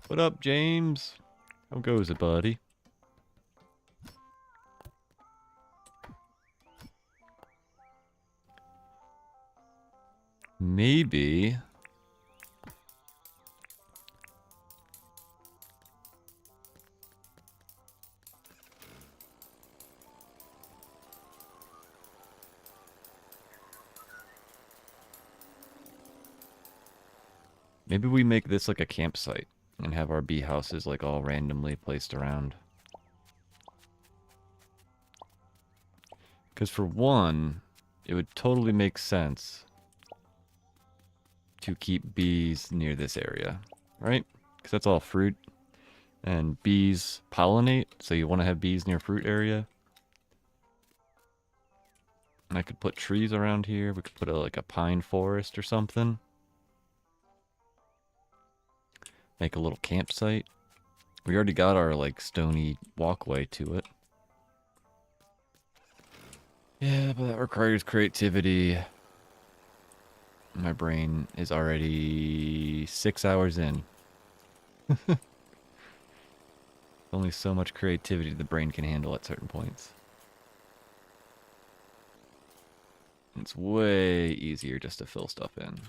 What up, James? How goes it, buddy? Maybe... Maybe we make this like a campsite and have our bee houses like all randomly placed around. Because for one, it would totally make sense to keep bees near this area, right? Because that's all fruit. And bees pollinate, so you want to have bees near fruit area. And I could put trees around here. We could put like a pine forest or something. Make a little campsite. We already got our like stony walkway to it. Yeah, but that requires creativity. My brain is already 6 hours in. Only so much creativity the brain can handle at certain points. It's way easier just to fill stuff in.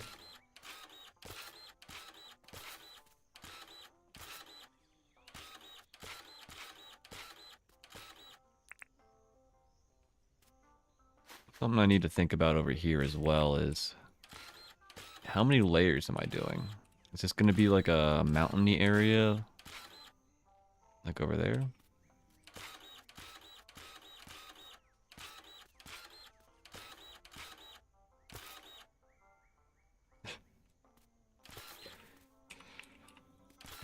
Something I need to think about over here as well is how many layers am I doing? Is this going to be like a mountainy area? Like over there?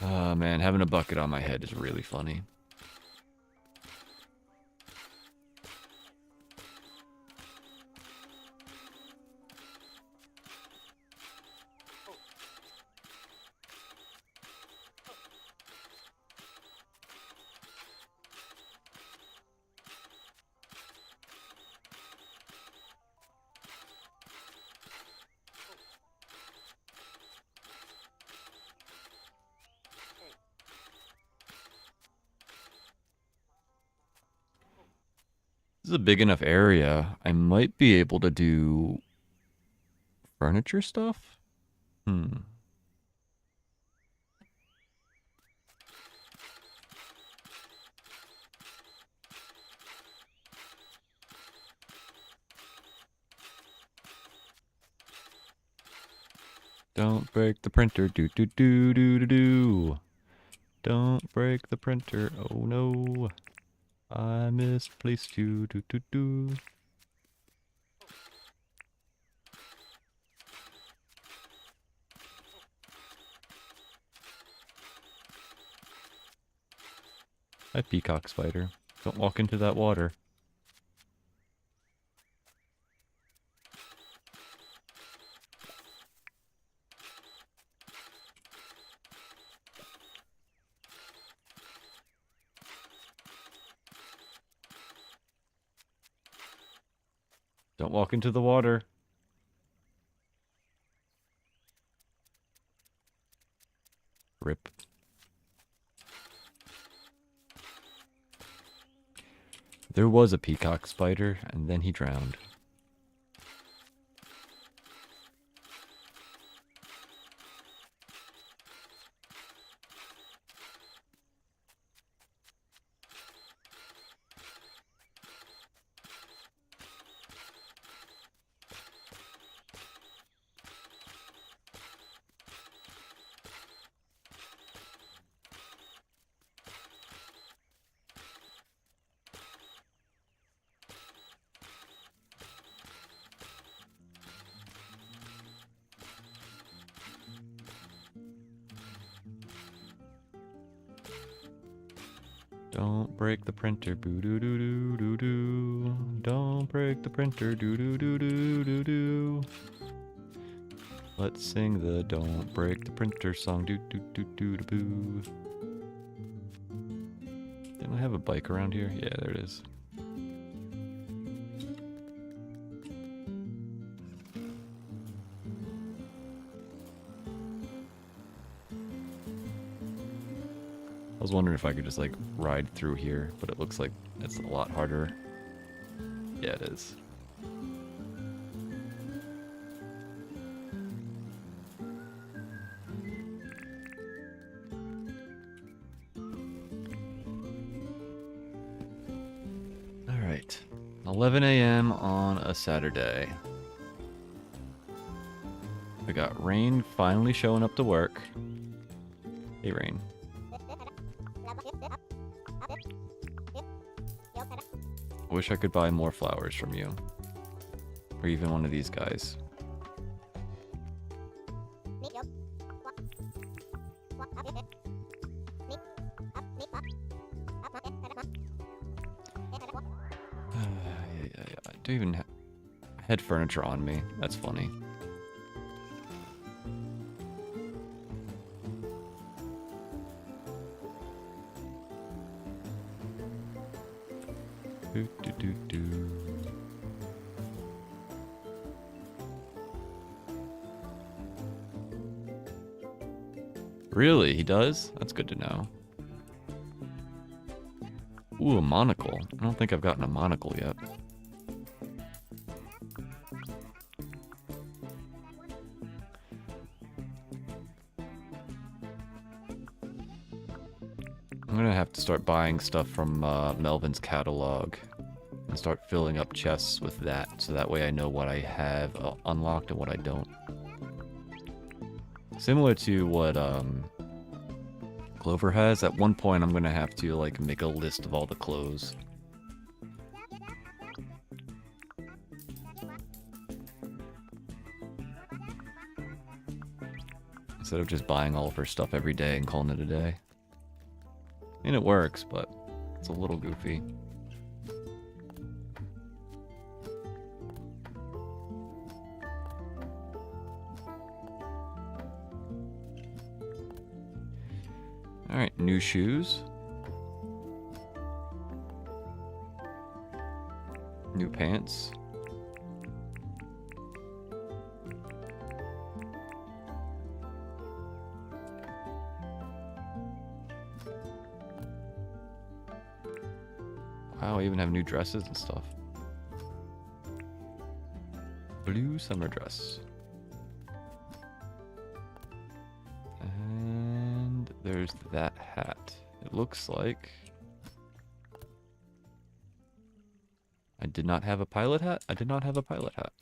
Oh man, having a bucket on my head is really funny. This is a big enough area. I might be able to do furniture stuff. Don't break the printer. Do do do do do do. Don't break the printer. Oh no. I misplaced you. Do do do. Hi, peacock spider. Don't walk into that water. Don't walk into the water. Rip. There was a peacock spider, and then he drowned. Don't break the printer, boo doo doo doo doo doo. Don't break the printer, doo doo doo doo doo doo. Let's sing the Don't Break the Printer song, doo doo doo doo doo boo. Didn't I have a bike around here? Yeah, there it is. I was wondering if I could just like ride through here, but it looks like it's a lot harder. Yeah, it is. All right, 11 a.m. on a Saturday. We got Rain finally showing up to work. Hey, Rain. Wish I could buy more flowers from you. Or even one of these guys. I don't even have head furniture on me. That's funny. Really? He does? That's good to know. Ooh, a monocle. I don't think I've gotten a monocle yet. I'm gonna have to start buying stuff from Melvin's catalog and start filling up chests with that, so that way I know what I have unlocked and what I don't. Similar to what Clover has, at one point I'm gonna have to like make a list of all the clothes. Instead of just buying all of her stuff every day and calling it a day. I mean, it works, but it's a little goofy. Alright, new shoes. New pants. Wow, I even have new dresses and stuff. blue summer dress. And there's that hat. It looks like I did not have a pilot hat. I did not have a pilot hat.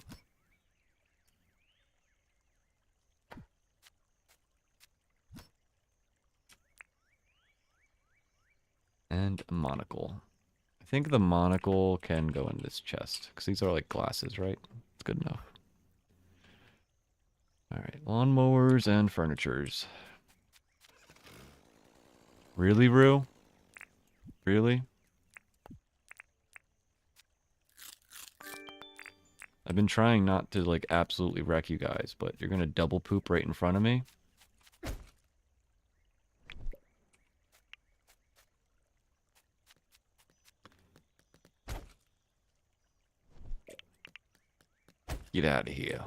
And a monocle. I think the monocle can go in this chest because these are like glasses, right? It's good enough. All right, lawnmowers and furnitures. Really, Rue? Really? I've been trying not to like absolutely wreck you guys, but you're gonna double poop right in front of me? Get out of here.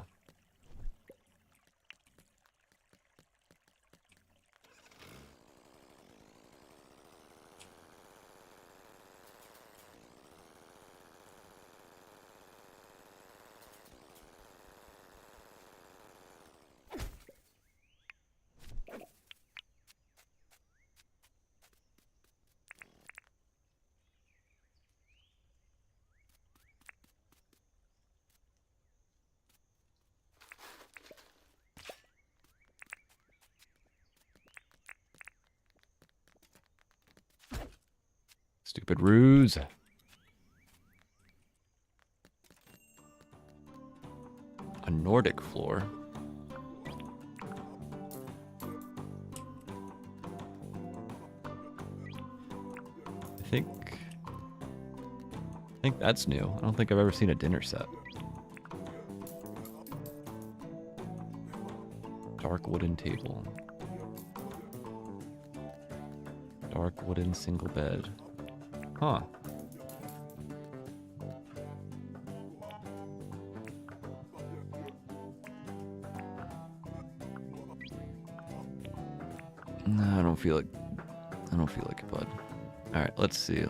Stupid ruse. A Nordic floor. I think that's new. I don't think I've ever seen a dinner set. Dark wooden table. Dark wooden single bed. Huh. No, I don't feel like it, bud. All right, let's see.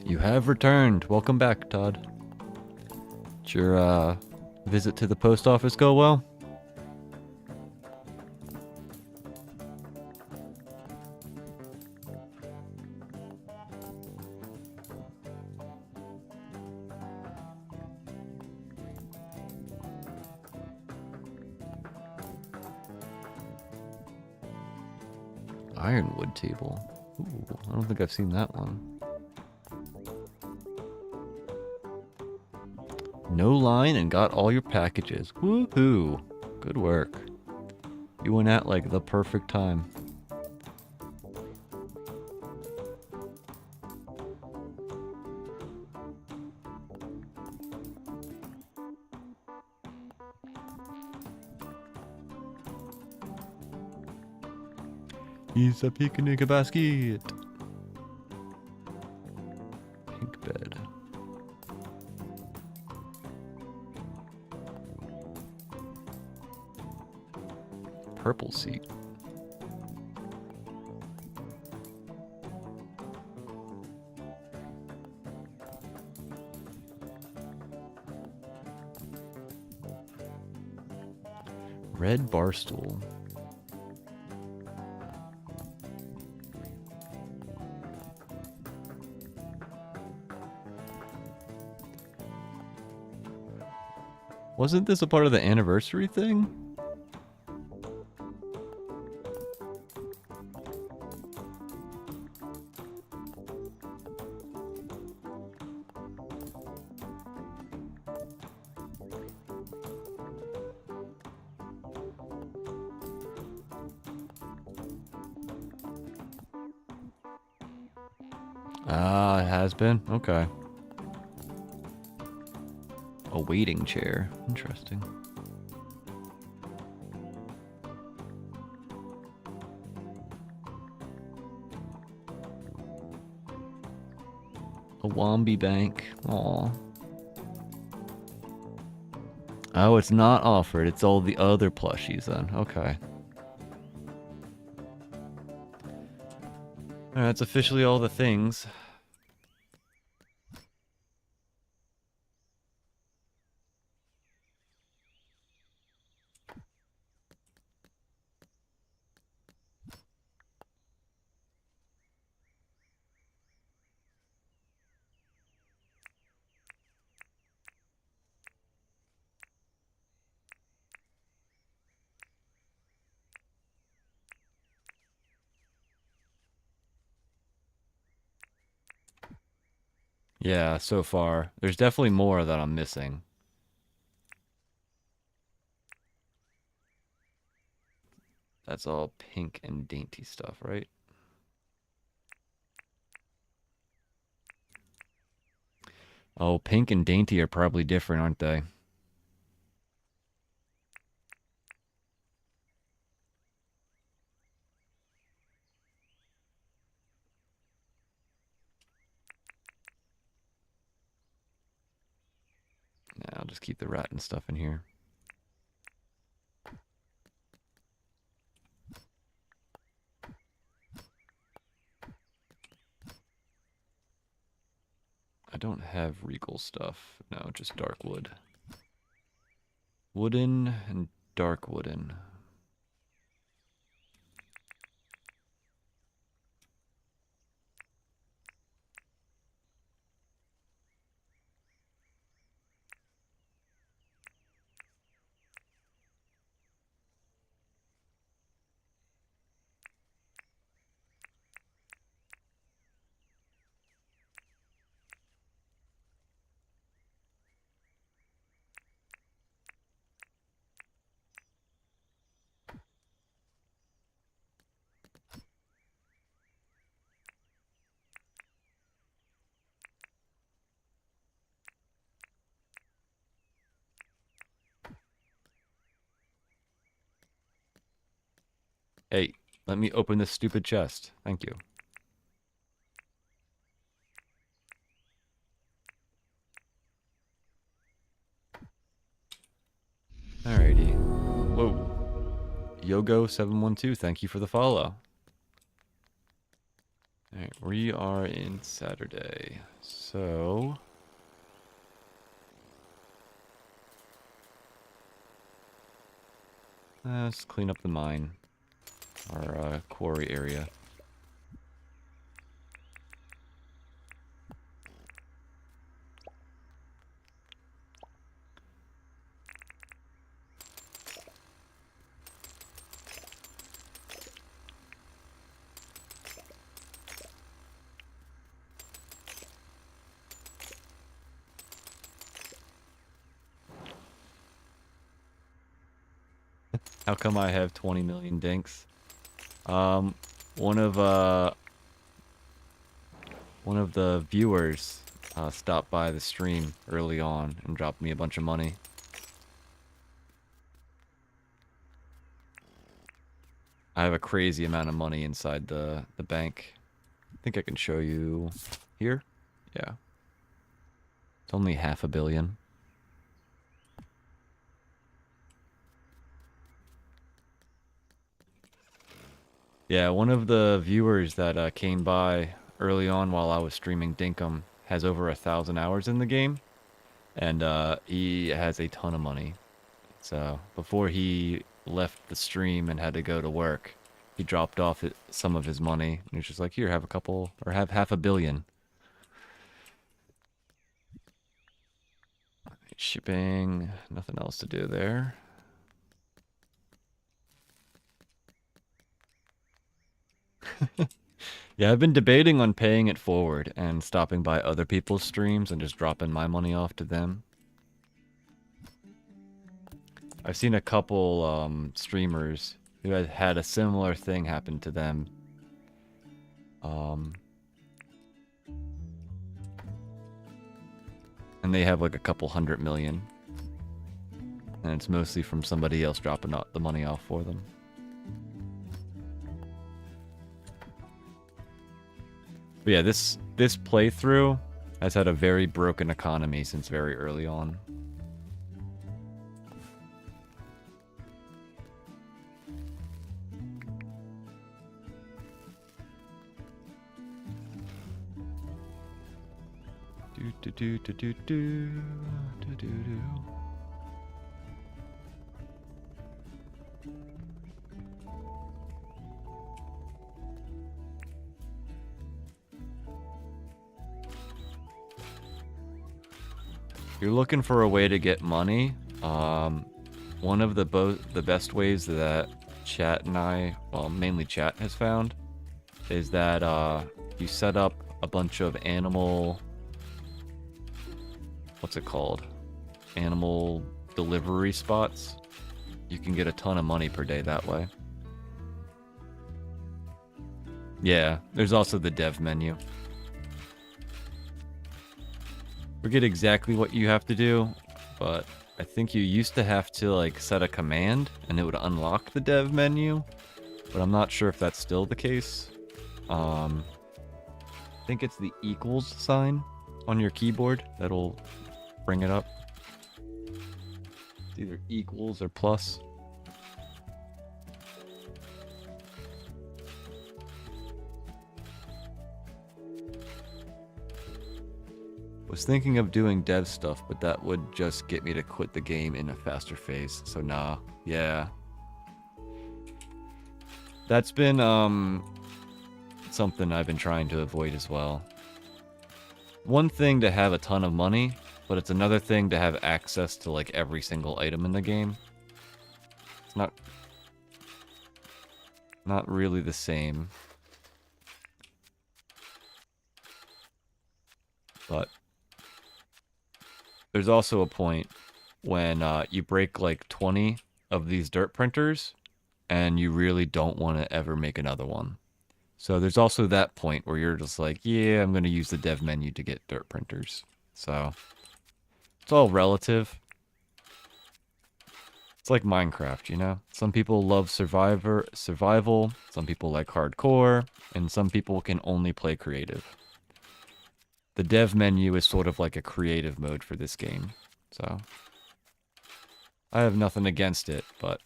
You have returned. Welcome back, Todd. Did your visit to the post office go well? Ironwood table. Ooh, I don't think I've seen that one. No line and got all your packages. Woohoo! Good work. You went at like the perfect time. He's a picnic basket. Pink bed. Purple seat. Red bar stool. Wasn't this a part of the anniversary thing? Ah, it has been? Okay. A waiting chair. Interesting. A Wombi bank. Aw. Oh, it's not offered. It's all the other plushies then. Okay. Alright, that's officially all the things. Yeah, so far. There's definitely more that I'm missing. That's all pink and dainty stuff, right? Oh, pink and dainty are probably different, aren't they? Yeah, I'll just keep the rat and stuff in here. I don't have regal stuff. No, just dark wood. Wooden and dark wooden. Hey, let me open this stupid chest. Thank you. Alrighty. Whoa. Yogo712, thank you for the follow. Alright, we are in Saturday. So... let's clean up the mine. Our quarry area. How come I have 20 million dinks? Um, one of the viewers stopped by the stream early on and dropped me a bunch of money. I have a crazy amount of money inside the bank. I think I can show you here. Yeah. It's only $500 million. Yeah, one of the viewers that came by early on while I was streaming Dinkum has over 1,000 hours in the game, and he has a ton of money. So before he left the stream and had to go to work, he dropped off some of his money, and he was just like, "Here, have a couple, or have $500 million." Shipping, nothing else to do there. Yeah, I've been debating on paying it forward and stopping by other people's streams and just dropping my money off to them. I've seen a couple streamers who had a similar thing happen to them. And they have like a couple 100 million. And it's mostly from somebody else dropping the money off for them. But yeah, this playthrough has had a very broken economy since very early on. Do do do do do do do do. You're looking for a way to get money. One of the best ways that chat and I, well, mainly chat has found, is that you set up a bunch of animal, what's it called? Animal delivery spots. You can get a ton of money per day that way. Yeah, there's also the dev menu. Forget exactly what you have to do, but I think you used to have to like set a command and it would unlock the dev menu, but I'm not sure if that's still the case. I think it's the equals sign on your keyboard that'll bring it up. It's either equals or plus. Was thinking of doing dev stuff, but that would just get me to quit the game in a faster phase. So nah, yeah. That's been something I've been trying to avoid as well. One thing to have a ton of money, but it's another thing to have access to like every single item in the game. It's not really the same. But there's also a point when you break like 20 of these dirt printers and you really don't want to ever make another one. So there's also that point where you're just like, yeah, I'm going to use the dev menu to get dirt printers. So it's all relative. It's like Minecraft, you know? Some people love survival, some people like hardcore, and some people can only play creative. The dev menu is sort of like a creative mode for this game, so I have nothing against it, but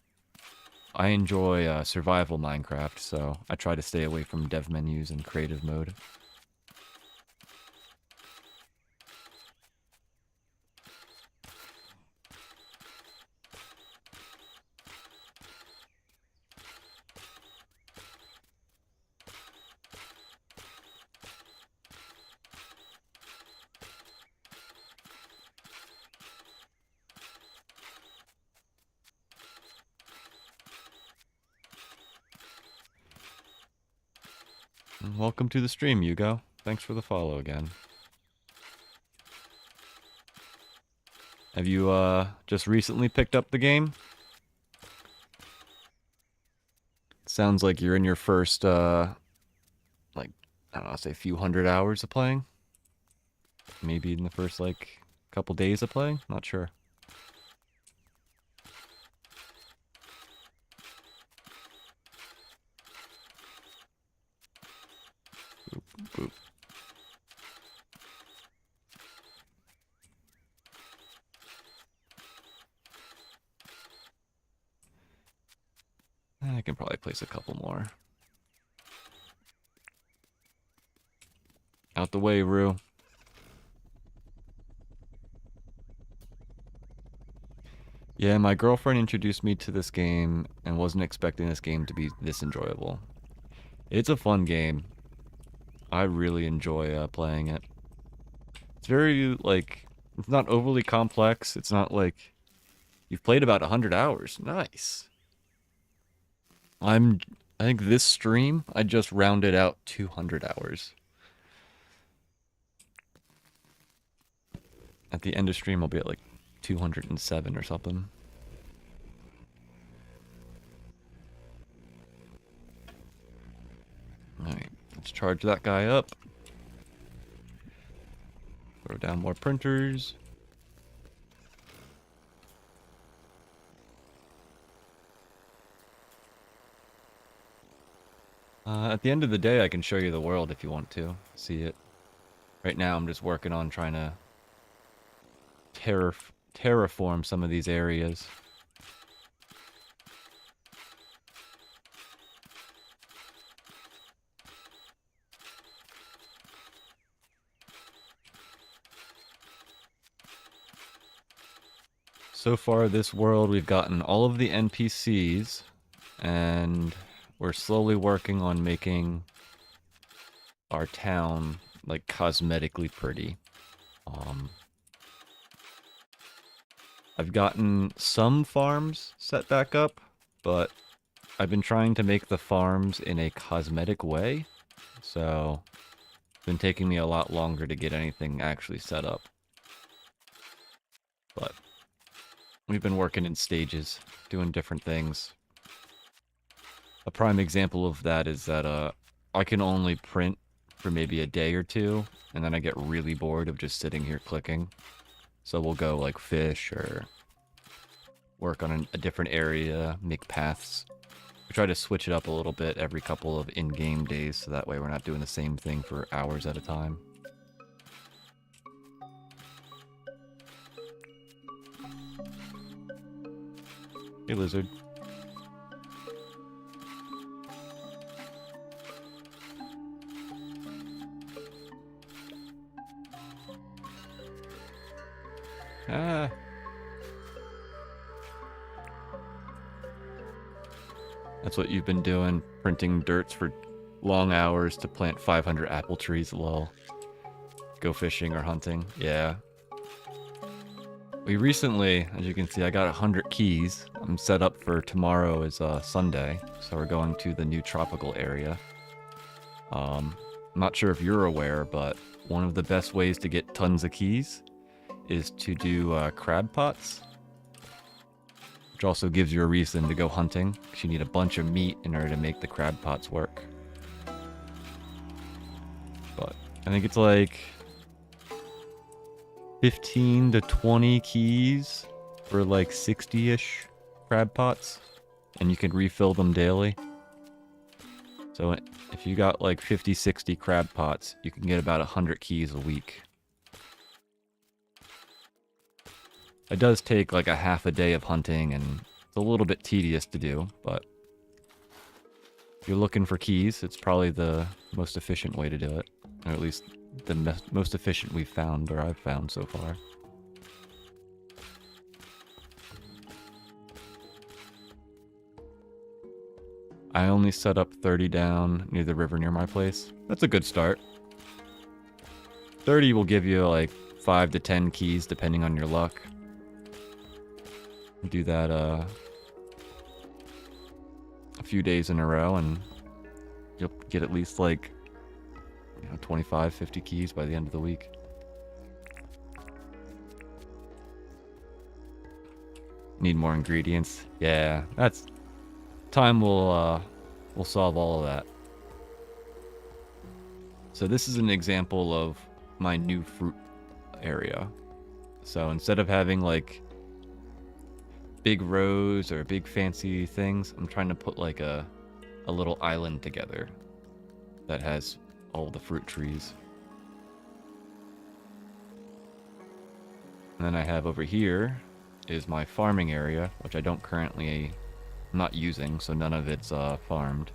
I enjoy survival Minecraft, so I try to stay away from dev menus and creative mode. Welcome to the stream, Hugo. Thanks for the follow again. Have you just recently picked up the game? Sounds like you're in your first like, I don't know, say a few hundred hours of playing. Maybe in the first like couple days of playing, not sure. Boop. I can probably place a couple more. Out the way, Rue. Yeah, my girlfriend introduced me to this game and wasn't expecting this game to be this enjoyable. It's a fun game. I really enjoy playing it. It's very, like, it's not overly complex. It's not like you've played about 100 hours. Nice. I think this stream, I just rounded out 200 hours. At the end of stream, I'll be at like 207 or something. Alright, let's charge that guy up. Throw down more printers. At the end of the day, I can show you the world if you want to see it. Right now, I'm just working on trying to terraform some of these areas. So far, this world, we've gotten all of the NPCs, and we're slowly working on making our town, like, cosmetically pretty. I've gotten some farms set back up, but I've been trying to make the farms in a cosmetic way, so it's been taking me a lot longer to get anything actually set up. But we've been working in stages, doing different things. A prime example of that is that I can only print for maybe a day or two, and then I get really bored of just sitting here clicking. So we'll go like fish or work on a different area, make paths. We try to switch it up a little bit every couple of in-game days, so that way we're not doing the same thing for hours at a time. Hey, lizard. Ah. That's what you've been doing, printing dirts for long hours to plant 500 apple trees, lol. Go fishing or hunting, yeah. We recently, as you can see, I got 100 keys. I'm set up for tomorrow is Sunday, so we're going to the new tropical area. I'm not sure if you're aware, but one of the best ways to get tons of keys is to do crab pots, which also gives you a reason to go hunting, because you need a bunch of meat in order to make the crab pots work. But I think it's like 15 to 20 keys for like 60-ish crab pots, and you can refill them daily. So if you got like 50, 60 crab pots, you can get about 100 keys a week. It does take like a half a day of hunting, and it's a little bit tedious to do, but if you're looking for keys, it's probably the most efficient way to do it. Or at least the most efficient we've found, or I've found so far. I only set up 30 down near the river near my place. That's a good start. 30 will give you like 5 to 10 keys depending on your luck. Do that a few days in a row and you'll get at least like 25, 50 keys by the end of the week. Need more ingredients. Yeah, that's time will solve all of that. So this is an example of my new fruit area. So instead of having like big rows or big fancy things, I'm trying to put like a little island together that has all the fruit trees. And then I have over here is my farming area, which I don't currently, I'm not using, so none of it's farmed.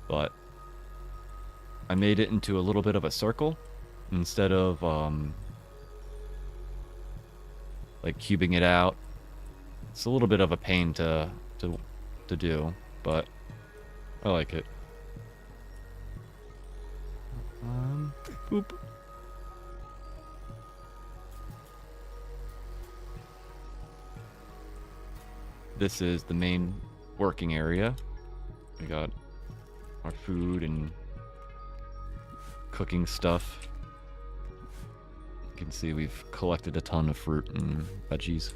But I made it into a little bit of a circle instead of like cubing it out. It's a little bit of a pain to do, but I like it. Boop. This is the main working area. We got our food and cooking stuff. You can see we've collected a ton of fruit and veggies.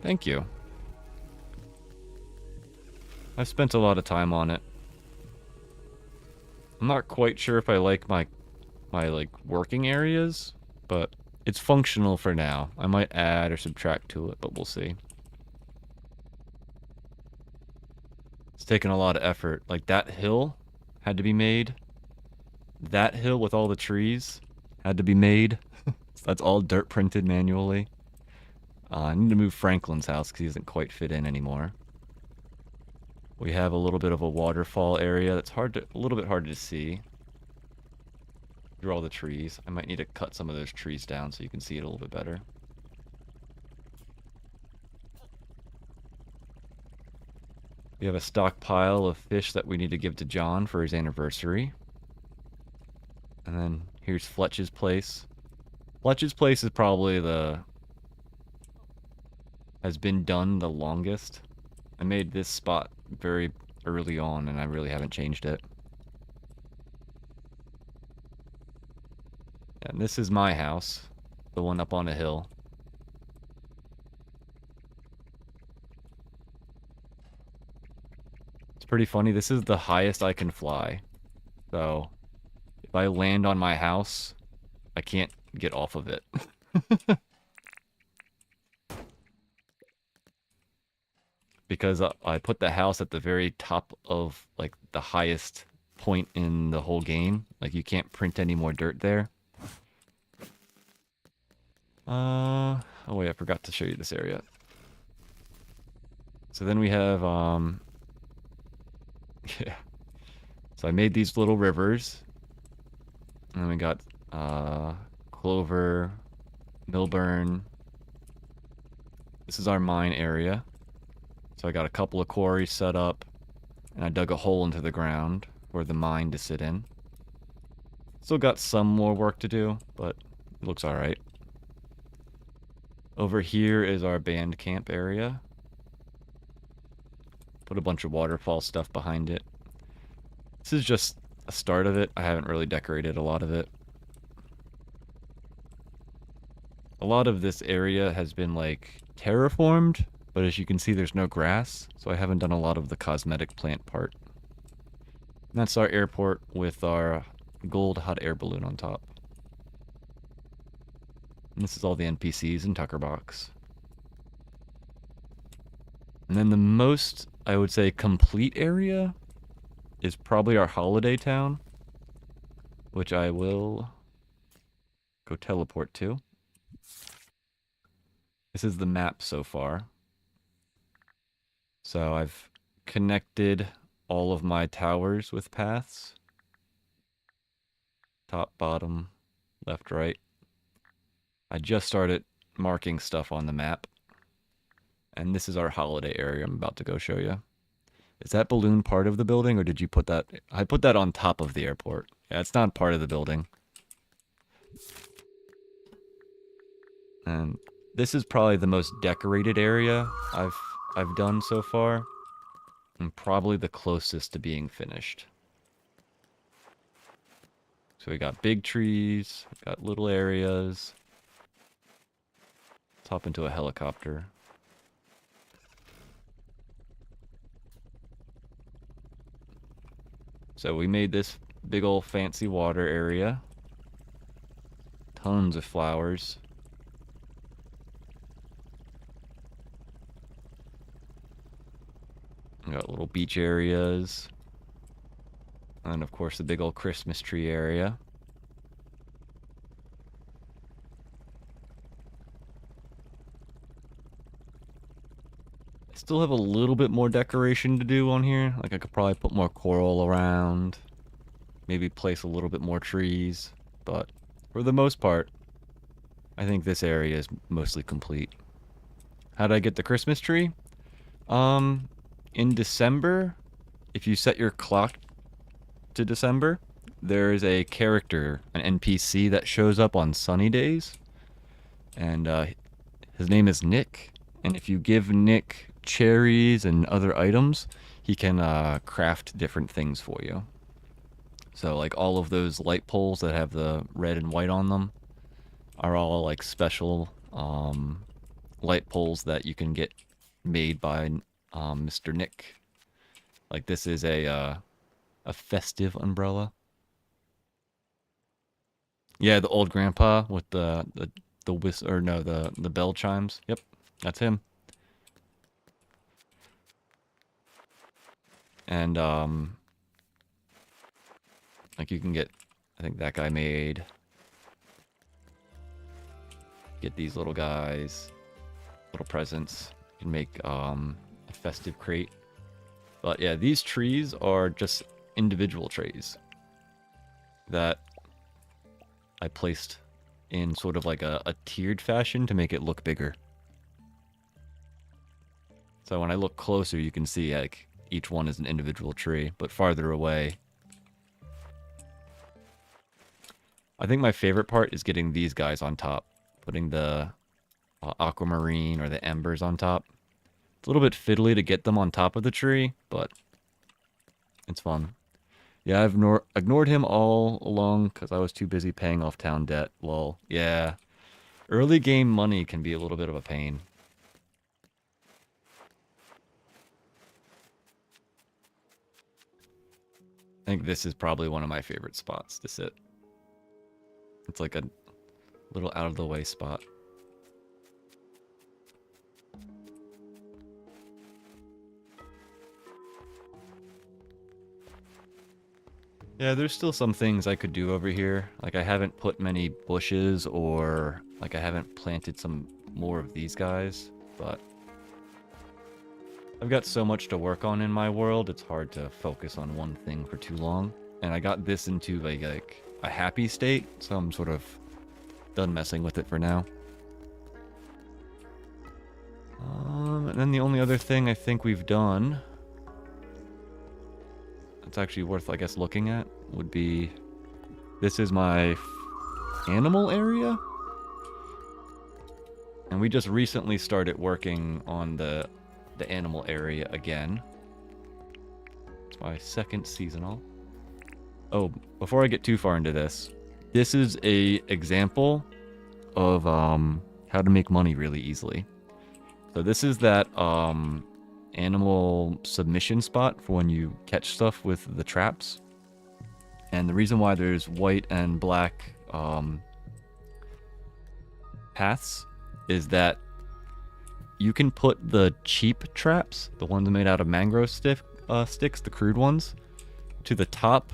Thank you. I've spent a lot of time on it. I'm not quite sure if I like my my like working areas, but it's functional for now. I might add or subtract to it, but we'll see. It's taken a lot of effort. Like that hill had to be made. That hill with all the trees had to be made. So that's all dirt printed manually. I need to move Franklin's house because he doesn't quite fit in anymore. We have a little bit of a waterfall area that's a little bit hard to see through all the trees. I might need to cut some of those trees down so you can see it a little bit better. We have a stockpile of fish that we need to give to John for his anniversary. And then here's Fletch's place. Fletch's place is probably has been done the longest. I made this spot very early on and I really haven't changed it. And this is my house, the one up on a hill. It's pretty funny. This is the highest I can fly. So if I land on my house, I can't get off of it. Because I put the house at the very top of like the highest point in the whole game. Like you can't print any more dirt there. Oh wait, I forgot to show you this area. So then we have yeah. So I made these little rivers. And then we got Clover, Milburn. This is our mine area. So I got a couple of quarries set up, and I dug a hole into the ground for the mine to sit in. Still got some more work to do, but it looks alright. Over here is our band camp area. Put a bunch of waterfall stuff behind it. This is just a start of it. I haven't really decorated a lot of it. A lot of this area has been like terraformed, but as you can see there's no grass, so I haven't done a lot of the cosmetic plant part. And that's our airport with our gold hot air balloon on top. And this is all the NPCs in Tucker Box. And then the most, I would say, complete area is probably our holiday town, which I will go teleport to. This is the map so far. So I've connected all of my towers with paths. Top, bottom, left, right. I just started marking stuff on the map. And this is our holiday area I'm about to go show you. Is that balloon part of the building, or did you put that? I put that on top of the airport. Yeah, it's not part of the building. And this is probably the most decorated area I've done so far, and probably the closest to being finished. So we got big trees, we got little areas. Let's hop into a helicopter. So we made this big old fancy water area. Tons of flowers. We got little beach areas. And of course the big old Christmas tree area. I still have a little bit more decoration to do on here. Like I could probably put more coral around. Maybe place a little bit more trees. But for the most part, I think this area is mostly complete. How did I get the Christmas tree? In December, if you set your clock to December, there is a character, an NPC that shows up on sunny days. And his name is Nick. And if you give Nick cherries and other items, he can craft different things for you. So like all of those light poles that have the red and white on them are all like special light poles that you can get made by Mr. Nick. Like this is a festive umbrella. Yeah, the old grandpa with the or no, the bell chimes. Yep, that's him. And like you can get, I think that guy made get these little guys, little presents. You can make a festive crate. But yeah, these trees are just individual trays that I placed in sort of like a tiered fashion to make it look bigger. So when I look closer, you can see like each one is an individual tree, but farther away. I think my favorite part is getting these guys on top, putting the aquamarine or the embers on top. It's a little bit fiddly to get them on top of the tree, but it's fun. Yeah, I've ignored him all along because I was too busy paying off town debt. Lol. Yeah, early game money can be a little bit of a pain. I think this is probably one of my favorite spots to sit. It's like a little out of the way spot. Yeah, there's still some things I could do over here. Like I haven't put many bushes or like I haven't planted some more of these guys, but I've got so much to work on in my world, it's hard to focus on one thing for too long. And I got this into like a happy state, so I'm sort of done messing with it for now. And then the only other thing I think we've done that's actually worth, I guess, looking at would be this is my animal area. And we just recently started working on the animal area again. It's my second seasonal. Oh, before I get too far into this, this is a example of how to make money really easily. So this is that animal submission spot for when you catch stuff with the traps. And the reason why there's white and black paths is that you can put the cheap traps, the ones made out of mangrove sticks, the crude ones, to the top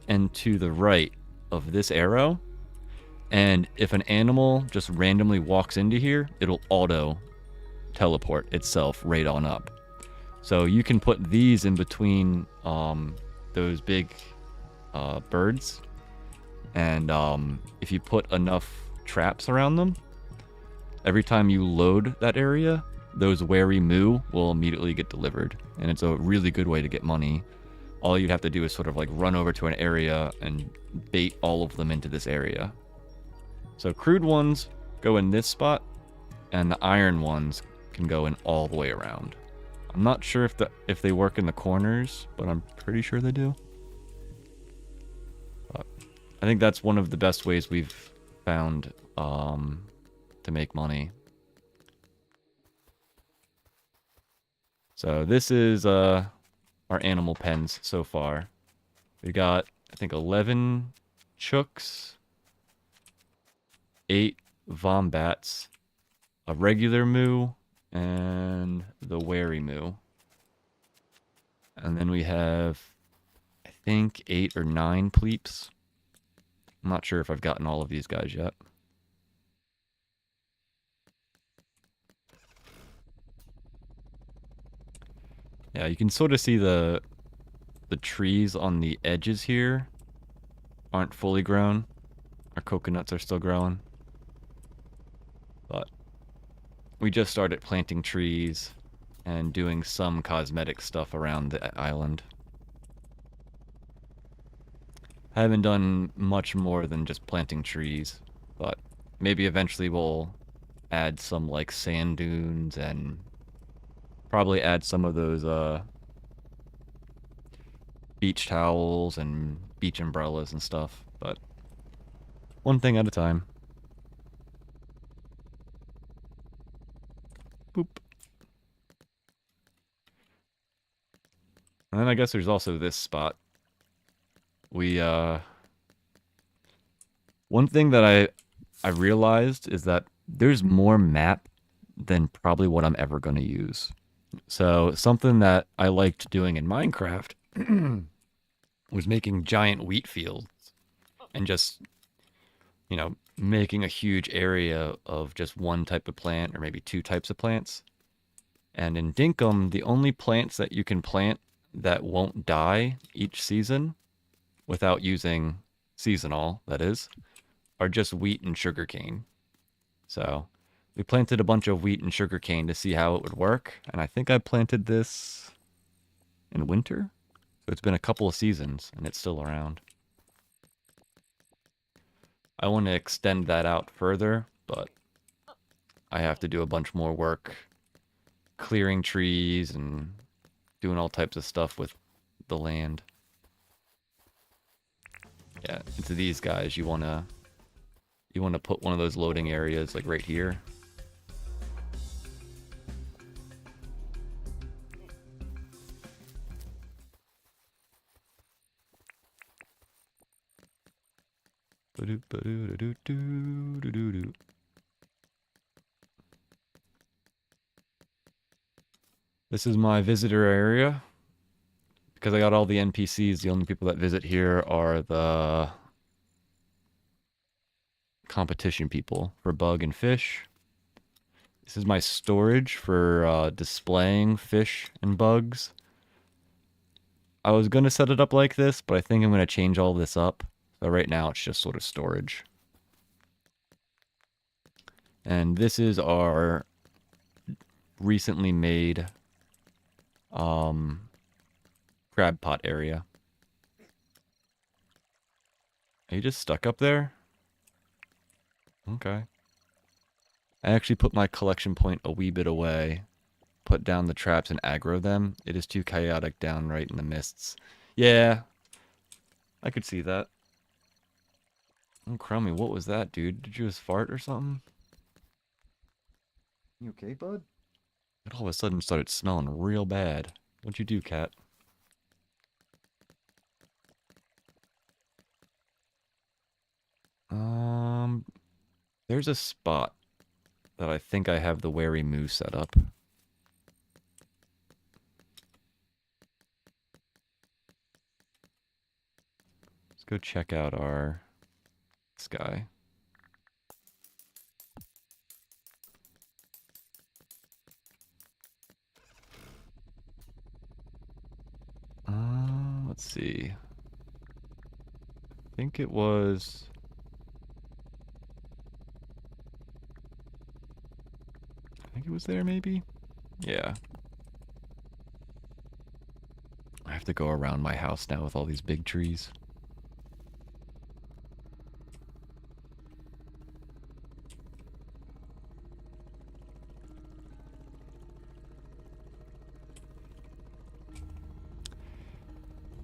and to the right of this arrow. And if an animal just randomly walks into here, it'll auto teleport itself right on up. So you can put these in between those big birds. And if you put enough traps around them, every time you load that area, those wary moo will immediately get delivered. And it's a really good way to get money. All you'd have to do is sort of like run over to an area and bait all of them into this area. So crude ones go in this spot, and the iron ones can go in all the way around. I'm not sure if they work in the corners, but I'm pretty sure they do. But I think that's one of the best ways we've found to make money. So this is our animal pens so far. We got, I think, 11 chooks, 8 vombats, a regular moo, and the wary moo. And then we have, I think, 8 or 9 pleeps. I'm not sure if I've gotten all of these guys yet. Yeah, you can sort of see the trees on the edges here aren't fully grown. Our coconuts are still growing. But we just started planting trees and doing some cosmetic stuff around the island. I haven't done much more than just planting trees, but maybe eventually we'll add some like sand dunes and probably add some of those beach towels and beach umbrellas and stuff, but one thing at a time. Boop. And then I guess there's also this spot. We One thing that I realized is that there's more map than probably what I'm ever going to use. So something that I liked doing in Minecraft was making giant wheat fields and just, making a huge area of just one type of plant or maybe two types of plants. And in Dinkum, the only plants that you can plant that won't die each season without using seasonal, that is, are just wheat and sugarcane. So we planted a bunch of wheat and sugarcane to see how it would work. And I think I planted this in winter. So it's been a couple of seasons and it's still around. I want to extend that out further, but I have to do a bunch more work clearing trees and doing all types of stuff with the land. Yeah, into these guys you wanna put one of those loading areas like right here. This is my visitor area. Because I got all the NPCs, the only people that visit here are the competition people for bug and fish. This is my storage for displaying fish and bugs. I was going to set it up like this, but I think I'm going to change all this up. So right now it's just sort of storage. And this is our recently made crab pot area. Are you just stuck up there? Okay. I actually put my collection point a wee bit away. Put down the traps and aggro them. It is too chaotic down right in the mists. Yeah. I could see that. Oh, Crummy, what was that, dude? Did you just fart or something? You okay, bud? It all of a sudden started smelling real bad. What'd you do, cat? There's a spot that I think I have the wary moo set up. Let's go check out this guy. Let's see. I think it was... I think it was there, maybe? Yeah. I have to go around my house now with all these big trees.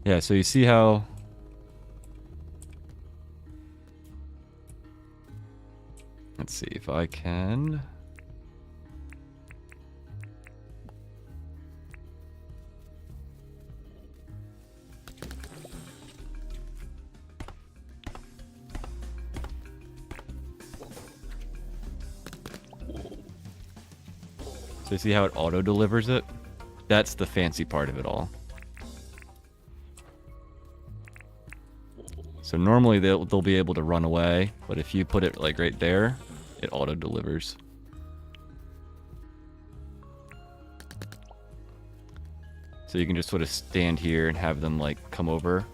Yeah, so you see how... Let's see if I can... So you see how it auto-delivers it? That's the fancy part of it all. So normally they'll be able to run away, but if you put it like right there, it auto-delivers. So you can just sort of stand here and have them like come over.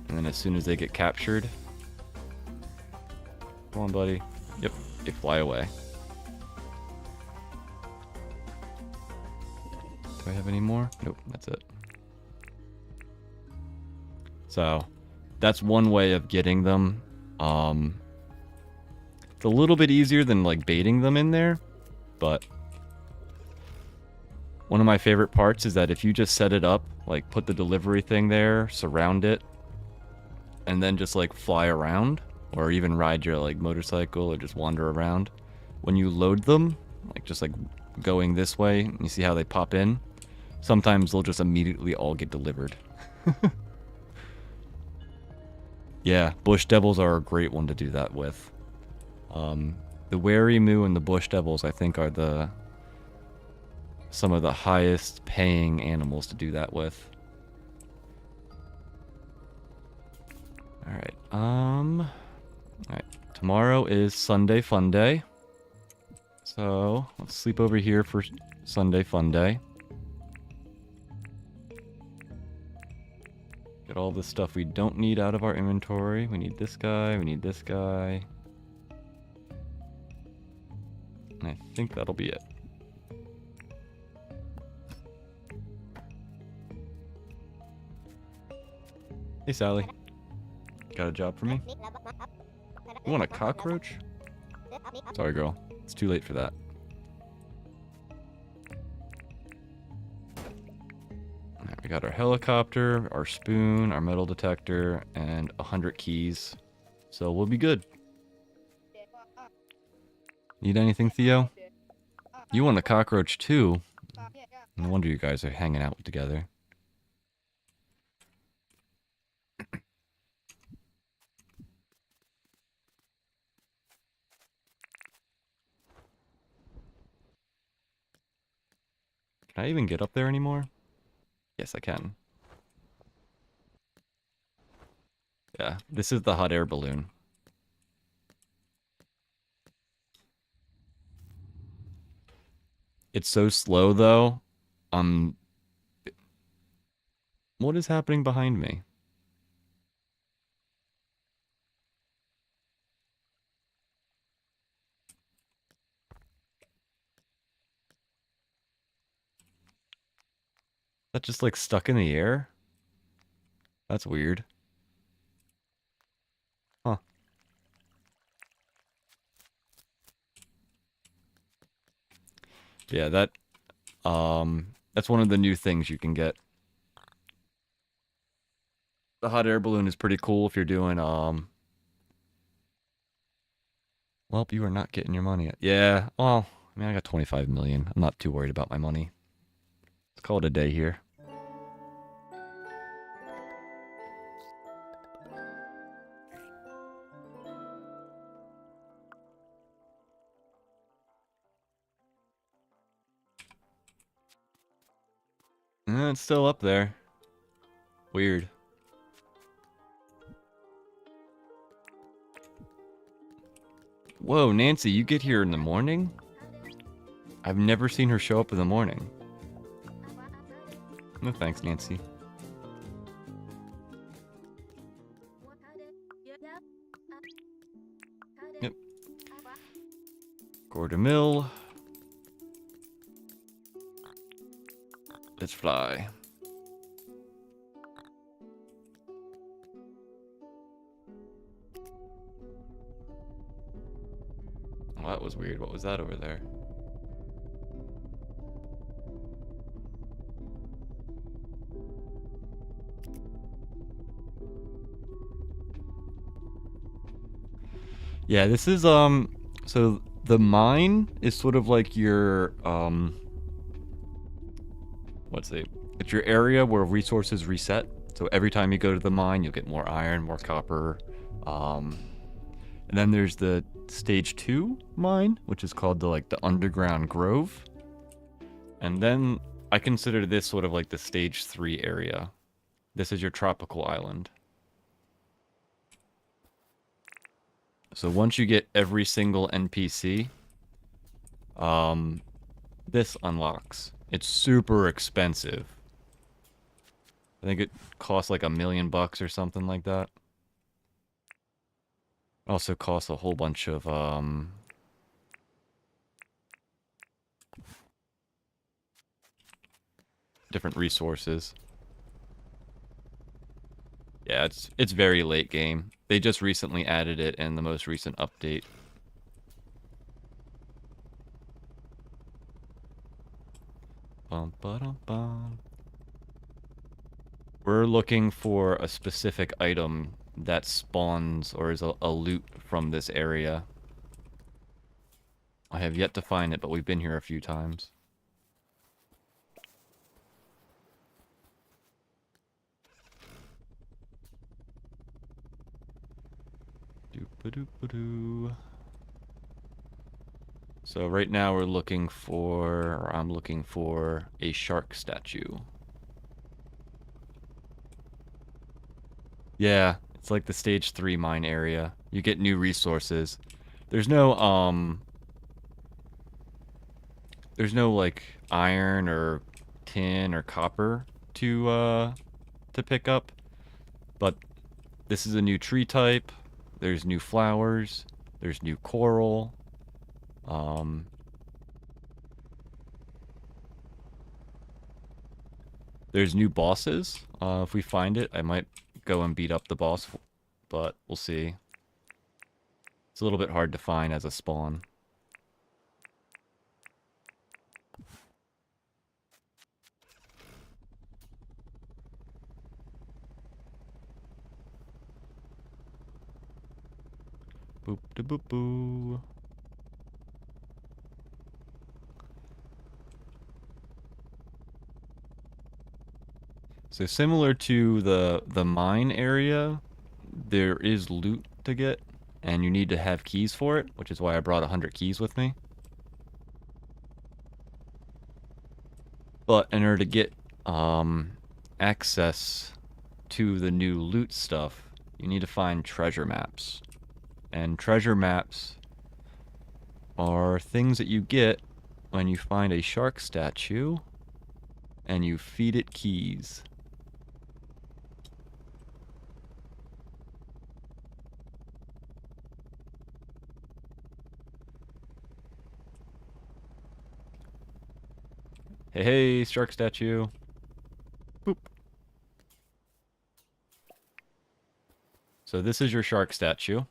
And then as soon as they get captured... Come on, buddy. Yep, they fly away. Do I have any more? Nope, that's it. So, that's one way of getting them. It's a little bit easier than like baiting them in there, but one of my favorite parts is that if you just set it up, like put the delivery thing there, surround it, and then just like fly around, or even ride your like motorcycle or just wander around, when you load them, like just like going this way, and you see how they pop in, sometimes they'll just immediately all get delivered. Yeah, bush devils are a great one to do that with. The wary moo and the bush devils, I think, are some of the highest paying animals to do that with. Alright, alright. Tomorrow is Sunday Fun Day. So, let's sleep over here for Sunday Fun Day. Get all the stuff we don't need out of our inventory. We need this guy, we need this guy. And I think that'll be it. Hey, Sally. Got a job for me? You want a cockroach? Sorry, girl. It's too late for that. Alright, we got our helicopter, our spoon, our metal detector, and 100 keys. So we'll be good. Need anything, Theo? You want a cockroach too? No wonder you guys are hanging out together. Can I even get up there anymore? Yes, I can. Yeah, this is the hot air balloon. It's so slow, though. What is happening behind me? That just like stuck in the air? That's weird. Huh. Yeah, that's one of the new things you can get. The hot air balloon is pretty cool if you're doing, well, you are not getting your money yet. Yeah, well, I mean, I got 25 million. I'm not too worried about my money. Let's call it a day here. It's still up there. Weird. Whoa, Nancy, you get here in the morning? I've never seen her show up in the morning. No thanks, Nancy. Yep. Go to mill. Let's fly. Oh, that was weird. What was that over there? Yeah, this is, so the mine is sort of like your, it's your area where resources reset. So every time you go to the mine, you'll get more iron, more copper. And then there's the stage 2 mine, which is called the underground grove. And then I consider this sort of like the stage 3 area. This is your tropical island. So once you get every single NPC, this unlocks. It's super expensive. I think it costs like $1 million or something like that. Also costs a whole bunch of different resources. Yeah, it's very late game. They just recently added it in the most recent update. Bum, ba-dum, bum. We're looking for a specific item that spawns or is a loot from this area. I have yet to find it, but we've been here a few times. Doop-a-doop-a-doo. So right now we're looking for, or I'm looking for, a shark statue. Yeah, it's like the stage 3 mine area. You get new resources. There's no like iron or tin or copper to pick up, but this is a new tree type. There's new flowers. There's new coral. There's new bosses. If we find it, I might go and beat up the boss, but we'll see. It's a little bit hard to find as a spawn. Boop da boop boo. So similar to the mine area, there is loot to get, and you need to have keys for it, which is why I brought 100 keys with me. But in order to get access to the new loot stuff, you need to find treasure maps. And treasure maps are things that you get when you find a shark statue and you feed it keys. Hey, hey, shark statue. Boop. So this is your shark statue.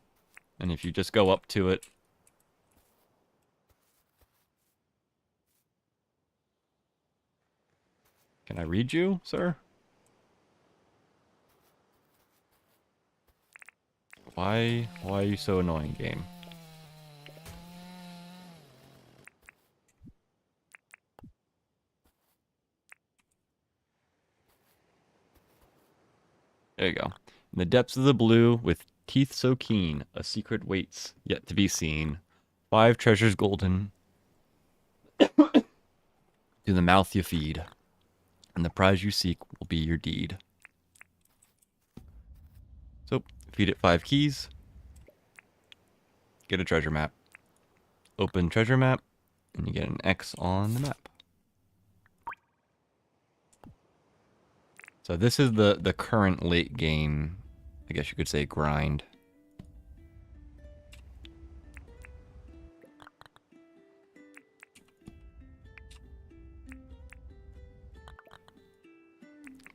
And if you just go up to it, can I read you, sir? Why are you so annoying, game? There you go. In the depths of the blue, with teeth so keen, a secret waits, yet to be seen. 5 treasures golden, to the mouth you feed, and the prize you seek will be your deed. So, feed it 5 keys, get a treasure map. Open treasure map, and you get an X on the map. So this is the current late game, I guess you could say, grind.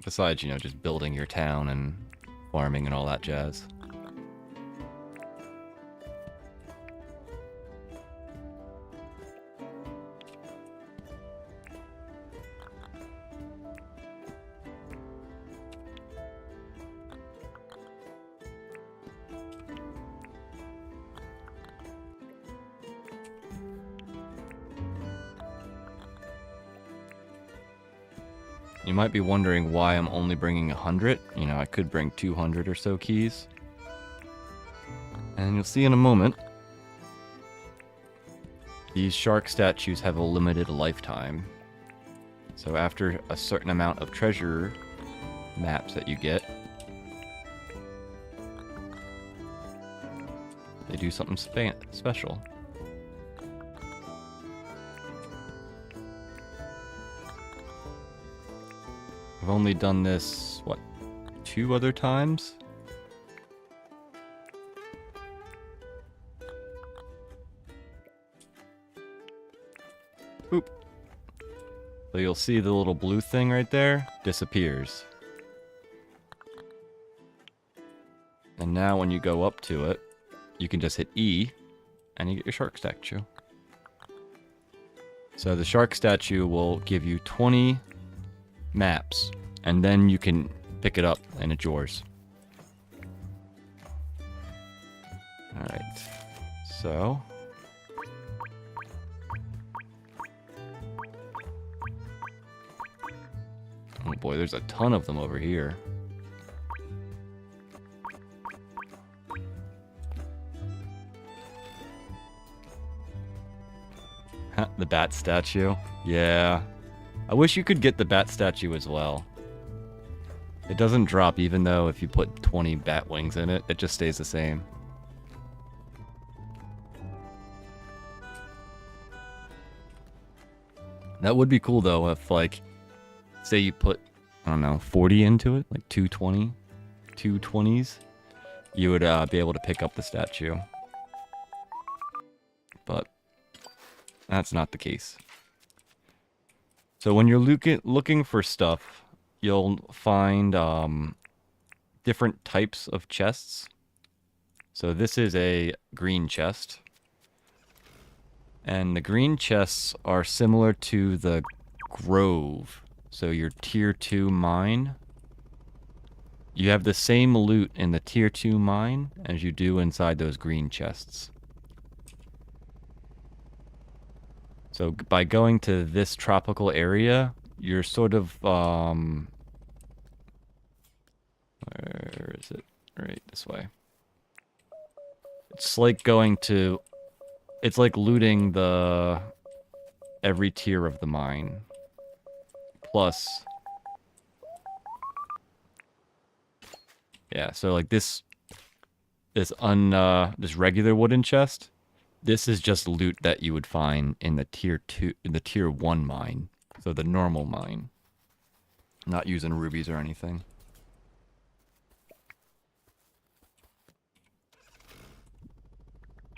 Besides, you know, just building your town and farming and all that jazz. You might be wondering why I'm only bringing 100. You know, I could bring 200 or so keys. And you'll see in a moment, these shark statues have a limited lifetime. So after a certain amount of treasure maps that you get, they do something special. I've only done this, what, 2 other times? Boop. So you'll see the little blue thing right there disappears. And now when you go up to it, you can just hit E and you get your shark statue. So the shark statue will give you 20 maps, and then you can pick it up and it's yours. Alright, so oh boy, there's a ton of them over here. The bat statue. Yeah. I wish you could get the bat statue as well. It doesn't drop even though if you put 20 bat wings in it, it just stays the same. That would be cool though if like, say you put, I don't know, 40 into it, like 220, 220s, you would be able to pick up the statue. But that's not the case. So when you're looking for stuff, you'll find different types of chests. So this is a green chest. And the green chests are similar to the Grove. So your tier 2 mine. You have the same loot in the tier 2 mine as you do inside those green chests. So by going to this tropical area, you're sort of, where is it? Right, this way. It's like going to, it's like looting every tier of the mine. Plus, yeah, so like this regular wooden chest, this is just loot that you would find in the tier 1 mine. So the normal mine. Not using rubies or anything.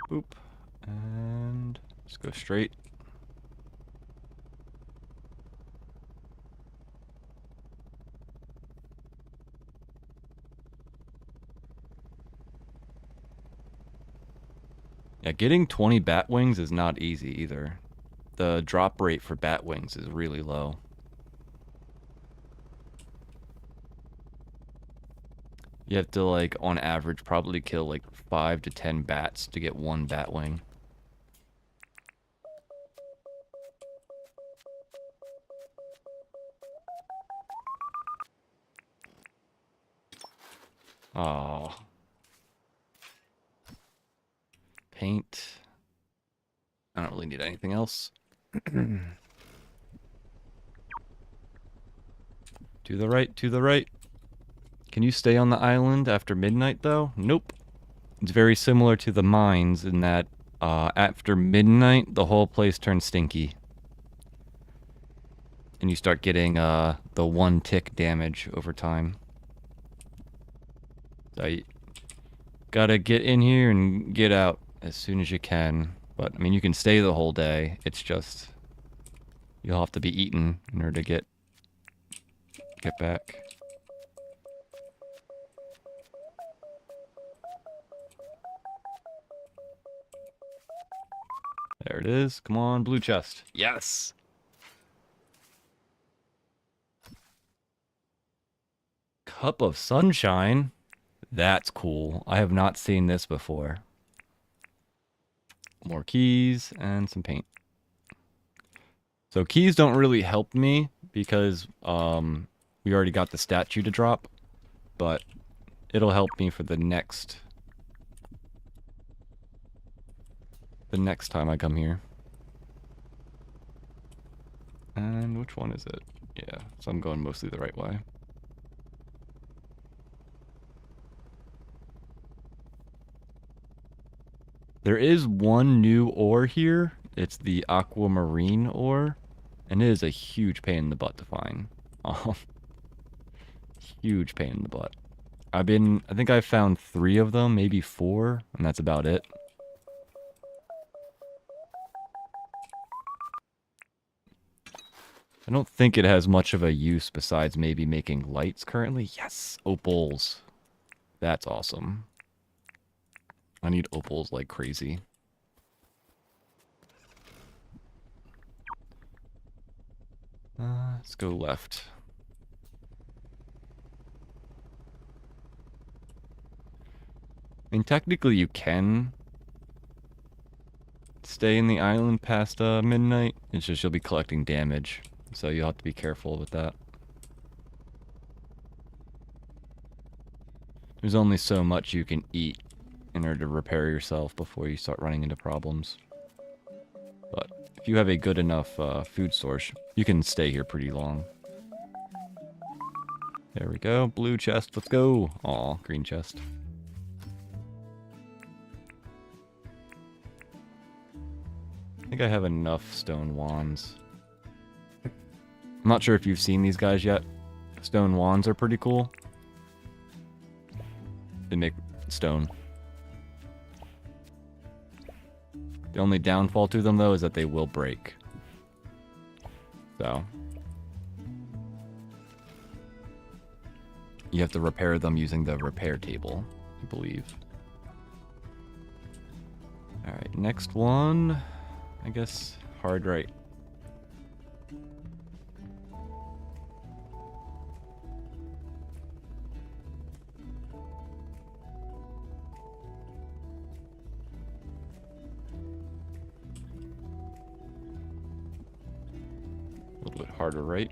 Boop. And let's go straight. Yeah, getting 20 bat wings is not easy either. The drop rate for bat wings is really low. You have to, like, on average, probably kill, like, 5 to 10 bats to get 1 bat wing. Oh. Paint. I don't really need anything else. To the right, to the right. Can you stay on the island after midnight, though? Nope. It's very similar to the mines in that after midnight, the whole place turns stinky. And you start getting the 1 tick damage over time. So you gotta get in here and get out as soon as you can. But, I mean, you can stay the whole day. It's just, you'll have to be eaten in order to get back. There it is. Come on, blue chest. Yes! Cup of Sunshine? That's cool. I have not seen this before. More keys and some paint. So keys don't really help me because we already got the statue to drop, but it'll help me for the next time I come here. And which one is it? Yeah, so I'm going mostly the right way. There is one new ore here. It's the aquamarine ore. And it is a huge pain in the butt to find. Huge pain in the butt. I think I found 3 of them, maybe 4, and that's about it. I don't think it has much of a use besides maybe making lights currently. Yes! Opals. That's awesome. I need opals like crazy. Let's go left. I mean, technically you can stay in the island past midnight. It's just you'll be collecting damage. So you'll have to be careful with that. There's only so much you can eat in order to repair yourself before you start running into problems. But if you have a good enough food source, you can stay here pretty long. There we go. Blue chest. Let's go. Aw, green chest. I think I have enough stone wands. I'm not sure if you've seen these guys yet. Stone wands are pretty cool. They make stone. The only downfall to them, though, is that they will break. So you have to repair them using the repair table, I believe. Alright, next one. I guess hard right. A little bit harder right.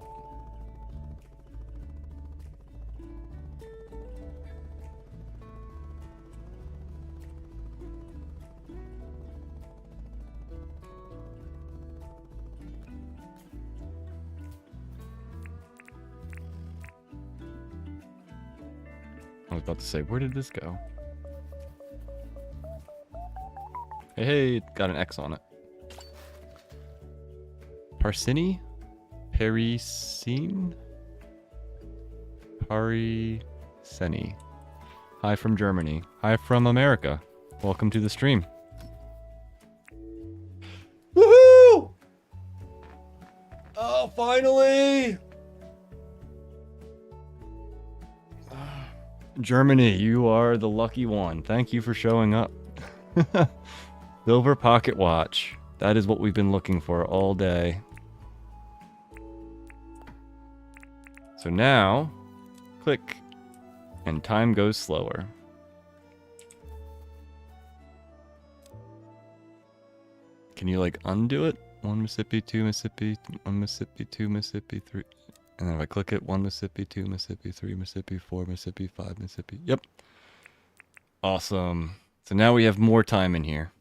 I was about to say, where did this go? Hey, it got an X on it. Parsini? Parisine? Pariseni. Hi from Germany. Hi from America. Welcome to the stream. Woohoo! Oh, finally! Germany, you are the lucky one. Thank you for showing up. Silver pocket watch. That is what we've been looking for all day. So now, click, and time goes slower. Can you like undo it? 1 Mississippi, 2 Mississippi, 1 Mississippi, 2 Mississippi, 3. And then if I click it, 1 Mississippi, 2 Mississippi, 3 Mississippi, 4 Mississippi, 5 Mississippi. Yep. Awesome. So now we have more time in here.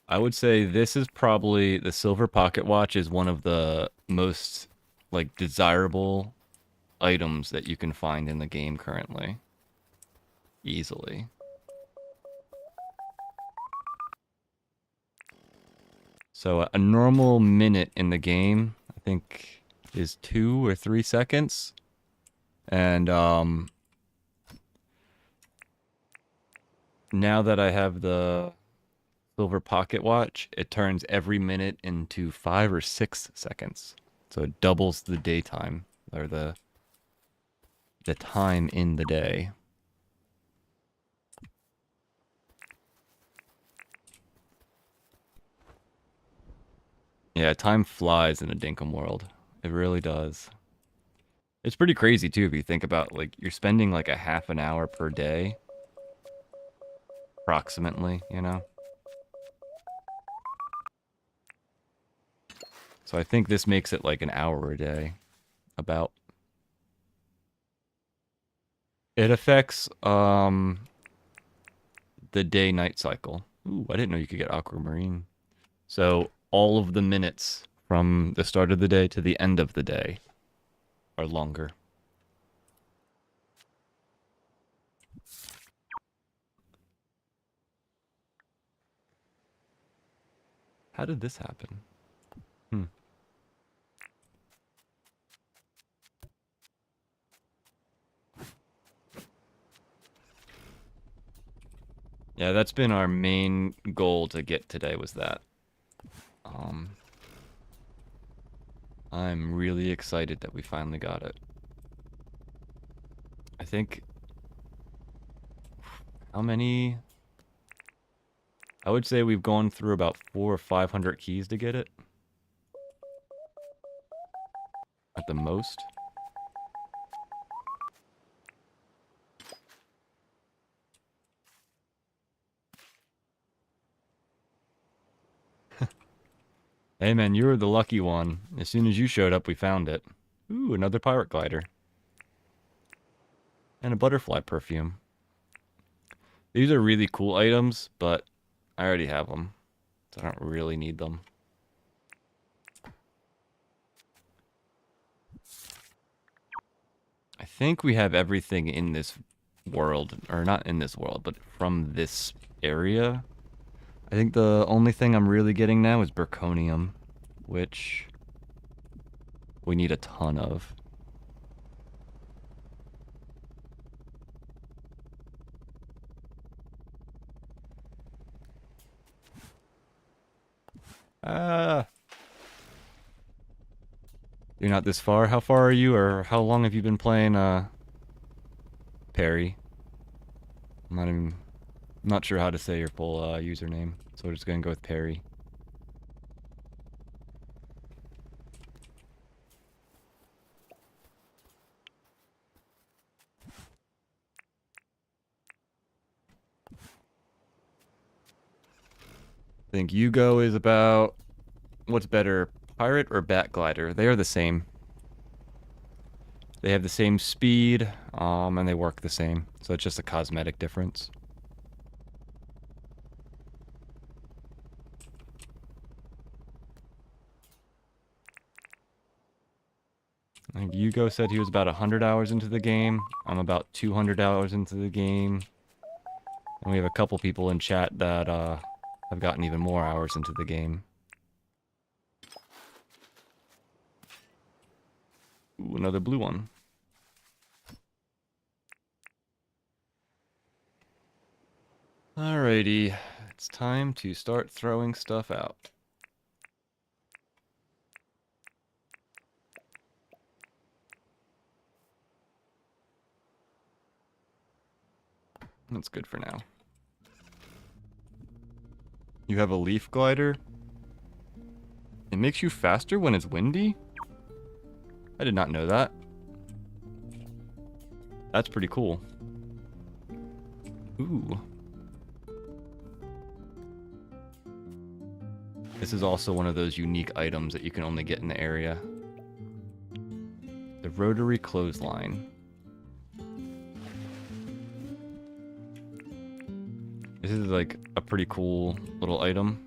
I would say this is probably, the silver pocket watch is one of the most like desirable items that you can find in the game currently. Easily. So a normal minute in the game, I think, is 2 or 3 seconds. And now that I have the silver pocket watch, it turns every minute into 5 or 6 seconds. So it doubles the daytime, or the time in the day. Yeah, time flies in a Dinkum world. It really does. It's pretty crazy too if you think about, like, you're spending like a half an hour per day. Approximately, you know? So I think this makes it like an hour a day. About. It affects the day-night cycle. Ooh, I didn't know you could get aquamarine. So all of the minutes from the start of the day to the end of the day are longer. How did this happen? Yeah, that's been our main goal to get today, was that. I'm really excited that we finally got it. I think... How many... I would say we've gone through about 400 or 500 keys to get it. At the most. Hey man, you were the lucky one. As soon as you showed up, we found it. Ooh, another pirate glider. And a butterfly perfume. These are really cool items, but I already have them. So I don't really need them. I think we have everything in this world, or not in this world, but from this area. I think the only thing I'm really getting now is Berconium, which we need a ton of. Ah, you're not this far? How far are you, or how long have you been playing, Perry? I'm not sure how to say your full, username, so we're just gonna go with Perry. I think Yugo is about... What's better, pirate or bat glider? They are the same. They have the same speed, and they work the same. So it's just a cosmetic difference. I think Yugo said he was about 100 hours into the game. I'm about 200 hours into the game. And we have a couple people in chat that have gotten even more hours into the game. Ooh, another blue one. Alrighty, it's time to start throwing stuff out. That's good for now. You have a leaf glider? It makes you faster when it's windy? I did not know that. That's pretty cool. Ooh. This is also one of those unique items that you can only get in the area. The rotary clothesline. This is like a pretty cool little item.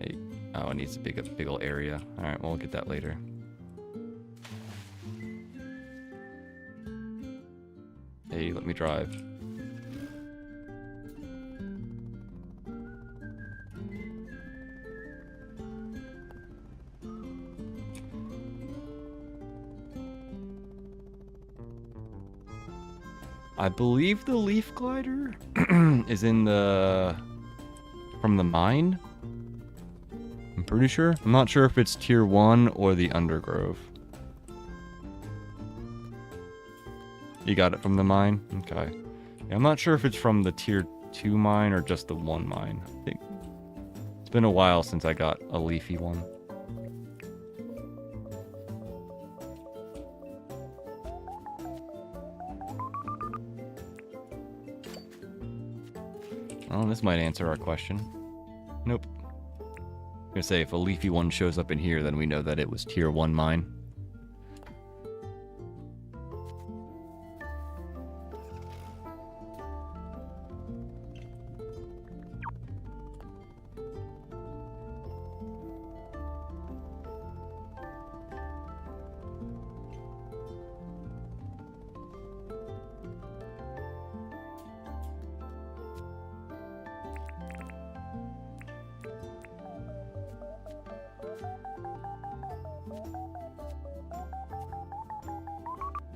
Hey, oh, it needs a big old area. Alright, well, we'll get that later. Hey, let me drive. I believe the leaf glider is in the... from the mine? I'm pretty sure. I'm not sure if it's tier 1 or the undergrove. You got it from the mine? Okay. Yeah, I'm not sure if it's from the tier 2 mine or just the 1 mine. I think it's been a while since I got a leafy one. Well, this might answer our question. Nope. I'm gonna say if a leafy one shows up in here, then we know that it was tier 1 mine.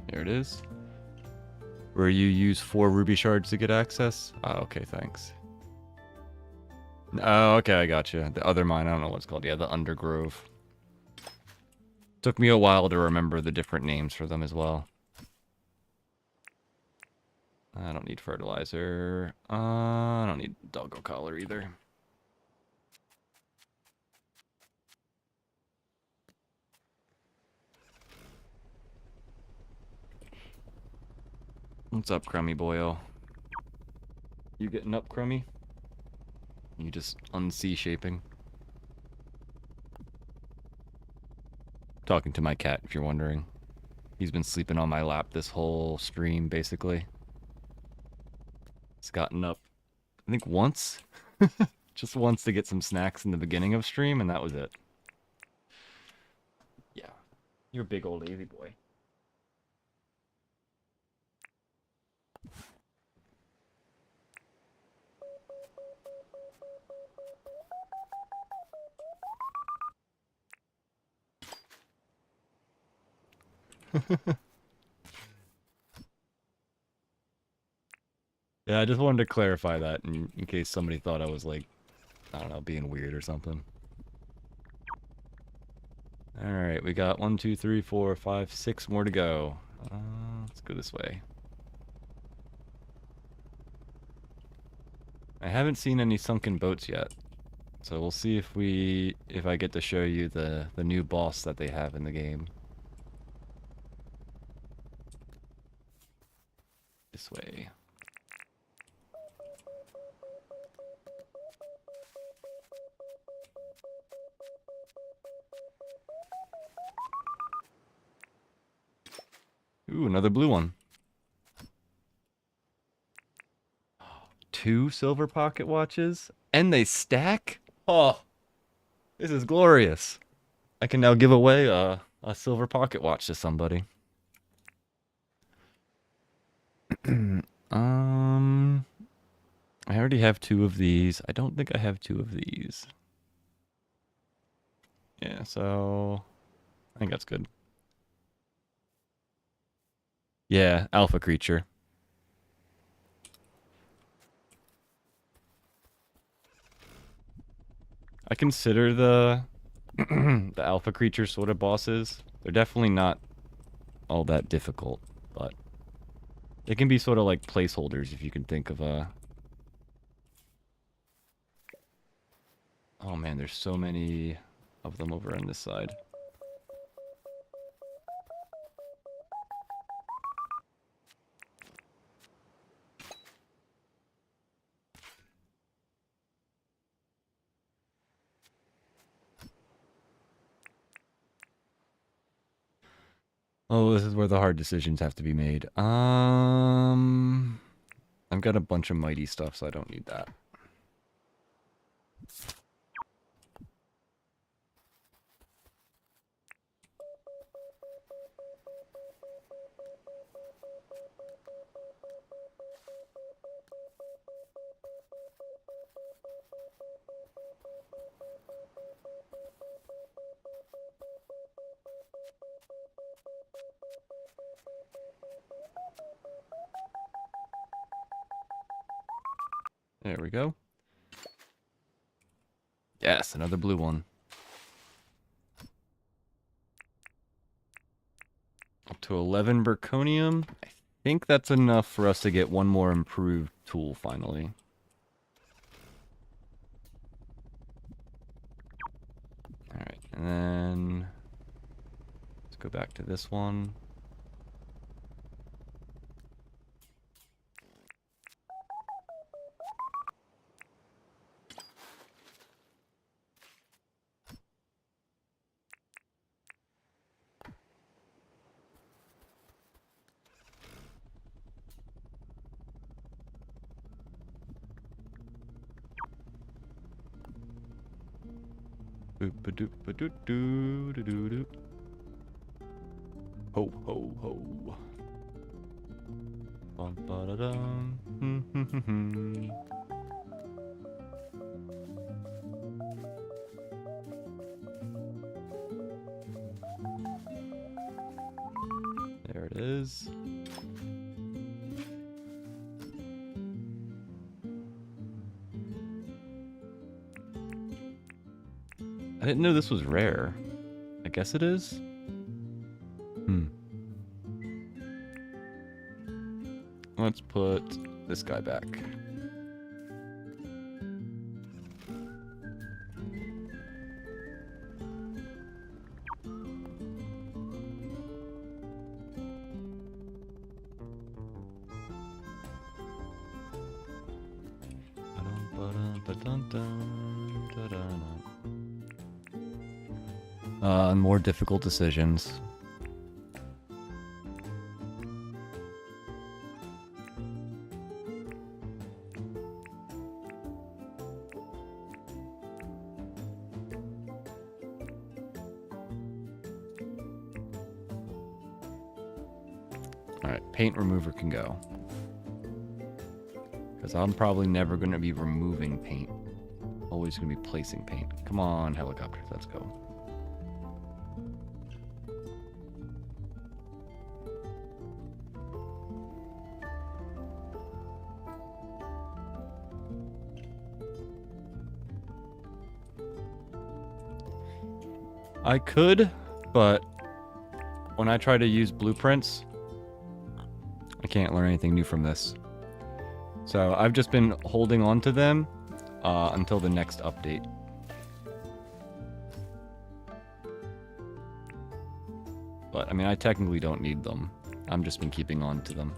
There it is. Where you use 4 ruby shards to get access? Oh, okay, thanks. Oh, okay, I gotcha. The other mine, I don't know what it's called. Yeah, the undergrove. Took me a while to remember the different names for them as well. I don't need fertilizer. I don't need doggo collar either. What's up, Crummy Boyo? You getting up, Crummy? You just un-C shaping? Talking to my cat, if you're wondering. He's been sleeping on my lap this whole stream, basically. He's gotten up, I think, once. Just once to get some snacks in the beginning of stream, and that was it. Yeah. You're a big old lazy boy. Yeah, I just wanted to clarify that in case somebody thought I was like, I don't know, being weird or something. Alright, we got 1, 2, 3, 4, 5, 6 more to go. Let's go this way. I haven't seen any sunken boats yet. So we'll see if I get to show you the new boss that they have in the game. This way. Ooh, another blue one. 2 silver pocket watches? And they stack? Oh, this is glorious. I can now give away a silver pocket watch to somebody. I already have 2 of these. I don't think I have 2 of these. Yeah, so I think that's good. Yeah, alpha creature. I consider the the alpha creature sort of bosses. They're definitely not all that difficult, but they can be sort of like placeholders if you can think of a... Oh man, there's so many of them over on this side. Oh, this is where the hard decisions have to be made. I've got a bunch of mighty stuff, so I don't need that. There we go. Yes, another blue one. Up to 11 Berconium. I think that's enough for us to get one more improved tool finally. Alright, and then let's go back to this one. Boop-a-doop-a-doop-doo-doo-doo-doo. Ho, ho, ho. Bum-ba-da-dum. There it is. I didn't know this was rare. I guess it is? Let's put this guy back. And more difficult decisions. Alright, paint remover can go. Because I'm probably never going to be removing paint. Always going to be placing paint. Come on, helicopter, let's go. I could, but when I try to use blueprints, I can't learn anything new from this. So I've just been holding on to them until the next update. But, I mean, I technically don't need them. I've just been keeping on to them.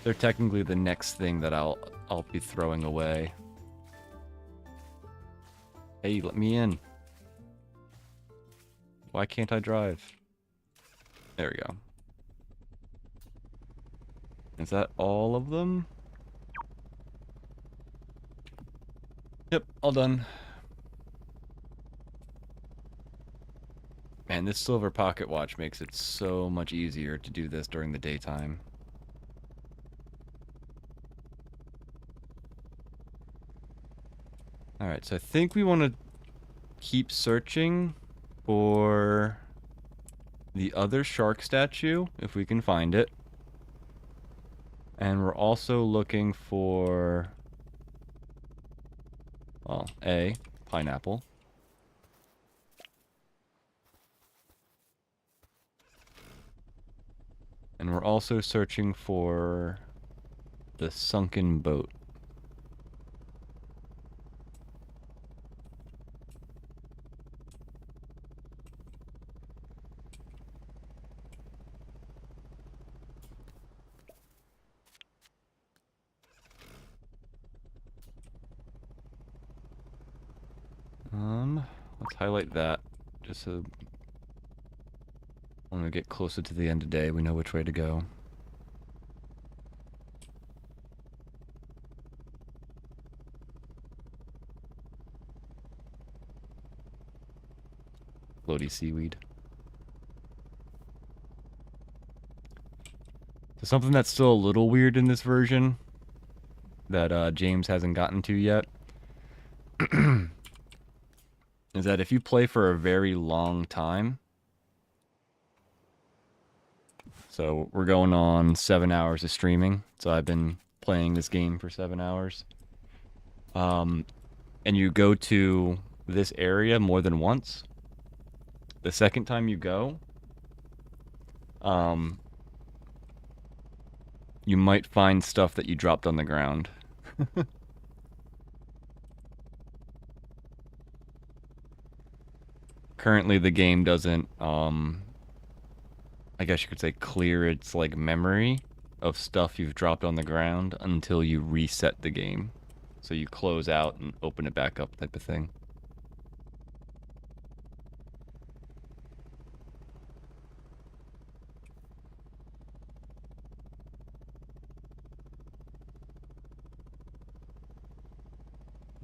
They're technically the next thing that I'll be throwing away. Hey, let me in. Why can't I drive? There we go. Is that all of them? Yep, all done. Man, this silver pocket watch makes it so much easier to do this during the daytime. Alright, so I think we want to keep searching for the other shark statue, if we can find it. And we're also looking for, well, A, pineapple. And we're also searching for the sunken boat. Let's highlight that, just so when we get closer to the end of the day, we know which way to go. Floaty seaweed. So something that's still a little weird in this version that James hasn't gotten to yet is that if you play for a very long time, so we're going on 7 hours of streaming, so I've been playing this game for 7 hours, and you go to this area more than once, the second time you go, you might find stuff that you dropped on the ground. Currently, the game doesn't, I guess you could say, clear its, like, memory of stuff you've dropped on the ground until you reset the game. So you close out and open it back up type of thing.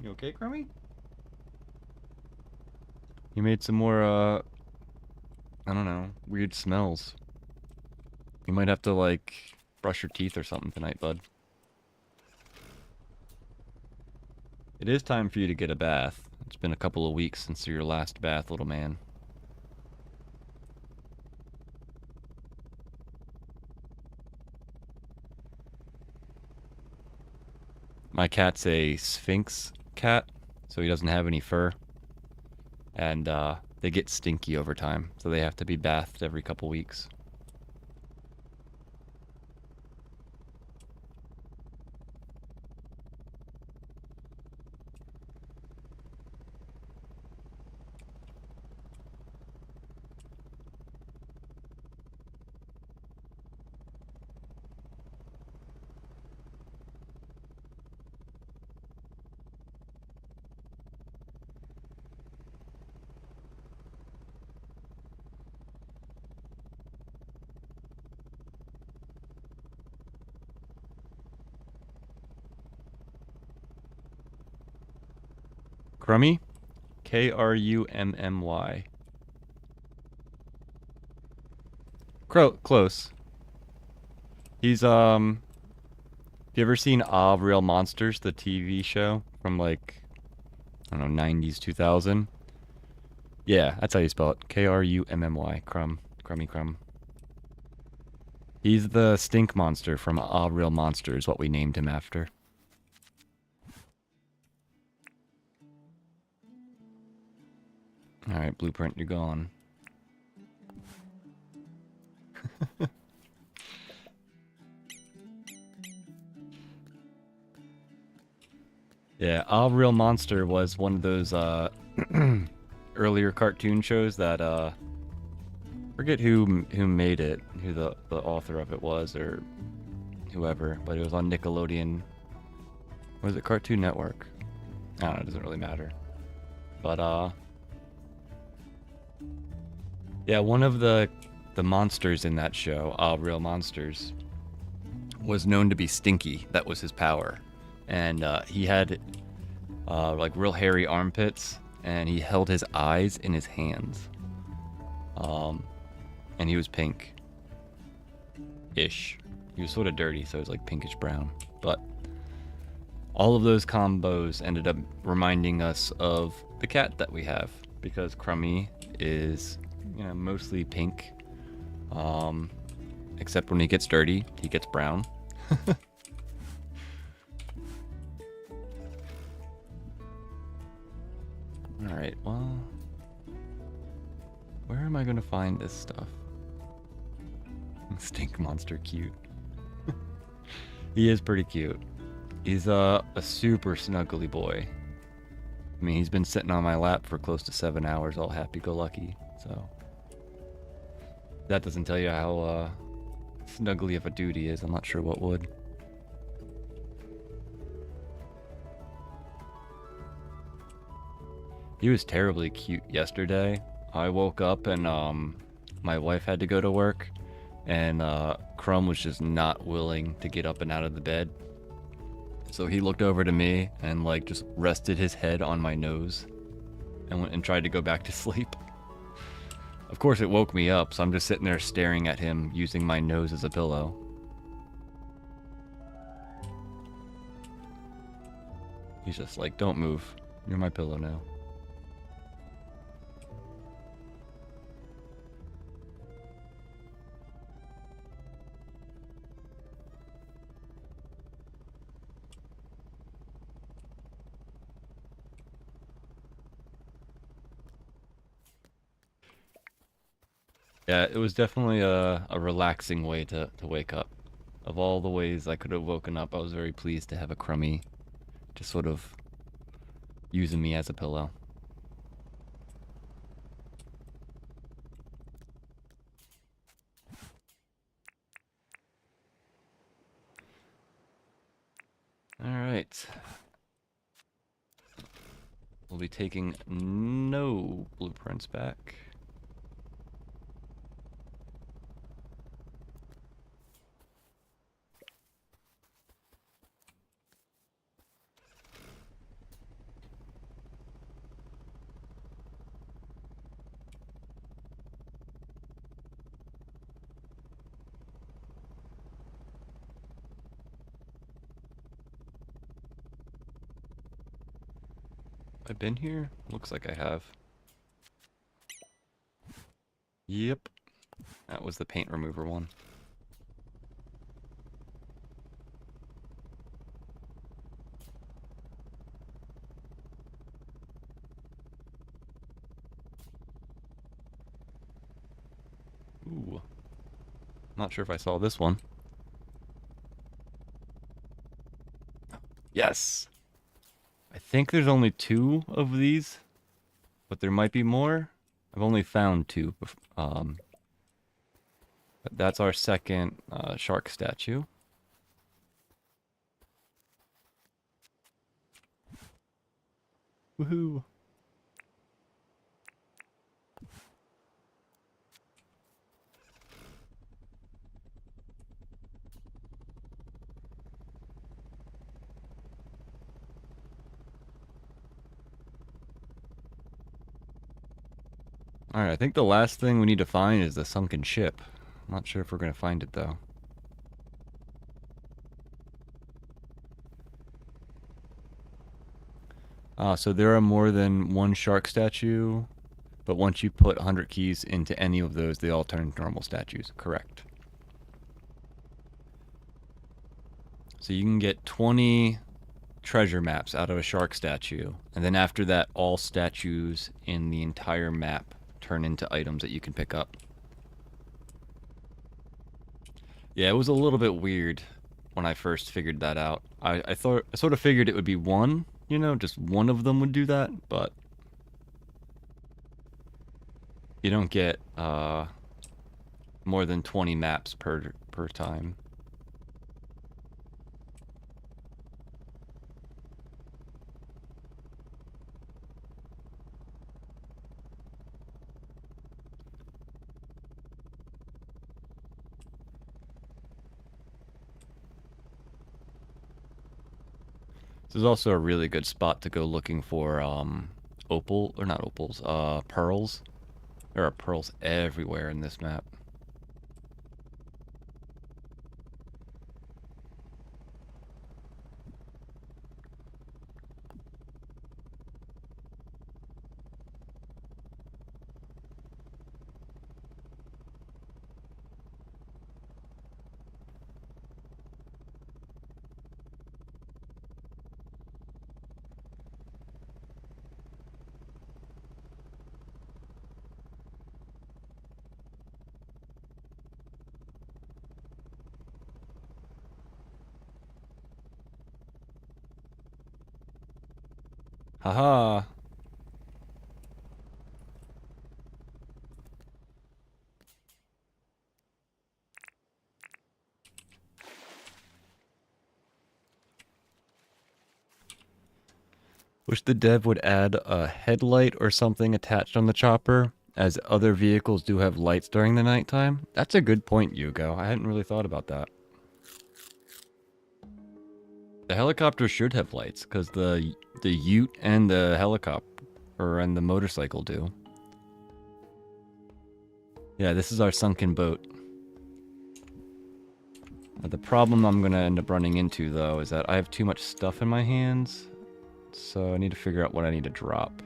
You okay, Crummy? You made some more, I don't know, weird smells. You might have to, like, brush your teeth or something tonight, bud. It is time for you to get a bath. It's been a couple of weeks since your last bath, little man. My cat's a Sphinx cat, so he doesn't have any fur. And they get stinky over time, so they have to be bathed every couple weeks. Crummy? Krummy. Close. He's have you ever seen Real Monsters, the TV show from like I don't know, 90s, 2000? Yeah, that's how you spell it. Krummy. Crummy Crumb. He's the stink monster from Real Monsters, what we named him after. Alright, Blueprint, you're gone. Yeah, Real Monster was one of those earlier cartoon shows that forget who made it, who the author of it was or whoever, but it was on Nickelodeon. Was it Cartoon Network? I don't know, it doesn't really matter. But yeah, one of the monsters in that show, Real Monsters, was known to be stinky. That was his power. And he had like real hairy armpits, and he held his eyes in his hands. And he was pink-ish. He was sort of dirty, so it was like pinkish brown. But all of those combos ended up reminding us of the cat that we have, because Crummy is, you know, mostly pink. Except when he gets dirty, he gets brown. Alright, well, where am I gonna find this stuff? Stink monster cute. He is pretty cute. He's a super snuggly boy. I mean, he's been sitting on my lap for close to 7 hours, all happy-go-lucky, so... That doesn't tell you how snuggly of a dude he is. I'm not sure what would. He was terribly cute yesterday. I woke up and my wife had to go to work, and Crumb was just not willing to get up and out of the bed. So he looked over to me and like just rested his head on my nose and went and tried to go back to sleep. Of course it woke me up, so I'm just sitting there staring at him using my nose as a pillow. He's just like, don't move. You're my pillow now. Yeah, it was definitely a relaxing way to wake up. Of all the ways I could have woken up, I was very pleased to have a Crummy just sort of using me as a pillow. Alright. We'll be taking no blueprints back. I've been here? Looks like I have. Yep. That was the paint remover one. Ooh. Not sure if I saw this one. Yes! I think there's only 2 of these, but there might be more. I've only found 2. But that's our second shark statue. Woohoo! Alright, I think the last thing we need to find is the sunken ship. I'm not sure if we're going to find it, though. So there are more than one shark statue, but once you put 100 keys into any of those, they all turn into normal statues. Correct. So you can get 20 treasure maps out of a shark statue, and then after that, all statues in the entire map turn into items that you can pick up. Yeah, it was a little bit weird when I first figured that out. I sort of figured it would be one, you know, just one of them would do that, but you don't get more than 20 maps per time. This is also a really good spot to go looking for pearls. There are pearls everywhere in this map. Haha. Wish the dev would add a headlight or something attached on the chopper, as other vehicles do have lights during the nighttime. That's a good point, Yugo. I hadn't really thought about that. The helicopter should have lights, because the ute and the helicopter, and the motorcycle do. Yeah, this is our sunken boat. The problem I'm going to end up running into, though, is that I have too much stuff in my hands. So I need to figure out what I need to drop.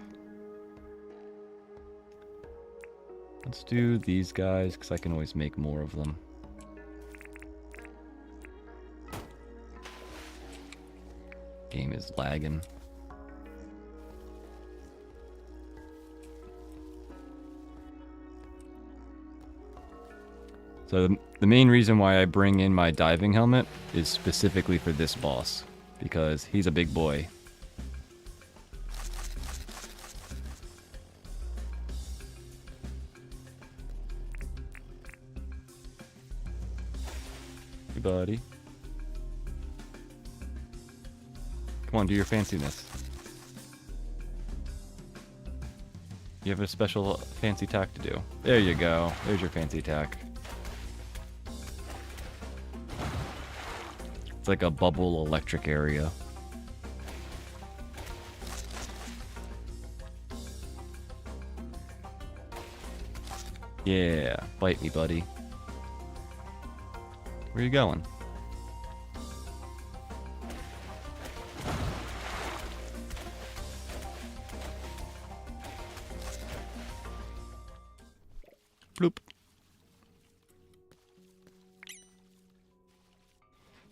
Let's do these guys, because I can always make more of them. Game is lagging. So the main reason why I bring in my diving helmet is specifically for this boss, because he's a big boy. Hey, buddy. Come on, do your fanciness. You have a special fancy tack to do. There you go. There's your fancy tack. It's like a bubble electric area. Yeah, bite me, buddy. Where are you going? Bloop.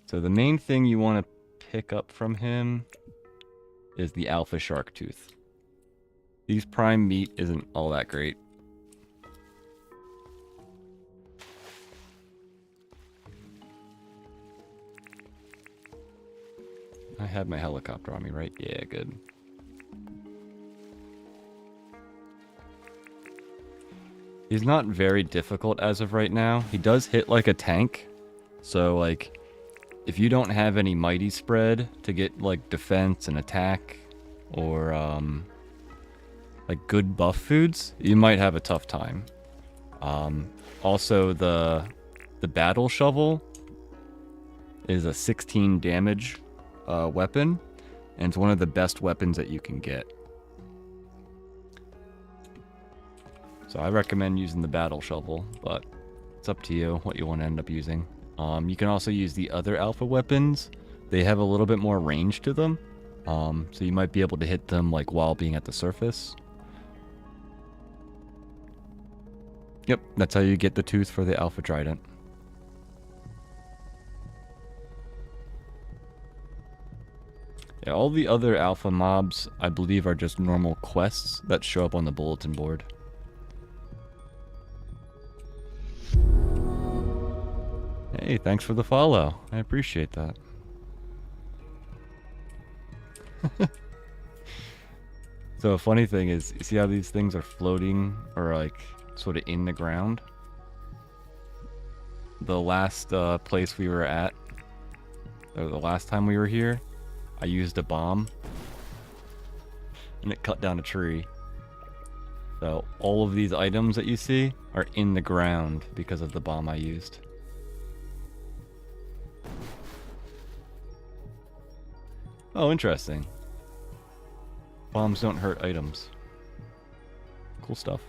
So the main thing you want to pick up from him is the alpha shark tooth. These prime meat isn't all that great. I had my helicopter on me, right? Yeah, good. He's not very difficult as of right now. He does hit like a tank. So, like, if you don't have any mighty spread to get, like, defense and attack or, like, good buff foods, you might have a tough time. Also, the battle shovel is a 16 damage weapon, and it's one of the best weapons that you can get. So I recommend using the battle shovel, but it's up to you what you want to end up using. You can also use the other alpha weapons. They have a little bit more range to them. So you might be able to hit them like while being at the surface. Yep, that's how you get the tooth for the alpha trident. Yeah, all the other alpha mobs, I believe, are just normal quests that show up on the bulletin board. Hey, thanks for the follow. I appreciate that. So a funny thing is, you see how these things are floating or like sort of in the ground? The last place we were at, or the last time we were here, I used a bomb and it cut down a tree. So all of these items that you see are in the ground because of the bomb I used. Oh, interesting. Bombs don't hurt items. Cool stuff.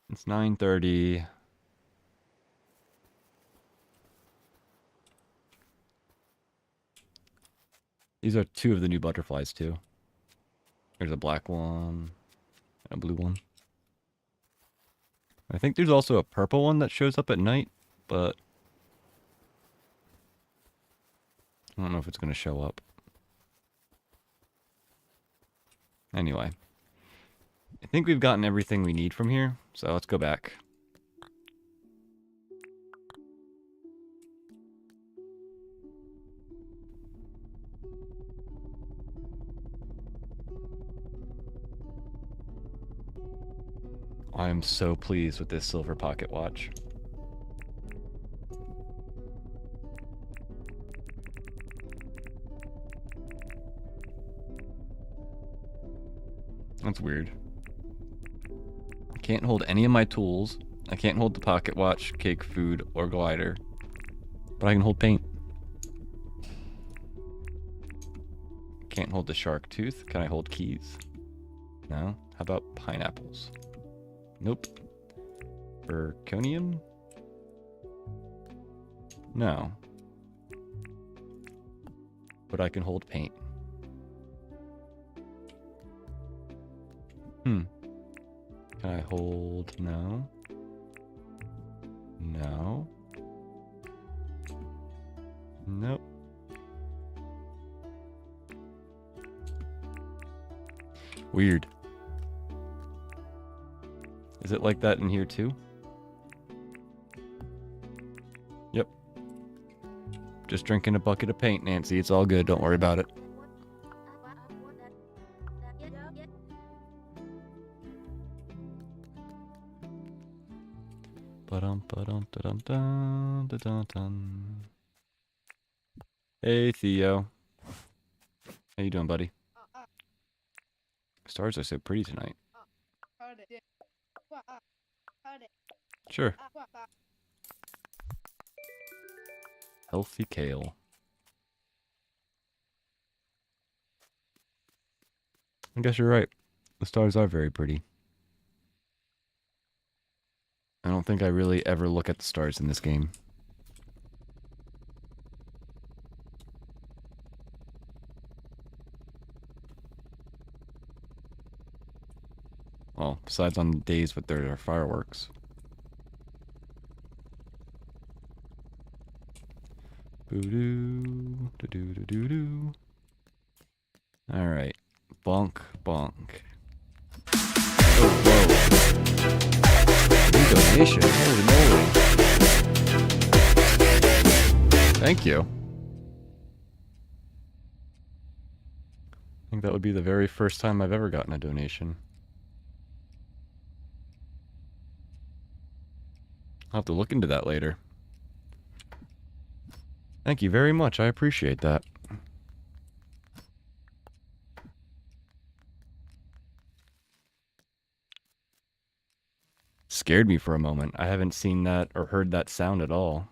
It's 9:30. These are two of the new butterflies too. There's a black one and a blue one. I think there's also a purple one that shows up at night, but I don't know if it's going to show up. Anyway, I think we've gotten everything we need from here, so let's go back. I am so pleased with this silver pocket watch. That's weird. I can't hold any of my tools. I can't hold the pocket watch, cake, food, or glider. But I can hold paint. Can't hold the shark tooth. Can I hold keys? No? How about pineapples? Nope. Zirconium? No. But I can hold paint. Can I hold... No. No. Nope. Weird. Is it like that in here too? Yep. Just drinking a bucket of paint, Nancy. It's all good. Don't worry about it. Hey, Theo. How you doing, buddy? Stars are so pretty tonight. Sure. Healthy kale. I guess you're right. The stars are very pretty. I don't think I really ever look at the stars in this game. Well, besides on days when there are fireworks. Boo-doo, do-do-do-do-do. Alright. Bonk, bonk. Oh, whoa. New donation. Holy moly. Thank you. I think that would be the very first time I've ever gotten a donation. I'll have to look into that later. Thank you very much. I appreciate that. scared me for a moment. I haven't seen that or heard that sound at all.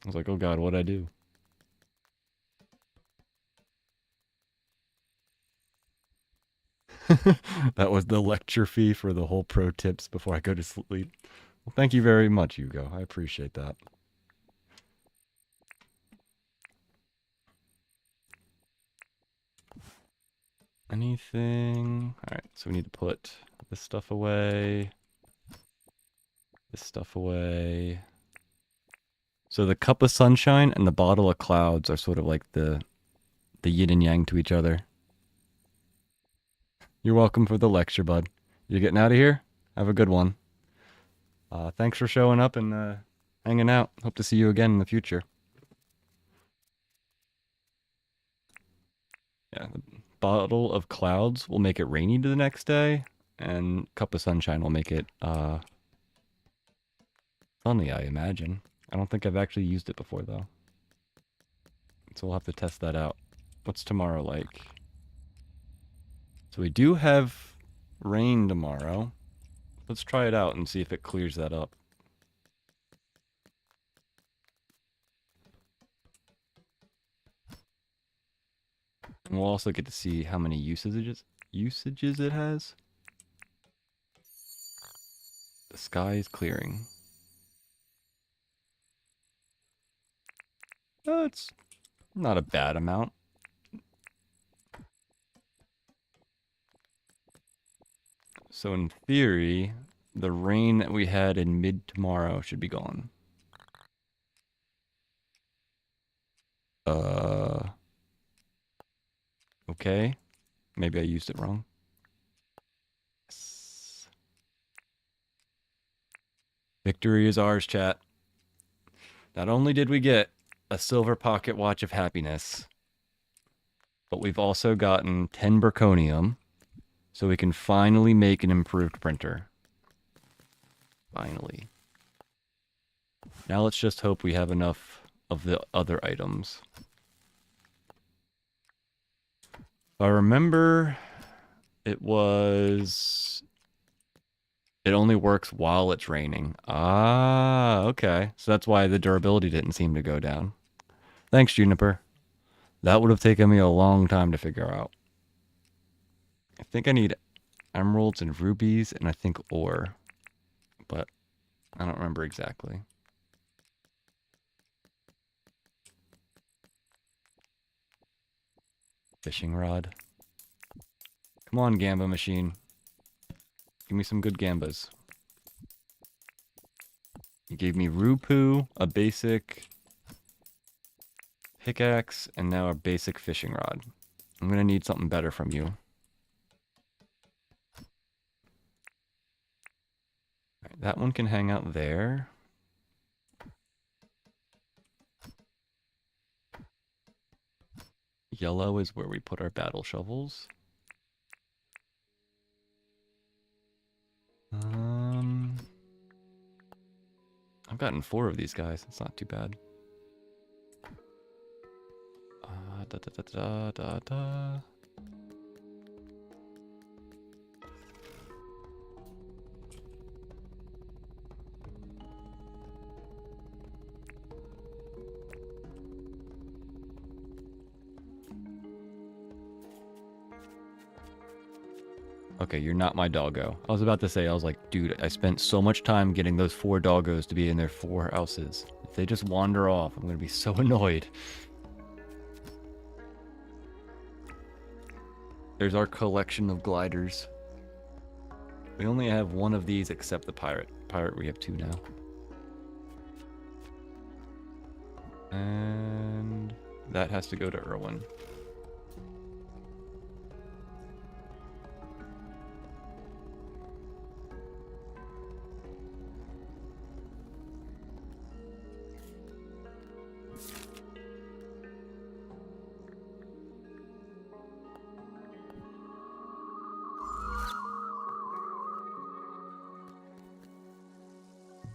I was like, oh god, what'd I do? That was the lecture fee for the whole pro tips before I go to sleep. Well, thank you very much, Hugo. I appreciate that. Anything? Alright, so we need to put this stuff away. This stuff away. So the cup of sunshine and the bottle of clouds are sort of like the yin and yang to each other. You're welcome for the lecture, bud. You getting out of here? Have a good one. Thanks for showing up and hanging out. Hope to see you again in the future. Yeah, the bottle of clouds will make it rainy the next day, and cup of sunshine will make it sunny, I imagine. I don't think I've actually used it before, though. So we'll have to test that out. What's tomorrow like? So we do have rain tomorrow. Let's try it out and see if it clears that up. And we'll also get to see how many usages it has. The sky is clearing. Oh, it's not a bad amount. So in theory, the rain that we had in mid tomorrow should be gone. Okay. Maybe I used it wrong. Yes. Victory is ours, chat. Not only did we get a silver pocket watch of happiness, but we've also gotten 10 Berkonium, so we can finally make an improved printer. Finally. Now let's just hope we have enough of the other items. If I remember, it only works while it's raining. Ah, okay. So that's why the durability didn't seem to go down. Thanks, Juniper. That would have taken me a long time to figure out. I think I need emeralds and rubies, and I think ore. But I don't remember exactly. Fishing rod. Come on, Gamba machine. Give me some good gambas. You gave me Rupu, a basic pickaxe, and now a basic fishing rod. I'm gonna need something better from you. Right, that one can hang out there. Yellow is where we put our battle shovels. I've gotten 4 of these guys. It's not too bad. Da, da, da, da, da, da. Okay, you're not my doggo. I was about to say, I was like, dude, I spent so much time getting those 4 doggos to be in their 4 houses. If they just wander off, I'm going to be so annoyed. There's our collection of gliders. We only have 1 of these except the pirate. Pirate, we have 2 now. And that has to go to Irwin.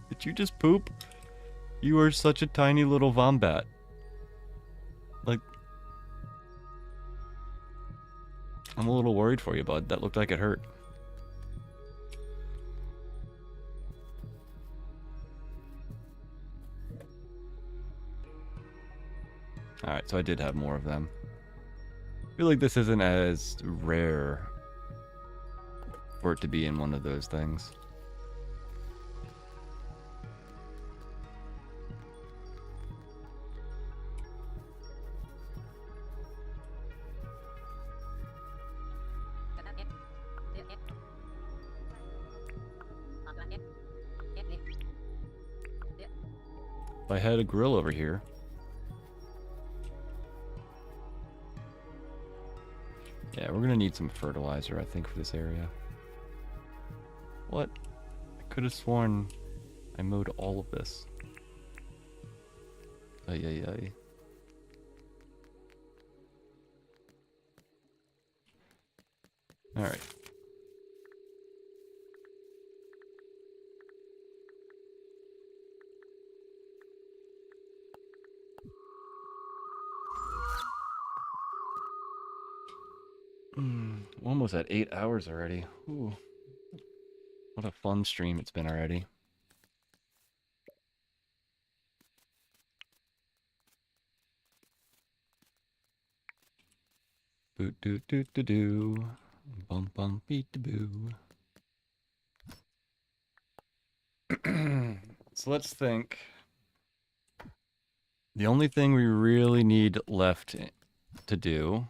Did you just poop? You are such a tiny little wombat. Like, I'm a little worried for you, bud. That looked like it hurt. Alright, so I did have more of them. I feel like this isn't as rare for it to be in one of those things. If I had a grill over here. Yeah, we're gonna need some fertilizer, I think, for this area. What? I could have sworn I mowed all of this. Ay, ay, ay. Alright. We're almost at 8 hours already. Ooh. What a fun stream it's been already. Boot doot doot doo doo. Bum bum beat the boo. So let's think. The only thing we really need left to do,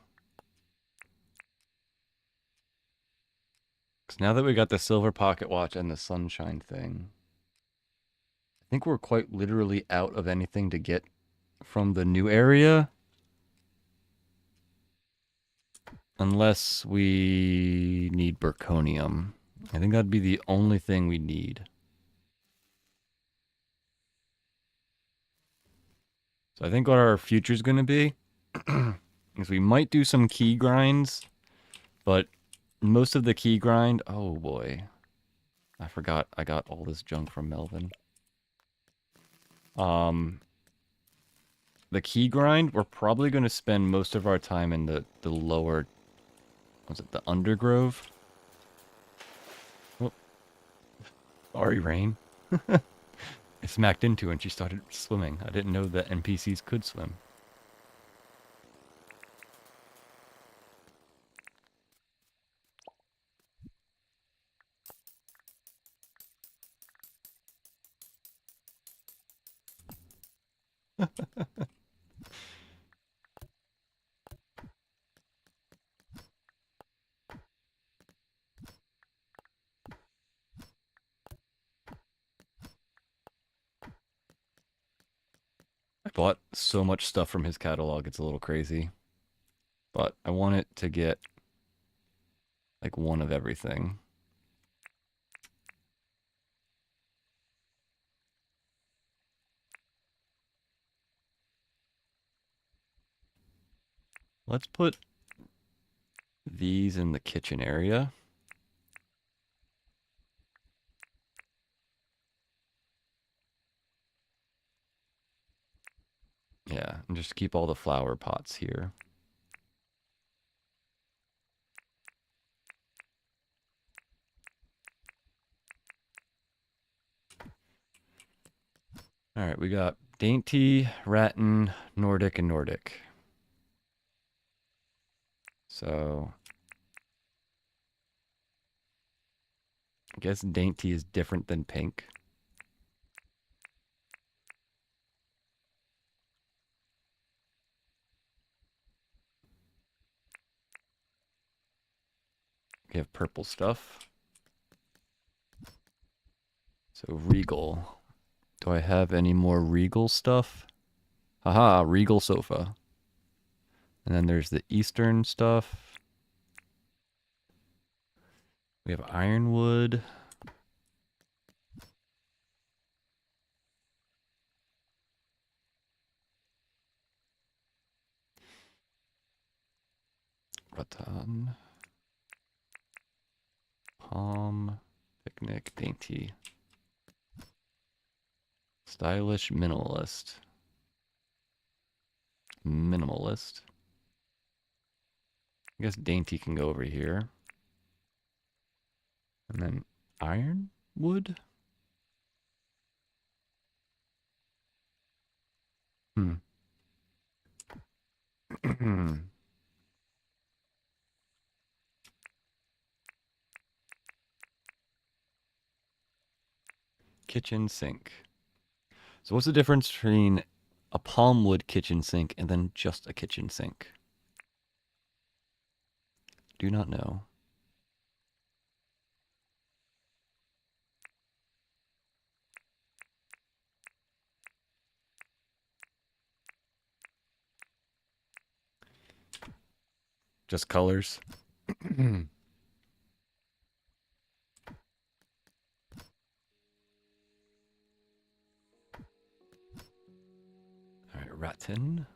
because now that we got the silver pocket watch and the sunshine thing, I think we're quite literally out of anything to get from the new area. Unless we need Burconium. I think that'd be the only thing we need. So I think what our future's going to be is we might do some key grinds, but most of the key grind... Oh, boy. I forgot I got all this junk from Melvin. The key grind, we're probably going to spend most of our time in the lower... Was it the Undergrove? Oh. Sorry, Rain. I smacked into and she started swimming. I didn't know that NPCs could swim. I bought so much stuff from his catalog, it's a little crazy. But I want it to get like one of everything. Let's put these in the kitchen area. Yeah, and just keep all the flower pots here. All right, we got Dainty, Rattan, Nordic, and Nordic. So I guess Dainty is different than pink. We have purple stuff. So Regal. Do I have any more Regal stuff? Haha, Regal sofa. And then there's the Eastern stuff. We have Ironwood. Rattan. Palm. Picnic. Dainty. Stylish minimalist. Minimalist. I guess Dainty can go over here. And then Ironwood? Kitchen sink. So what's the difference between a palm wood kitchen sink and then just a kitchen sink? Do not know. Just colors. All right, rattan.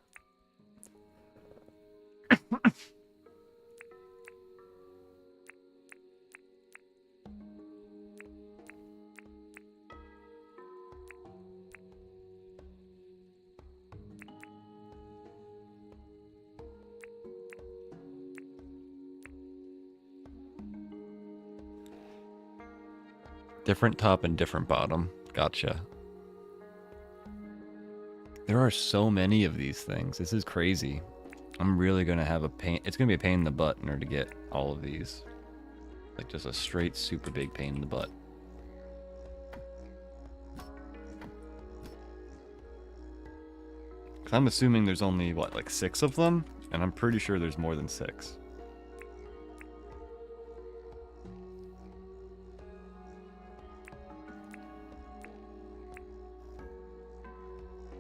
Different top and different bottom. Gotcha. There are so many of these things. This is crazy. I'm really gonna have a pain. It's gonna be a pain in the butt in order to get all of these. Like just a straight, super big pain in the butt. Cause I'm assuming there's only, what, like 6 of them? And I'm pretty sure there's more than 6.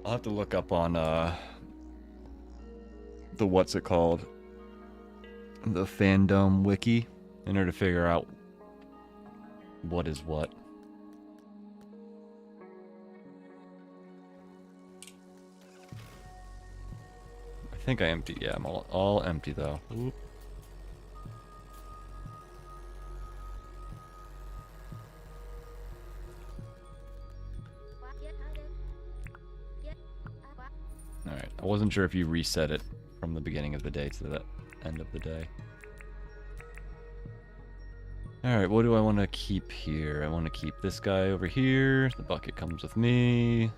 I'll have to look up on, the what's it called? The fandom wiki in order to figure out what is what. I think I emptied. Yeah, I'm all empty though. Oop. Alright, I wasn't sure if you reset it from the beginning of the day to the end of the day. Alright, what do I want to keep here? I want to keep this guy over here. The bucket comes with me.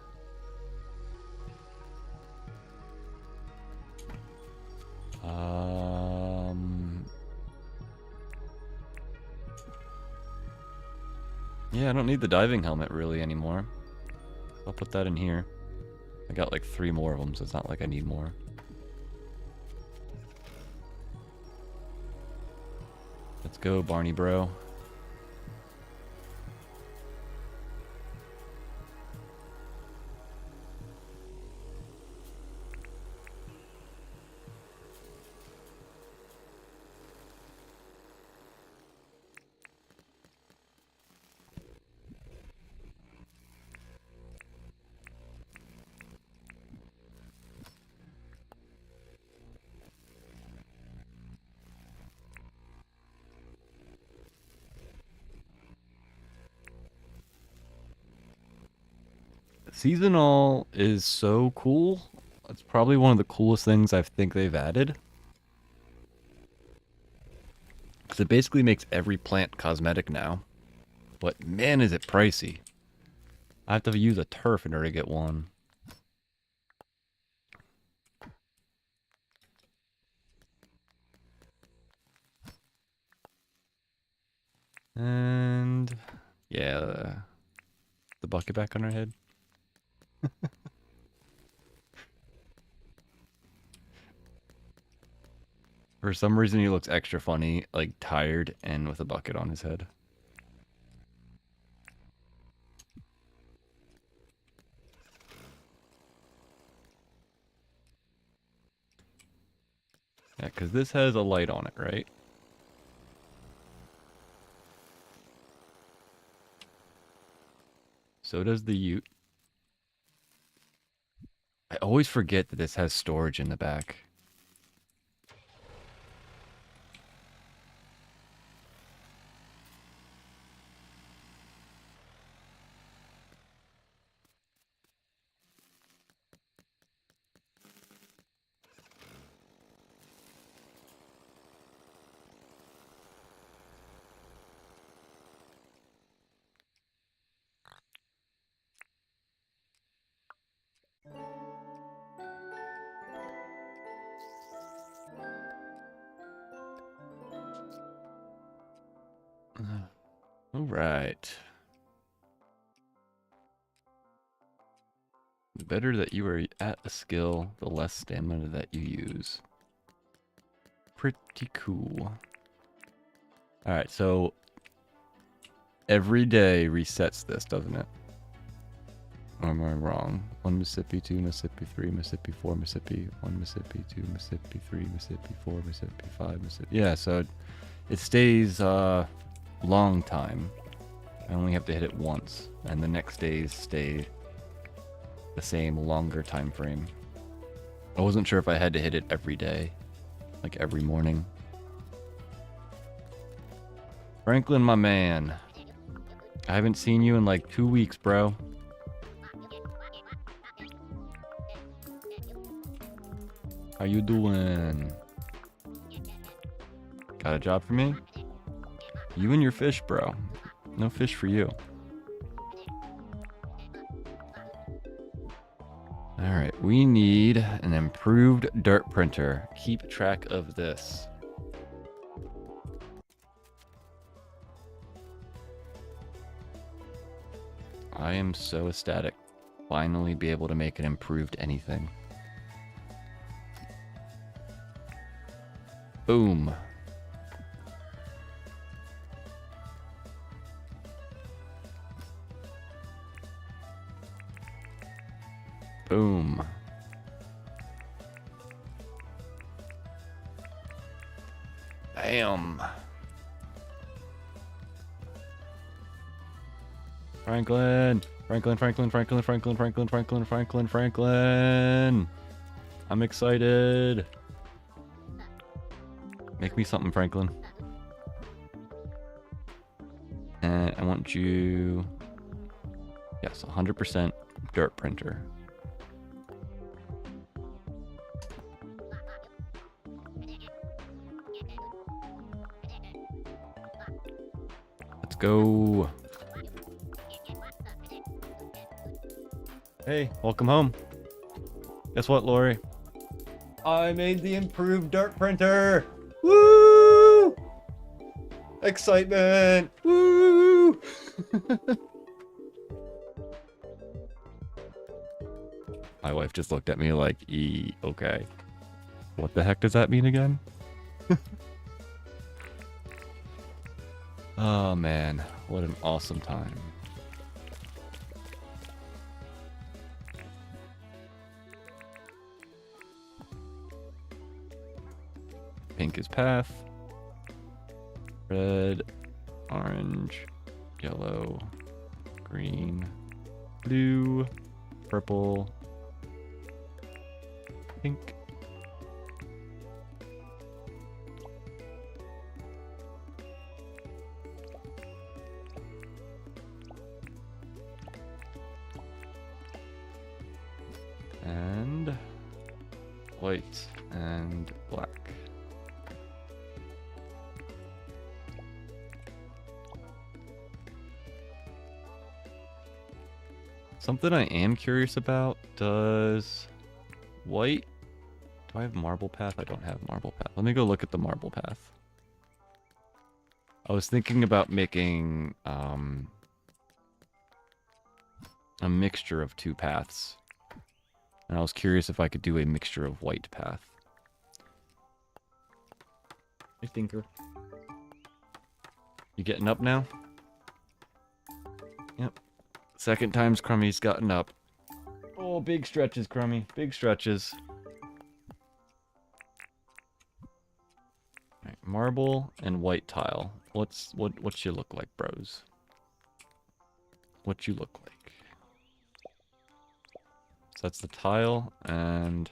Yeah, I don't need the diving helmet really anymore. I'll put that in here. I got like 3 more of them, so it's not like I need more. Let's go, Barney bro. Seasonal is so cool. It's probably one of the coolest things I think they've added. Because it basically makes every plant cosmetic now. But man, is it pricey. I have to use a turf in order to get one. And yeah, the bucket back on our head. For some reason, he looks extra funny, like tired and with a bucket on his head. Yeah, because this has a light on it, right? So does the Ute. I always forget that this has storage in the back. All right. The better that you are at a skill, the less stamina that you use. Pretty cool. Alright, so every day resets this, doesn't it? Or am I wrong? 1 Mississippi, 2 Mississippi, 3 Mississippi, 4 Mississippi, 1 Mississippi, 2 Mississippi, 3 Mississippi, 4 Mississippi, 5 Mississippi. Yeah, so it stays long time. I only have to hit it once, and the next days stay the same longer time frame. I wasn't sure if I had to hit it every day, like every morning. Franklin, my man. I haven't seen you in like 2 weeks, bro. How you doing? Got a job for me? You and your fish, bro. No fish for you. Alright, we need an improved dirt printer. Keep track of this. I am so ecstatic. Finally be able to make an improved anything. Boom. Boom. Bam. Franklin. Franklin. I'm excited. Make me something, Franklin. And I want you... Yes, 100% dirt printer. Let's go. Hey, welcome home. Guess what, Lori? I made the improved dirt printer. Woo! Excitement! Woo! My wife just looked at me like, okay. What the heck does that mean again? Oh man, what an awesome time. Pink is path. Red, orange, yellow, green, blue, purple, pink. And white and black. Something I am curious about, does white... Do I have marble path? I don't have marble path. Let me go look at the marble path. I was thinking about making a mixture of two paths. And I was curious if I could do a mixture of white path. Hey, Tinker. You getting up now? Yep. Second time's Crummy's gotten up. Oh, big stretches, Crummy. Big stretches. Alright, marble and white tile. What you look like, bros? What you look like? So that's the tile, and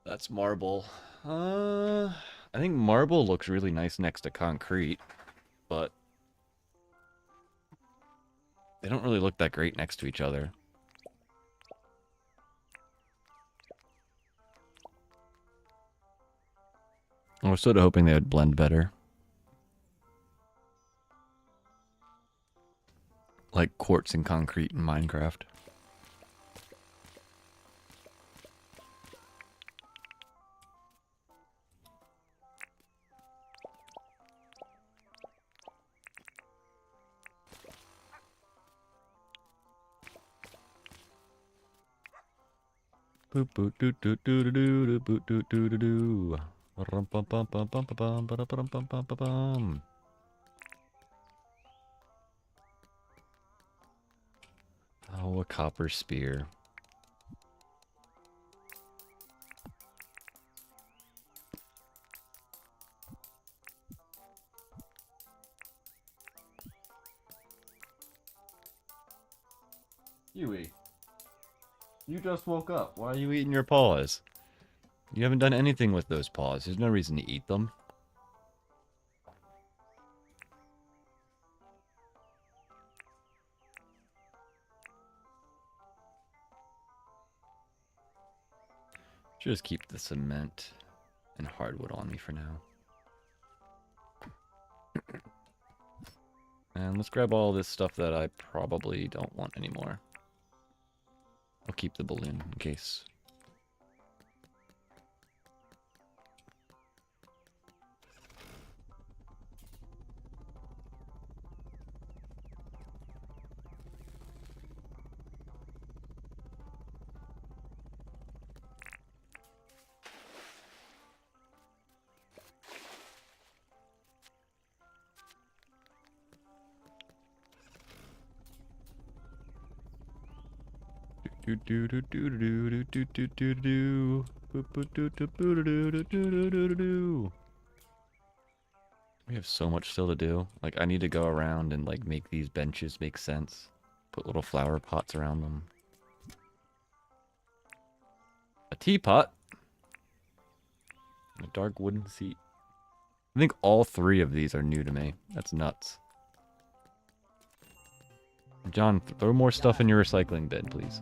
that's marble. I think marble looks really nice next to concrete, but they don't really look that great next to each other. I was sort of hoping they would blend better. Like quartz and concrete in Minecraft. Boop boop doo doo doo doo doo boop doo doo doo doo. Rum bum bum bum bum bum bum bum bum bum bum bum. Oh, a copper spear. Huey, you just woke up. Why are you eating your paws? You haven't done anything with those paws. There's no reason to eat them. Just keep the cement and hardwood on me for now. And let's grab all this stuff that I probably don't want anymore. I'll keep the balloon in case. Do do do do do do do do do do. Boop boop do do do do do do do do do. We have so much still to do. Like, I need to go around and like make these benches make sense. Put little flower pots around them. A teapot. A dark wooden seat. I think all three of these are new to me. That's nuts. John, throw more stuff in your recycling bin, please.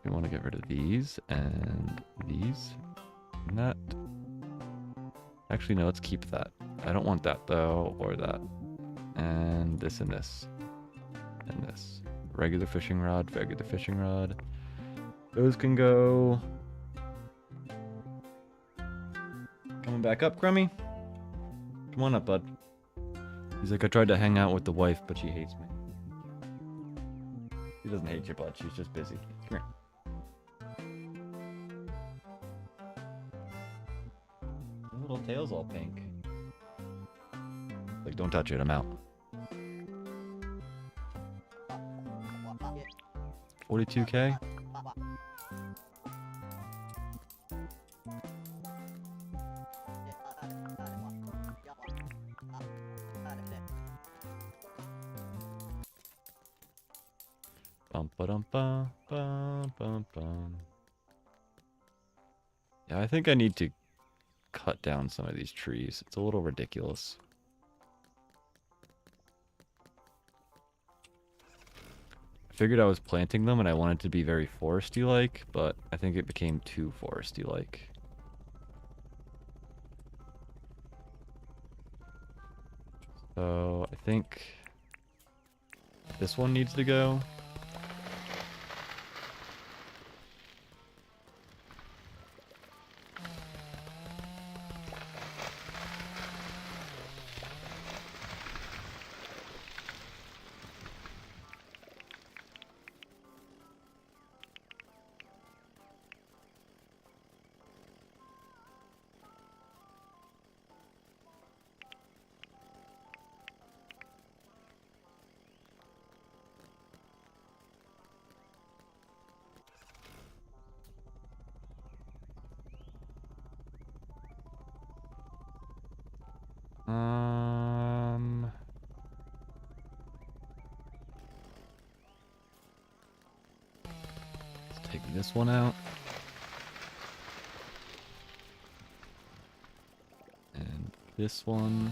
We want to get rid of these and these and that. Actually, no, let's keep that. I don't want that, though, or that. And this and this. And this. Regular fishing rod, regular fishing rod. Those can go. Coming back up, Crummy? Come on up, bud. He's like, I tried to hang out with the wife, but she hates me. She doesn't hate you, bud. She's just busy. Come here. The little tail's all pink. Like, don't touch it. I'm out. 42K? Bum ba dum bum bum bum bum. Yeah, I think I need to cut down some of these trees. It's a little ridiculous. I figured I was planting them and I wanted to be very foresty-like, but I think it became too foresty-like. So I think this one needs to go. Let's take this one out. And this one.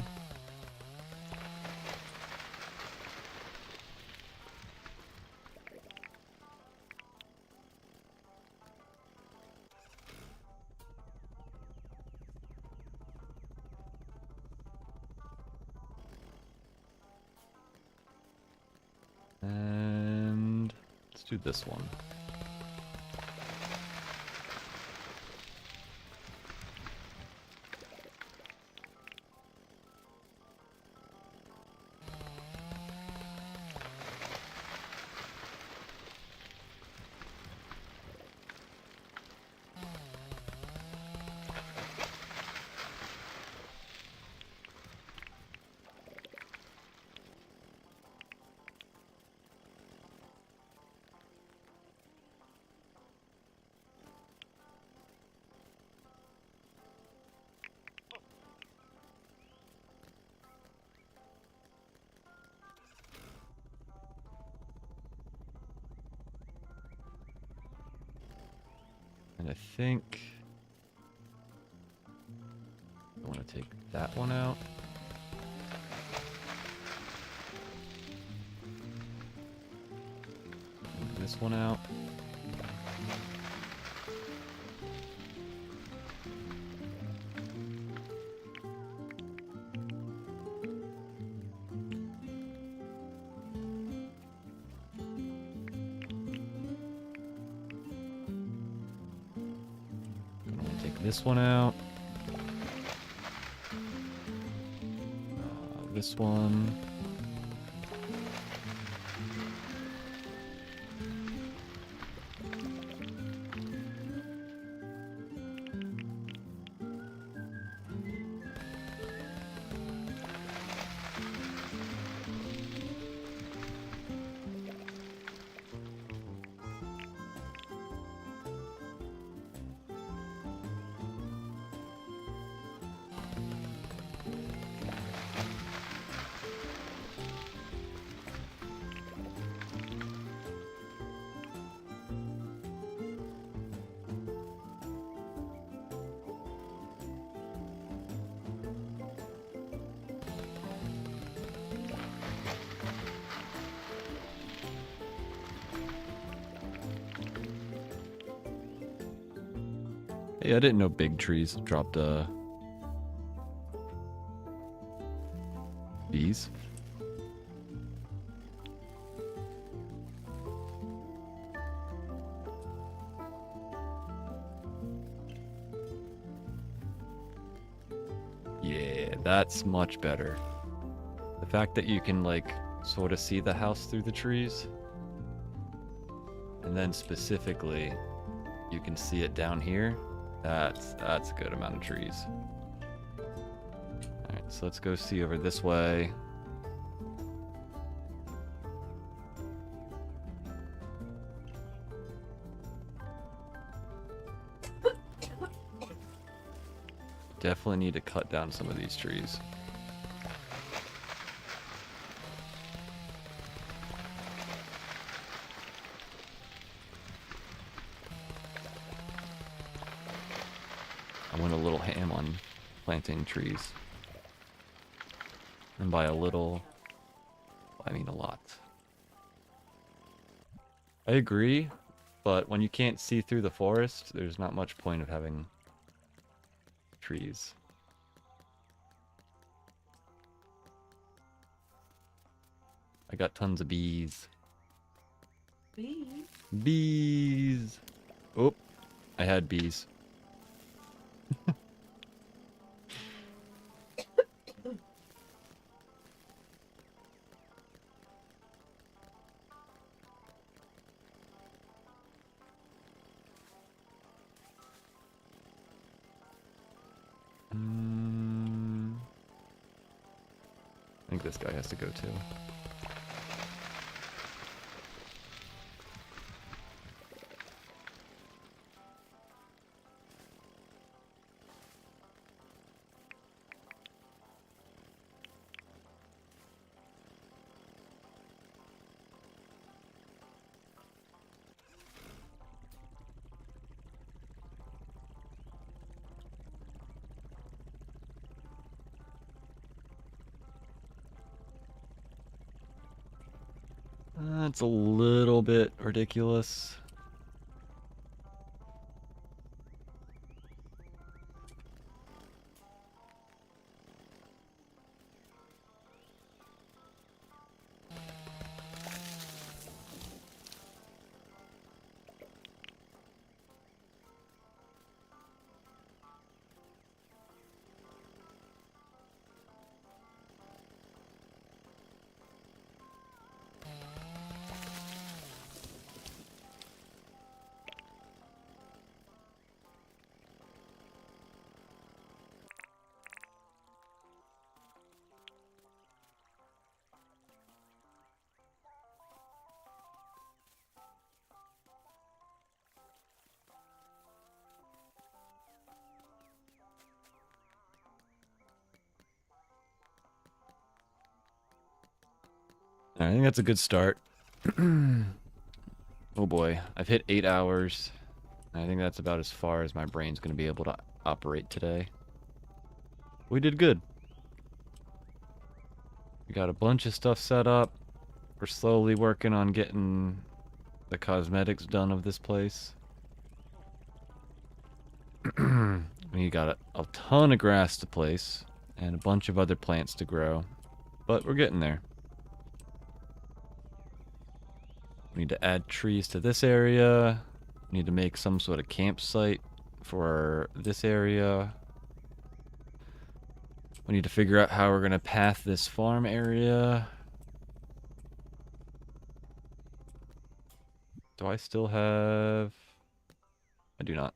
And let's do this one. And I think I want to take that one out. And this one out. This one out. This one. Hey, I didn't know big trees dropped bees. Yeah, that's much better. The fact that you can like sort of see the house through the trees, and then specifically you can see it down here. That's a good amount of trees. All right, so let's go see over this way. Definitely need to cut down some of these trees. I went a little ham on planting trees. And by a little, I mean a lot. I agree, but when you can't see through the forest, there's not much point of having trees. I got tons of bees. Bees? Bees! Oh, I had bees. I think this guy has to go too. That's a little bit ridiculous. I think that's a good start. Oh boy, I've hit 8 hours. I think that's about as far as my brain's going to be able to operate today. We did good. We got a bunch of stuff set up. We're slowly working on getting the cosmetics done of this place. We got a ton of grass to place and a bunch of other plants to grow, but we're getting there. We need to add trees to this area. We need to make some sort of campsite for this area. We need to figure out how we're going to path this farm area. Do I still have... I do not.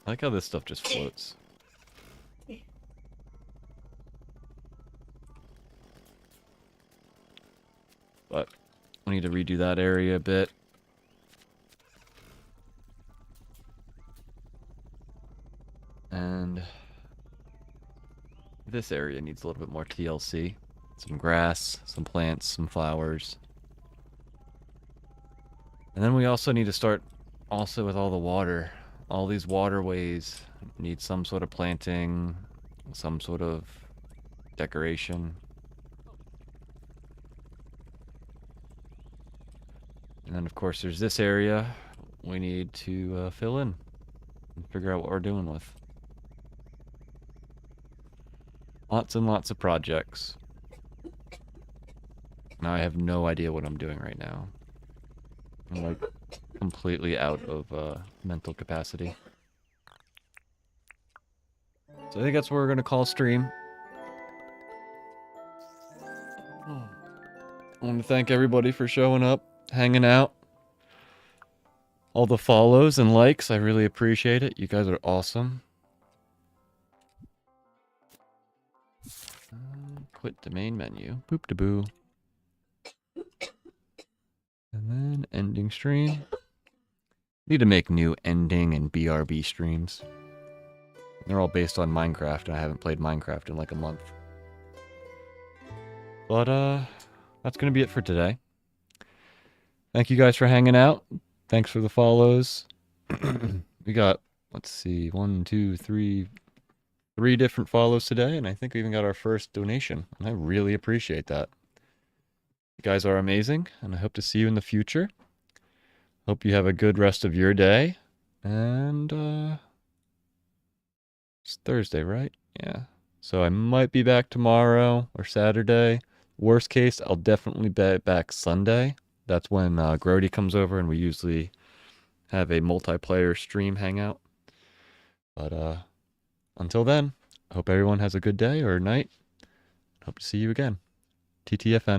I like how this stuff just floats. But we need to redo that area a bit. And this area needs a little bit more TLC. Some grass, some plants, some flowers. And then we also need to start also with all the water. All these waterways need some sort of planting, some sort of decoration. And then, of course, there's this area we need to fill in and figure out what we're doing with. Lots and lots of projects. Now I have no idea what I'm doing right now. I'm like completely out of mental capacity. So I think that's what we're going to call stream. I want to thank everybody for showing up, hanging out. All the follows and likes, I really appreciate it. You guys are awesome. Quit the main menu. Boop da boo. And then ending stream. Need to make new ending and BRB streams. They're all based on Minecraft, and I haven't played Minecraft in like a month. But, that's gonna be it for today. Thank you guys for hanging out. Thanks for the follows. We got, let's see, 1, 2, 3 different follows today, and I think we even got our first donation. And I really appreciate that. You guys are amazing, and I hope to see you in the future. Hope you have a good rest of your day. And, it's Thursday, right? Yeah. So I might be back tomorrow or Saturday. Worst case, I'll definitely be back Sunday. That's when Grody comes over, and we usually have a multiplayer stream hangout. But until then, I hope everyone has a good day or night. Hope to see you again. TTFN.